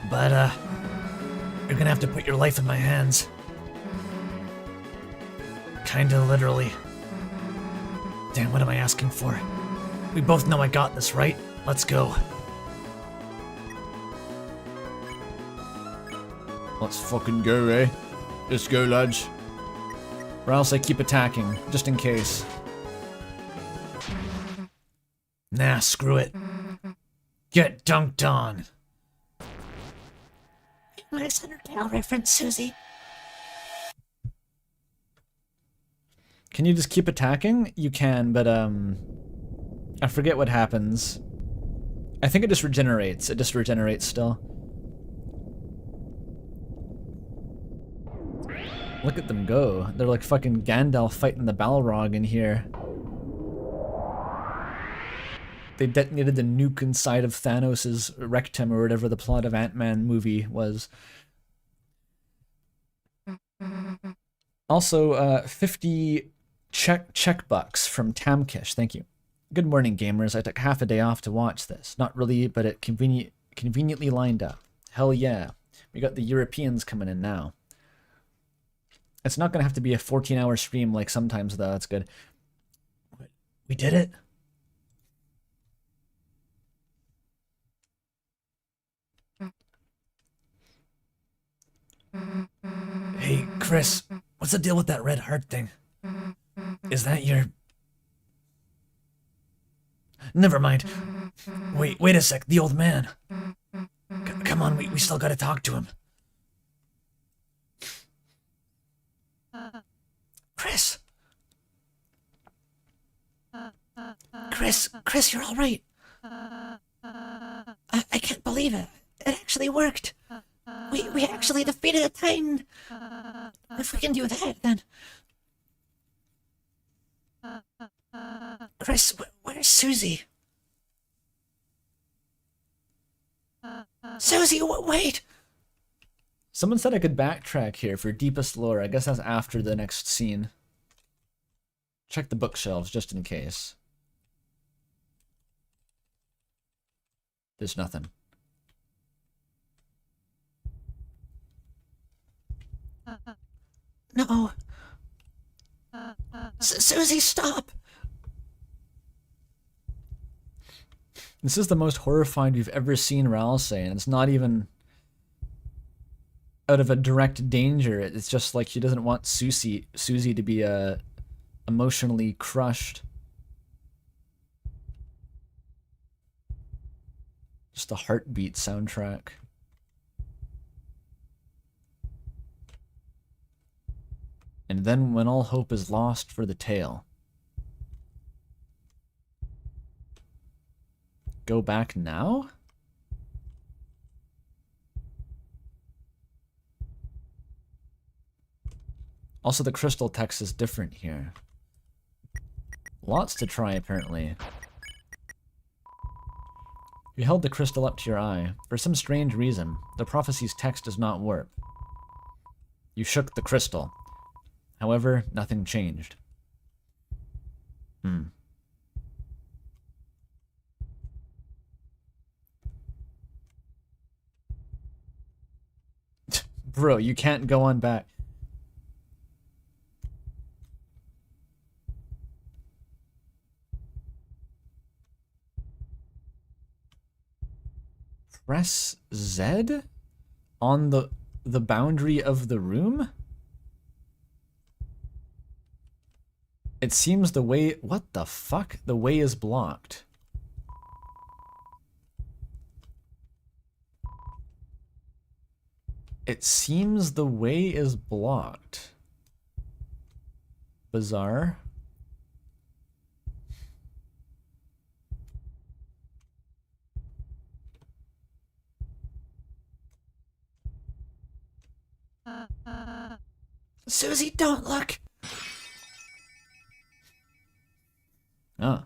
But, you're gonna have to put your life in my hands. Kinda literally. Damn, what am I asking for? We both know I got this, right? Let's go. Let's fucking go, eh? Let's go, lads. Ralsei, keep attacking, just in case. Nah, screw it. Get dunked on. Nice Undertale reference, Susie. Can you just keep attacking? You can, but I forget what happens. I think it just regenerates. It just regenerates still. Look at them go. They're like fucking Gandalf fighting the Balrog in here. They detonated the nuke inside of Thanos' rectum or whatever the plot of Ant-Man movie was. Also, 50 check bucks from Tamkish. Thank you. Good morning, gamers. I took half a day off to watch this. Not really, but it conveniently lined up. Hell yeah. We got the Europeans coming in now. It's not going to have to be a 14-hour stream like sometimes, though. That's good. We did it? Hey, Chris, what's the deal with that red heart thing? Is that your... Never mind. Wait a sec, the old man. Come on, we still gotta talk to him. Chris! Chris, you're all right. I can't believe it. It actually worked. We actually defeated a Titan. If we can do that, then... Chris, where's Susie? Susie, wait! Someone said I could backtrack here for deepest lore. I guess that's after the next scene. Check the bookshelves just in case. There's nothing. No. Susie, stop! This is the most horrified we've ever seen Ralsei, and it's not even out of a direct danger. It's just like he doesn't want Susie to be emotionally crushed. Just a heartbeat soundtrack. And then when all hope is lost for the tale. Go back now? Also, the crystal text is different here. Lots to try, apparently. You held the crystal up to your eye. For some strange reason, the prophecy's text does not warp. You shook the crystal. However, nothing changed. Bro, you can't go on back. Press Z on the boundary of the room? It seems the way... What the fuck? The way is blocked. It seems the way is blocked. Bizarre. Susie, don't look. Oh.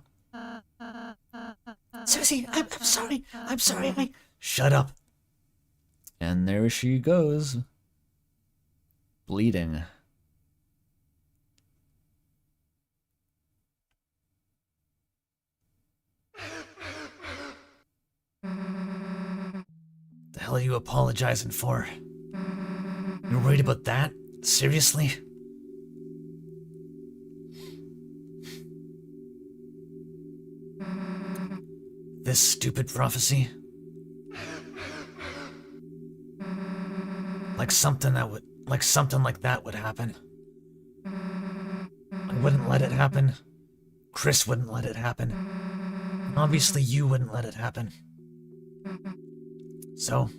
Susie, I'm sorry. I'm sorry. Shut up. And there she goes. Bleeding. The hell are you apologizing for? You're worried about that? Seriously? This stupid prophecy? Like something like that would happen. I wouldn't let it happen. Chris wouldn't let it happen. Obviously you wouldn't let it happen. So,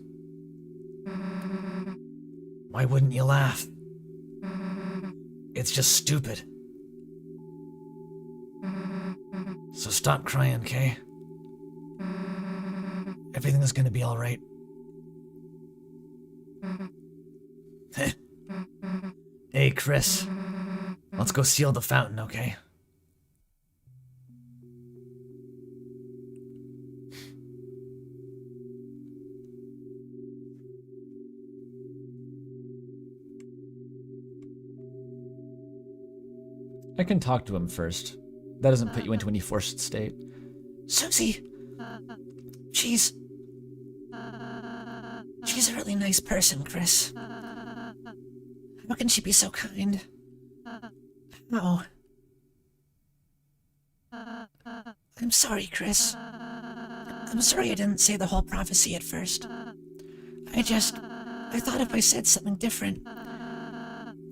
why wouldn't you laugh? It's just stupid. So stop crying, Kay. Everything's gonna be alright. Hey, Chris. Let's go seal the fountain, okay? I can talk to him first. That doesn't put you into any forced state. Susie, she's a really nice person, Chris. How can she be so kind? How? I'm sorry, Chris. I'm sorry I didn't say the whole prophecy at first. I thought if I said something different,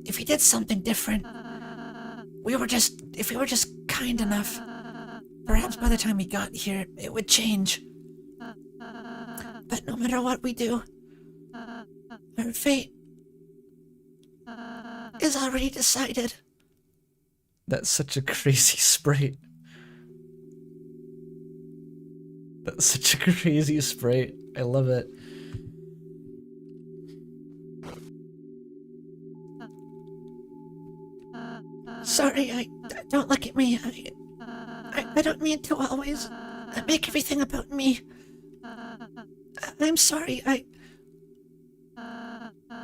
if we did something different, if we were just kind enough, perhaps by the time we got here, it would change. But no matter what we do, our fate is already decided. That's such a crazy sprite. That's such a crazy sprite. I love it. Sorry, don't look at me. I don't mean to always make everything about me. I'm sorry.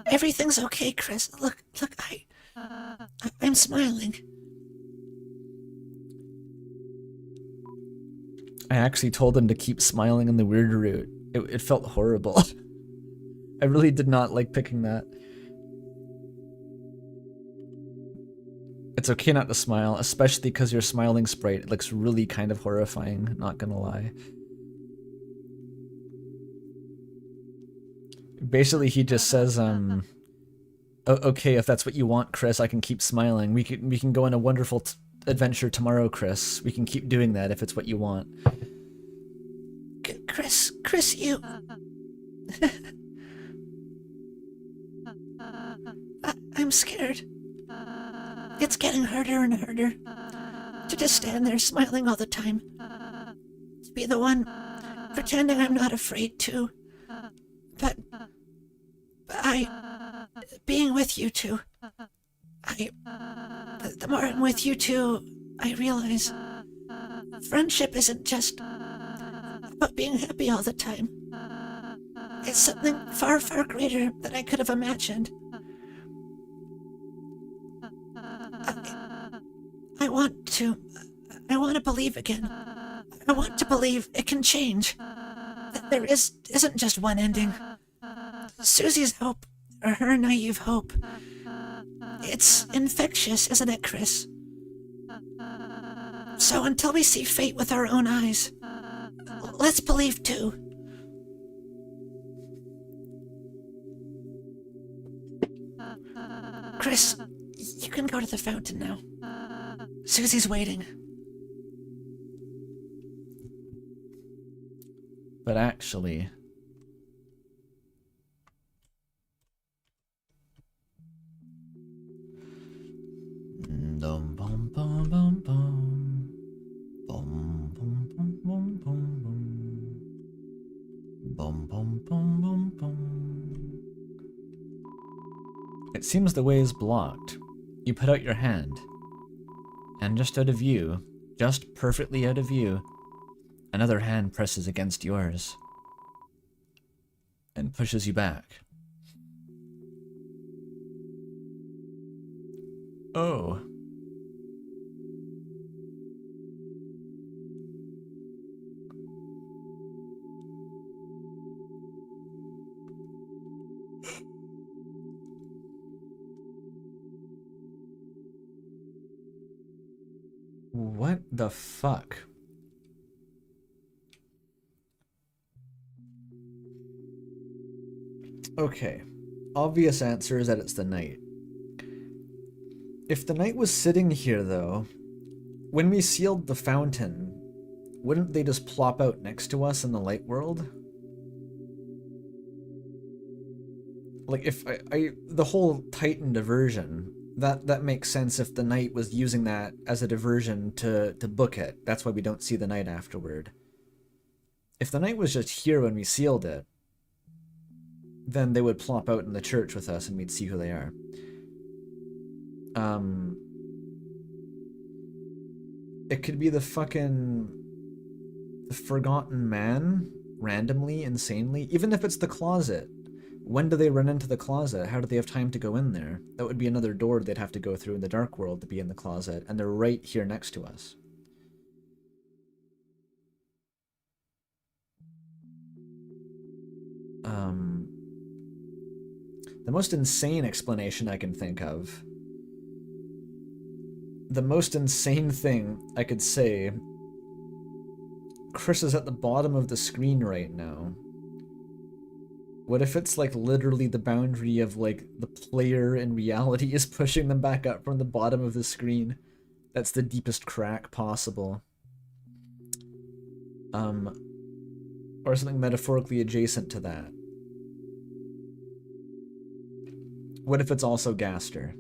Everything's okay, Chris. Look, I'm smiling. I actually told him to keep smiling in the weird route. It felt horrible. I really did not like picking that. It's okay not to smile, especially because your smiling sprite looks really kind of horrifying, not gonna lie. Basically, he just says, okay, if that's what you want, Chris, I can keep smiling. We can go on a wonderful adventure tomorrow, Chris. We can keep doing that if it's what you want. Chris, you... I'm scared. It's getting harder and harder to just stand there smiling all the time. To be the one pretending I'm not afraid to. But being with you two, the more I'm with you two, I realize friendship isn't just about being happy all the time. It's something far, far greater than I could have imagined. I want to believe again. I want to believe it can change. That there isn't just one ending. Susie's hope, or her naive hope, it's infectious, isn't it, Chris? So until we see fate with our own eyes, let's believe too. Chris, you can go to the fountain now. Susie's waiting. But actually... Dum bum bum bum bum. Bum bum bum bum bum bum. Bum bum bum bum bum. It seems the way is blocked. You put out your hand, and just out of view, just perfectly out of view, another hand presses against yours and pushes you back. Oh. What the fuck? Okay. Obvious answer is that it's the knight. If the knight was sitting here, though, when we sealed the fountain, wouldn't they just plop out next to us in the light world? Like, if the whole Titan diversion, that makes sense if the knight was using that as a diversion to book it. That's why we don't see the knight afterward. If the knight was just here when we sealed it, then they would plop out in the church with us and we'd see who they are. It could be the Forgotten Man, randomly, insanely. Even if it's the closet. When do they run into the closet? How do they have time to go in there? That would be another door they'd have to go through in the dark world to be in the closet, and they're right here next to us. The most insane explanation I can think of. The most insane thing I could say. Chris is at the bottom of the screen right now. What if it's like literally the boundary of like the player in reality is pushing them back up from the bottom of the screen? That's the deepest crack possible. Or something metaphorically adjacent to that. What if it's also Gaster?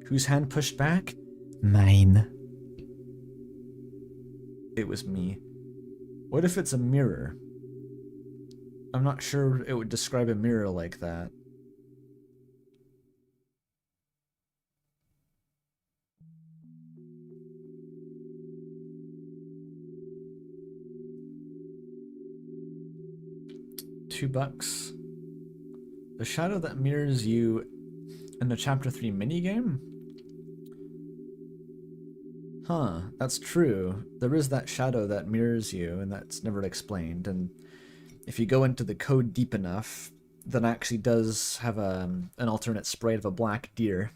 Whose hand pushed back? Mine. It was me. What if it's a mirror? I'm not sure it would describe a mirror like that. $2. The shadow that mirrors you in the Chapter 3 minigame? Huh, that's true. There is that shadow that mirrors you, and that's never explained, and if you go into the code deep enough, that actually does have an alternate sprite of a black deer.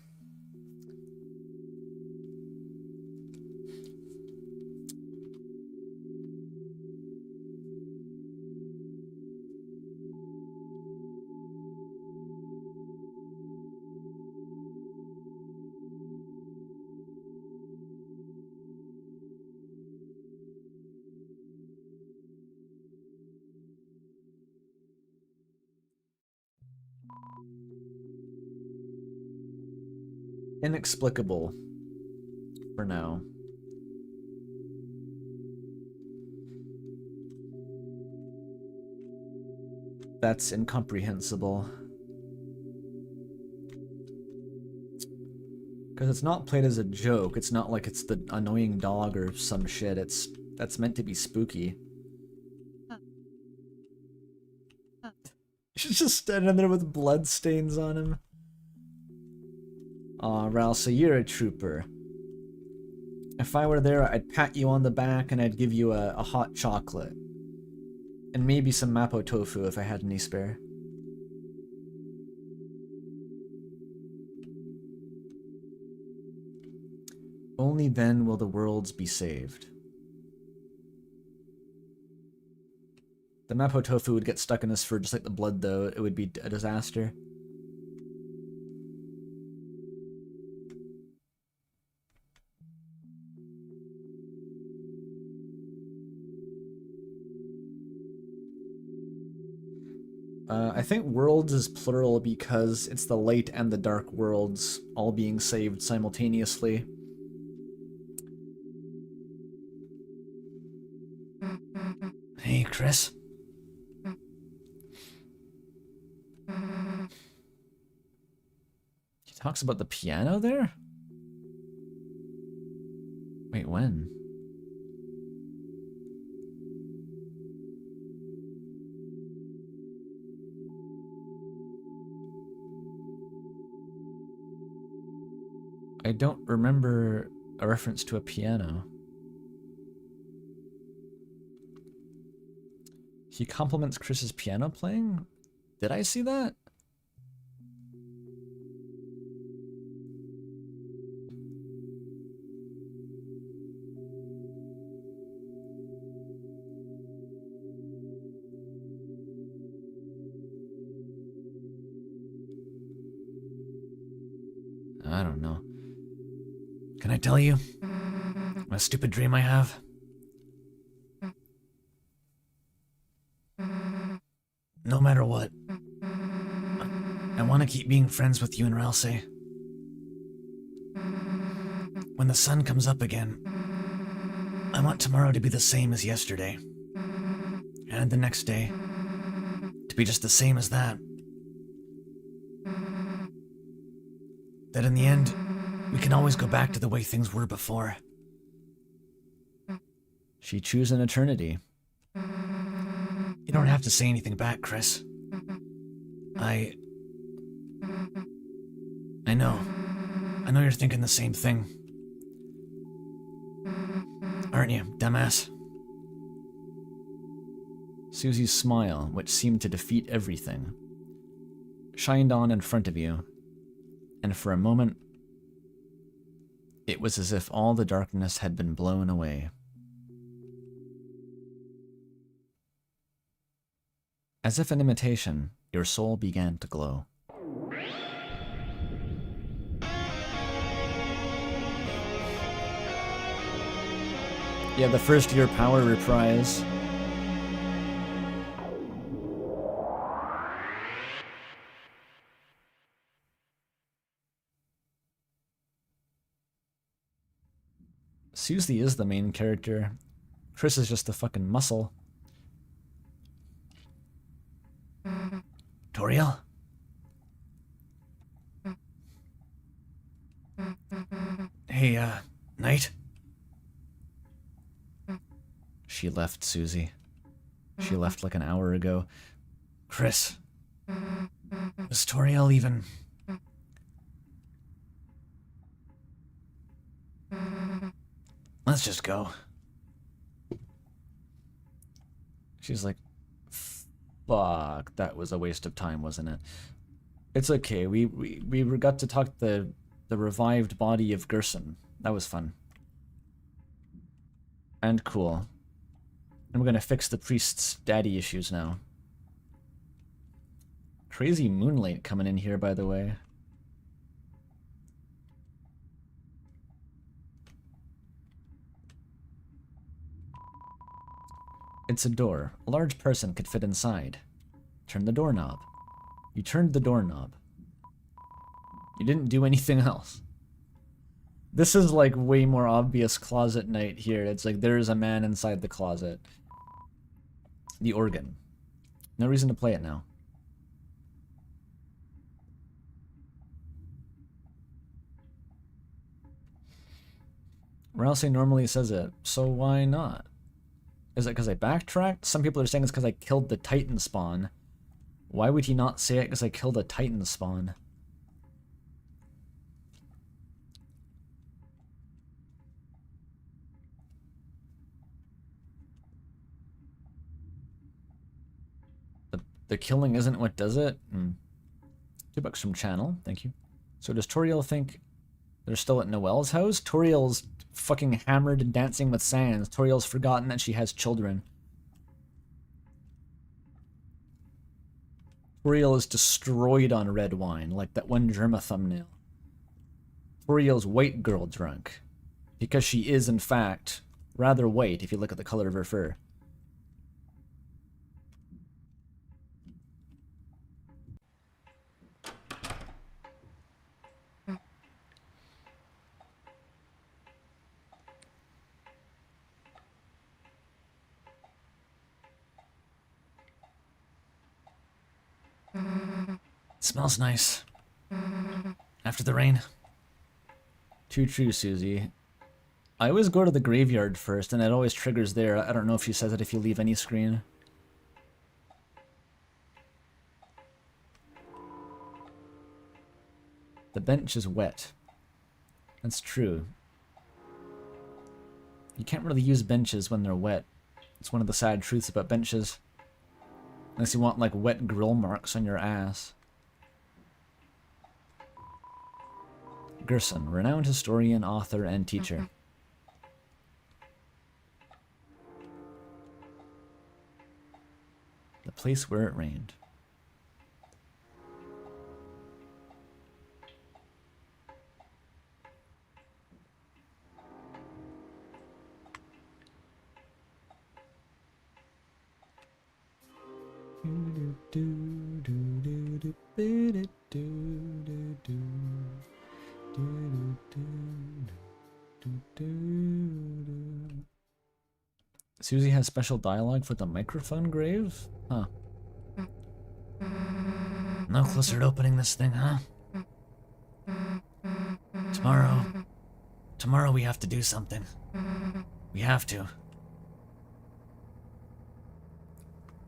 Inexplicable. For now. That's incomprehensible. Because it's not played as a joke. It's not like it's the annoying dog or some shit. That's meant to be spooky. She's just standing there with blood stains on him. Aw, Ral, so you're a trooper. If I were there, I'd pat you on the back and I'd give you a hot chocolate. And maybe some mapo tofu if I had any spare. Only then will the worlds be saved. The mapo tofu would get stuck in his fur just like the blood, though. It would be a disaster. I think worlds is plural because it's the light and the dark worlds all being saved simultaneously. Hey, Chris. talks about the piano there? Wait, when? I don't remember a reference to a piano. He compliments Chris's piano playing? Did I see that? I don't know. Can I tell you what a stupid dream I have? No matter what, I want to keep being friends with you and Ralsei. When the sun comes up again, I want tomorrow to be the same as yesterday. And the next day to be just the same as that. That in the end, we can always go back to the way things were before. She chews an eternity. You don't have to say anything back, Chris. I know. I know you're thinking the same thing. Aren't you, dumbass? Susie's smile, which seemed to defeat everything, shined on in front of you, and for a moment, it was as if all the darkness had been blown away. As if in imitation, your soul began to glow. Yeah, the first year power reprise. Susie is the main character. Chris is just the fucking muscle. Toriel? Hey, Knight? She left, Susie. She left like an hour ago. Chris. Was Toriel even... Let's just go. She's like, fuck, that was a waste of time, wasn't it? It's okay. We got to talk the revived body of Gerson. That was fun. And cool. And we're gonna fix the priest's daddy issues now. Crazy moonlight coming in here, by the way. It's a door. A large person could fit inside. Turn the doorknob. You turned the doorknob. You didn't do anything else. This is like way more obvious closet night here. It's like there's a man inside the closet. The organ. No reason to play it now. Ralsei normally says it, so why not? Is it because I backtracked? Some people are saying it's because I killed the Titan spawn. Why would he not say it because I killed a Titan spawn? The killing isn't what does it? $2 from channel, thank you. So does Toriel think they're still at Noelle's house? Toriel's fucking hammered and dancing with Sans. Toriel's forgotten that she has children. Toriel is destroyed on red wine, like that one Germa thumbnail. Toriel's white girl drunk. Because she is, in fact, rather white if you look at the color of her fur. It smells nice. After the rain. Too true, Susie. I always go to the graveyard first, and it always triggers there. I don't know if she says it if you leave any screen. The bench is wet. That's true. You can't really use benches when they're wet. It's one of the sad truths about benches. Unless you want, like, wet grill marks on your ass. Gerson, renowned historian, author, and teacher. The place where it rained. Susie has special dialogue for the microphone grave? Huh. No closer to opening this thing, huh? Tomorrow we have to do something. We have to.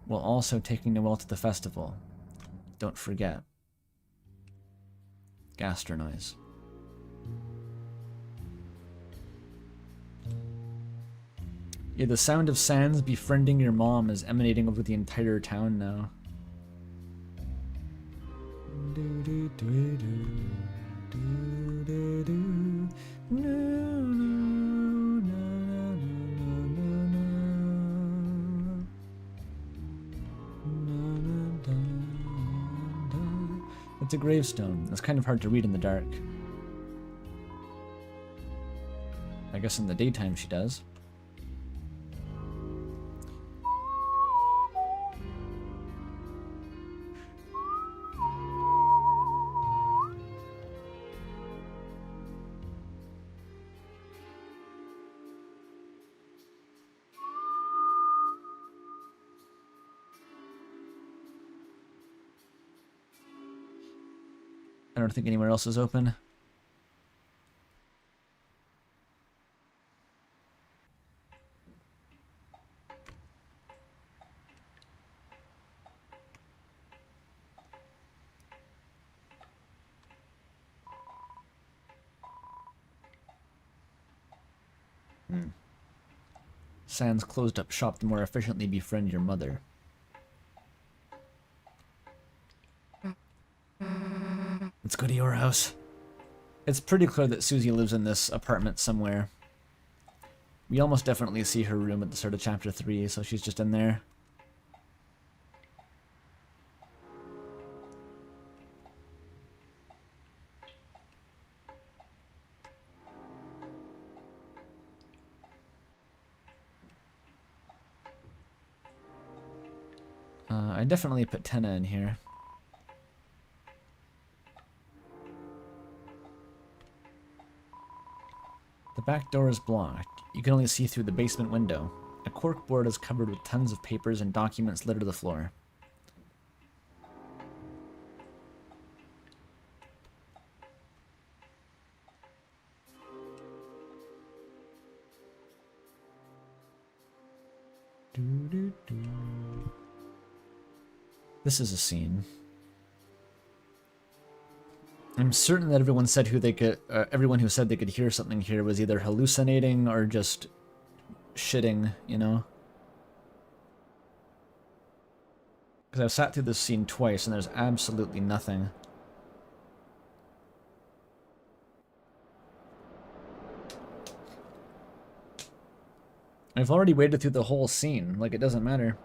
While also taking Noelle to the festival. Don't forget. Gaster noise. Yeah, the sound of Sans befriending your mom is emanating over the entire town now. It's a gravestone. It's kind of hard to read in the dark. I guess in the daytime she does. I don't think anywhere else is open. Sans closed up shop to more efficiently befriend your mother. Let's go to your house. It's pretty clear that Susie lives in this apartment somewhere. We almost definitely see her room at the start of chapter 3, so she's just in there. I definitely put Tenna in here. The back door is blocked. You can only see through the basement window. A corkboard is covered with tons of papers and documents littered to the floor. This is a scene. I'm certain that everyone said everyone who said they could hear something here was either hallucinating or just shitting, you know? Because I've sat through this scene twice and there's absolutely nothing. I've already waited through the whole scene, like it doesn't matter.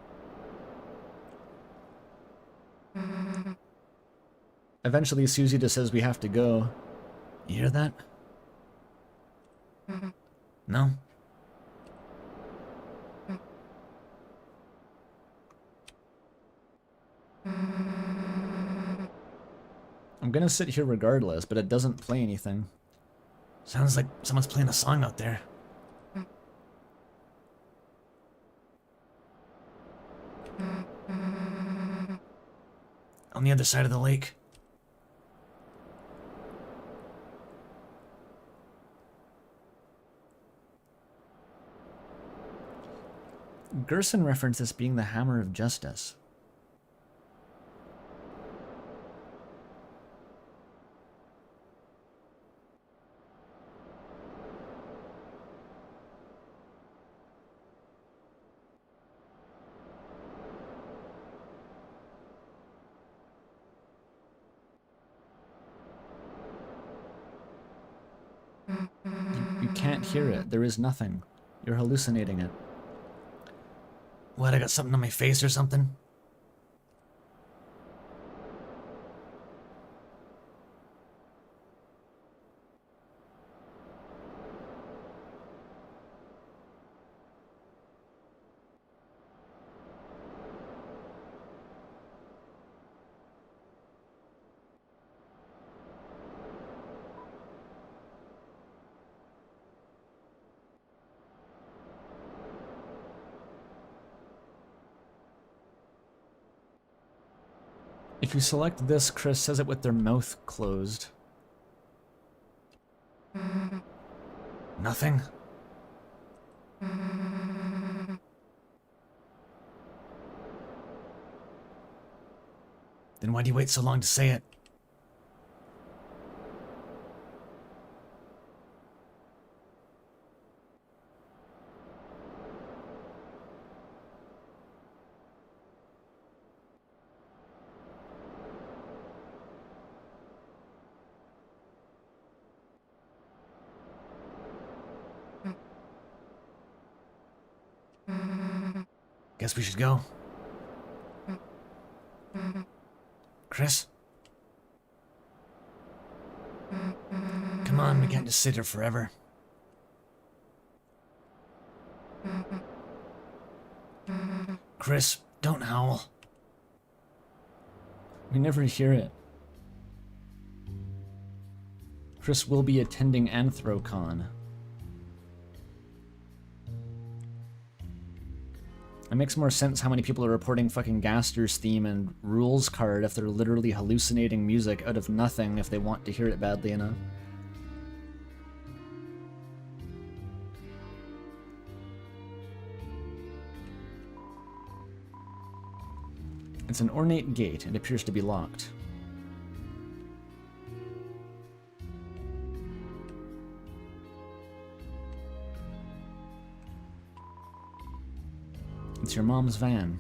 Eventually, Susie just says we have to go. You hear that? No? I'm gonna sit here regardless, but it doesn't play anything. Sounds like someone's playing a song out there. On the other side of the lake. Gerson referenced this being the Hammer of Justice. You can't hear it. There is nothing. You're hallucinating it. What, I got something on my face or something? If you select this, Chris says it with their mouth closed. Nothing? Then why do you wait so long to say it? Guess we should go. Chris? Come on, we can't just sit here forever. Chris, don't howl. We never hear it. Chris will be attending Anthrocon. It makes more sense how many people are reporting fucking Gaster's theme and Rules card if they're literally hallucinating music out of nothing if they want to hear it badly enough. It's an ornate gate. It appears to be locked. It's your mom's van.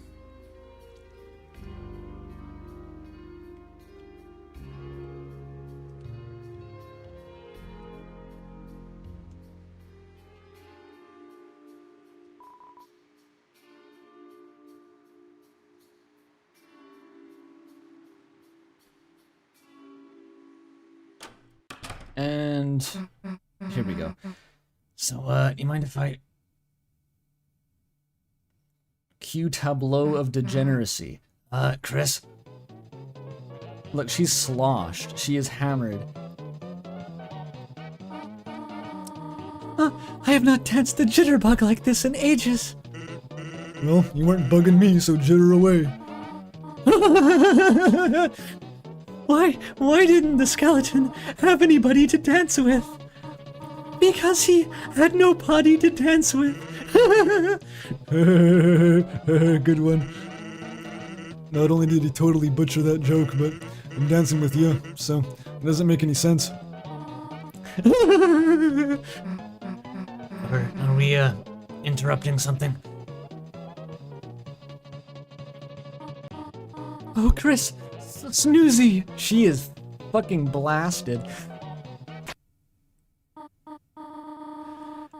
And here we go. So, you mind if I... Cue tableau of degeneracy. Chris? Look, she's sloshed. She is hammered. I have not danced the jitterbug like this in ages. Well, you weren't bugging me, so jitter away. Why didn't the skeleton have anybody to dance with? Because he had no body to dance with. Good one. Not only did he totally butcher that joke, but I'm dancing with you, so it doesn't make any sense. Are we, interrupting something? Oh, Chris, Snoozy. She is fucking blasted.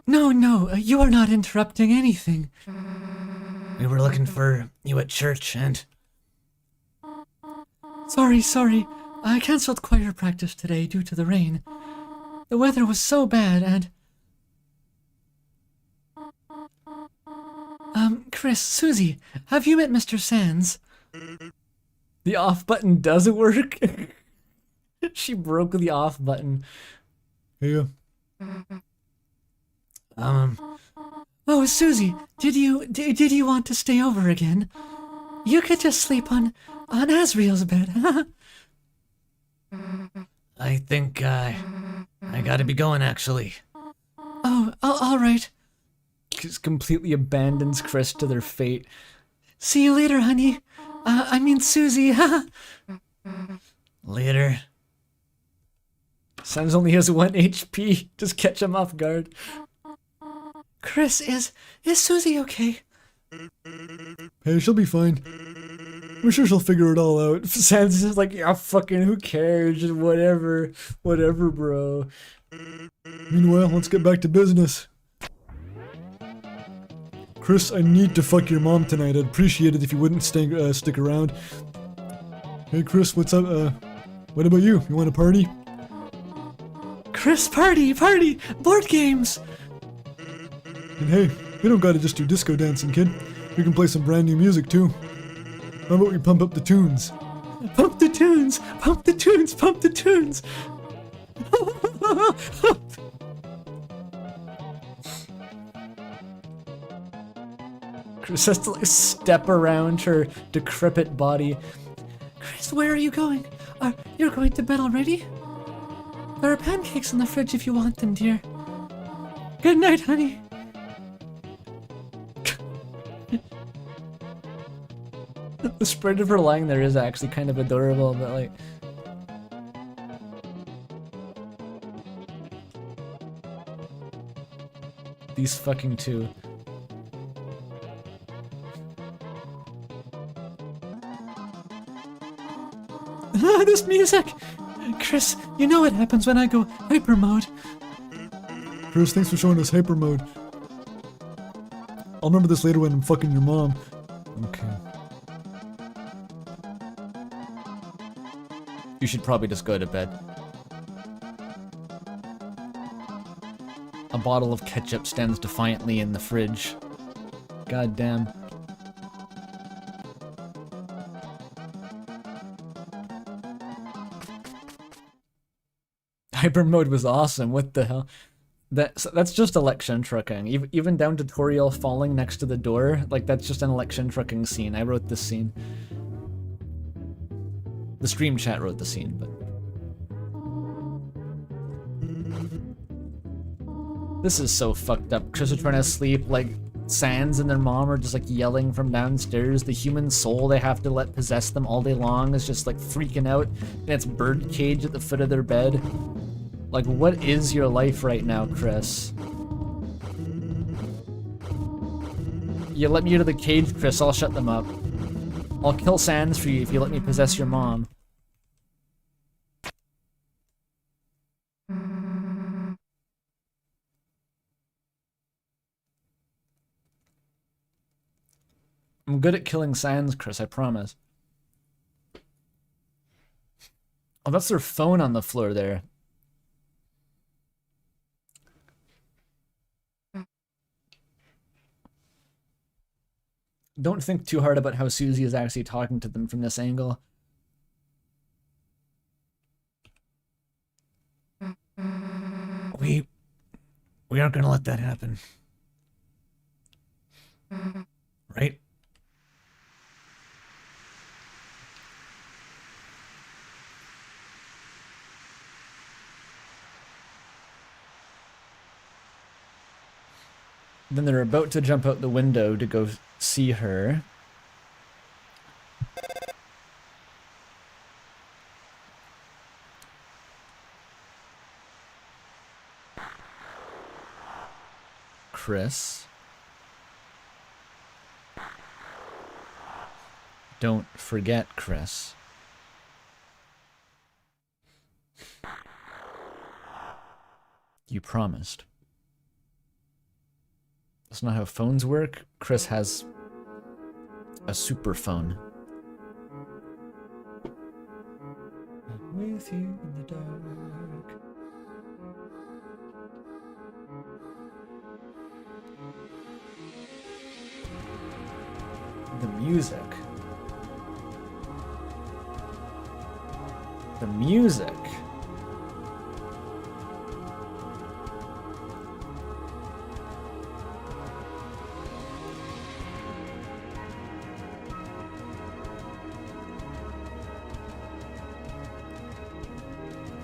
No, you are not interrupting anything. We were looking for you at church, and... Sorry. I cancelled choir practice today due to the rain. The weather was so bad and... Chris, Susie, have you met Mr. Sands? The off button doesn't work. She broke the off button. Yeah. Oh, Susie, did you want to stay over again? You could just sleep on Asriel's bed. I think, I gotta be going, actually. Oh, all right. Just completely abandons Chris to their fate. See you later, honey. I mean Susie. Later. Sans only has 1 HP. Just catch him off guard. Chris, is Susie okay? Hey, she'll be fine. We're sure she'll figure it all out. Sans is just like, yeah, fucking who cares? Just whatever. Whatever, bro. Meanwhile, let's get back to business. Chris, I need to fuck your mom tonight. I'd appreciate it if you wouldn't stick around. Hey, Chris, what's up? What about you? You want a party? Chris, party! Board games! And hey, we don't gotta just do disco dancing, kid. We can play some brand new music, too. How about we pump up the tunes? Pump the tunes! Pump the tunes! Pump the tunes! Chris has to like step around her decrepit body. Chris, where are you going? You're going to bed already? There are pancakes in the fridge if you want them, dear. Good night, honey. The spread of her lying there is actually kind of adorable, but like... These fucking two. This music! Chris, you know what happens when I go hyper mode. Chris, thanks for showing us hyper mode. I'll remember this later when I'm fucking your mom. Okay. You should probably just go to bed. A bottle of ketchup stands defiantly in the fridge. God damn. Hyper mode was awesome. What the hell? That's just election trucking. Even down to Toriel falling next to the door, like that's just an election trucking scene. I wrote this scene. The stream chat wrote the scene, but this is so fucked up. Chris are trying to sleep, like Sans and their mom are just like yelling from downstairs. The human soul they have to let possess them all day long is just like freaking out in its bird cage at the foot of their bed. Like, what is your life right now, Chris? You let me out of the cage, Chris, I'll shut them up. I'll kill Sans for you if you let me possess your mom. I'm good at killing Sans, Chris, I promise. Oh, that's their phone on the floor there. Don't think too hard about how Susie is actually talking to them from this angle. We aren't gonna let that happen. Right? Then they're about to jump out the window to go see her. Chris. Don't forget, Chris. You promised. That's not how phones work. Chris has a super phone. I'm with you in the dark. The music. The music.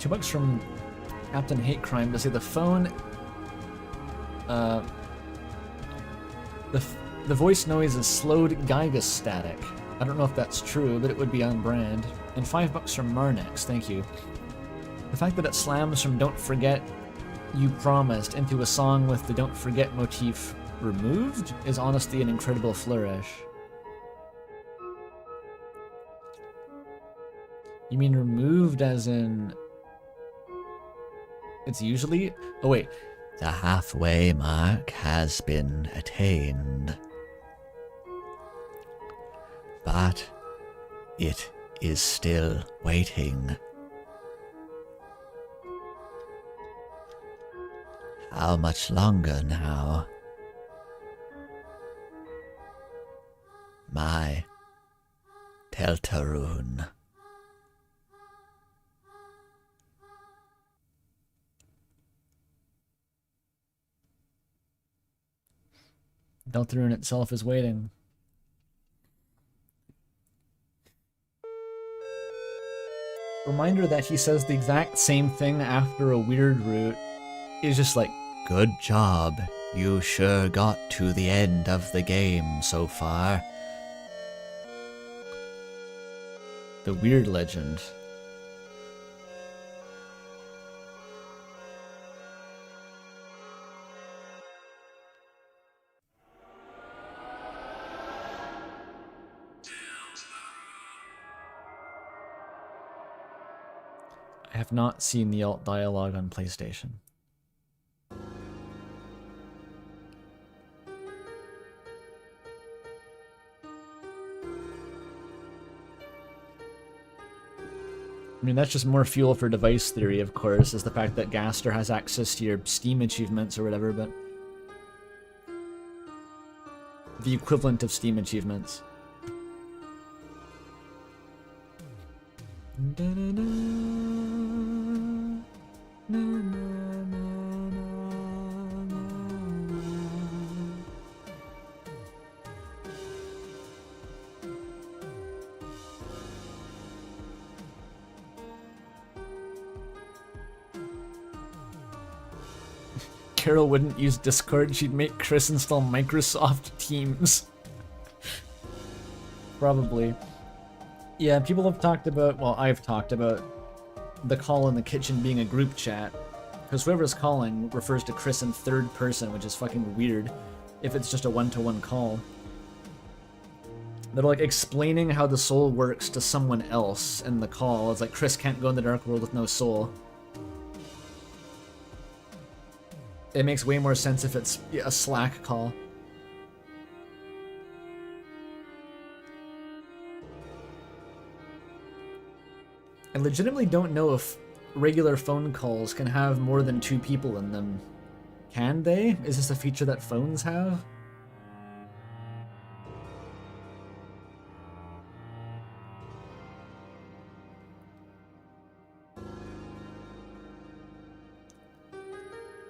$2 from Captain Hate Crime to say the phone The voice noise is slowed Gygus static. I don't know if that's true, but it would be on brand. And $5 from Marnix, thank you. The fact that it slams from Don't Forget You Promised into a song with the Don't Forget motif removed is honestly an incredible flourish. You mean removed as in... It's usually... Oh wait. The halfway mark has been attained. But it is still waiting. How much longer now? My Deltarune. Deltarune itself is waiting. Reminder that he says the exact same thing after a weird route is just like, good job. You sure got to the end of the game so far. The weird legend. I have not seen the alt dialogue on PlayStation. I mean, that's just more fuel for device theory, of course, is the fact that Gaster has access to your Steam achievements or whatever, but... the equivalent of Steam achievements. Carol wouldn't use Discord, she'd make Chris install Microsoft Teams. Probably. Yeah, people have talked about, well, I've talked about the call in the kitchen being a group chat. Because whoever's calling refers to Chris in third person, which is fucking weird if it's just a one-to-one call. They're like explaining how the soul works to someone else in the call. It's like Chris can't go in the dark world with no soul. It makes way more sense if it's a Slack call. I legitimately don't know if regular phone calls can have more than 2 people in them. Can they? Is this a feature that phones have?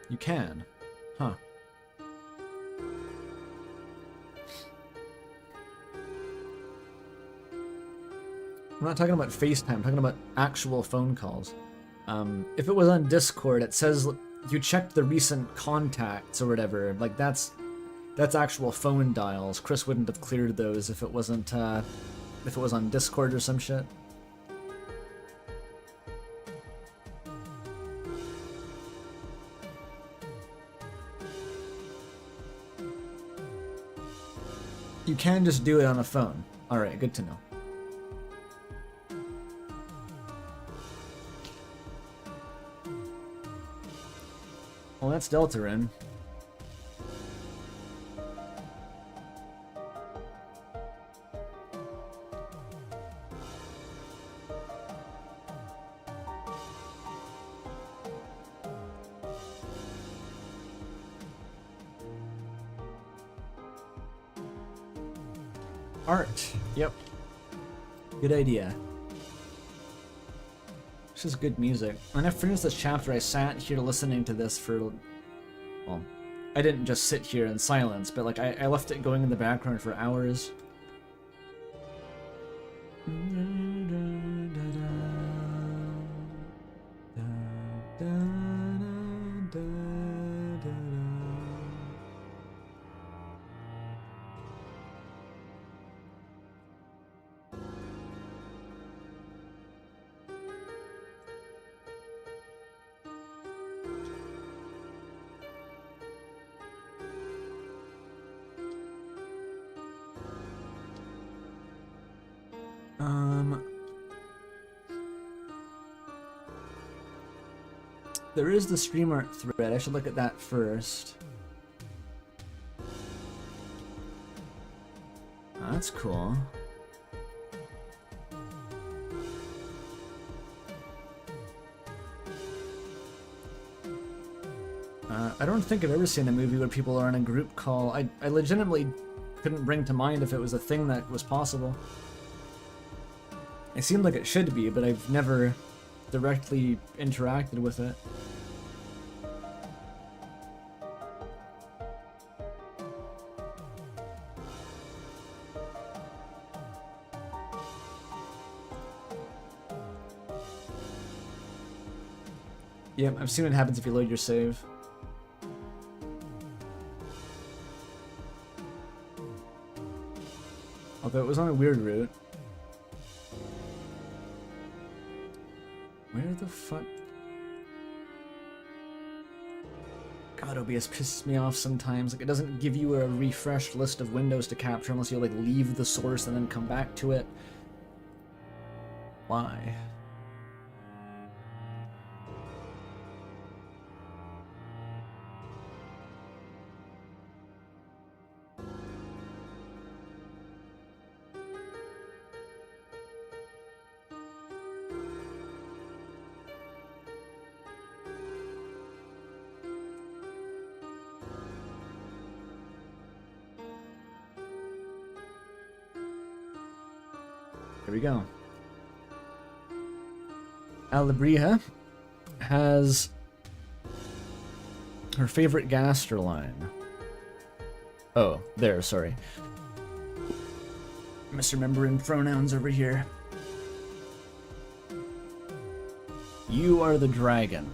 You can. Huh. I'm not talking about FaceTime, I'm talking about actual phone calls. If it was on Discord, it says you checked the recent contacts or whatever. Like that's actual phone dials. Chris wouldn't have cleared those if it wasn't if it was on Discord or some shit. You can just do it on a phone. Alright, good to know. Well, that's Deltarune. Art. Yep. Good idea. This is good music. When I finished this chapter, I sat here listening to this for... well, I didn't just sit here in silence, but like I left it going in the background for hours. There is the stream art thread. I should look at that first. Oh, that's cool. I don't think I've ever seen a movie where people are on a group call. I legitimately couldn't bring to mind if it was a thing that was possible. It seemed like it should be, but I've never directly interacted with it. Yep, I've seen what happens if you load your save. Although it was on a weird route. Where the fuck? God, OBS pisses me off sometimes. Like, it doesn't give you a refreshed list of windows to capture unless you, like, leave the source and then come back to it. Why? Here we go. Alabria has her favorite gaster line. Oh, there, sorry. Misremembering pronouns over here. You are the dragon.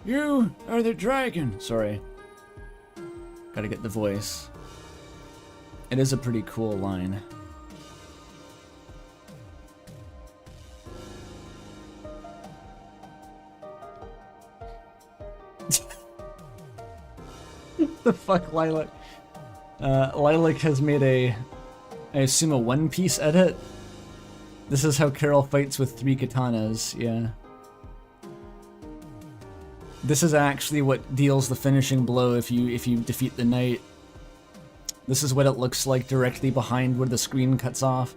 You are the dragon. Sorry. Gotta get the voice. It is a pretty cool line. The fuck, Lilac? Lilac has made I assume a One Piece edit? This is how Carol fights with 3 katanas, yeah. This is actually what deals the finishing blow if you defeat the knight. This is what it looks like directly behind where the screen cuts off.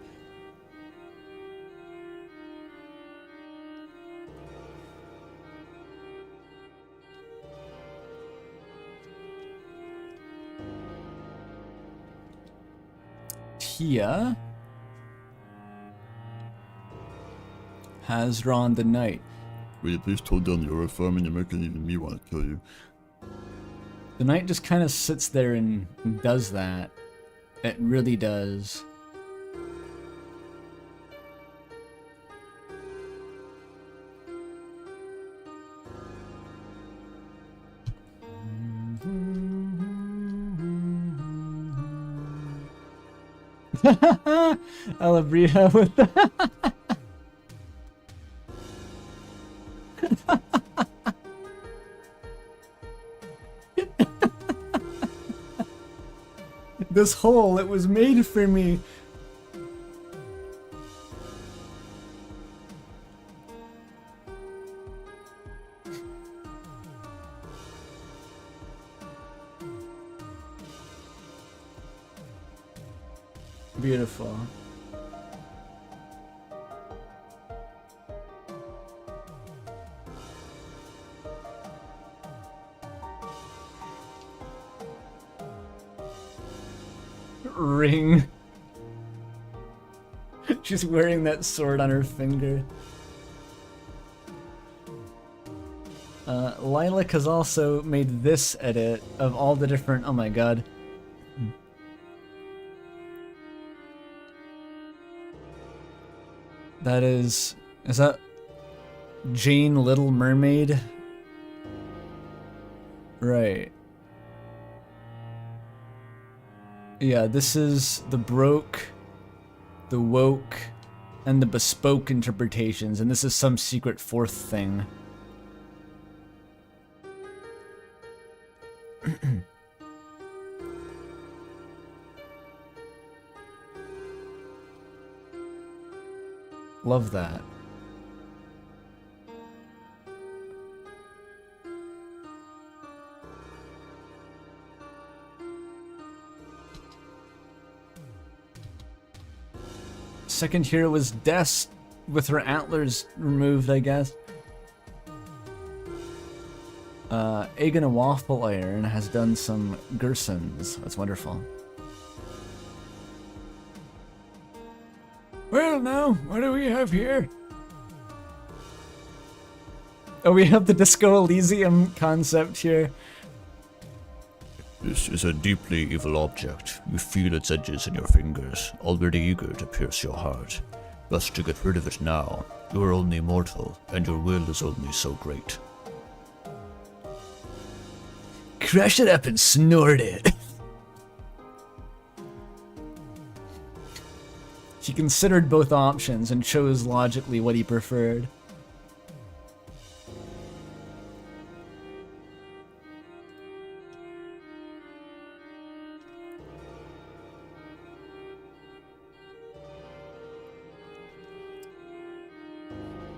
Tia has drawn the knight. Will you please tone down the aura farm and you're making even me want to kill you. The knight just kind of sits there and does that. It really does. Alabria with the this hole, it was made for me. Beautiful. Ring. She's wearing that sword on her finger. Lilac has also made this edit of all the different... Oh my god. That is that Jane Little Mermaid? Right. Yeah, this is the broke, the woke, and the bespoke interpretations, and this is some secret fourth thing. Love that. second hero was Des with her antlers removed, I guess. Egan a Waffle Iron has done some Gersons. That's wonderful. Well, now, what do we have here? Oh, we have the Disco Elysium concept here. This is a deeply evil object. You feel its edges in your fingers, already eager to pierce your heart. Best to get rid of it now. You are only mortal, and your will is only so great. Crush it up and snort it. He considered both options and chose logically what he preferred.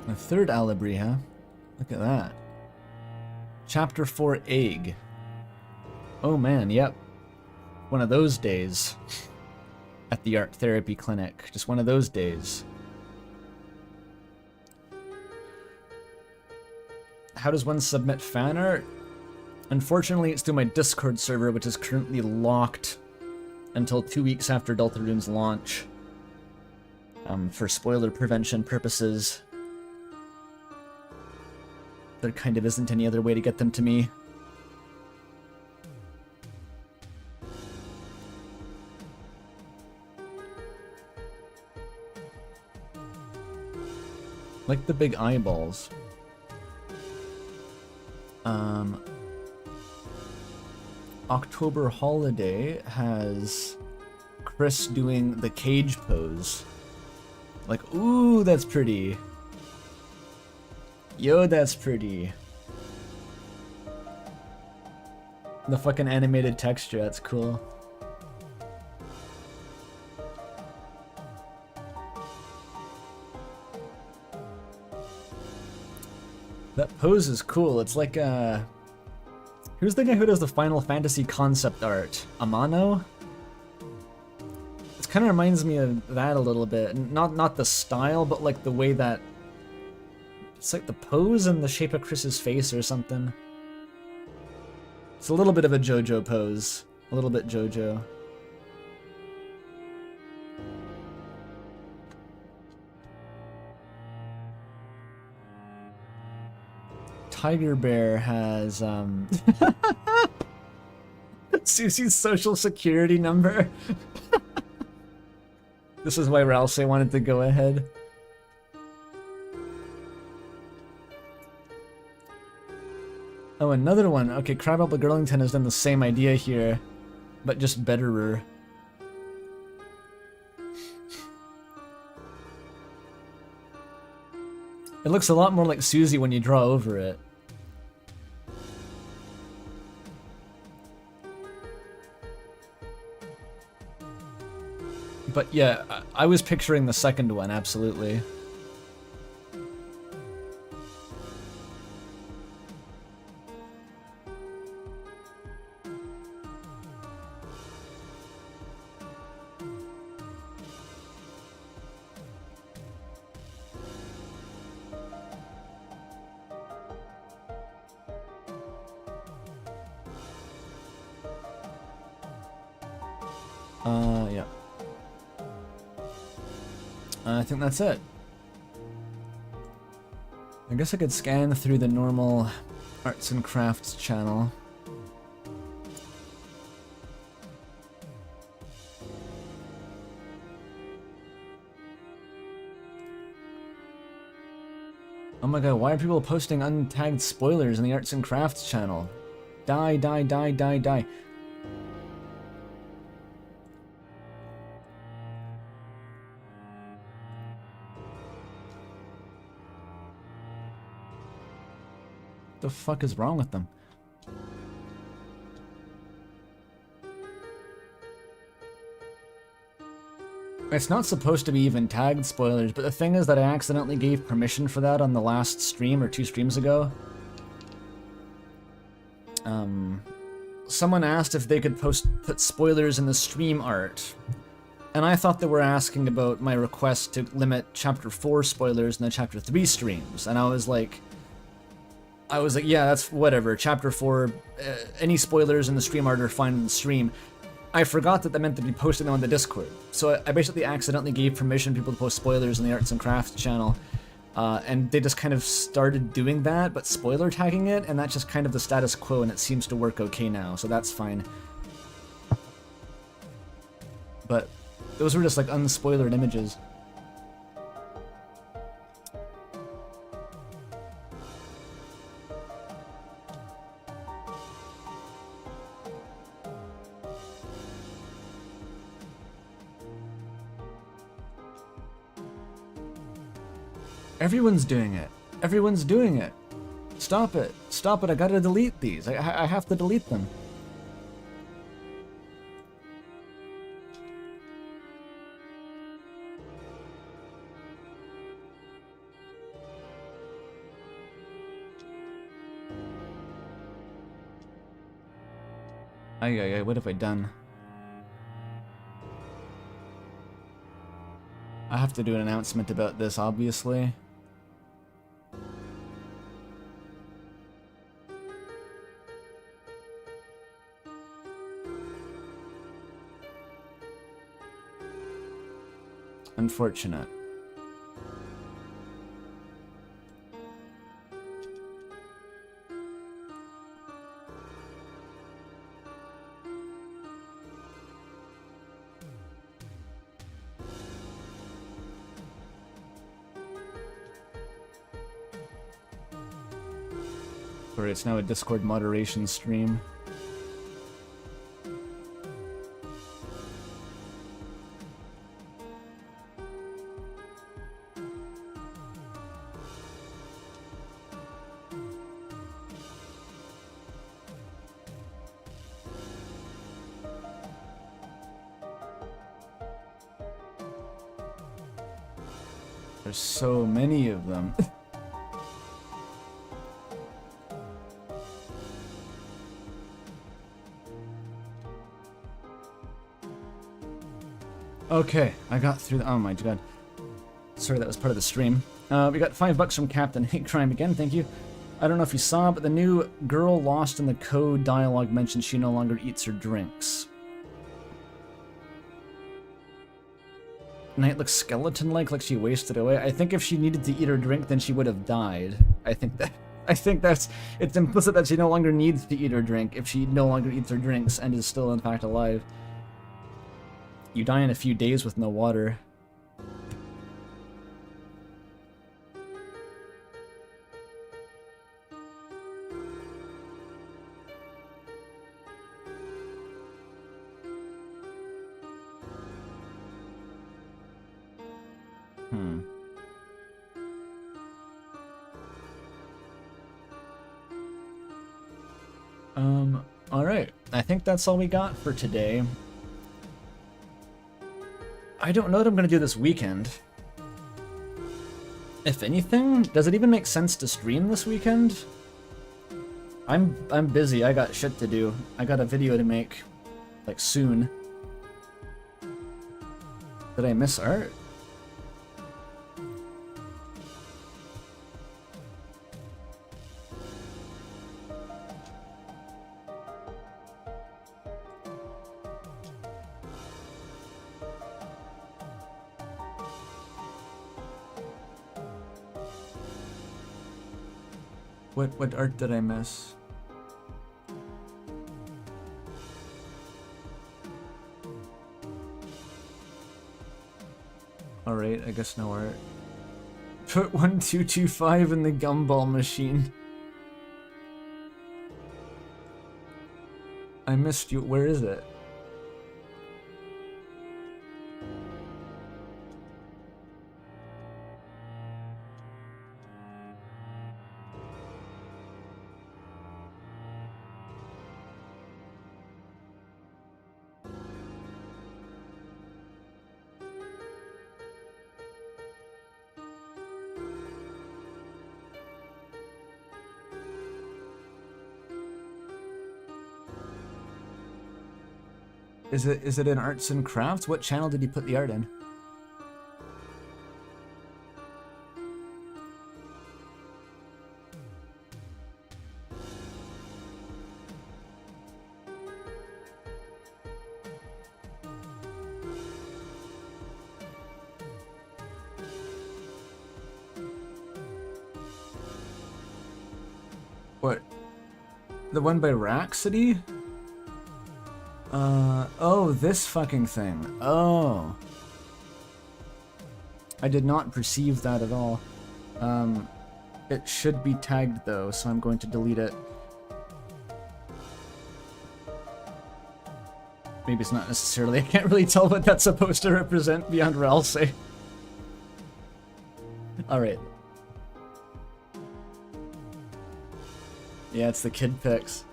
A third Alibri, huh? Look at that. Chapter 4 Egg. Oh man, yep. One of those days. At the art therapy clinic. Just one of those days. How does one submit fan art? Unfortunately, it's through my Discord server, which is currently locked until 2 weeks after Deltarune's launch. For spoiler prevention purposes. There kind of isn't any other way to get them to me. Like the big eyeballs. October Holiday has Chris doing the cage pose. Like, ooh, that's pretty. Yo, that's pretty. The fucking animated texture, that's cool. That pose is cool. It's like who's the guy who does the Final Fantasy concept art? Amano? It kind of reminds me of that a little bit. Not the style, but like the way that it's like the pose and the shape of Chris's face or something. It's a little bit of a JoJo pose. A little bit JoJo. Tiger Bear has Susie's social security number. This is why Ralsei wanted to go ahead. Oh, another one. Okay, Crabapple Girlington has done the same idea here, but just betterer. It looks a lot more like Susie when you draw over it. But yeah, I was picturing the second one, absolutely. Yeah. I think that's it. I guess I could scan through the normal arts and crafts channel. Oh my god, why are people posting untagged spoilers in the arts and crafts channel? Die, die, die, die, die. The fuck is wrong with them? It's not supposed to be even tagged spoilers, but the thing is that I accidentally gave permission for that on the last stream, or 2 streams ago. Someone asked if they could put spoilers in the stream art. And I thought they were asking about my request to limit Chapter 4 spoilers in the Chapter 3 streams. And I was like, yeah, that's whatever. Chapter 4, any spoilers in the stream art are fine in the stream. I forgot that meant to be posting them on the Discord. So I basically accidentally gave permission to people to post spoilers in the Arts and Crafts channel. And they just kind of started doing that, but spoiler tagging it, and that's just kind of the status quo, and it seems to work okay now, so that's fine. But those were just like unspoilered images. Everyone's doing it. Everyone's doing it. Stop it. Stop it. I gotta delete these. I have to delete them. Ay, what have I done? I have to do an announcement about this, obviously. Unfortunate. Sorry, it's now a Discord moderation stream. There's so many of them. Okay, I got through the— oh my god. Sorry, that was part of the stream. We got $5 from Captain Hate Crime again, thank you. I don't know if you saw, but the new girl lost in the code dialogue mentioned she no longer eats or drinks. Night looks skeleton-like she wasted away. I think if she needed to eat or drink, then she would have died. I think that's— it's implicit that she no longer needs to eat or drink if she no longer eats or drinks and is still in fact alive. You die in a few days with no water. Alright. I think that's all we got for today. I don't know what I'm gonna do this weekend. If anything, does it even make sense to stream this weekend? I'm busy, I got shit to do. I got a video to make, like, soon. Did I miss art? What art did I miss? Alright, I guess no art. Put 1225 in the gumball machine. I missed you. Where is it? Is it in arts and crafts? What channel did he put the art in? What? The one by Rhapsody? Oh, this fucking thing. Oh. I did not perceive that at all. It should be tagged though, so I'm going to delete it. Maybe it's not necessarily, I can't really tell what that's supposed to represent beyond Ralse. Alright. Yeah, it's the kid pics.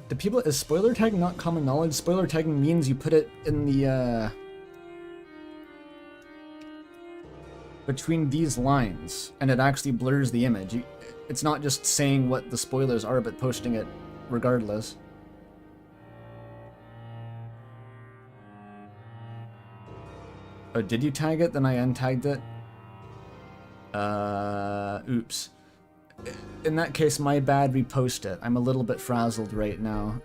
Do people, is spoiler tagging not common knowledge? Spoiler tagging means you put it in the, between these lines, and it actually blurs the image. It's not just saying what the spoilers are, but posting it regardless. Oh, did you tag it? Then I untagged it? Oops. In that case, my bad, repost it. I'm a little bit frazzled right now.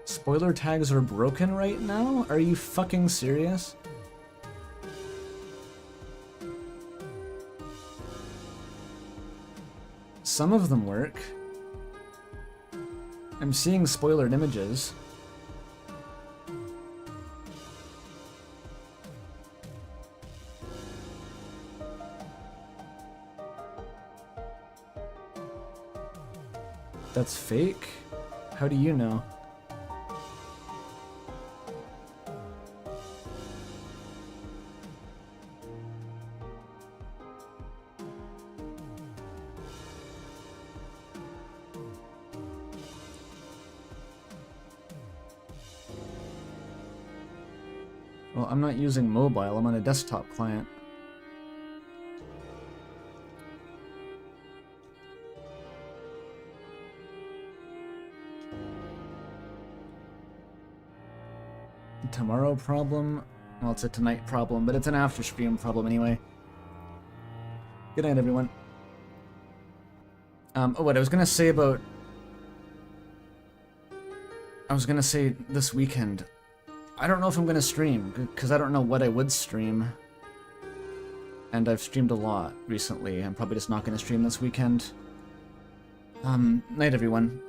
Spoiler tags are broken right now? Are you fucking serious? Some of them work. I'm seeing spoilered images. That's fake? How do you know? Well, I'm not using mobile, I'm on a desktop client. Tomorrow problem? Well, it's a tonight problem, but it's an after stream problem anyway. Good night, everyone. Oh, what I was gonna say about... I was gonna say this weekend. I don't know if I'm gonna stream, because I don't know what I would stream. And I've streamed a lot recently. I'm probably just not gonna stream this weekend. Night, everyone.